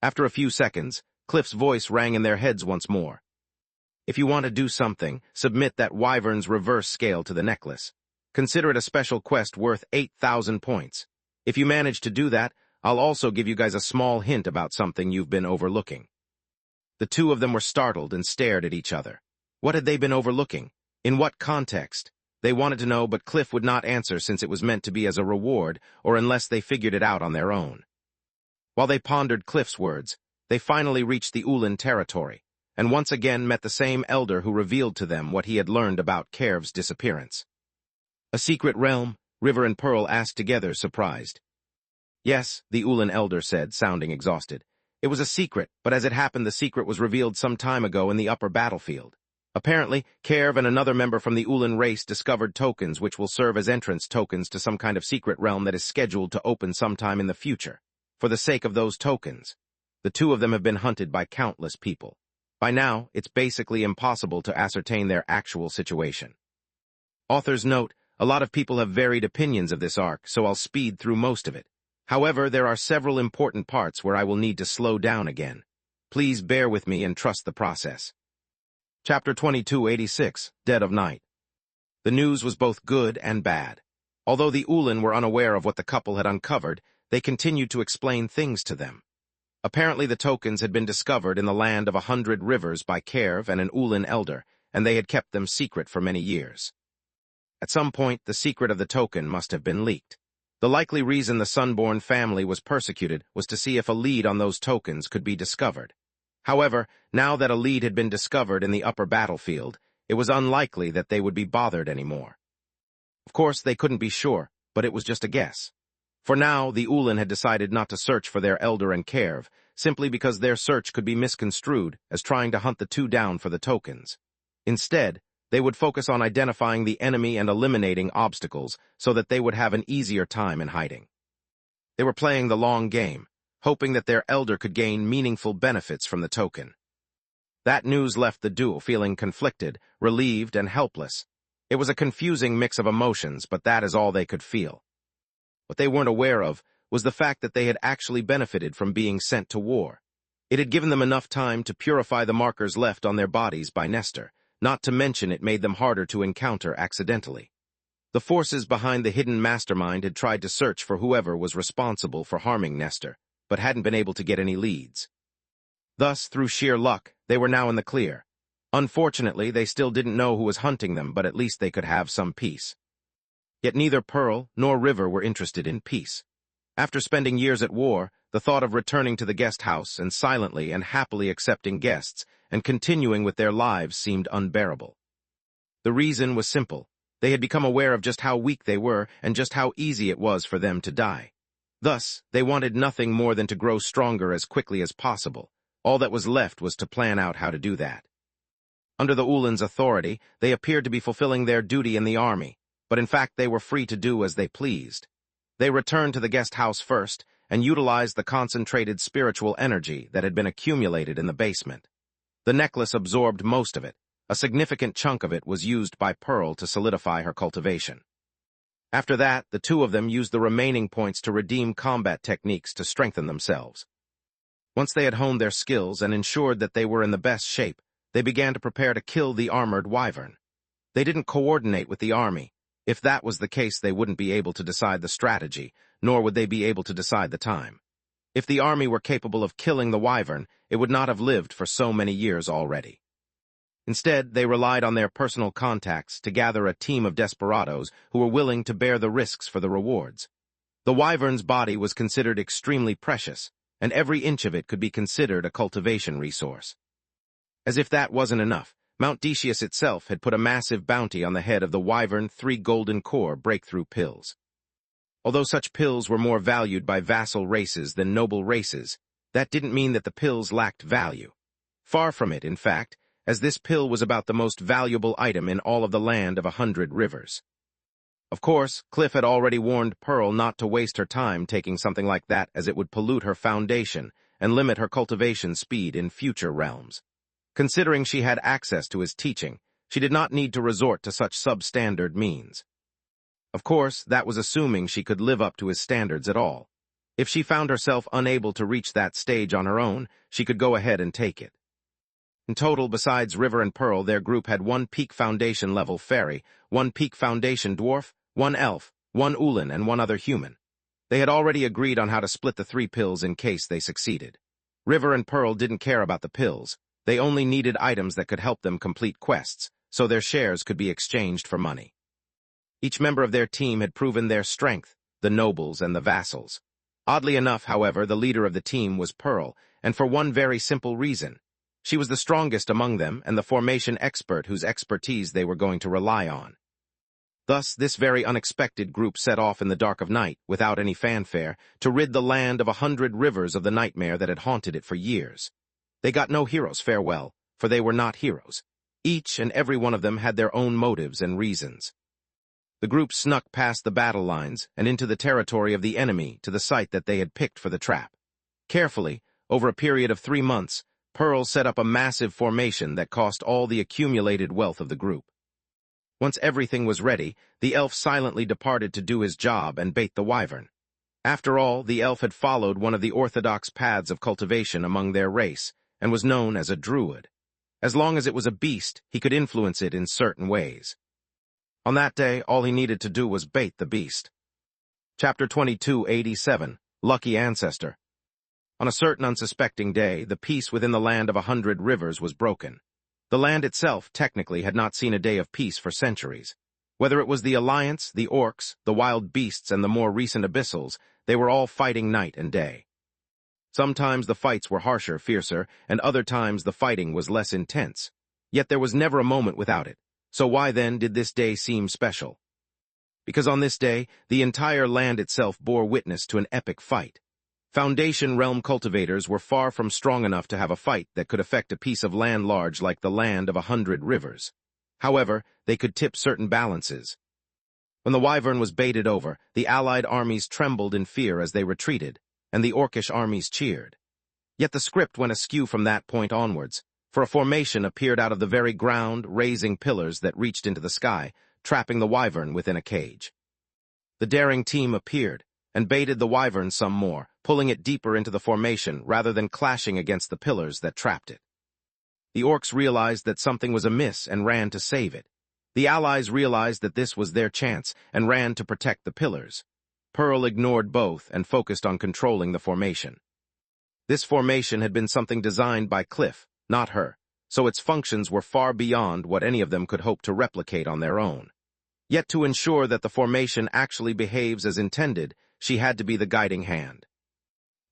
After a few seconds, Cliff's voice rang in their heads once more. If you want to do something, submit that wyvern's reverse scale to the necklace. Consider it a special quest worth 8,000 points. If you manage to do that, I'll also give you guys a small hint about something you've been overlooking. The 2 of them were startled and stared at each other. What had they been overlooking? In what context? They wanted to know, but Cliff would not answer since it was meant to be as a reward, or unless they figured it out on their own. While they pondered Cliff's words, they finally reached the Ulen territory, and once again met the same elder who revealed to them what he had learned about Kerv's disappearance. A secret realm? River and Pearl asked together, surprised. Yes, the Ulen elder said, sounding exhausted. It was a secret, but as it happened, the secret was revealed some time ago in the upper battlefield. Apparently, Kerv and another member from the Ulen race discovered tokens which will serve as entrance tokens to some kind of secret realm that is scheduled to open sometime in the future. For the sake of those tokens, the 2 of them have been hunted by countless people. By now, it's basically impossible to ascertain their actual situation. Author's note, a lot of people have varied opinions of this arc, so I'll speed through most of it. However, there are several important parts where I will need to slow down again. Please bear with me and trust the process. Chapter 2286, Dead of Night. The news was both good and bad. Although the Ulen were unaware of what the couple had uncovered, they continued to explain things to them. Apparently the tokens had been discovered in the land of 100 rivers by Kerv and an Ulen elder, and they had kept them secret for many years. At some point, the secret of the token must have been leaked. The likely reason the Sunborn family was persecuted was to see if a lead on those tokens could be discovered. However, now that a lead had been discovered in the upper battlefield, it was unlikely that they would be bothered anymore. Of course, they couldn't be sure, but it was just a guess. For now, the Ulin had decided not to search for their elder and Kerv, simply because their search could be misconstrued as trying to hunt the two down for the tokens. Instead, they would focus on identifying the enemy and eliminating obstacles so that they would have an easier time in hiding. They were playing the long game, hoping that their elder could gain meaningful benefits from the token. That news left the duo feeling conflicted, relieved, and helpless. It was a confusing mix of emotions, but that is all they could feel. What they weren't aware of was the fact that they had actually benefited from being sent to war. It had given them enough time to purify the markers left on their bodies by Nestor, not to mention it made them harder to encounter accidentally. The forces behind the hidden mastermind had tried to search for whoever was responsible for harming Nestor, but hadn't been able to get any leads. Thus, through sheer luck, they were now in the clear. Unfortunately, they still didn't know who was hunting them, but at least they could have some peace. Yet neither Pearl nor River were interested in peace. After spending years at war, the thought of returning to the guest house and silently and happily accepting guests and continuing with their lives seemed unbearable. The reason was simple. They had become aware of just how weak they were and just how easy it was for them to die. Thus, they wanted nothing more than to grow stronger as quickly as possible. All that was left was to plan out how to do that. Under the Ulin's authority, they appeared to be fulfilling their duty in the army, but in fact they were free to do as they pleased. They returned to the guest house first and utilized the concentrated spiritual energy that had been accumulated in the basement. The necklace absorbed most of it. A significant chunk of it was used by Pearl to solidify her cultivation. After that, the two of them used the remaining points to redeem combat techniques to strengthen themselves. Once they had honed their skills and ensured that they were in the best shape, they began to prepare to kill the armored wyvern. They didn't coordinate with the army. If that was the case, they wouldn't be able to decide the strategy, nor would they be able to decide the time. If the army were capable of killing the wyvern, it would not have lived for so many years already. Instead, they relied on their personal contacts to gather a team of desperados who were willing to bear the risks for the rewards. The wyvern's body was considered extremely precious, and every inch of it could be considered a cultivation resource. As if that wasn't enough, Mount Decius itself had put a massive bounty on the head of the wyvern 3 golden core breakthrough pills. Although such pills were more valued by vassal races than noble races, that didn't mean that the pills lacked value. Far from it, in fact, as this pill was about the most valuable item in all of the land of 100 rivers. Of course, Cliff had already warned Pearl not to waste her time taking something like that, as it would pollute her foundation and limit her cultivation speed in future realms. Considering she had access to his teaching, she did not need to resort to such substandard means. Of course, that was assuming she could live up to his standards at all. If she found herself unable to reach that stage on her own, she could go ahead and take it. In total, besides River and Pearl, their group had 1 peak foundation level fairy, 1 peak foundation dwarf, 1 elf, 1 Ulin, and 1 other human. They had already agreed on how to split the 3 pills in case they succeeded. River and Pearl didn't care about the pills. They only needed items that could help them complete quests, so their shares could be exchanged for money. Each member of their team had proven their strength, the nobles and the vassals. Oddly enough, however, the leader of the team was Pearl, and for one very simple reason. She was the strongest among them and the formation expert whose expertise they were going to rely on. Thus, this very unexpected group set off in the dark of night, without any fanfare, to rid the land of 100 rivers of the nightmare that had haunted it for years. They got no hero's farewell, for they were not heroes. Each and every one of them had their own motives and reasons. The group snuck past the battle lines and into the territory of the enemy to the site that they had picked for the trap. Carefully, over a period of 3 months, Pearl set up a massive formation that cost all the accumulated wealth of the group. Once everything was ready, the elf silently departed to do his job and bait the wyvern. After all, the elf had followed one of the orthodox paths of cultivation among their race, and was known as a druid. As long as it was a beast, he could influence it in certain ways. On that day, all he needed to do was bait the beast. Chapter 2287, Lucky Ancestor. On a certain unsuspecting day, the peace within the land of 100 rivers was broken. The land itself, technically, had not seen a day of peace for centuries. Whether it was the Alliance, the Orcs, the wild beasts, and the more recent Abyssals, they were all fighting night and day. Sometimes the fights were harsher, fiercer, and other times the fighting was less intense. Yet there was never a moment without it. So why then did this day seem special? Because on this day, the entire land itself bore witness to an epic fight. Foundation realm cultivators were far from strong enough to have a fight that could affect a piece of land large like the land of 100 rivers. However, they could tip certain balances. When the Wyvern was baited over, the allied armies trembled in fear as they retreated, and the Orcish armies cheered. Yet the script went askew from that point onwards, for a formation appeared out of the very ground, raising pillars that reached into the sky, trapping the Wyvern within a cage. The daring team appeared, and baited the Wyvern some more, pulling it deeper into the formation rather than clashing against the pillars that trapped it. The Orcs realized that something was amiss and ran to save it. The allies realized that this was their chance and ran to protect the pillars. Pearl ignored both and focused on controlling the formation. This formation had been something designed by Cliff, not her, so its functions were far beyond what any of them could hope to replicate on their own. Yet to ensure that the formation actually behaves as intended, she had to be the guiding hand.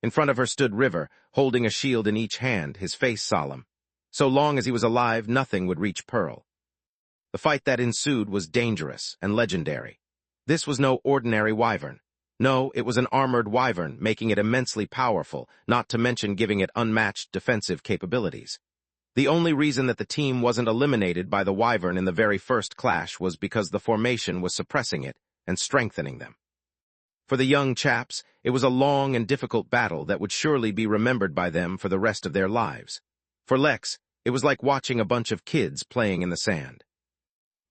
In front of her stood River, holding a shield in each hand, his face solemn. So long as he was alive, nothing would reach Pearl. The fight that ensued was dangerous and legendary. This was no ordinary Wyvern. No, it was an armored Wyvern, making it immensely powerful, not to mention giving it unmatched defensive capabilities. The only reason that the team wasn't eliminated by the Wyvern in the very first clash was because the formation was suppressing it and strengthening them. For the young chaps, it was a long and difficult battle that would surely be remembered by them for the rest of their lives. For Lex, it was like watching a bunch of kids playing in the sand.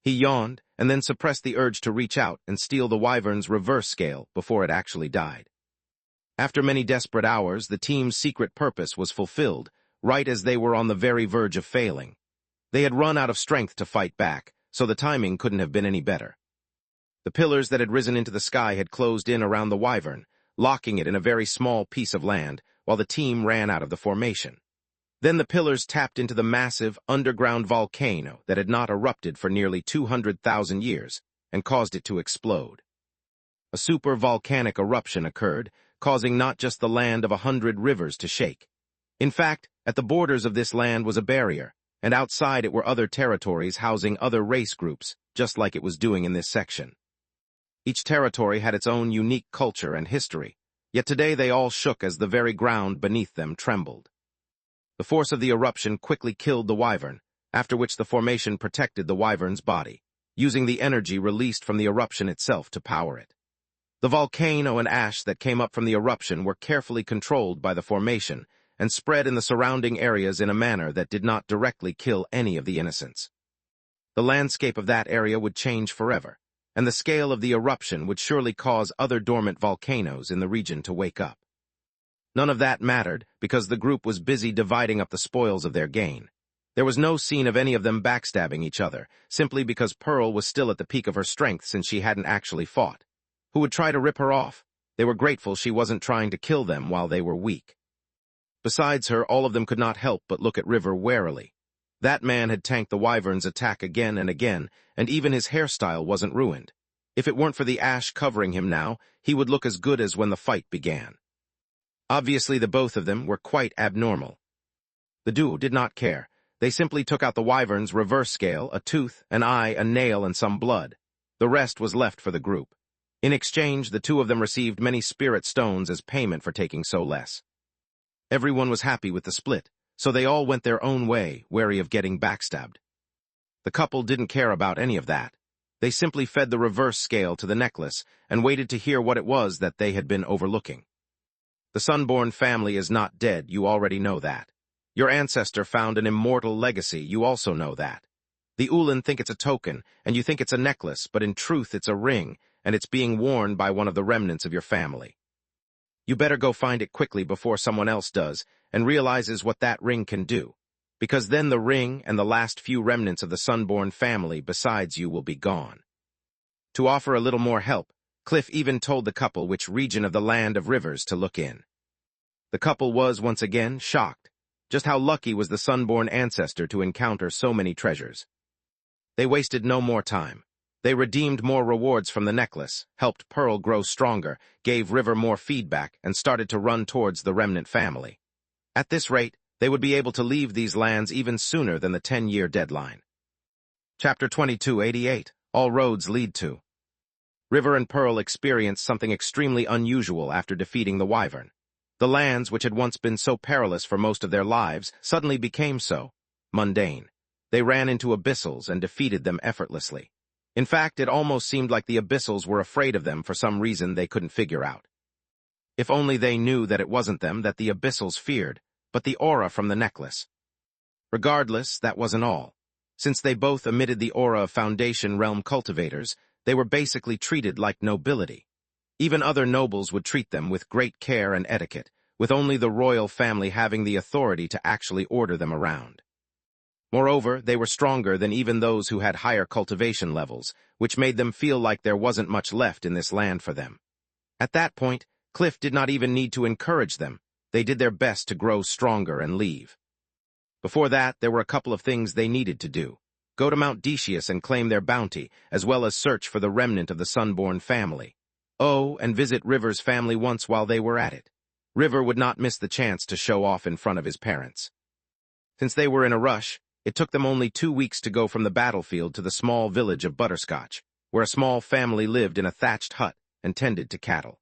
He yawned, and then suppressed the urge to reach out and steal the Wyvern's reverse scale before it actually died. After many desperate hours, the team's secret purpose was fulfilled, right as they were on the very verge of failing. They had run out of strength to fight back, so the timing couldn't have been any better. The pillars that had risen into the sky had closed in around the Wyvern, locking it in a very small piece of land, while the team ran out of the formation. Then the pillars tapped into the massive, underground volcano that had not erupted for nearly 200,000 years, and caused it to explode. A super-volcanic eruption occurred, causing not just the land of 100 rivers to shake. In fact, at the borders of this land was a barrier, and outside it were other territories housing other race groups, just like it was doing in this section. Each territory had its own unique culture and history, yet today they all shook as the very ground beneath them trembled. The force of the eruption quickly killed the Wyvern, after which the formation protected the Wyvern's body, using the energy released from the eruption itself to power it. The volcano and ash that came up from the eruption were carefully controlled by the formation and spread in the surrounding areas in a manner that did not directly kill any of the innocents. The landscape of that area would change forever, and the scale of the eruption would surely cause other dormant volcanoes in the region to wake up. None of that mattered, because the group was busy dividing up the spoils of their gain. There was no scene of any of them backstabbing each other, simply because Pearl was still at the peak of her strength since she hadn't actually fought. Who would try to rip her off? They were grateful she wasn't trying to kill them while they were weak. Besides her, all of them could not help but look at River warily. That man had tanked the Wyvern's attack again and again, and even his hairstyle wasn't ruined. If it weren't for the ash covering him now, he would look as good as when the fight began. Obviously, the both of them were quite abnormal. The duo did not care. They simply took out the Wyvern's reverse scale, a tooth, an eye, a nail, and some blood. The rest was left for the group. In exchange, the two of them received many spirit stones as payment for taking so less. Everyone was happy with the split, so they all went their own way, wary of getting backstabbed. The couple didn't care about any of that. They simply fed the reverse scale to the necklace and waited to hear what it was that they had been overlooking. The Sunborn family is not dead, you already know that. Your ancestor found an immortal legacy, you also know that. The Ulan think it's a token, and you think it's a necklace, but in truth it's a ring, and it's being worn by one of the remnants of your family. You better go find it quickly before someone else does, and realizes what that ring can do, because then the ring and the last few remnants of the Sunborn family besides you will be gone. To offer a little more help, Cliff even told the couple which region of the Land of Rivers to look in. The couple was, once again, shocked. Just how lucky was the Sunborn ancestor to encounter so many treasures. They wasted no more time. They redeemed more rewards from the necklace, helped Pearl grow stronger, gave River more feedback, and started to run towards the remnant family. At this rate, they would be able to leave these lands even sooner than the 10-year deadline. Chapter 2288. All Roads Lead to. River and Pearl experienced something extremely unusual after defeating the Wyvern. The lands, which had once been so perilous for most of their lives, suddenly became so mundane. They ran into abyssals and defeated them effortlessly. In fact, it almost seemed like the abyssals were afraid of them for some reason they couldn't figure out. If only they knew that it wasn't them that the abyssals feared, but the aura from the necklace. Regardless, that wasn't all. Since they both emitted the aura of Foundation Realm cultivators, they were basically treated like nobility. Even other nobles would treat them with great care and etiquette, with only the royal family having the authority to actually order them around. Moreover, they were stronger than even those who had higher cultivation levels, which made them feel like there wasn't much left in this land for them. At that point, Cliff did not even need to encourage them. They did their best to grow stronger and leave. Before that, there were a couple of things they needed to do. Go to Mount Decius and claim their bounty, as well as search for the remnant of the Sunborn family. Oh, and visit River's family once while they were at it. River would not miss the chance to show off in front of his parents. Since they were in a rush, it took them only 2 weeks to go from the battlefield to the small village of Butterscotch, where a small family lived in a thatched hut and tended to cattle.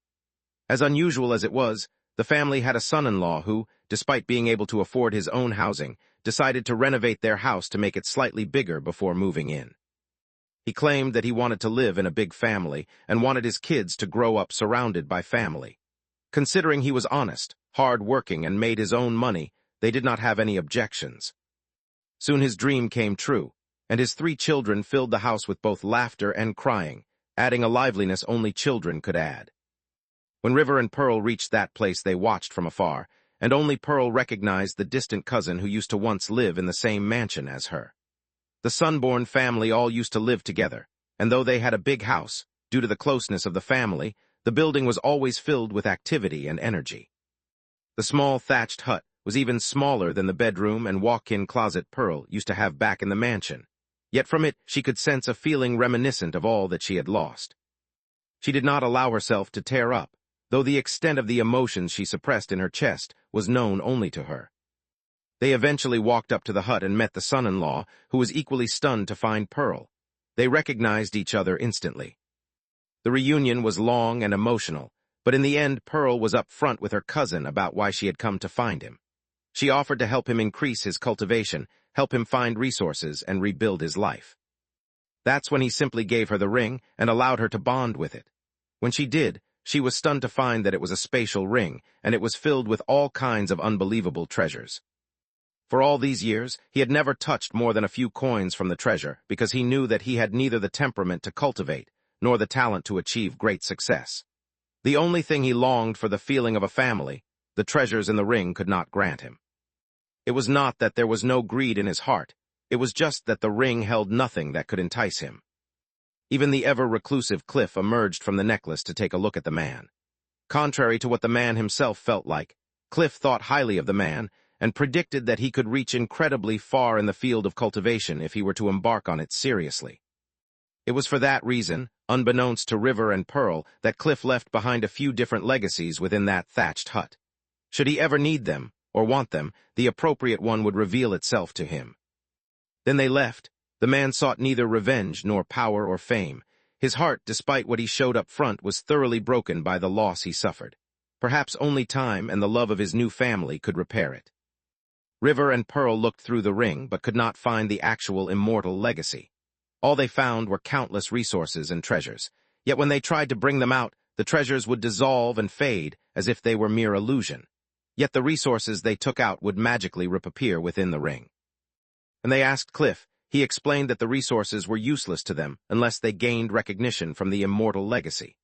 As unusual as it was, the family had a son-in-law who, despite being able to afford his own housing, decided to renovate their house to make it slightly bigger before moving in. He claimed that he wanted to live in a big family and wanted his kids to grow up surrounded by family. Considering he was honest, hard-working, and made his own money, they did not have any objections. Soon his dream came true, and his 3 children filled the house with both laughter and crying, adding a liveliness only children could add. When River and Pearl reached that place, they watched from afar, and only Pearl recognized the distant cousin who used to once live in the same mansion as her. The Sunborn family all used to live together, and though they had a big house, due to the closeness of the family, the building was always filled with activity and energy. The small thatched hut was even smaller than the bedroom and walk-in closet Pearl used to have back in the mansion, yet from it she could sense a feeling reminiscent of all that she had lost. She did not allow herself to tear up, though the extent of the emotions she suppressed in her chest was known only to her. They eventually walked up to the hut and met the son-in-law, who was equally stunned to find Pearl. They recognized each other instantly. The reunion was long and emotional, but in the end Pearl was up front with her cousin about why she had come to find him. She offered to help him increase his cultivation, help him find resources, and rebuild his life. That's when he simply gave her the ring and allowed her to bond with it. When she did, she was stunned to find that it was a spatial ring, and it was filled with all kinds of unbelievable treasures. For all these years, he had never touched more than a few coins from the treasure because he knew that he had neither the temperament to cultivate nor the talent to achieve great success. The only thing he longed for, the feeling of a family, the treasures in the ring could not grant him. It was not that there was no greed in his heart, it was just that the ring held nothing that could entice him. Even the ever-reclusive Cliff emerged from the necklace to take a look at the man. Contrary to what the man himself felt like, Cliff thought highly of the man and predicted that he could reach incredibly far in the field of cultivation if he were to embark on it seriously. It was for that reason, unbeknownst to River and Pearl, that Cliff left behind a few different legacies within that thatched hut. Should he ever need them, or want them, the appropriate one would reveal itself to him. Then they left. The man sought neither revenge nor power or fame. His heart, despite what he showed up front, was thoroughly broken by the loss he suffered. Perhaps only time and the love of his new family could repair it. River and Pearl looked through the ring but could not find the actual immortal legacy. All they found were countless resources and treasures, yet when they tried to bring them out, the treasures would dissolve and fade as if they were mere illusion. Yet the resources they took out would magically reappear within the ring. When they asked Cliff, he explained that the resources were useless to them unless they gained recognition from the immortal legacy.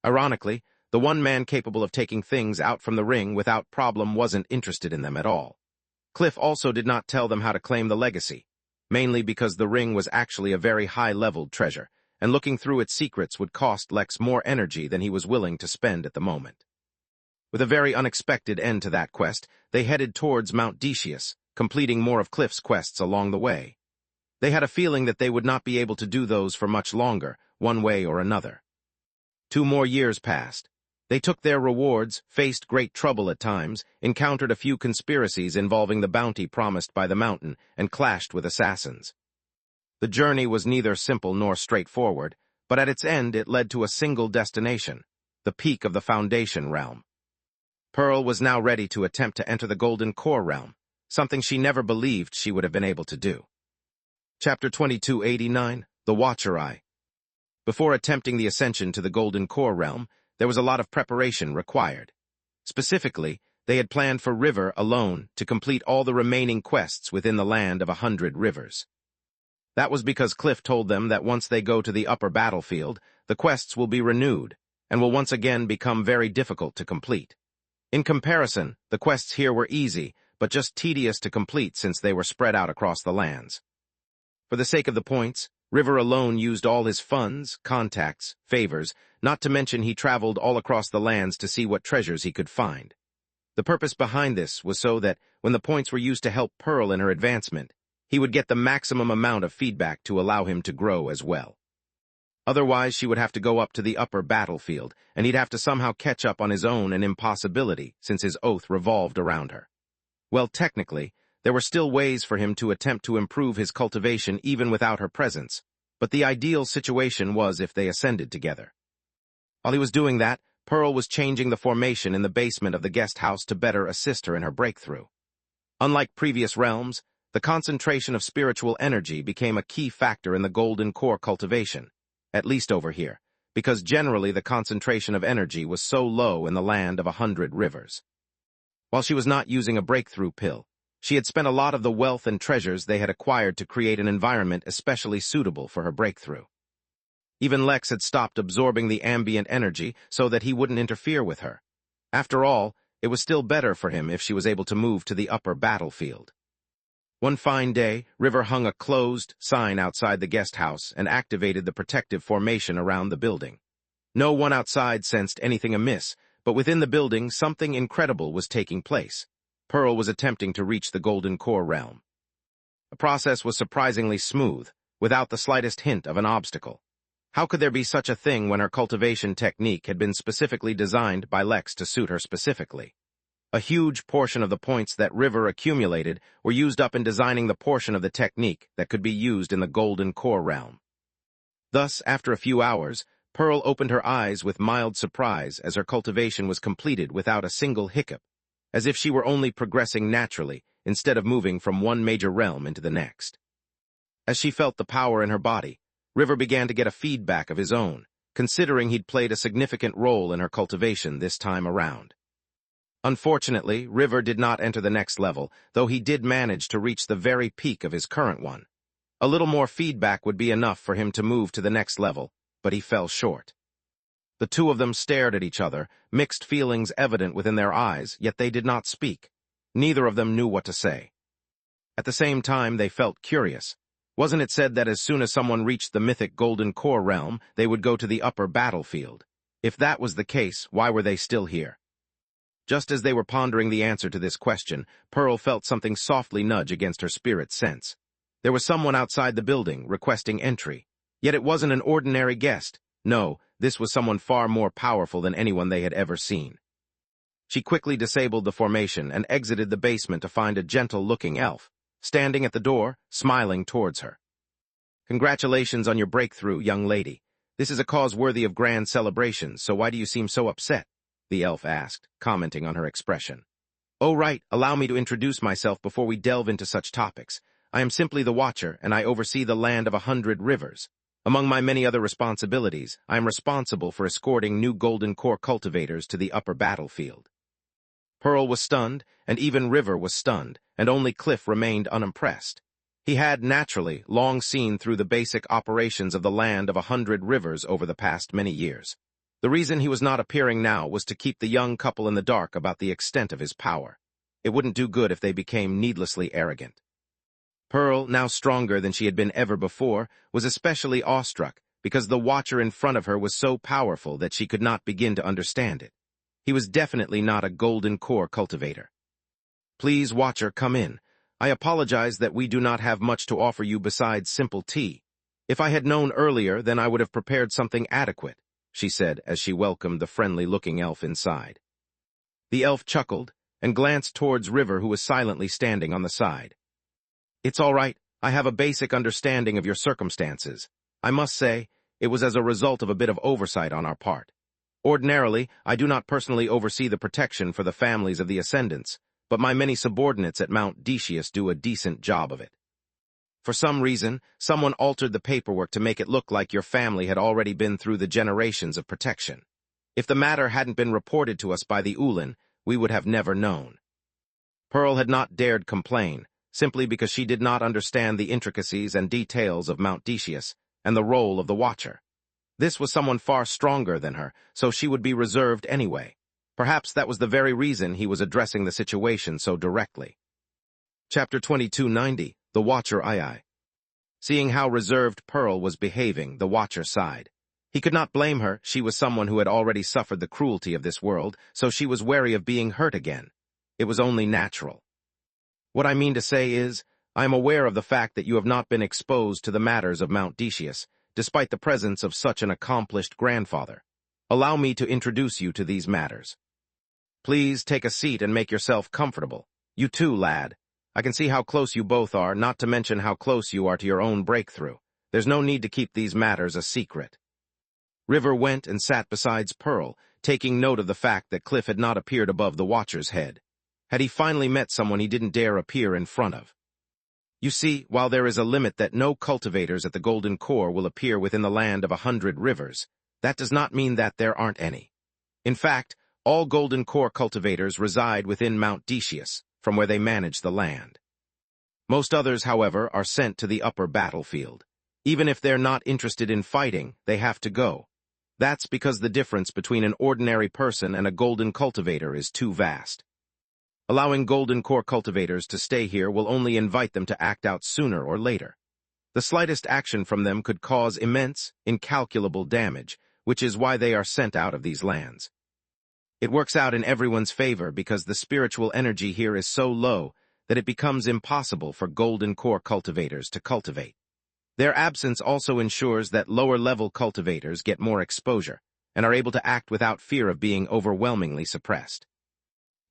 Ironically, the one man capable of taking things out from the ring without problem wasn't interested in them at all. Cliff also did not tell them how to claim the legacy, mainly because the ring was actually a very high-leveled treasure, and looking through its secrets would cost Lex more energy than he was willing to spend at the moment. With a very unexpected end to that quest, they headed towards Mount Decius, completing more of Cliff's quests along the way. They had a feeling that they would not be able to do those for much longer, one way or another. 2 more years passed. They took their rewards, faced great trouble at times, encountered a few conspiracies involving the bounty promised by the mountain, and clashed with assassins. The journey was neither simple nor straightforward, but at its end it led to a single destination, the peak of the Foundation realm. Pearl was now ready to attempt to enter the Golden Core realm, something she never believed she would have been able to do. Chapter 2289, The Watcher Eye. Before attempting the ascension to the Golden Core realm, there was a lot of preparation required. Specifically, they had planned for River alone to complete all the remaining quests within the land of 100 rivers. That was because Cliff told them that once they go to the upper battlefield, the quests will be renewed, and will once again become very difficult to complete. In comparison, the quests here were easy, but just tedious to complete since they were spread out across the lands. For the sake of the points, River alone used all his funds, contacts, favors, not to mention he traveled all across the lands to see what treasures he could find. The purpose behind this was so that, when the points were used to help Pearl in her advancement, he would get the maximum amount of feedback to allow him to grow as well. Otherwise, she would have to go up to the upper battlefield, and he'd have to somehow catch up on his own, an impossibility, since his oath revolved around her. Well, technically, there were still ways for him to attempt to improve his cultivation even without her presence, but the ideal situation was if they ascended together. While he was doing that, Pearl was changing the formation in the basement of the guest house to better assist her in her breakthrough. Unlike previous realms, the concentration of spiritual energy became a key factor in the Golden Core cultivation, at least over here, because generally the concentration of energy was so low in the land of 100 rivers. While she was not using a breakthrough pill, she had spent a lot of the wealth and treasures they had acquired to create an environment especially suitable for her breakthrough. Even Lex had stopped absorbing the ambient energy so that he wouldn't interfere with her. After all, it was still better for him if she was able to move to the upper battlefield. One fine day, River hung a closed sign outside the guest house and activated the protective formation around the building. No one outside sensed anything amiss, but within the building something incredible was taking place. Pearl was attempting to reach the Golden Core realm. The process was surprisingly smooth, without the slightest hint of an obstacle. How could there be such a thing when her cultivation technique had been specifically designed by Lex to suit her specifically? A huge portion of the points that River accumulated were used up in designing the portion of the technique that could be used in the Golden Core realm. Thus, after a few hours, Pearl opened her eyes with mild surprise as her cultivation was completed without a single hiccup, as if she were only progressing naturally instead of moving from one major realm into the next. As she felt the power in her body, River began to get a feedback of his own, considering he'd played a significant role in her cultivation this time around. Unfortunately, River did not enter the next level, though he did manage to reach the very peak of his current one. A little more feedback would be enough for him to move to the next level, but he fell short. The two of them stared at each other, mixed feelings evident within their eyes, yet they did not speak. Neither of them knew what to say. At the same time, they felt curious. Wasn't it said that as soon as someone reached the mythic Golden Core realm, they would go to the upper battlefield? If that was the case, why were they still here? Just as they were pondering the answer to this question, Pearl felt something softly nudge against her spirit sense. There was someone outside the building, requesting entry. Yet it wasn't an ordinary guest. No, this was someone far more powerful than anyone they had ever seen. She quickly disabled the formation and exited the basement to find a gentle-looking elf, standing at the door, smiling towards her. "Congratulations on your breakthrough, young lady. This is a cause worthy of grand celebrations, so why do you seem so upset?" the elf asked, commenting on her expression. "Oh right, allow me to introduce myself before we delve into such topics. I am simply the Watcher, and I oversee the land of 100 rivers. Among my many other responsibilities, I am responsible for escorting new Golden Core cultivators to the upper battlefield." Pearl was stunned, and even River was stunned, and only Cliff remained unimpressed. He had, naturally, long seen through the basic operations of the land of 100 rivers over the past many years. The reason he was not appearing now was to keep the young couple in the dark about the extent of his power. It wouldn't do good if they became needlessly arrogant. Pearl, now stronger than she had been ever before, was especially awestruck because the Watcher in front of her was so powerful that she could not begin to understand it. He was definitely not a Golden Core cultivator. "Please, Watcher, come in. I apologize that we do not have much to offer you besides simple tea. If I had known earlier, then I would have prepared something adequate, she said as she welcomed the friendly-looking elf inside. The elf chuckled and glanced towards River, who was silently standing on the side. It's all right. I have a basic understanding of your circumstances. I must say, it was as a result of a bit of oversight on our part. Ordinarily, I do not personally oversee the protection for the families of the Ascendants, but my many subordinates at Mount Decius do a decent job of it. For some reason, someone altered the paperwork to make it look like your family had already been through the generations of protection. If the matter hadn't been reported to us by the Ulin, we would have never known. Pearl had not dared complain, simply because she did not understand the intricacies and details of Mount Decius and the role of the Watcher. This was someone far stronger than her, so she would be reserved anyway. Perhaps that was the very reason he was addressing the situation so directly. Chapter 2290, The Watcher II. Seeing how reserved Pearl was behaving, the Watcher sighed. He could not blame her. She was someone who had already suffered the cruelty of this world, so she was wary of being hurt again. It was only natural. What I mean to say is, I am aware of the fact that you have not been exposed to the matters of Mount Decius, despite the presence of such an accomplished grandfather. Allow me to introduce you to these matters. Please take a seat and make yourself comfortable. You too, lad. I can see how close you both are, not to mention how close you are to your own breakthrough. There's no need to keep these matters a secret. River went and sat beside Pearl, taking note of the fact that Cliff had not appeared above the Watcher's head. Had he finally met someone he didn't dare appear in front of? You see, while there is a limit that no cultivators at the Golden Core will appear within the land of 100 rivers, that does not mean that there aren't any. In fact, all Golden Core cultivators reside within Mount Decius, from where they manage the land. Most others, however, are sent to the upper battlefield. Even if they're not interested in fighting, they have to go. That's because the difference between an ordinary person and a Golden Cultivator is too vast. Allowing Golden Core cultivators to stay here will only invite them to act out sooner or later. The slightest action from them could cause immense, incalculable damage, which is why they are sent out of these lands. It works out in everyone's favor because the spiritual energy here is so low that it becomes impossible for Golden Core cultivators to cultivate. Their absence also ensures that lower-level cultivators get more exposure and are able to act without fear of being overwhelmingly suppressed.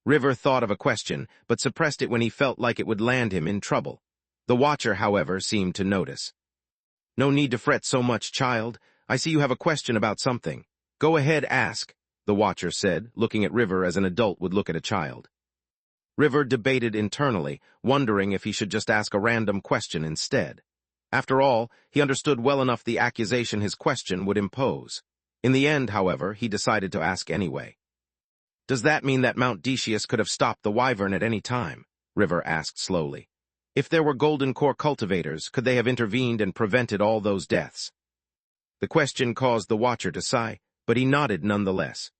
River thought of a question, but suppressed it when he felt like it would land him in trouble. The Watcher, however, seemed to notice. No need to fret so much, child. I see you have a question about something. Go ahead, ask, the Watcher said, looking at River as an adult would look at a child. River debated internally, wondering if he should just ask a random question instead. After all, he understood well enough the accusation his question would impose. In the end, however, he decided to ask anyway. Does that mean that Mount Decius could have stopped the wyvern at any time? River asked slowly. If there were Golden Core cultivators, could they have intervened and prevented all those deaths? The question caused the Watcher to sigh, but he nodded nonetheless.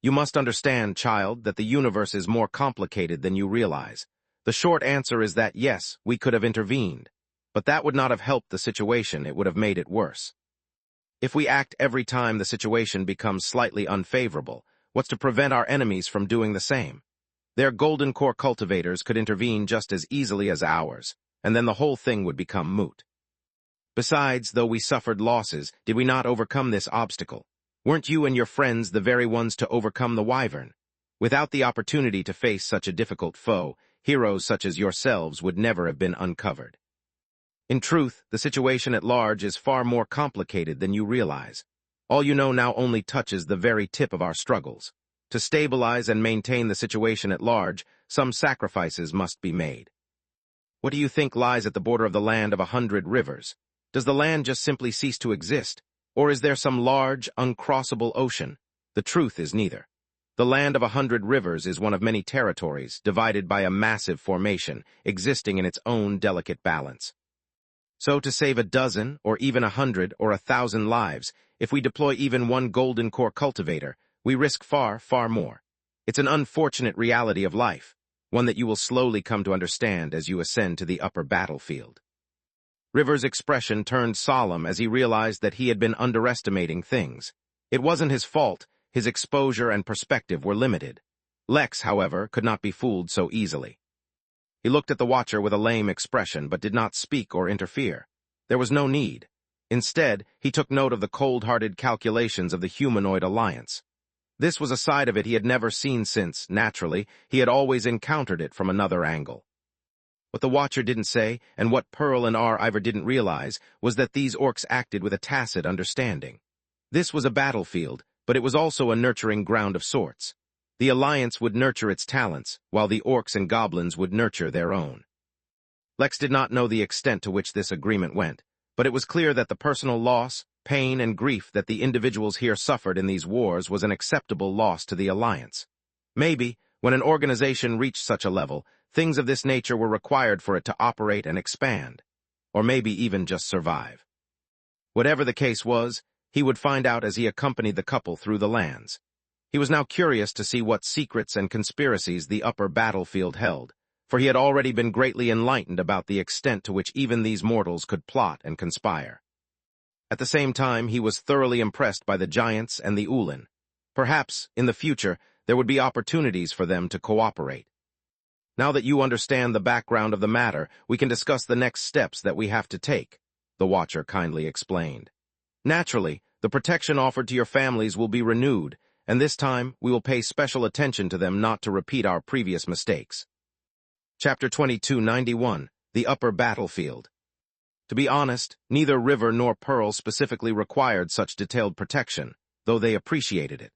You must understand, child, that the universe is more complicated than you realize. The short answer is that yes, we could have intervened. But that would not have helped the situation, it would have made it worse. If we act every time the situation becomes slightly unfavorable, what's to prevent our enemies from doing the same? Their Golden Core cultivators could intervene just as easily as ours, and then the whole thing would become moot. Besides, though we suffered losses, did we not overcome this obstacle? Weren't you and your friends the very ones to overcome the wyvern? Without the opportunity to face such a difficult foe, heroes such as yourselves would never have been uncovered. In truth, the situation at large is far more complicated than you realize. All you know now only touches the very tip of our struggles. To stabilize and maintain the situation at large, some sacrifices must be made. What do you think lies at the border of the land of 100 rivers? Does the land just simply cease to exist? Or is there some large, uncrossable ocean? The truth is neither. The land of 100 rivers is one of many territories, divided by a massive formation, existing in its own delicate balance. So to save a dozen, or even 100, or 1,000 lives, if we deploy even one Golden Core cultivator, we risk far, far more. It's an unfortunate reality of life, one that you will slowly come to understand as you ascend to the upper battlefield. River's expression turned solemn as he realized that he had been underestimating things. It wasn't his fault, his exposure and perspective were limited. Lex, however, could not be fooled so easily. He looked at the Watcher with a lame expression, but did not speak or interfere. There was no need. Instead, he took note of the cold-hearted calculations of the humanoid alliance. This was a side of it he had never seen since, naturally, he had always encountered it from another angle. What the Watcher didn't say, and what Pearl and Ivor didn't realize, was that these orcs acted with a tacit understanding. This was a battlefield, but it was also a nurturing ground of sorts. The Alliance would nurture its talents, while the orcs and goblins would nurture their own. Lex did not know the extent to which this agreement went, but it was clear that the personal loss, pain, and grief that the individuals here suffered in these wars was an acceptable loss to the Alliance. Maybe, when an organization reached such a level, things of this nature were required for it to operate and expand, or maybe even just survive. Whatever the case was, he would find out as he accompanied the couple through the lands. He was now curious to see what secrets and conspiracies the upper battlefield held, for he had already been greatly enlightened about the extent to which even these mortals could plot and conspire. At the same time, he was thoroughly impressed by the giants and the Ulin. Perhaps, in the future, there would be opportunities for them to cooperate. Now that you understand the background of the matter, we can discuss the next steps that we have to take, the Watcher kindly explained. Naturally, the protection offered to your families will be renewed, and this time we will pay special attention to them not to repeat our previous mistakes. Chapter 2291, The Upper Battlefield. To be honest, neither River nor Pearl specifically required such detailed protection, though they appreciated it.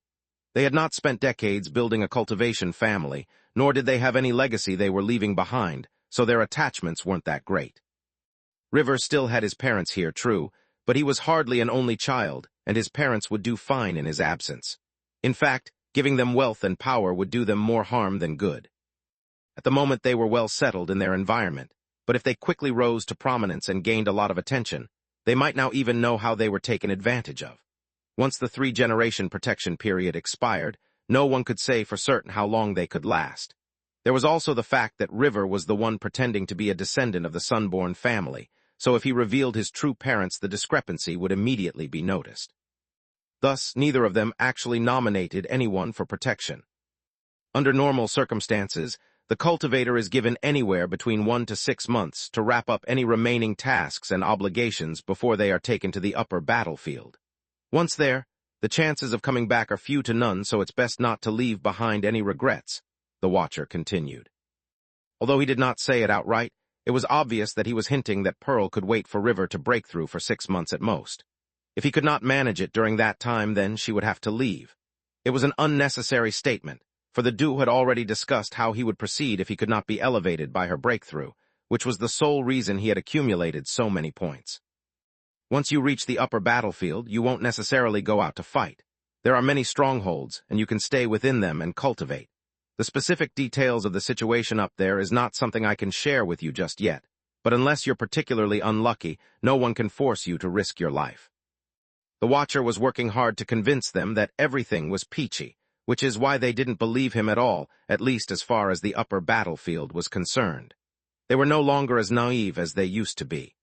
They had not spent decades building a cultivation family, nor did they have any legacy they were leaving behind, so their attachments weren't that great. River still had his parents here, true, but he was hardly an only child, and his parents would do fine in his absence. In fact, giving them wealth and power would do them more harm than good. At the moment they were well settled in their environment, but if they quickly rose to prominence and gained a lot of attention, they might now even know how they were taken advantage of. Once the 3-generation protection period expired, no one could say for certain how long they could last. There was also the fact that River was the one pretending to be a descendant of the Sunborn family, so if he revealed his true parents, the discrepancy would immediately be noticed. Thus, neither of them actually nominated anyone for protection. Under normal circumstances, the cultivator is given anywhere between 1 to 6 months to wrap up any remaining tasks and obligations before they are taken to the upper battlefield. Once there, the chances of coming back are few to none, so it's best not to leave behind any regrets, the Watcher continued. Although he did not say it outright, it was obvious that he was hinting that Pearl could wait for River to break through for 6 months at most. If he could not manage it during that time, then she would have to leave. It was an unnecessary statement, for the Dew had already discussed how he would proceed if he could not be elevated by her breakthrough, which was the sole reason he had accumulated so many points. Once you reach the upper battlefield, you won't necessarily go out to fight. There are many strongholds, and you can stay within them and cultivate. The specific details of the situation up there is not something I can share with you just yet, but unless you're particularly unlucky, no one can force you to risk your life. The Watcher was working hard to convince them that everything was peachy, which is why they didn't believe him at all, at least as far as the upper battlefield was concerned. They were no longer as naive as they used to be.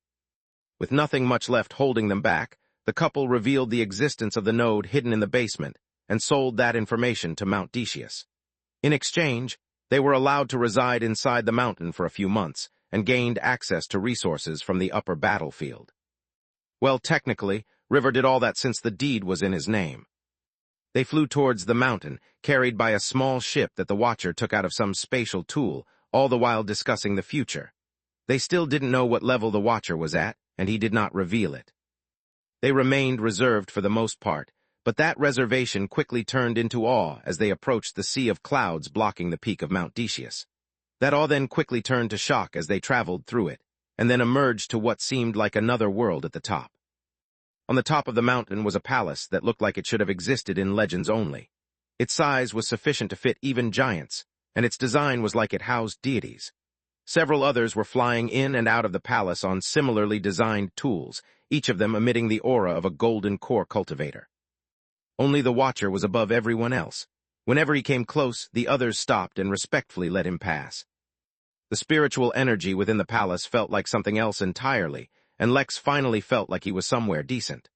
With nothing much left holding them back, the couple revealed the existence of the node hidden in the basement and sold that information to Mount Decius. In exchange, they were allowed to reside inside the mountain for a few months and gained access to resources from the upper battlefield. Well, technically, River did all that since the deed was in his name. They flew towards the mountain, carried by a small ship that the Watcher took out of some spatial tool, all the while discussing the future. They still didn't know what level the Watcher was at, and he did not reveal it. They remained reserved for the most part, but that reservation quickly turned into awe as they approached the sea of clouds blocking the peak of Mount Decius. That awe then quickly turned to shock as they traveled through it, and then emerged to what seemed like another world at the top. On the top of the mountain was a palace that looked like it should have existed in legends only. Its size was sufficient to fit even giants, and its design was like it housed deities. Several others were flying in and out of the palace on similarly designed tools, each of them emitting the aura of a golden core cultivator. Only the Watcher was above everyone else. Whenever he came close, the others stopped and respectfully let him pass. The spiritual energy within the palace felt like something else entirely, and Lex finally felt like he was somewhere decent.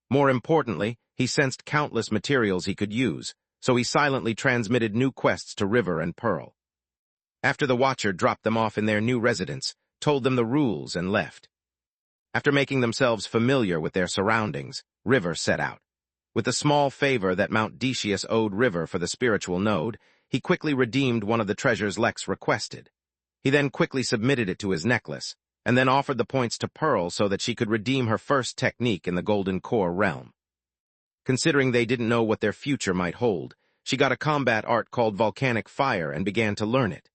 More importantly, he sensed countless materials he could use, so he silently transmitted new quests to River and Pearl. After the Watcher dropped them off in their new residence, told them the rules, and left. After making themselves familiar with their surroundings, River set out. With the small favor that Mount Decius owed River for the spiritual node, he quickly redeemed one of the treasures Lex requested. He then quickly submitted it to his necklace, and then offered the points to Pearl so that she could redeem her first technique in the Golden Core realm. Considering they didn't know what their future might hold, she got a combat art called Volcanic Fire and began to learn it.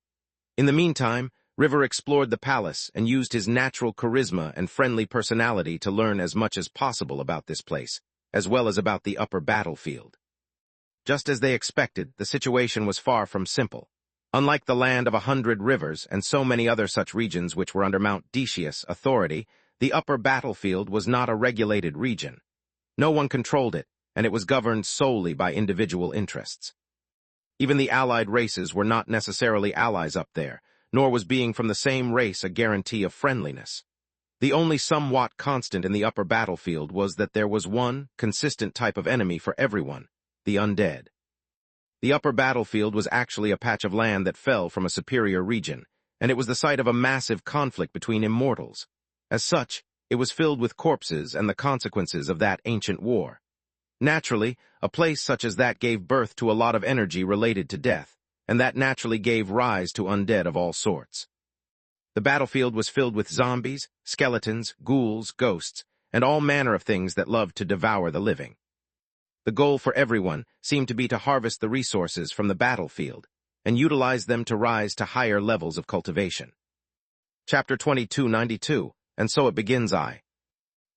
In the meantime, River explored the palace and used his natural charisma and friendly personality to learn as much as possible about this place, as well as about the upper battlefield. Just as they expected, the situation was far from simple. Unlike the land of 100 rivers and so many other such regions which were under Mount Decius authority, the upper battlefield was not a regulated region. No one controlled it, and it was governed solely by individual interests. Even the allied races were not necessarily allies up there, nor was being from the same race a guarantee of friendliness. The only somewhat constant in the upper battlefield was that there was one consistent type of enemy for everyone, the undead. The upper battlefield was actually a patch of land that fell from a superior region, and it was the site of a massive conflict between immortals. As such, it was filled with corpses and the consequences of that ancient war. Naturally, a place such as that gave birth to a lot of energy related to death, and that naturally gave rise to undead of all sorts. The battlefield was filled with zombies, skeletons, ghouls, ghosts, and all manner of things that loved to devour the living. The goal for everyone seemed to be to harvest the resources from the battlefield and utilize them to rise to higher levels of cultivation. Chapter 2292, and so it begins.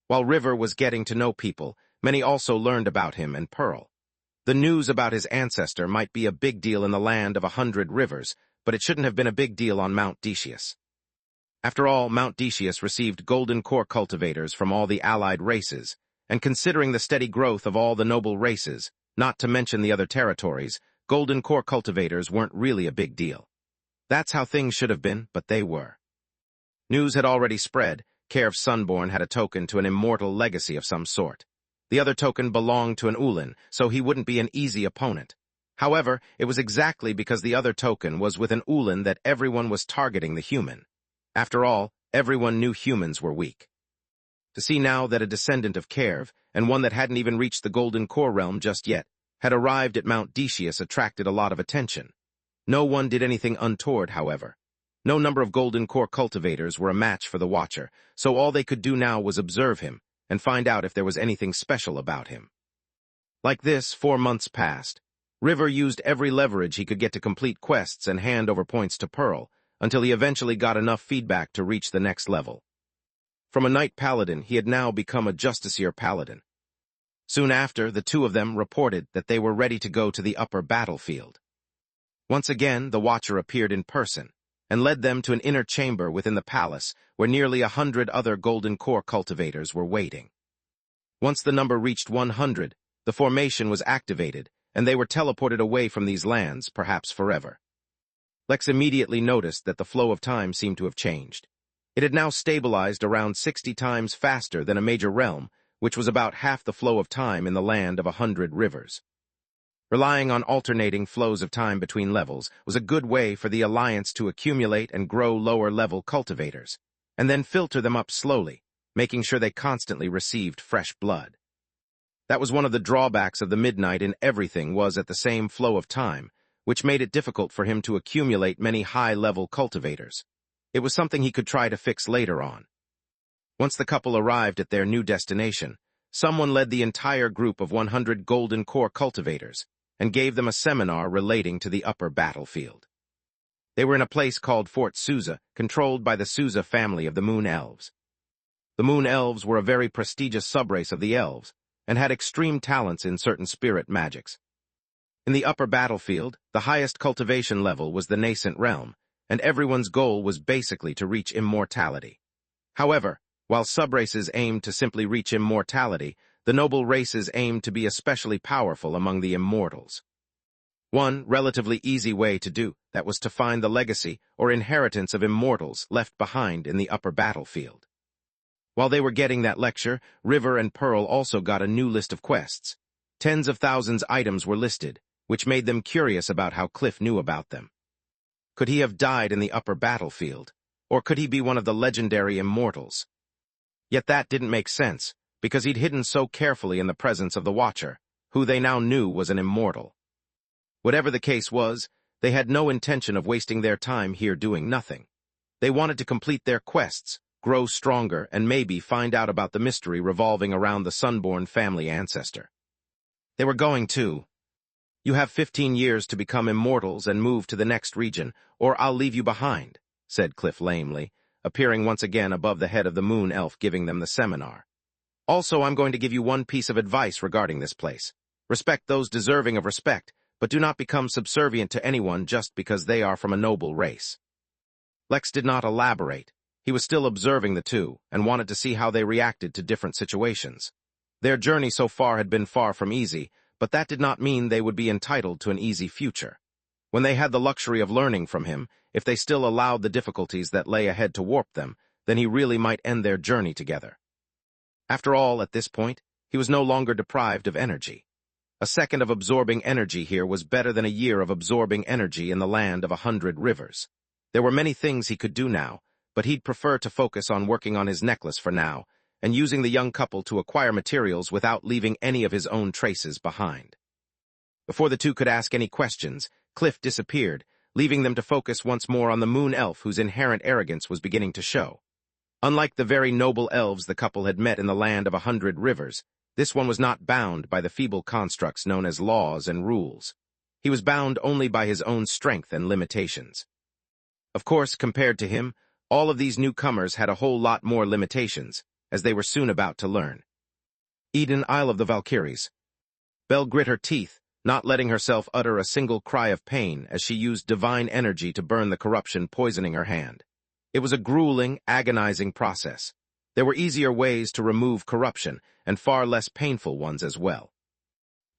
While River was getting to know people, many also learned about him and Pearl. The news about his ancestor might be a big deal in the land of 100 rivers, but it shouldn't have been a big deal on Mount Decius. After all, Mount Decius received Golden Core cultivators from all the allied races, and considering the steady growth of all the noble races, not to mention the other territories, Golden Core cultivators weren't really a big deal. That's how things should have been, but they were. News had already spread. Kerv Sunborn had a token to an immortal legacy of some sort. The other token belonged to an Ulin, so he wouldn't be an easy opponent. However, it was exactly because the other token was with an Ulin that everyone was targeting the human. After all, everyone knew humans were weak. To see now that a descendant of Kerv, and one that hadn't even reached the Golden Core realm just yet, had arrived at Mount Decius attracted a lot of attention. No one did anything untoward, however. No number of Golden Core cultivators were a match for the Watcher, so all they could do now was observe him and find out if there was anything special about him. Like this, 4 months passed. River used every leverage he could get to complete quests and hand over points to Pearl, until he eventually got enough feedback to reach the next level. From a Knight Paladin, he had now become a Justiciar Paladin. Soon after, the two of them reported that they were ready to go to the upper battlefield. Once again, the Watcher appeared in person, and led them to an inner chamber within the palace where nearly 100 other Golden Core cultivators were waiting. Once the number reached 100, the formation was activated, and they were teleported away from these lands, perhaps forever. Lex immediately noticed that the flow of time seemed to have changed. It had now stabilized around 60 times faster than a major realm, which was about half the flow of time in the land of 100 rivers. Relying on alternating flows of time between levels was a good way for the Alliance to accumulate and grow lower-level cultivators, and then filter them up slowly, making sure they constantly received fresh blood. That was one of the drawbacks of the Midnight in everything was at the same flow of time, which made it difficult for him to accumulate many high-level cultivators. It was something he could try to fix later on. Once the couple arrived at their new destination, someone led the entire group of 100 Golden Core cultivators, and gave them a seminar relating to the upper battlefield. They were in a place called Fort Souza, controlled by the Souza family of the Moon Elves. The Moon Elves were a very prestigious subrace of the Elves, and had extreme talents in certain spirit magics. In the upper battlefield, the highest cultivation level was the nascent realm, and everyone's goal was basically to reach immortality. However, while subraces aimed to simply reach immortality, the noble races aimed to be especially powerful among the immortals. One relatively easy way to do that was to find the legacy or inheritance of immortals left behind in the upper battlefield. While they were getting that lecture, River and Pearl also got a new list of quests. Tens of thousands items were listed, which made them curious about how Cliff knew about them. Could he have died in the upper battlefield? Or could he be one of the legendary immortals? Yet that didn't make sense, because he'd hidden so carefully in the presence of the Watcher, who they now knew was an immortal. Whatever the case was, they had no intention of wasting their time here doing nothing. They wanted to complete their quests, grow stronger, and maybe find out about the mystery revolving around the Sunborn family ancestor. They were going to. "You have 15 years to become immortals and move to the next region, or I'll leave you behind," said Cliff lamely, appearing once again above the head of the moon elf giving them the seminar. "Also, I'm going to give you one piece of advice regarding this place. Respect those deserving of respect, but do not become subservient to anyone just because they are from a noble race." Lex did not elaborate. He was still observing the two, and wanted to see how they reacted to different situations. Their journey so far had been far from easy, but that did not mean they would be entitled to an easy future. When they had the luxury of learning from him, if they still allowed the difficulties that lay ahead to warp them, then he really might end their journey together. After all, at this point, he was no longer deprived of energy. A second of absorbing energy here was better than a year of absorbing energy in the land of 100 rivers. There were many things he could do now, but he'd prefer to focus on working on his necklace for now, and using the young couple to acquire materials without leaving any of his own traces behind. Before the two could ask any questions, Cliff disappeared, leaving them to focus once more on the moon elf whose inherent arrogance was beginning to show. Unlike the very noble elves the couple had met in the land of 100 rivers, this one was not bound by the feeble constructs known as laws and rules. He was bound only by his own strength and limitations. Of course, compared to him, all of these newcomers had a whole lot more limitations, as they were soon about to learn. Eden, Isle of the Valkyries. Belle grit her teeth, not letting herself utter a single cry of pain as she used divine energy to burn the corruption poisoning her hand. It was a grueling, agonizing process. There were easier ways to remove corruption, and far less painful ones as well.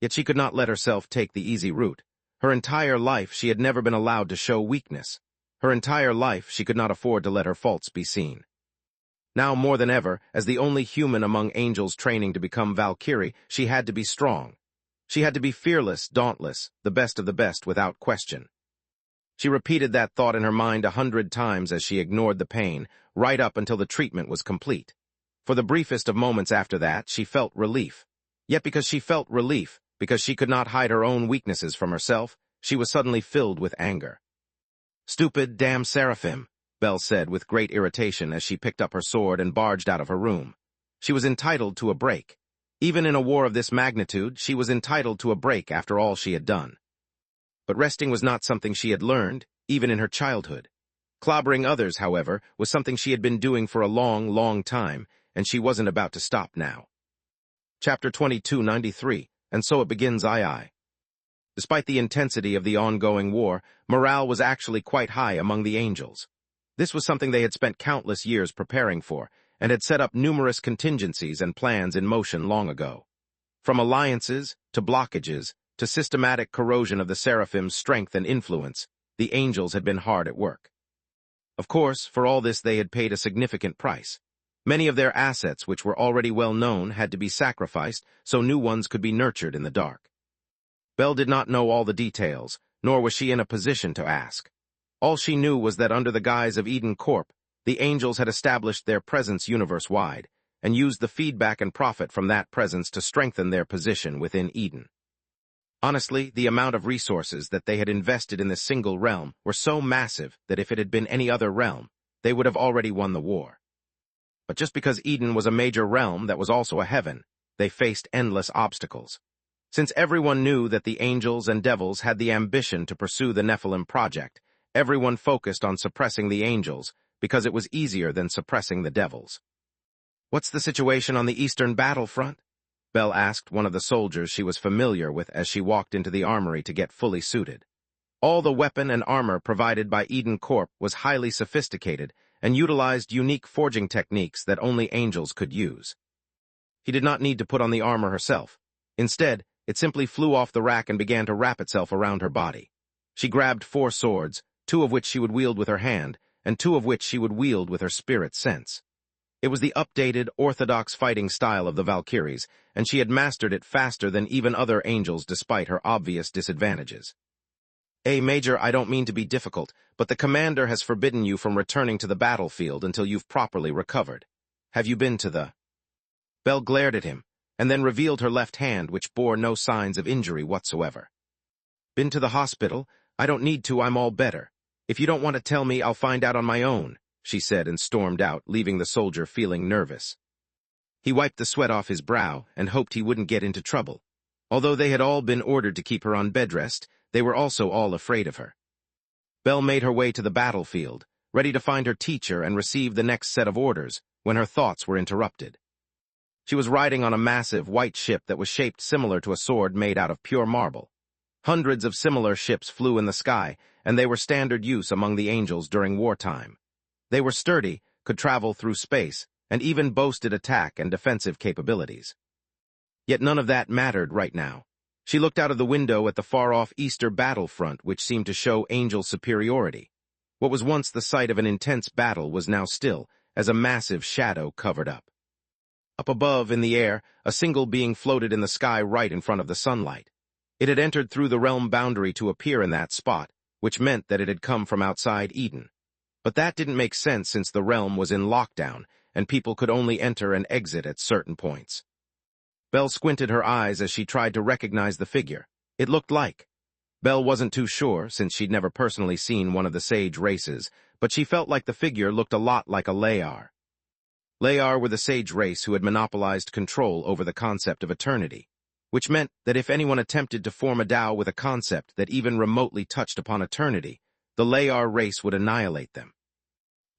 Yet she could not let herself take the easy route. Her entire life she had never been allowed to show weakness. Her entire life she could not afford to let her faults be seen. Now more than ever, as the only human among angels training to become Valkyrie, she had to be strong. She had to be fearless, dauntless, the best of the best without question. She repeated that thought in her mind 100 times as she ignored the pain, right up until the treatment was complete. For the briefest of moments after that, she felt relief. Yet because she felt relief, because she could not hide her own weaknesses from herself, she was suddenly filled with anger. "Stupid, damn seraphim," Belle said with great irritation as she picked up her sword and barged out of her room. She was entitled to a break. Even in a war of this magnitude, she was entitled to a break after all she had done. But resting was not something she had learned, even in her childhood. Clobbering others, however, was something she had been doing for a long, long time, and she wasn't about to stop now. Chapter 2293, and so it begins I. Despite the intensity of the ongoing war, morale was actually quite high among the angels. This was something they had spent countless years preparing for, and had set up numerous contingencies and plans in motion long ago. From alliances, to blockages, to systematic corrosion of the Seraphim's strength and influence, the angels had been hard at work. Of course, for all this they had paid a significant price. Many of their assets, which were already well known, had to be sacrificed so new ones could be nurtured in the dark. Belle did not know all the details, nor was she in a position to ask. All she knew was that under the guise of Eden Corp, the angels had established their presence universe-wide, and used the feedback and profit from that presence to strengthen their position within Eden. Honestly, the amount of resources that they had invested in this single realm were so massive that if it had been any other realm, they would have already won the war. But just because Eden was a major realm that was also a heaven, they faced endless obstacles. Since everyone knew that the angels and devils had the ambition to pursue the Nephilim project, everyone focused on suppressing the angels because it was easier than suppressing the devils. "What's the situation on the eastern battlefront?" Belle asked one of the soldiers she was familiar with as she walked into the armory to get fully suited. All the weapon and armor provided by Eden Corp was highly sophisticated and utilized unique forging techniques that only angels could use. He did not need to put on the armor herself. Instead, it simply flew off the rack and began to wrap itself around her body. She grabbed 4 swords, 2 of which she would wield with her hand, and 2 of which she would wield with her spirit sense. It was the updated, orthodox fighting style of the Valkyries, and she had mastered it faster than even other angels despite her obvious disadvantages. Major, I don't mean to be difficult, but the commander has forbidden you from returning to the battlefield until you've properly recovered. Have you been to the... Belle glared at him, and then revealed her left hand, which bore no signs of injury whatsoever. Been to the hospital? I don't need to, I'm all better. If you don't want to tell me, I'll find out on my own, she said and stormed out, leaving the soldier feeling nervous. He wiped the sweat off his brow and hoped he wouldn't get into trouble. Although they had all been ordered to keep her on bed rest, they were also all afraid of her. Belle made her way to the battlefield, ready to find her teacher and receive the next set of orders, when her thoughts were interrupted. She was riding on a massive white ship that was shaped similar to a sword made out of pure marble. Hundreds of similar ships flew in the sky, and they were standard use among the angels during wartime. They were sturdy, could travel through space, and even boasted attack and defensive capabilities. Yet none of that mattered right now. She looked out of the window at the far-off Easter battlefront, which seemed to show angel superiority. What was once the site of an intense battle was now still, as a massive shadow covered up. Up above, in the air, a single being floated in the sky right in front of the sunlight. It had entered through the realm boundary to appear in that spot, which meant that it had come from outside Eden. But that didn't make sense since the realm was in lockdown, and people could only enter and exit at certain points. Belle squinted her eyes as she tried to recognize the figure. It looked like. Belle wasn't too sure, since she'd never personally seen one of the sage races, but she felt like the figure looked a lot like a Layar. Layar were the sage race who had monopolized control over the concept of eternity, which meant that if anyone attempted to form a Tao with a concept that even remotely touched upon eternity, the Layar race would annihilate them.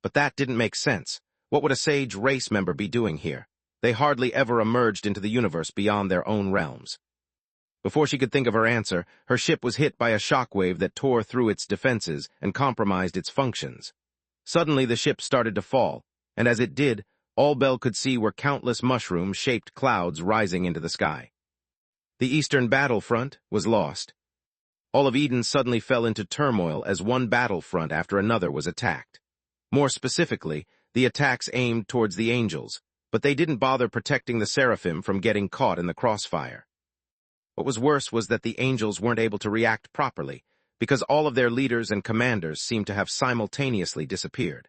But that didn't make sense. What would a sage race member be doing here? They hardly ever emerged into the universe beyond their own realms. Before she could think of her answer, her ship was hit by a shockwave that tore through its defenses and compromised its functions. Suddenly the ship started to fall, and as it did, all Belle could see were countless mushroom-shaped clouds rising into the sky. The eastern battlefront was lost. All of Eden suddenly fell into turmoil as one battlefront after another was attacked. More specifically, the attacks aimed towards the angels, but they didn't bother protecting the seraphim from getting caught in the crossfire. What was worse was that the angels weren't able to react properly, because all of their leaders and commanders seemed to have simultaneously disappeared.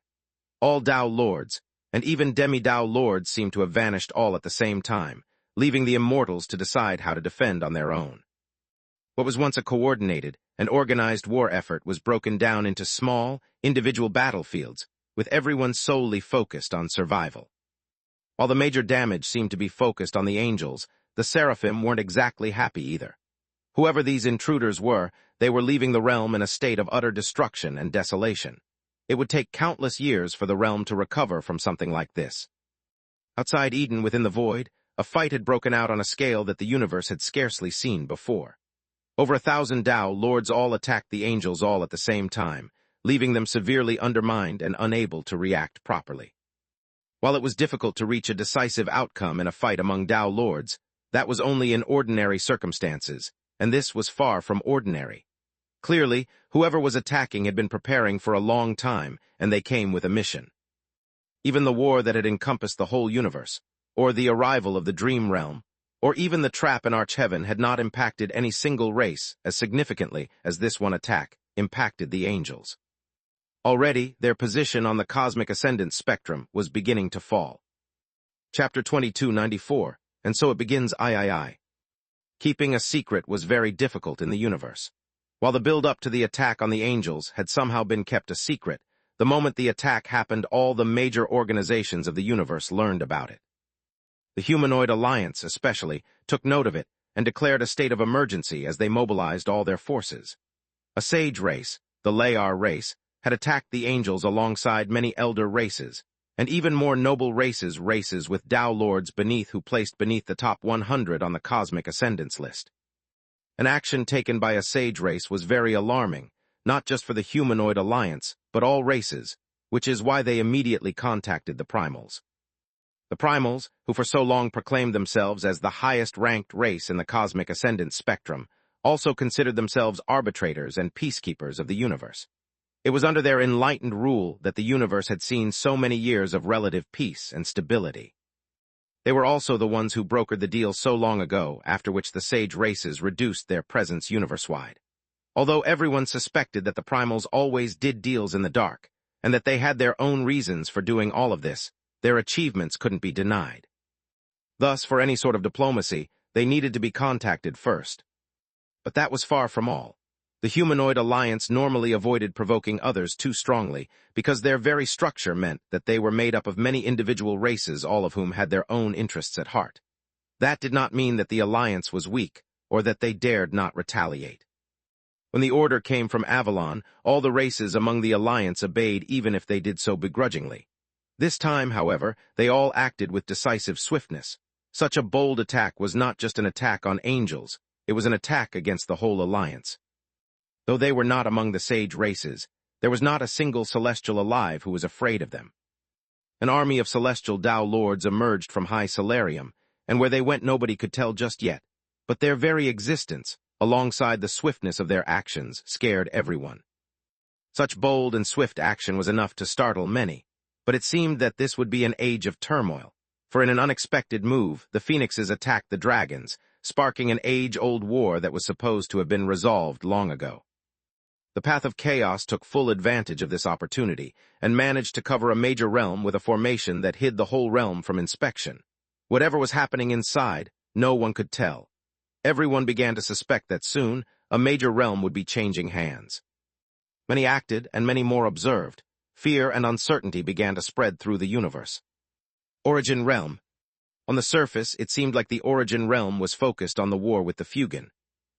All Tao lords, and even demi-Tao lords seemed to have vanished all at the same time, leaving the immortals to decide how to defend on their own. What was once a coordinated and organized war effort was broken down into small, individual battlefields, with everyone solely focused on survival. While the major damage seemed to be focused on the angels, the seraphim weren't exactly happy either. Whoever these intruders were, they were leaving the realm in a state of utter destruction and desolation. It would take countless years for the realm to recover from something like this. Outside Eden, within the void, a fight had broken out on a scale that the universe had scarcely seen before. Over 1,000 Tao lords all attacked the angels all at the same time, leaving them severely undermined and unable to react properly. While it was difficult to reach a decisive outcome in a fight among Tao lords, that was only in ordinary circumstances, and this was far from ordinary. Clearly, whoever was attacking had been preparing for a long time, and they came with a mission. Even the war that had encompassed the whole universe, or the arrival of the dream realm, or even the trap in Arch-Heaven had not impacted any single race as significantly as this one attack impacted the angels. Already, their position on the cosmic ascendance spectrum was beginning to fall. Chapter 2294, and so it begins I. Keeping a secret was very difficult in the universe. While the build-up to the attack on the angels had somehow been kept a secret, the moment the attack happened, all the major organizations of the universe learned about it. The Humanoid Alliance, especially, took note of it and declared a state of emergency as they mobilized all their forces. A sage race, the Layar race, had attacked the angels alongside many elder races, and even more noble races with Tao lords beneath who placed beneath the top 100 on the cosmic ascendance list. An action taken by a sage race was very alarming, not just for the Humanoid Alliance, but all races, which is why they immediately contacted the Primals. The Primals, who for so long proclaimed themselves as the highest-ranked race in the cosmic ascendance spectrum, also considered themselves arbitrators and peacekeepers of the universe. It was under their enlightened rule that the universe had seen so many years of relative peace and stability. They were also the ones who brokered the deal so long ago, after which the sage races reduced their presence universe-wide. Although everyone suspected that the primals always did deals in the dark, and that they had their own reasons for doing all of this, their achievements couldn't be denied. Thus, for any sort of diplomacy, they needed to be contacted first. But that was far from all. The humanoid alliance normally avoided provoking others too strongly, because their very structure meant that they were made up of many individual races, all of whom had their own interests at heart. That did not mean that the alliance was weak, or that they dared not retaliate. When the order came from Avalon, all the races among the alliance obeyed, even if they did so begrudgingly. This time, however, they all acted with decisive swiftness. Such a bold attack was not just an attack on angels, it was an attack against the whole alliance. Though they were not among the sage races, there was not a single celestial alive who was afraid of them. An army of celestial Tao lords emerged from High Solarium, and where they went nobody could tell just yet, but their very existence, alongside the swiftness of their actions, scared everyone. Such bold and swift action was enough to startle many, but it seemed that this would be an age of turmoil, for in an unexpected move, the phoenixes attacked the dragons, sparking an age-old war that was supposed to have been resolved long ago. The Path of Chaos took full advantage of this opportunity and managed to cover a major realm with a formation that hid the whole realm from inspection. Whatever was happening inside, no one could tell. Everyone began to suspect that soon, a major realm would be changing hands. Many acted and many more observed. Fear and uncertainty began to spread through the universe. Origin Realm. On the surface, it seemed like the Origin Realm was focused on the war with the Fugan.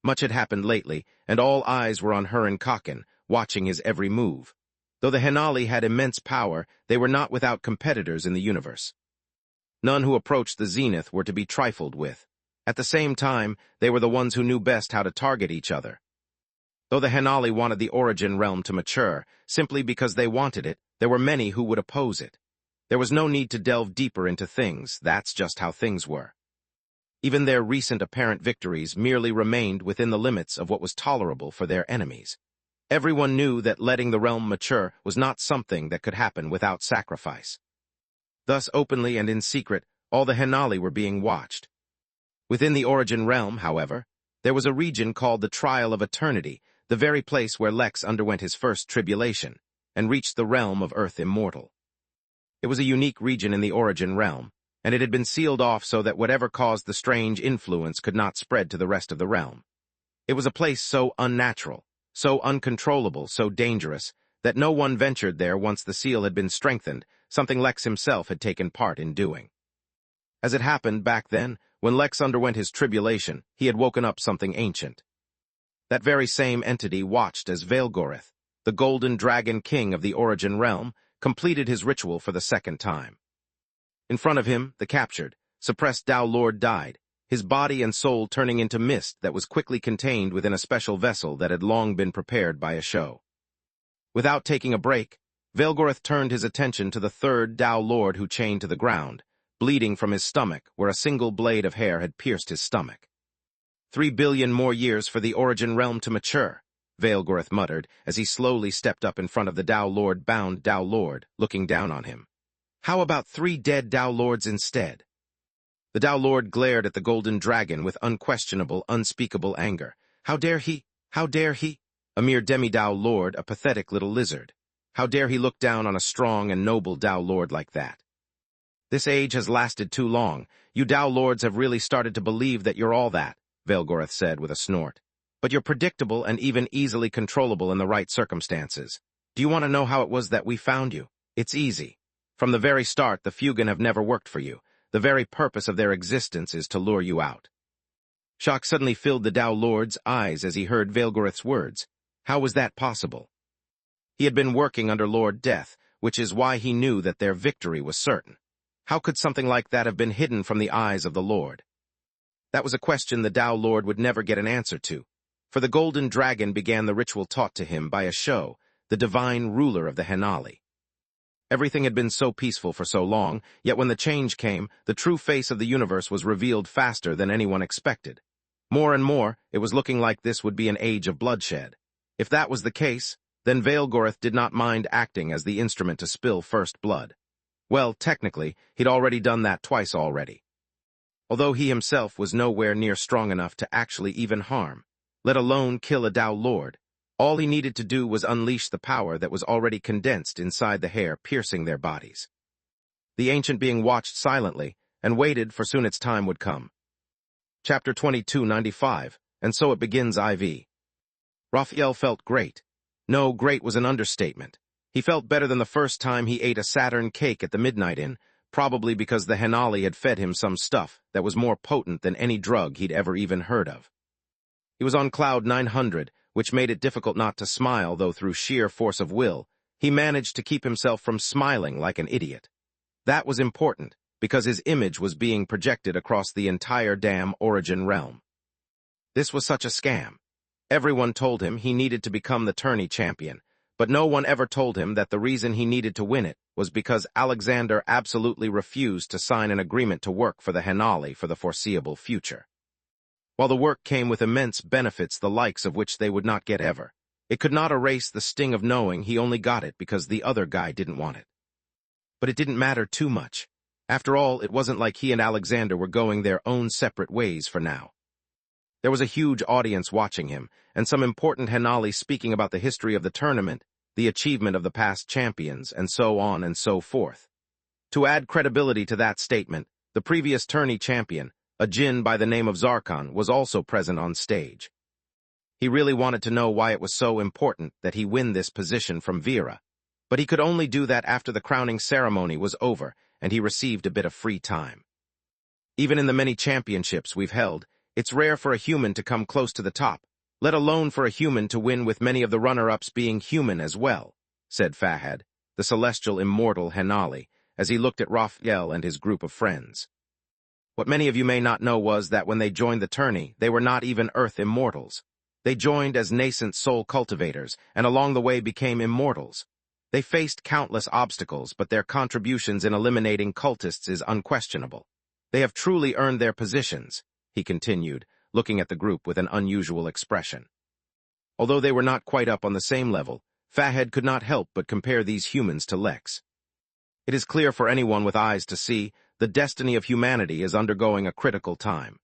Much had happened lately, and all eyes were on Hurin Kaken, watching his every move. Though the Henali had immense power, they were not without competitors in the universe. None who approached the zenith were to be trifled with. At the same time, they were the ones who knew best how to target each other. Though the Henali wanted the Origin Realm to mature, simply because they wanted it, there were many who would oppose it. There was no need to delve deeper into things, that's just how things were. Even their recent apparent victories merely remained within the limits of what was tolerable for their enemies. Everyone knew that letting the realm mature was not something that could happen without sacrifice. Thus, openly and in secret, all the Henali were being watched. Within the Origin Realm, however, there was a region called the Trial of Eternity, the very place where Lex underwent his first tribulation, and reached the realm of Earth Immortal. It was a unique region in the Origin Realm, and it had been sealed off so that whatever caused the strange influence could not spread to the rest of the realm. It was a place so unnatural, so uncontrollable, so dangerous, that no one ventured there once the seal had been strengthened, something Lex himself had taken part in doing. As it happened back then, when Lex underwent his tribulation, he had woken up something ancient. That very same entity watched as Veilgorith, the golden dragon king of the Origin Realm, completed his ritual for the second time. In front of him, the captured, suppressed Tao Lord died, his body and soul turning into mist that was quickly contained within a special vessel that had long been prepared by a show. Without taking a break, Veilgorith turned his attention to the third Tao Lord who chained to the ground, bleeding from his stomach where a single blade of hair had pierced his stomach. 3 billion more years for the Origin Realm to mature, Veilgorith muttered as he slowly stepped up in front of the Tao Lord-bound Tao Lord, looking down on him. How about 3 dead Tao Lords instead? The Tao Lord glared at the golden dragon with unquestionable, unspeakable anger. How dare he? How dare he? A mere demi-Tao Lord, a pathetic little lizard. How dare he look down on a strong and noble Tao Lord like that? This age has lasted too long. You Tao Lords have really started to believe that you're all that, Veilgorith said with a snort. But you're predictable and even easily controllable in the right circumstances. Do you want to know how it was that we found you? It's easy. From the very start, the Fugan have never worked for you. The very purpose of their existence is to lure you out. Shock suddenly filled the Tao Lord's eyes as he heard Veilgorith's words. How was that possible? He had been working under Lord Death, which is why he knew that their victory was certain. How could something like that have been hidden from the eyes of the Lord? That was a question the Tao Lord would never get an answer to, for the golden dragon began the ritual taught to him by a show, the divine ruler of the Henali. Everything had been so peaceful for so long, yet when the change came, the true face of the universe was revealed faster than anyone expected. More and more, it was looking like this would be an age of bloodshed. If that was the case, then Veilgorith did not mind acting as the instrument to spill first blood. Well, technically, he'd already done that twice already. Although he himself was nowhere near strong enough to actually even harm, let alone kill a Tao Lord, All he needed to do was unleash the power that was already condensed inside the hair piercing their bodies. The ancient being watched silently and waited for soon its time would come. Chapter 2295, and so it begins IV. Raphael felt great. No, great was an understatement. He felt better than the first time he ate a Saturn cake at the Midnight Inn, probably because the Henali had fed him some stuff that was more potent than any drug he'd ever even heard of. He was on cloud 900, which made it difficult not to smile, though through sheer force of will, he managed to keep himself from smiling like an idiot. That was important, because his image was being projected across the entire damn Origin realm. This was such a scam. Everyone told him he needed to become the tourney champion, but no one ever told him that the reason he needed to win it was because Alexander absolutely refused to sign an agreement to work for the Henali for the foreseeable future. While the work came with immense benefits the likes of which they would not get ever, it could not erase the sting of knowing he only got it because the other guy didn't want it. But it didn't matter too much. After all, it wasn't like he and Alexander were going their own separate ways for now. There was a huge audience watching him, and some important Henali speaking about the history of the tournament, the achievement of the past champions, and so on and so forth. To add credibility to that statement, the previous tourney champion, a djinn by the name of Zarkon, was also present on stage. He really wanted to know why it was so important that he win this position from Vera, but he could only do that after the crowning ceremony was over and he received a bit of free time. Even in the many championships we've held, it's rare for a human to come close to the top, let alone for a human to win with many of the runner-ups being human as well, said Fahad, the celestial immortal Henali, as he looked at Raphael and his group of friends. What many of you may not know was that when they joined the tourney, they were not even Earth immortals. They joined as nascent soul cultivators, and along the way became immortals. They faced countless obstacles, but their contributions in eliminating cultists is unquestionable. They have truly earned their positions, he continued, looking at the group with an unusual expression. Although they were not quite up on the same level, Fahad could not help but compare these humans to Lex. It is clear for anyone with eyes to see, the destiny of humanity is undergoing a critical time.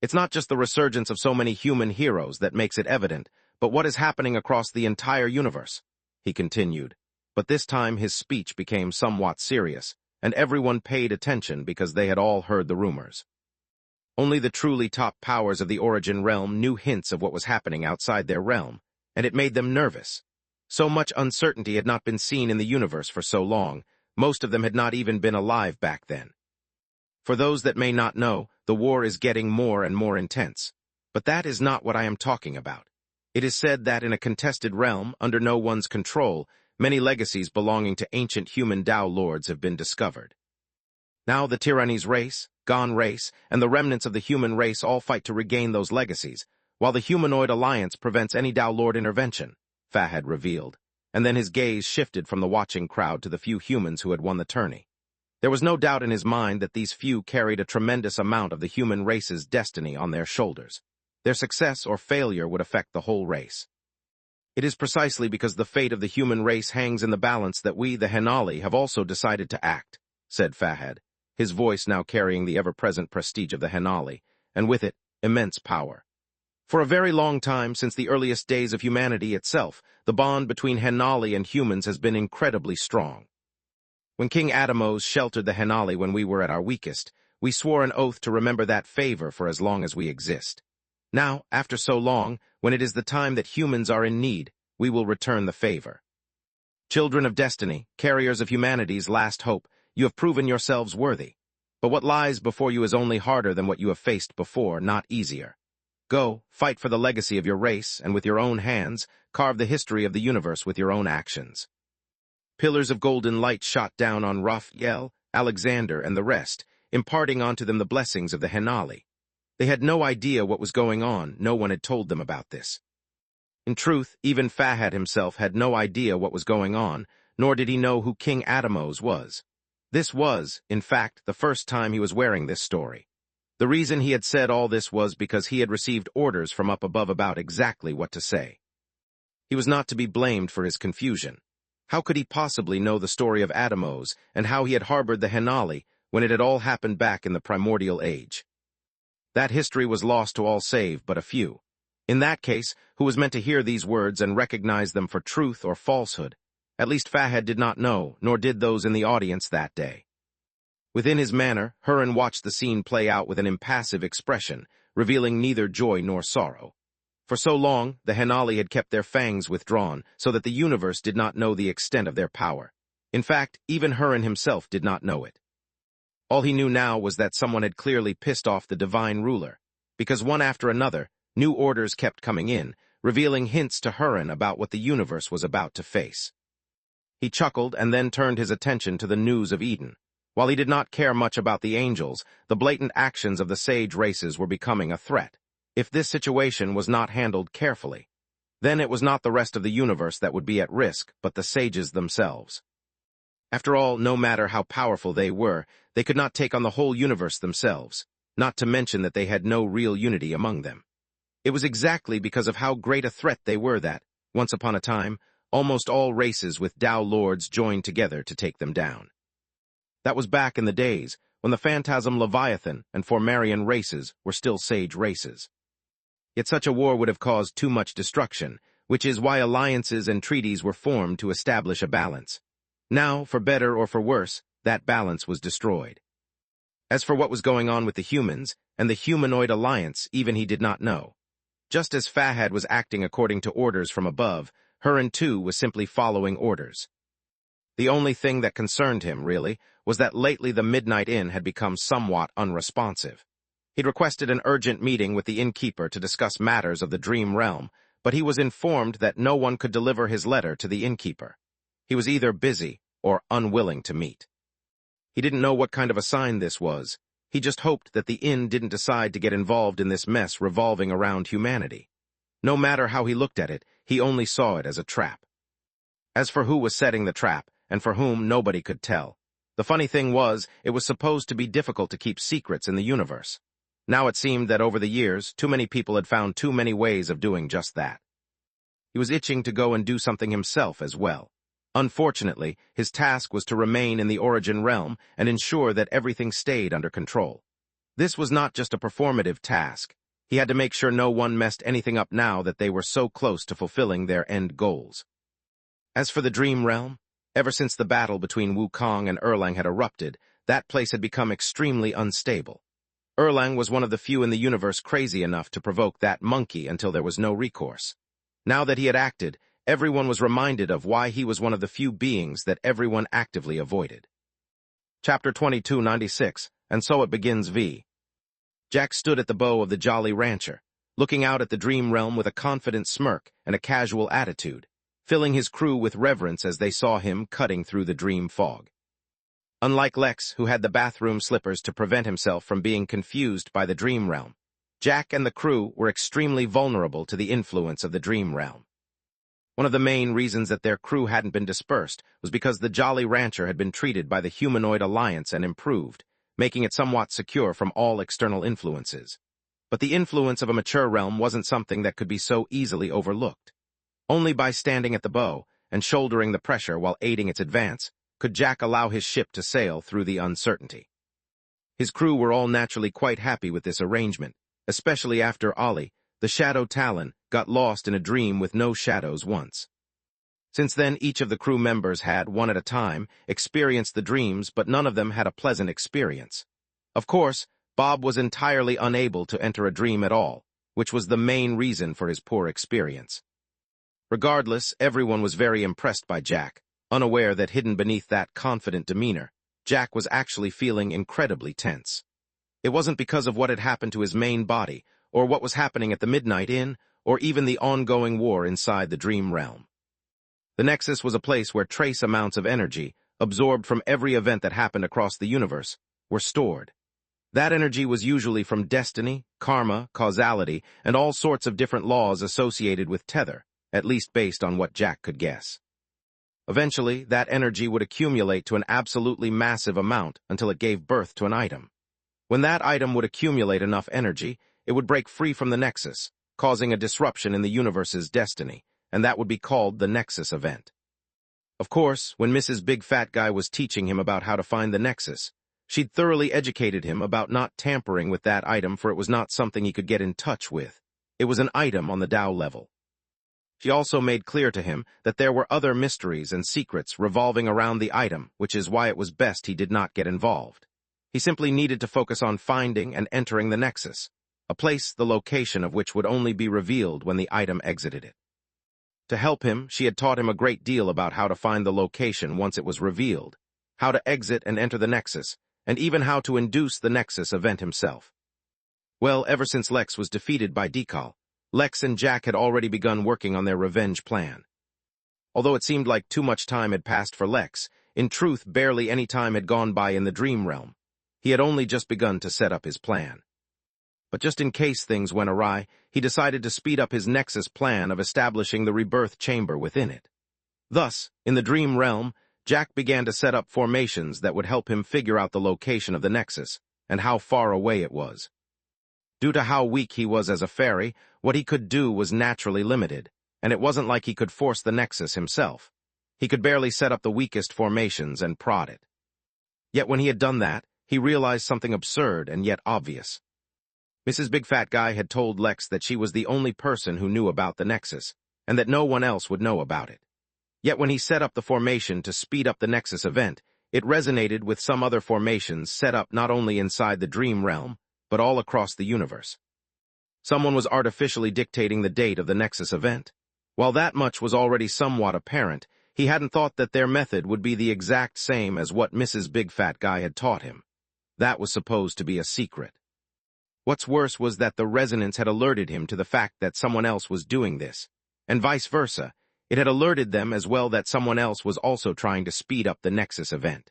It's not just the resurgence of so many human heroes that makes it evident, but what is happening across the entire universe, he continued. But this time his speech became somewhat serious, and everyone paid attention because they had all heard the rumors. Only the truly top powers of the Origin realm knew hints of what was happening outside their realm, and it made them nervous. So much uncertainty had not been seen in the universe for so long, most of them had not even been alive back then. For those that may not know, the war is getting more and more intense. But that is not what I am talking about. It is said that in a contested realm, under no one's control, many legacies belonging to ancient human Tao lords have been discovered. Now the Tyranny's race, Gon race, and the remnants of the human race all fight to regain those legacies, while the humanoid alliance prevents any Tao lord intervention, Fahad revealed, and then his gaze shifted from the watching crowd to the few humans who had won the tourney. There was no doubt in his mind that these few carried a tremendous amount of the human race's destiny on their shoulders. Their success or failure would affect the whole race. It is precisely because the fate of the human race hangs in the balance that we, the Henali, have also decided to act, said Fahad, his voice now carrying the ever-present prestige of the Henali, and with it, immense power. For a very long time, since the earliest days of humanity itself, the bond between Henali and humans has been incredibly strong. When King Adamos sheltered the Henali when we were at our weakest, we swore an oath to remember that favor for as long as we exist. Now, after so long, when it is the time that humans are in need, we will return the favor. Children of destiny, carriers of humanity's last hope, you have proven yourselves worthy. But what lies before you is only harder than what you have faced before, not easier. Go, fight for the legacy of your race, and with your own hands, carve the history of the universe with your own actions. Pillars of golden light shot down on Raphael, Alexander, and the rest, imparting onto them the blessings of the Henali. They had no idea what was going on, no one had told them about this. In truth, even Fahad himself had no idea what was going on, nor did he know who King Adamos was. This was, in fact, the first time he was wearing this story. The reason he had said all this was because he had received orders from up above about exactly what to say. He was not to be blamed for his confusion. How could he possibly know the story of Adamos and how he had harbored the Henali when it had all happened back in the primordial age? That history was lost to all save but a few. In that case, who was meant to hear these words and recognize them for truth or falsehood? At least Fahed did not know, nor did those in the audience that day. Within his manner, Hurin watched the scene play out with an impassive expression, revealing neither joy nor sorrow. For so long, the Henali had kept their fangs withdrawn, so that the universe did not know the extent of their power. In fact, even Hurin himself did not know it. All he knew now was that someone had clearly pissed off the divine ruler, because one after another, new orders kept coming in, revealing hints to Hurin about what the universe was about to face. He chuckled and then turned his attention to the news of Eden. While he did not care much about the angels, the blatant actions of the sage races were becoming a threat. If this situation was not handled carefully, then it was not the rest of the universe that would be at risk, but the sages themselves. After all, no matter how powerful they were, they could not take on the whole universe themselves, not to mention that they had no real unity among them. It was exactly because of how great a threat they were that, once upon a time, almost all races with Tao lords joined together to take them down. That was back in the days when the Phantasm Leviathan and Formarian races were still sage races. Yet such a war would have caused too much destruction, which is why alliances and treaties were formed to establish a balance. Now, for better or for worse, that balance was destroyed. As for what was going on with the humans and the humanoid alliance, even he did not know. Just as Fahed was acting according to orders from above, Hurin too was simply following orders. The only thing that concerned him, really, was that lately the Midnight Inn had become somewhat unresponsive. He'd requested an urgent meeting with the Innkeeper to discuss matters of the Dream Realm, but he was informed that no one could deliver his letter to the Innkeeper. He was either busy or unwilling to meet. He didn't know what kind of a sign this was. He just hoped that the inn didn't decide to get involved in this mess revolving around humanity. No matter how he looked at it, he only saw it as a trap. As for who was setting the trap, and for whom nobody could tell. The funny thing was, it was supposed to be difficult to keep secrets in the universe. Now it seemed that over the years, too many people had found too many ways of doing just that. He was itching to go and do something himself as well. Unfortunately, his task was to remain in the Origin Realm and ensure that everything stayed under control. This was not just a performative task. He had to make sure no one messed anything up now that they were so close to fulfilling their end goals. As for the Dream Realm, ever since the battle between Wukong and Erlang had erupted, that place had become extremely unstable. Erlang was one of the few in the universe crazy enough to provoke that monkey until there was no recourse. Now that he had acted, everyone was reminded of why he was one of the few beings that everyone actively avoided. Chapter 2296, and so it begins v. Jack stood at the bow of the Jolly Rancher, looking out at the Dream Realm with a confident smirk and a casual attitude, filling his crew with reverence as they saw him cutting through the dream fog. Unlike Lex, who had the bathroom slippers to prevent himself from being confused by the Dream Realm, Jack and the crew were extremely vulnerable to the influence of the Dream Realm. One of the main reasons that their crew hadn't been dispersed was because the Jolly Rancher had been treated by the Humanoid Alliance and improved, making it somewhat secure from all external influences. But the influence of a mature realm wasn't something that could be so easily overlooked. Only by standing at the bow and shouldering the pressure while aiding its advance could Jack allow his ship to sail through the uncertainty. His crew were all naturally quite happy with this arrangement, especially after Ollie, the Shadow Talon, got lost in a dream with no shadows once. Since then, each of the crew members had, one at a time, experienced the dreams, but none of them had a pleasant experience. Of course, Bob was entirely unable to enter a dream at all, which was the main reason for his poor experience. Regardless, everyone was very impressed by Jack, unaware that hidden beneath that confident demeanor, Jack was actually feeling incredibly tense. It wasn't because of what had happened to his main body, or what was happening at the Midnight Inn, or even the ongoing war inside the Dream Realm. The Nexus was a place where trace amounts of energy, absorbed from every event that happened across the universe, were stored. That energy was usually from destiny, karma, causality, and all sorts of different laws associated with tether, at least based on what Jack could guess. Eventually, that energy would accumulate to an absolutely massive amount until it gave birth to an item. When that item would accumulate enough energy, it would break free from the Nexus, causing a disruption in the universe's destiny, and that would be called the Nexus event. Of course, when Mrs. Big Fat Guy was teaching him about how to find the Nexus, she'd thoroughly educated him about not tampering with that item, for it was not something he could get in touch with. It was an item on the Tao level. She also made clear to him that there were other mysteries and secrets revolving around the item, which is why it was best he did not get involved. He simply needed to focus on finding and entering the Nexus, a place the location of which would only be revealed when the item exited it. To help him, she had taught him a great deal about how to find the location once it was revealed, how to exit and enter the Nexus, and even how to induce the Nexus event himself. Well, ever since Lex was defeated by Decal, Lex and Jack had already begun working on their revenge plan. Although it seemed like too much time had passed for Lex, in truth barely any time had gone by in the dream realm. He had only just begun to set up his plan. But just in case things went awry, he decided to speed up his Nexus plan of establishing the rebirth chamber within it. Thus, in the dream realm, Jack began to set up formations that would help him figure out the location of the Nexus and how far away it was. Due to how weak he was as a fairy, what he could do was naturally limited, and it wasn't like he could force the Nexus himself. He could barely set up the weakest formations and prod it. Yet when he had done that, he realized something absurd and yet obvious. Mrs. Big Fat Guy had told Lex that she was the only person who knew about the Nexus, and that no one else would know about it. Yet when he set up the formation to speed up the Nexus event, it resonated with some other formations set up not only inside the dream realm, but all across the universe. Someone was artificially dictating the date of the Nexus event. While that much was already somewhat apparent, he hadn't thought that their method would be the exact same as what Mrs. Big Fat Guy had taught him. That was supposed to be a secret. What's worse was that the resonance had alerted him to the fact that someone else was doing this, and vice versa. It had alerted them as well that someone else was also trying to speed up the Nexus event.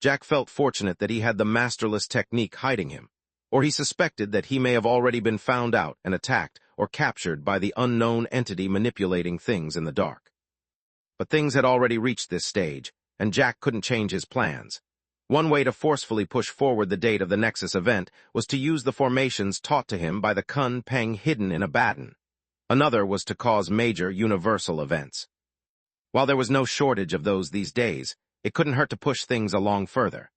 Jack felt fortunate that he had the masterless technique hiding him, or he suspected that he may have already been found out and attacked or captured by the unknown entity manipulating things in the dark. But things had already reached this stage, and Jack couldn't change his plans. One way to forcefully push forward the date of the Nexus event was to use the formations taught to him by the Kun Peng hidden in a baton. Another was to cause major universal events. While there was no shortage of those these days, it couldn't hurt to push things along further.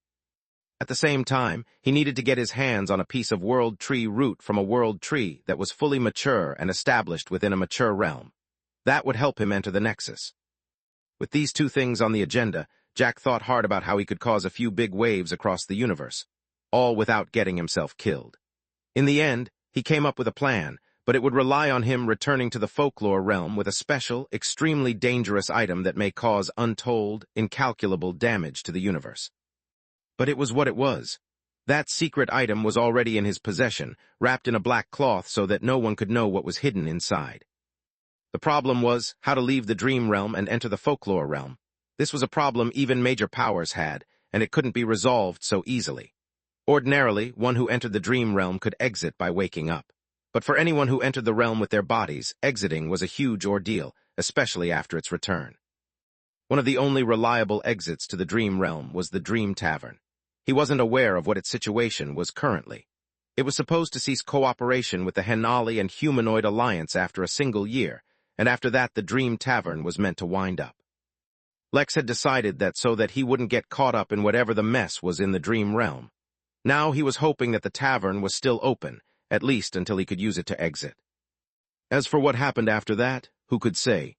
At the same time, he needed to get his hands on a piece of world tree root from a world tree that was fully mature and established within a mature realm. That would help him enter the Nexus. With these two things on the agenda, Jack thought hard about how he could cause a few big waves across the universe, all without getting himself killed. In the end, he came up with a plan, but it would rely on him returning to the folklore realm with a special, extremely dangerous item that may cause untold, incalculable damage to the universe. But it was what it was. That secret item was already in his possession, wrapped in a black cloth so that no one could know what was hidden inside. The problem was how to leave the dream realm and enter the folklore realm. This was a problem even major powers had, and it couldn't be resolved so easily. Ordinarily, one who entered the dream realm could exit by waking up. But for anyone who entered the realm with their bodies, exiting was a huge ordeal, especially after its return. One of the only reliable exits to the dream realm was the Dream Tavern. He wasn't aware of what its situation was currently. It was supposed to cease cooperation with the Henali and Humanoid Alliance after a single year, and after that the Dream Tavern was meant to wind up. Lex had decided that so that he wouldn't get caught up in whatever the mess was in the dream realm. Now he was hoping that the tavern was still open, at least until he could use it to exit. As for what happened after that, who could say?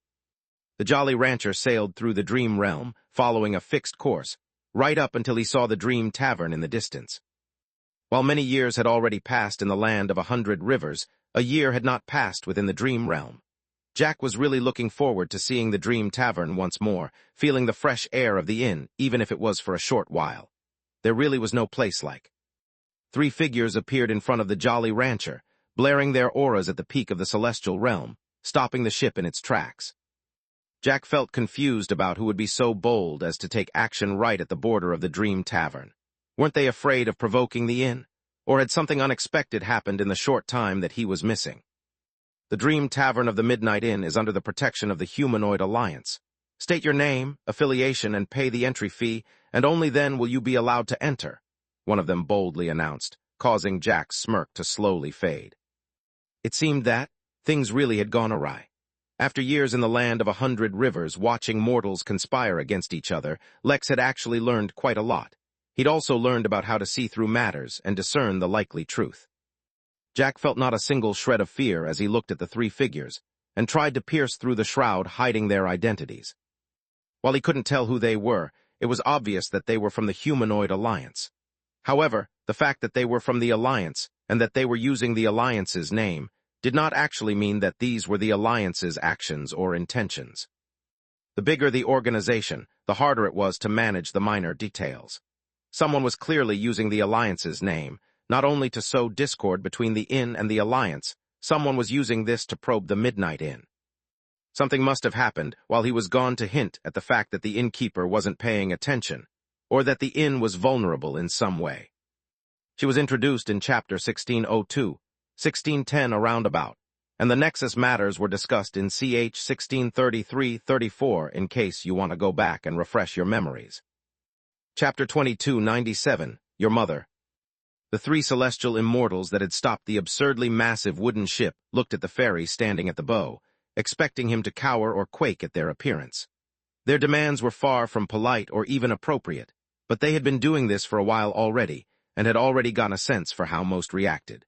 The Jolly Rancher sailed through the dream realm, following a fixed course, right up until he saw the Dream Tavern in the distance. While many years had already passed in the land of 100 rivers, a year had not passed within the dream realm. Jack was really looking forward to seeing the Dream Tavern once more, feeling the fresh air of the inn, even if it was for a short while. There really was no place like. 3 figures appeared in front of the Jolly Rancher, blaring their auras at the peak of the celestial realm, stopping the ship in its tracks. Jack felt confused about who would be so bold as to take action right at the border of the Dream Tavern. Weren't they afraid of provoking the inn? Or had something unexpected happened in the short time that he was missing? The Dream Tavern of the Midnight Inn is under the protection of the Humanoid Alliance. State your name, affiliation, and pay the entry fee, and only then will you be allowed to enter, one of them boldly announced, causing Jack's smirk to slowly fade. It seemed that things really had gone awry. After years in the land of 100 rivers watching mortals conspire against each other, Lex had actually learned quite a lot. He'd also learned about how to see through matters and discern the likely truth. Jack felt not a single shred of fear as he looked at the three figures, and tried to pierce through the shroud hiding their identities. While he couldn't tell who they were, it was obvious that they were from the Humanoid Alliance. However, the fact that they were from the Alliance, and that they were using the Alliance's name, did not actually mean that these were the Alliance's actions or intentions. The bigger the organization, the harder it was to manage the minor details. Someone was clearly using the Alliance's name, not only to sow discord between the Inn and the Alliance, someone was using this to probe the Midnight Inn. Something must have happened while he was gone to hint at the fact that the innkeeper wasn't paying attention, or that the inn was vulnerable in some way. She was introduced in Chapter 1602, 1610 around about, and the Nexus matters were discussed in CH 1633-34 in case you want to go back and refresh your memories. Chapter 2297, Your Mother. The three celestial immortals that had stopped the absurdly massive wooden ship looked at the fairy standing at the bow, expecting him to cower or quake at their appearance. Their demands were far from polite or even appropriate, but they had been doing this for a while already, and had already gotten a sense for how most reacted.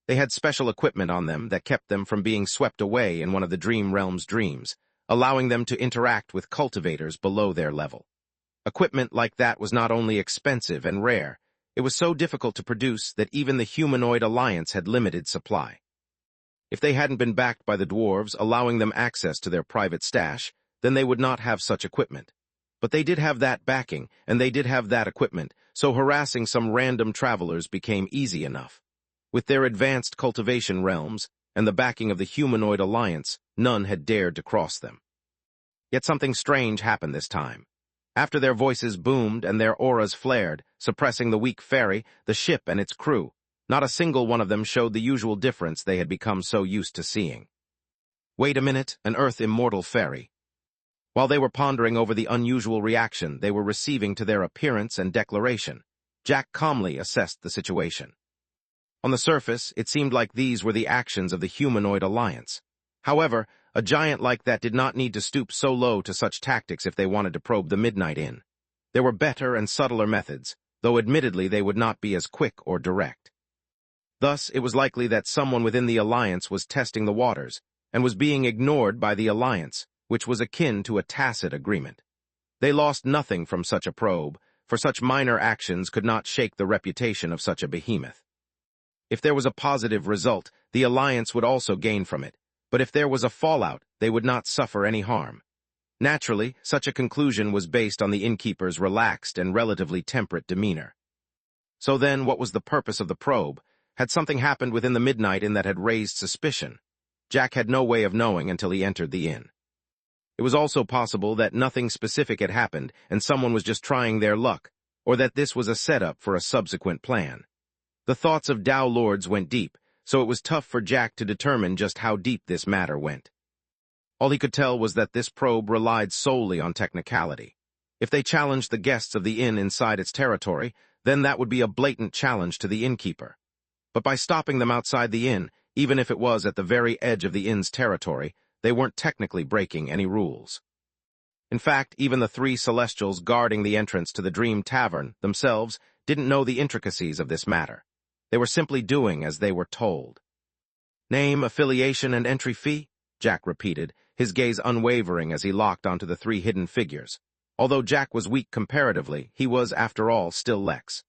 They had special equipment on them that kept them from being swept away in one of the Dream Realm's dreams, allowing them to interact with cultivators below their level. Equipment like that was not only expensive and rare, it was so difficult to produce that even the Humanoid Alliance had limited supply. If they hadn't been backed by the dwarves, allowing them access to their private stash, then they would not have such equipment. But they did have that backing, and they did have that equipment, so harassing some random travelers became easy enough. With their advanced cultivation realms, and the backing of the Humanoid Alliance, none had dared to cross them. Yet something strange happened this time. After their voices boomed and their auras flared, suppressing the weak fairy, the ship and its crew, not a single one of them showed the usual difference they had become so used to seeing. Wait a minute, an Earth immortal fairy. While they were pondering over the unusual reaction they were receiving to their appearance and declaration, Jack calmly assessed the situation. On the surface, it seemed like these were the actions of the Humanoid Alliance. However, a giant like that did not need to stoop so low to such tactics if they wanted to probe the Midnight Inn. There were better and subtler methods, though admittedly they would not be as quick or direct. Thus, it was likely that someone within the Alliance was testing the waters, and was being ignored by the Alliance, which was akin to a tacit agreement. They lost nothing from such a probe, for such minor actions could not shake the reputation of such a behemoth. If there was a positive result, the Alliance would also gain from it, but if there was a fallout, they would not suffer any harm. Naturally, such a conclusion was based on the innkeeper's relaxed and relatively temperate demeanor. So then, what was the purpose of the probe? Had something happened within the Midnight Inn that had raised suspicion? Jack had no way of knowing until he entered the inn. It was also possible that nothing specific had happened and someone was just trying their luck, or that this was a setup for a subsequent plan. The thoughts of Tao Lords went deep, so it was tough for Jack to determine just how deep this matter went. All he could tell was that this probe relied solely on technicality. If they challenged the guests of the inn inside its territory, then that would be a blatant challenge to the innkeeper. But by stopping them outside the inn, even if it was at the very edge of the inn's territory, they weren't technically breaking any rules. In fact, even the three Celestials guarding the entrance to the Dream Tavern themselves didn't know the intricacies of this matter. They were simply doing as they were told. Name, affiliation, and entry fee? Jack repeated, his gaze unwavering as he locked onto the three hidden figures. Although Jack was weak comparatively, he was, after all, still Lex.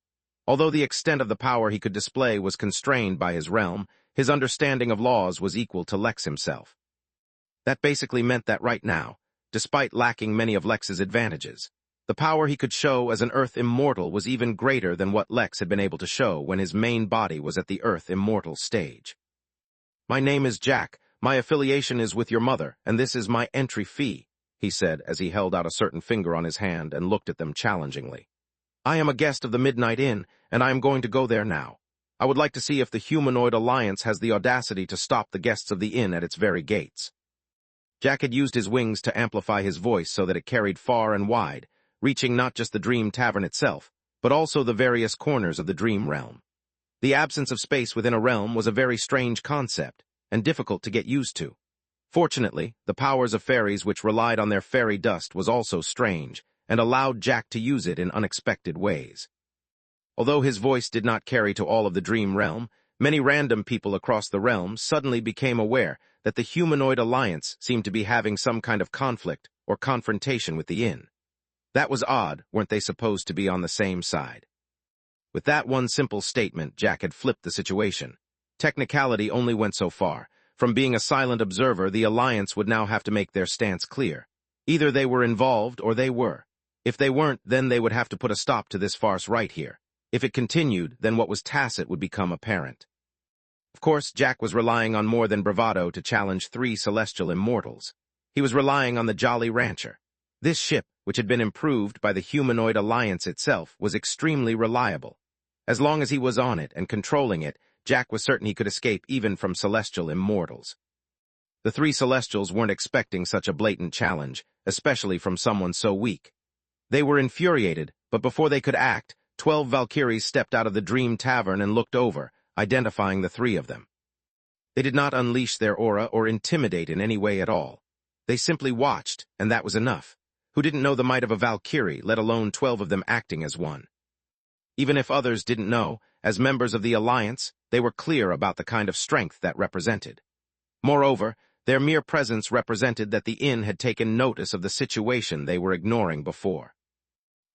Although the extent of the power he could display was constrained by his realm, his understanding of laws was equal to Lex himself. That basically meant that right now, despite lacking many of Lex's advantages, the power he could show as an Earth Immortal was even greater than what Lex had been able to show when his main body was at the Earth Immortal stage. My name is Jack, my affiliation is with your mother, and this is my entry fee, he said as he held out a certain finger on his hand and looked at them challengingly. I am a guest of the Midnight Inn, and I am going to go there now. I would like to see if the Humanoid Alliance has the audacity to stop the guests of the inn at its very gates. Jack had used his wings to amplify his voice so that it carried far and wide, reaching not just the Dream Tavern itself, but also the various corners of the Dream Realm. The absence of space within a realm was a very strange concept, and difficult to get used to. Fortunately, the powers of fairies which relied on their fairy dust was also strange, and allowed Jack to use it in unexpected ways. Although his voice did not carry to all of the Dream Realm, many random people across the realm suddenly became aware that the humanoid alliance seemed to be having some kind of conflict or confrontation with the inn. That was odd, weren't they supposed to be on the same side? With that one simple statement, Jack had flipped the situation. Technicality only went so far. From being a silent observer, the alliance would now have to make their stance clear. Either they were involved or they were. If they weren't, then they would have to put a stop to this farce right here. If it continued, then what was tacit would become apparent. Of course, Jack was relying on more than bravado to challenge 3 celestial immortals. He was relying on the Jolly Rancher. This ship, which had been improved by the humanoid alliance itself, was extremely reliable. As long as he was on it and controlling it, Jack was certain he could escape even from celestial immortals. The 3 celestials weren't expecting such a blatant challenge, especially from someone so weak. They were infuriated, but before they could act, 12 Valkyries stepped out of the Dream Tavern and looked over, identifying the 3 of them. They did not unleash their aura or intimidate in any way at all. They simply watched, and that was enough. Who didn't know the might of a Valkyrie, let alone 12 of them acting as one? Even if others didn't know, as members of the Alliance, they were clear about the kind of strength that represented. Moreover, their mere presence represented that the inn had taken notice of the situation they were ignoring before.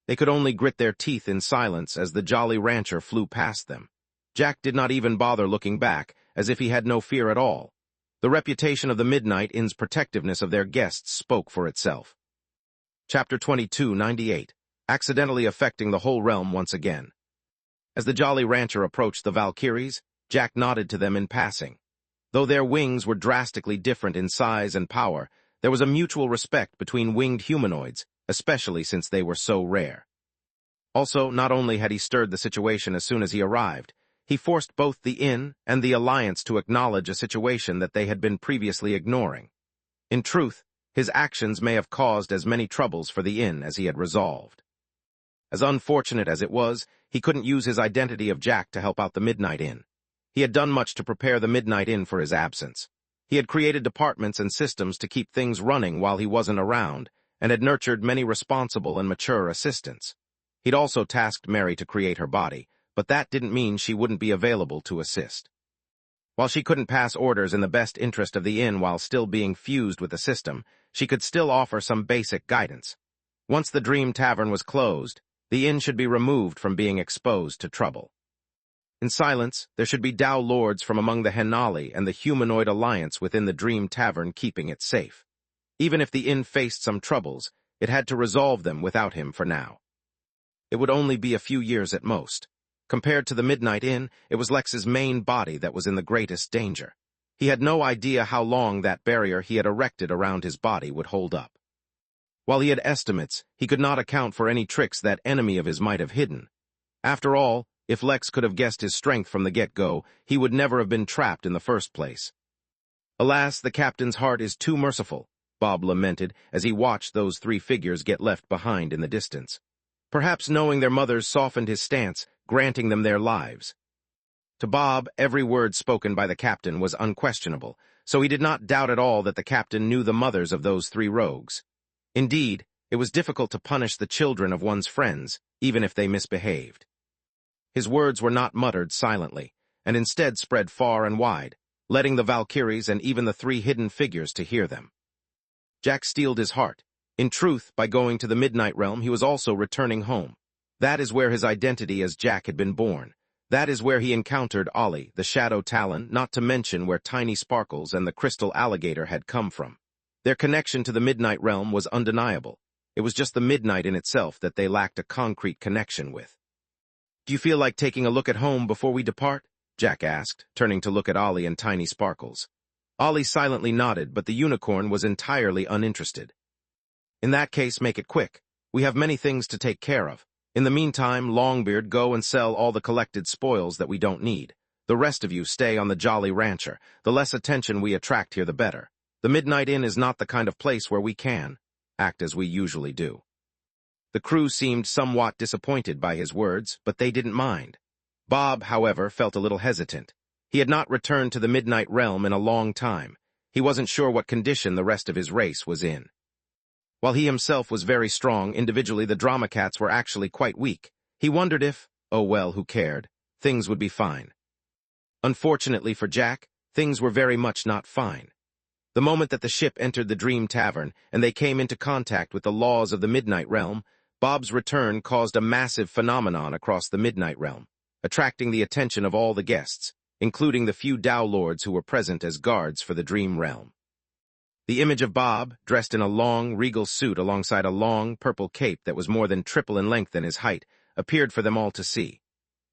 They could only grit their teeth in silence as the Jolly Rancher flew past them. Jack did not even bother looking back, as if he had no fear at all. The reputation of the Midnight Inn's protectiveness of their guests spoke for itself. Chapter 2298, Accidentally Affecting the Whole Realm Once Again. As the Jolly Rancher approached the Valkyries, Jack nodded to them in passing. Though their wings were drastically different in size and power, there was a mutual respect between winged humanoids, especially since they were so rare. Also, not only had he stirred the situation as soon as he arrived, he forced both the inn and the Alliance to acknowledge a situation that they had been previously ignoring. In truth, his actions may have caused as many troubles for the inn as he had resolved. As unfortunate as it was, he couldn't use his identity of Jack to help out the Midnight Inn. He had done much to prepare the Midnight Inn for his absence. He had created departments and systems to keep things running while he wasn't around, and had nurtured many responsible and mature assistants. He'd also tasked Mary to create her body, but that didn't mean she wouldn't be available to assist. While she couldn't pass orders in the best interest of the inn while still being fused with the system, she could still offer some basic guidance. Once the Dream Tavern was closed, the inn should be removed from being exposed to trouble. In silence, there should be Tao lords from among the Henali and the humanoid alliance within the Dream Tavern keeping it safe. Even if the inn faced some troubles, it had to resolve them without him for now. It would only be a few years at most. Compared to the Midnight Inn, it was Lex's main body that was in the greatest danger. He had no idea how long that barrier he had erected around his body would hold up. While he had estimates, he could not account for any tricks that enemy of his might have hidden. After all, if Lex could have guessed his strength from the get-go, he would never have been trapped in the first place. Alas, the captain's heart is too merciful, Bob lamented as he watched those 3 figures get left behind in the distance. Perhaps knowing their mothers softened his stance, granting them their lives. To Bob, every word spoken by the captain was unquestionable, so he did not doubt at all that the captain knew the mothers of those 3 rogues. Indeed, it was difficult to punish the children of one's friends, even if they misbehaved. His words were not muttered silently, and instead spread far and wide, letting the Valkyries and even the 3 hidden figures to hear them. Jack steeled his heart. In truth, by going to the Midnight Realm, he was also returning home. That is where his identity as Jack had been born. That is where he encountered Ollie, the Shadow Talon, not to mention where Tiny Sparkles and the Crystal Alligator had come from. Their connection to the Midnight Realm was undeniable. It was just the Midnight in itself that they lacked a concrete connection with. "Do you feel like taking a look at home before we depart?" Jack asked, turning to look at Ollie and Tiny Sparkles. Ollie silently nodded, but the unicorn was entirely uninterested. "In that case, make it quick. We have many things to take care of. In the meantime, Longbeard, go and sell all the collected spoils that we don't need. The rest of you stay on the Jolly Rancher. The less attention we attract here, the better. The Midnight Inn is not the kind of place where we can act as we usually do." The crew seemed somewhat disappointed by his words, but they didn't mind. Bob, however, felt a little hesitant. He had not returned to the Midnight Realm in a long time. He wasn't sure what condition the rest of his race was in. While he himself was very strong, individually the Drama Cats were actually quite weak. He wondered if, oh well, who cared, things would be fine. Unfortunately for Jack, things were very much not fine. The moment that the ship entered the Dream Tavern and they came into contact with the laws of the Midnight Realm, Bob's return caused a massive phenomenon across the Midnight Realm, attracting the attention of all the guests, including the few Dow Lords who were present as guards for the Dream Realm. The image of Bob, dressed in a long, regal suit alongside a long, purple cape that was more than triple in length than his height, appeared for them all to see.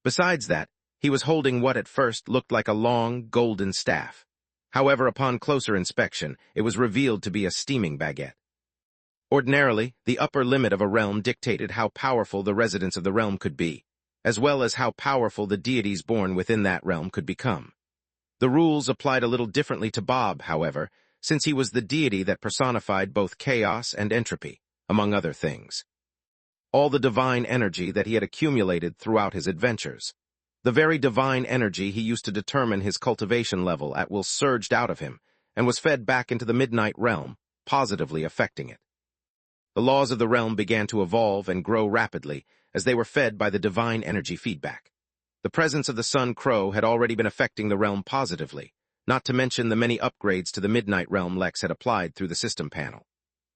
Besides that, he was holding what at first looked like a long, golden staff. However, upon closer inspection, it was revealed to be a steaming baguette. Ordinarily, the upper limit of a realm dictated how powerful the residents of the realm could be, as well as how powerful the deities born within that realm could become. The rules applied a little differently to Bob, however, since he was the deity that personified both chaos and entropy, among other things. All the divine energy that he had accumulated throughout his adventures. The very divine energy he used to determine his cultivation level at will surged out of him and was fed back into the Midnight Realm, positively affecting it. The laws of the realm began to evolve and grow rapidly as they were fed by the divine energy feedback. The presence of the Sun Crow had already been affecting the realm positively, not to mention the many upgrades to the Midnight Realm Lex had applied through the system panel.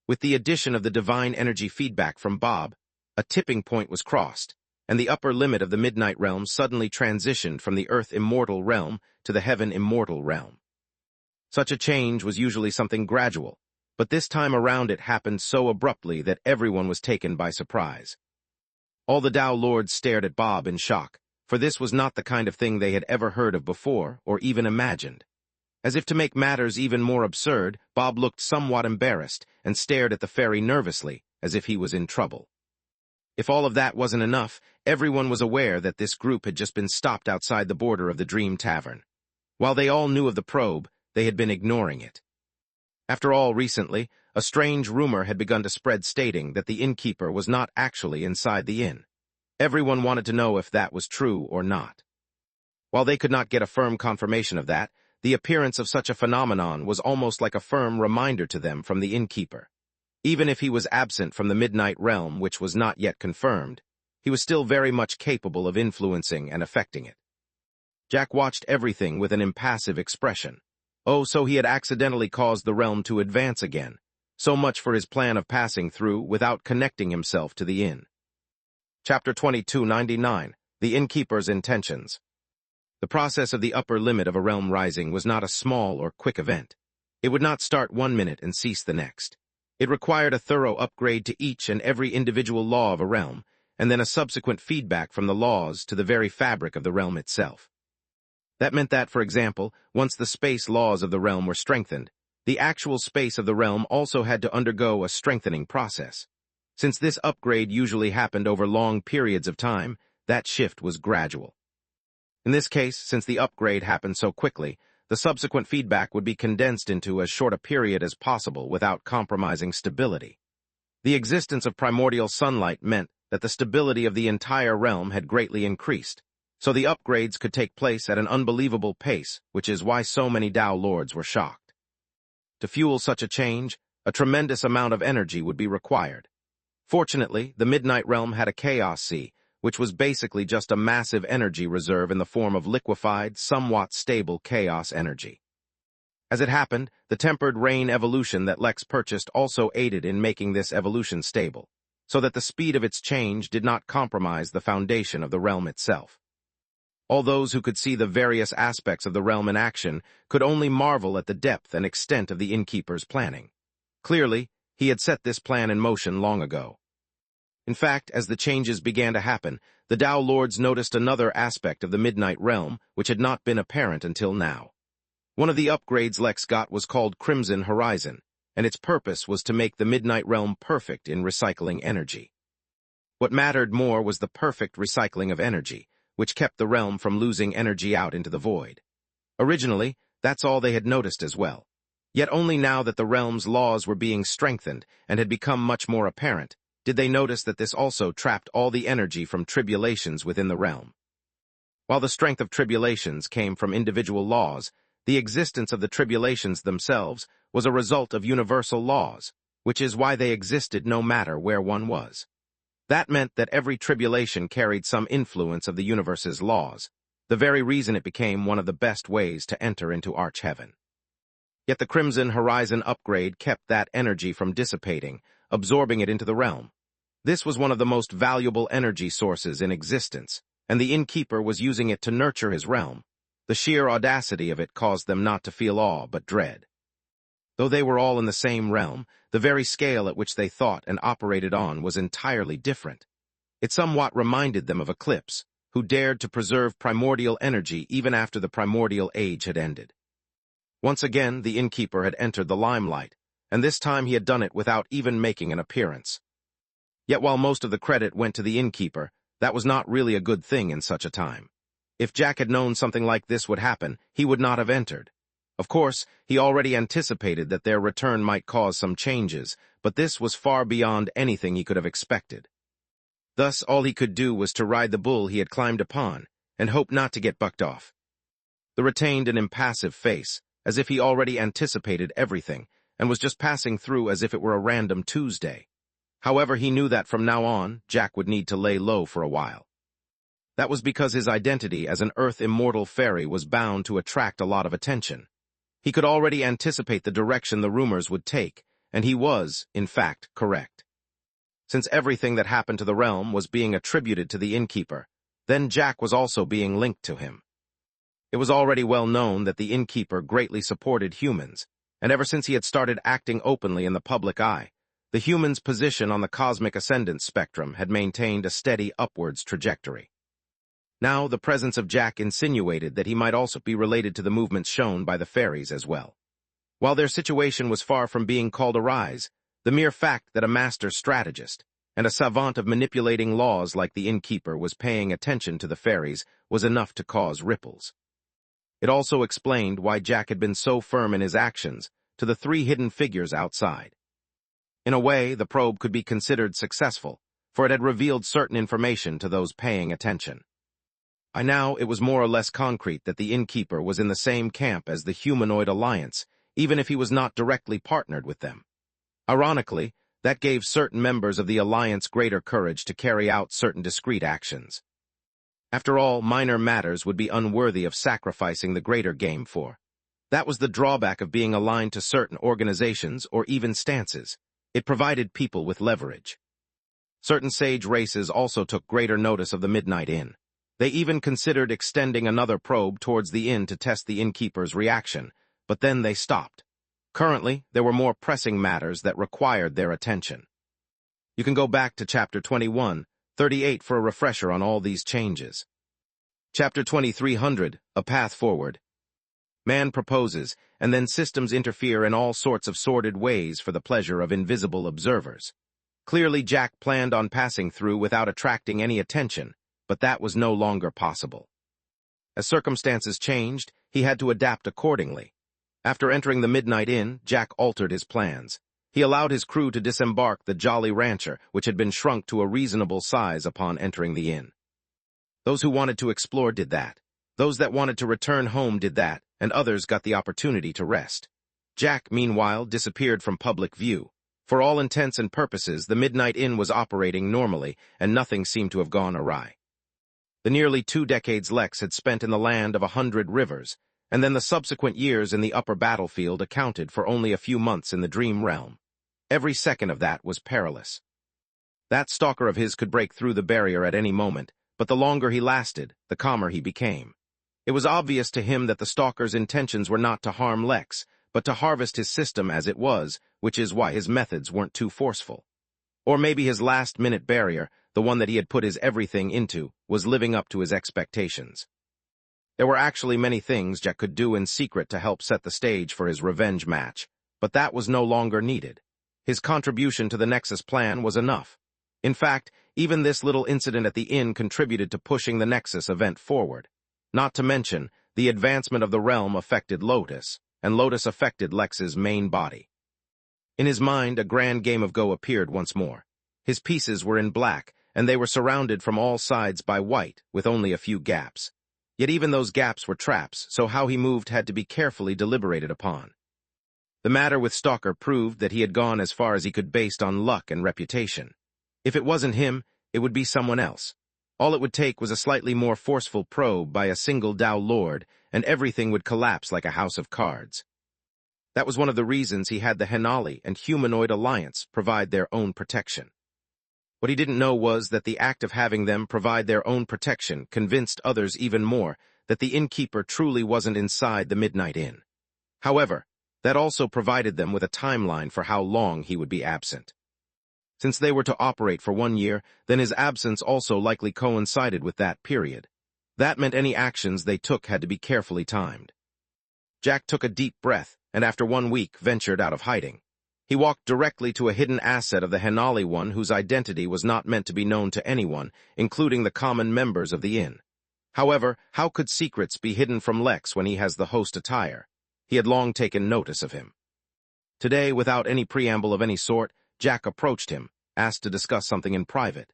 With the addition of the divine energy feedback from Bob, a tipping point was crossed, and the upper limit of the Midnight Realm suddenly transitioned from the Earth Immortal Realm to the Heaven Immortal Realm. Such a change was usually something gradual, but this time around it happened so abruptly that everyone was taken by surprise. All the Dow Lords stared at Bob in shock, for this was not the kind of thing they had ever heard of before or even imagined. As if to make matters even more absurd, Bob looked somewhat embarrassed and stared at the fairy nervously, as if he was in trouble. If all of that wasn't enough, everyone was aware that this group had just been stopped outside the border of the Dream Tavern. While they all knew of the probe, they had been ignoring it. After all, recently, a strange rumor had begun to spread stating that the Innkeeper was not actually inside the inn. Everyone wanted to know if that was true or not. While they could not get a firm confirmation of that, the appearance of such a phenomenon was almost like a firm reminder to them from the Innkeeper. Even if he was absent from the Midnight Realm, which was not yet confirmed, he was still very much capable of influencing and affecting it. Jack watched everything with an impassive expression. Oh, so he had accidentally caused the realm to advance again. So much for his plan of passing through without connecting himself to the inn. Chapter 2299, The Innkeeper's Intentions. The process of the upper limit of a realm rising was not a small or quick event. It would not start one minute and cease the next. It required a thorough upgrade to each and every individual law of a realm, and then a subsequent feedback from the laws to the very fabric of the realm itself. That meant that, for example, once the space laws of the realm were strengthened, the actual space of the realm also had to undergo a strengthening process. Since this upgrade usually happened over long periods of time, that shift was gradual. In this case, since the upgrade happened so quickly, the subsequent feedback would be condensed into as short a period as possible without compromising stability. The existence of primordial sunlight meant that the stability of the entire realm had greatly increased, so the upgrades could take place at an unbelievable pace, which is why so many Dow Lords were shocked. To fuel such a change, a tremendous amount of energy would be required. Fortunately, the Midnight Realm had a Chaos Sea, which was basically just a massive energy reserve in the form of liquefied, somewhat stable chaos energy. As it happened, the tempered rain evolution that Lex purchased also aided in making this evolution stable, so that the speed of its change did not compromise the foundation of the realm itself. All those who could see the various aspects of the realm in action could only marvel at the depth and extent of the Innkeeper's planning. Clearly, he had set this plan in motion long ago. In fact, as the changes began to happen, the Dow Lords noticed another aspect of the Midnight Realm which had not been apparent until now. One of the upgrades Lex got was called Crimson Horizon, and its purpose was to make the Midnight Realm perfect in recycling energy. What mattered more was the perfect recycling of energy, which kept the realm from losing energy out into the void. Originally, that's all they had noticed as well. Yet only now that the realm's laws were being strengthened and had become much more apparent, did they notice that this also trapped all the energy from tribulations within the realm. While the strength of tribulations came from individual laws, the existence of the tribulations themselves was a result of universal laws, which is why they existed no matter where one was. That meant that every tribulation carried some influence of the universe's laws. the very reason it became one of the best ways to enter into Arch-Heaven. Yet the Crimson Horizon upgrade kept that energy from dissipating, absorbing it into the realm. This was one of the most valuable energy sources in existence, and the Innkeeper was using it to nurture his realm. The sheer audacity of it caused them not to feel awe but dread. Though they were all in the same realm, the very scale at which they thought and operated on was entirely different. It somewhat reminded them of Eclipse, who dared to preserve primordial energy even after the primordial age had ended. Once again, the Innkeeper had entered the limelight, and this time he had done it without even making an appearance. Yet while most of the credit went to the Innkeeper, that was not really a good thing in such a time. If Jack had known something like this would happen, he would not have entered. Of course, he already anticipated that their return might cause some changes, but this was far beyond anything he could have expected. Thus, all he could do was to ride the bull he had climbed upon, and hope not to get bucked off. The retained an impassive face, as if he already anticipated everything, and was just passing through as if it were a random Tuesday. However, he knew that from now on, Jack would need to lay low for a while. That was because his identity as an Earth-immortal fairy was bound to attract a lot of attention. He could already anticipate the direction the rumors would take, and he was, in fact, correct. Since everything that happened to the realm was being attributed to the Innkeeper, then Jack was also being linked to him. It was already well known that the Innkeeper greatly supported humans, and ever since he had started acting openly in the public eye, the humans' position on the cosmic ascendance spectrum had maintained a steady upwards trajectory. Now, the presence of Jack insinuated that he might also be related to the movements shown by the fairies as well. While their situation was far from being called a rise, the mere fact that a master strategist and a savant of manipulating laws like the Innkeeper was paying attention to the fairies was enough to cause ripples. It also explained why Jack had been so firm in his actions to the three hidden figures outside. In a way, the probe could be considered successful, for it had revealed certain information to those paying attention. By now, it was more or less concrete that the Innkeeper was in the same camp as the Humanoid Alliance, even if he was not directly partnered with them. Ironically, that gave certain members of the Alliance greater courage to carry out certain discreet actions. After all, minor matters would be unworthy of sacrificing the greater game for. That was the drawback of being aligned to certain organizations or even stances. It provided people with leverage. Certain sage races also took greater notice of the Midnight Inn. They even considered extending another probe towards the inn to test the Innkeeper's reaction, but then they stopped. Currently, there were more pressing matters that required their attention. You can go back to Chapter 21:38 for a refresher on all these changes. Chapter 2300, A Path Forward. Man proposes, and then systems interfere in all sorts of sordid ways for the pleasure of invisible observers. Clearly, Jack planned on passing through without attracting any attention, but that was no longer possible. As circumstances changed, he had to adapt accordingly. After entering the Midnight Inn, Jack altered his plans. He allowed his crew to disembark the Jolly Rancher, which had been shrunk to a reasonable size upon entering the inn. Those who wanted to explore did that. Those that wanted to return home did that, and others got the opportunity to rest. Jack, meanwhile, disappeared from public view. For all intents and purposes, the Midnight Inn was operating normally, and nothing seemed to have gone awry. The nearly 2 decades Lex had spent in the land of 100 rivers, and then the subsequent years in the upper battlefield accounted for only a few months in the dream realm. Every second of that was perilous. That stalker of his could break through the barrier at any moment, but the longer he lasted, the calmer he became. It was obvious to him that the stalker's intentions were not to harm Lex, but to harvest his system as it was, which is why his methods weren't too forceful. Or maybe his last-minute barrier, the one that he had put his everything into, was living up to his expectations. There were actually many things Jack could do in secret to help set the stage for his revenge match, but that was no longer needed. His contribution to the Nexus plan was enough. In fact, even this little incident at the inn contributed to pushing the Nexus event forward. Not to mention, the advancement of the realm affected Lotus, and Lotus affected Lex's main body. In his mind, a grand game of Go appeared once more. His pieces were in black, and they were surrounded from all sides by white, with only a few gaps. Yet even those gaps were traps, so how he moved had to be carefully deliberated upon. The matter with Stalker proved that he had gone as far as he could based on luck and reputation. If it wasn't him, it would be someone else. All it would take was a slightly more forceful probe by a single Dao Lord, and everything would collapse like a house of cards. That was one of the reasons he had the Henali and Humanoid Alliance provide their own protection. What he didn't know was that the act of having them provide their own protection convinced others even more that the Innkeeper truly wasn't inside the Midnight Inn. However, that also provided them with a timeline for how long he would be absent. Since they were to operate for 1 year, then his absence also likely coincided with that period. That meant any actions they took had to be carefully timed. Jack took a deep breath, and after 1 week ventured out of hiding. He walked directly to a hidden asset of the Henali one whose identity was not meant to be known to anyone, including the common members of the inn. However, how could secrets be hidden from Lex when he has the host attire? He had long taken notice of him. Today, without any preamble of any sort, Jack approached him, asked to discuss something in private.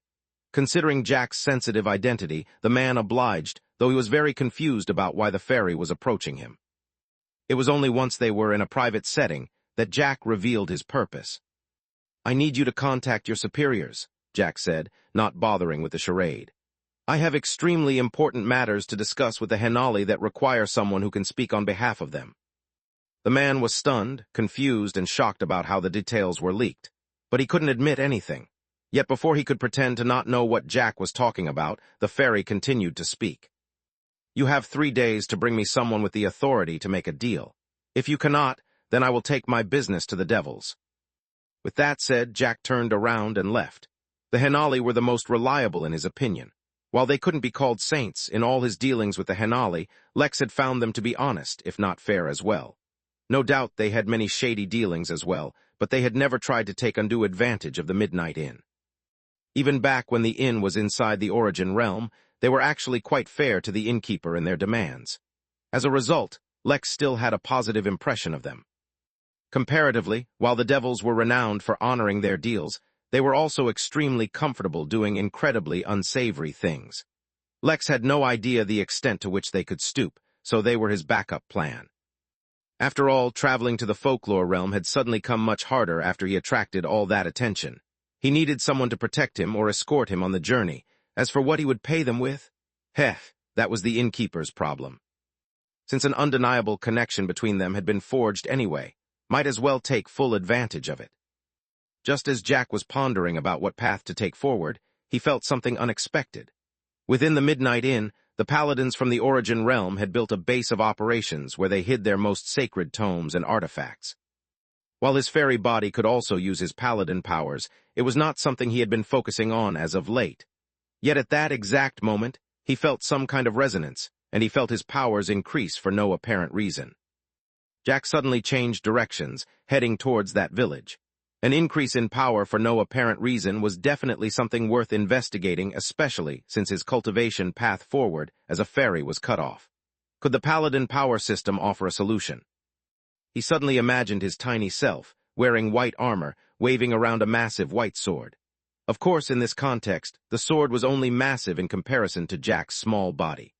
Considering Jack's sensitive identity, the man obliged, though he was very confused about why the fairy was approaching him. It was only once they were in a private setting that Jack revealed his purpose. "I need you to contact your superiors," Jack said, not bothering with the charade. "I have extremely important matters to discuss with the Henali that require someone who can speak on behalf of them." The man was stunned, confused, and shocked about how the details were leaked, but he couldn't admit anything. Yet before he could pretend to not know what Jack was talking about, the fairy continued to speak. "You have 3 days to bring me someone with the authority to make a deal. If you cannot, then I will take my business to the devils." With that said, Jack turned around and left. The Henali were the most reliable in his opinion. While they couldn't be called saints, in all his dealings with the Henali, Lex had found them to be honest, if not fair as well. No doubt they had many shady dealings as well, but they had never tried to take undue advantage of the Midnight Inn. Even back when the inn was inside the Origin realm, they were actually quite fair to the Innkeeper in their demands. As a result, Lex still had a positive impression of them. Comparatively, while the devils were renowned for honoring their deals, they were also extremely comfortable doing incredibly unsavory things. Lex had no idea the extent to which they could stoop, so they were his backup plan. After all, traveling to the folklore realm had suddenly come much harder after he attracted all that attention. He needed someone to protect him or escort him on the journey. As for what he would pay them with, that was the Innkeeper's problem. Since an undeniable connection between them had been forged anyway, might as well take full advantage of it. Just as Jack was pondering about what path to take forward, he felt something unexpected. Within the Midnight Inn, the paladins from the Origin realm had built a base of operations where they hid their most sacred tomes and artifacts. While his fairy body could also use his paladin powers, it was not something he had been focusing on as of late. Yet at that exact moment, he felt some kind of resonance, and he felt his powers increase for no apparent reason. Jack suddenly changed directions, heading towards that village. An increase in power for no apparent reason was definitely something worth investigating, especially since his cultivation path forward as a fairy was cut off. Could the paladin power system offer a solution? He suddenly imagined his tiny self, wearing white armor, waving around a massive white sword. Of course, in this context, the sword was only massive in comparison to Jack's small body.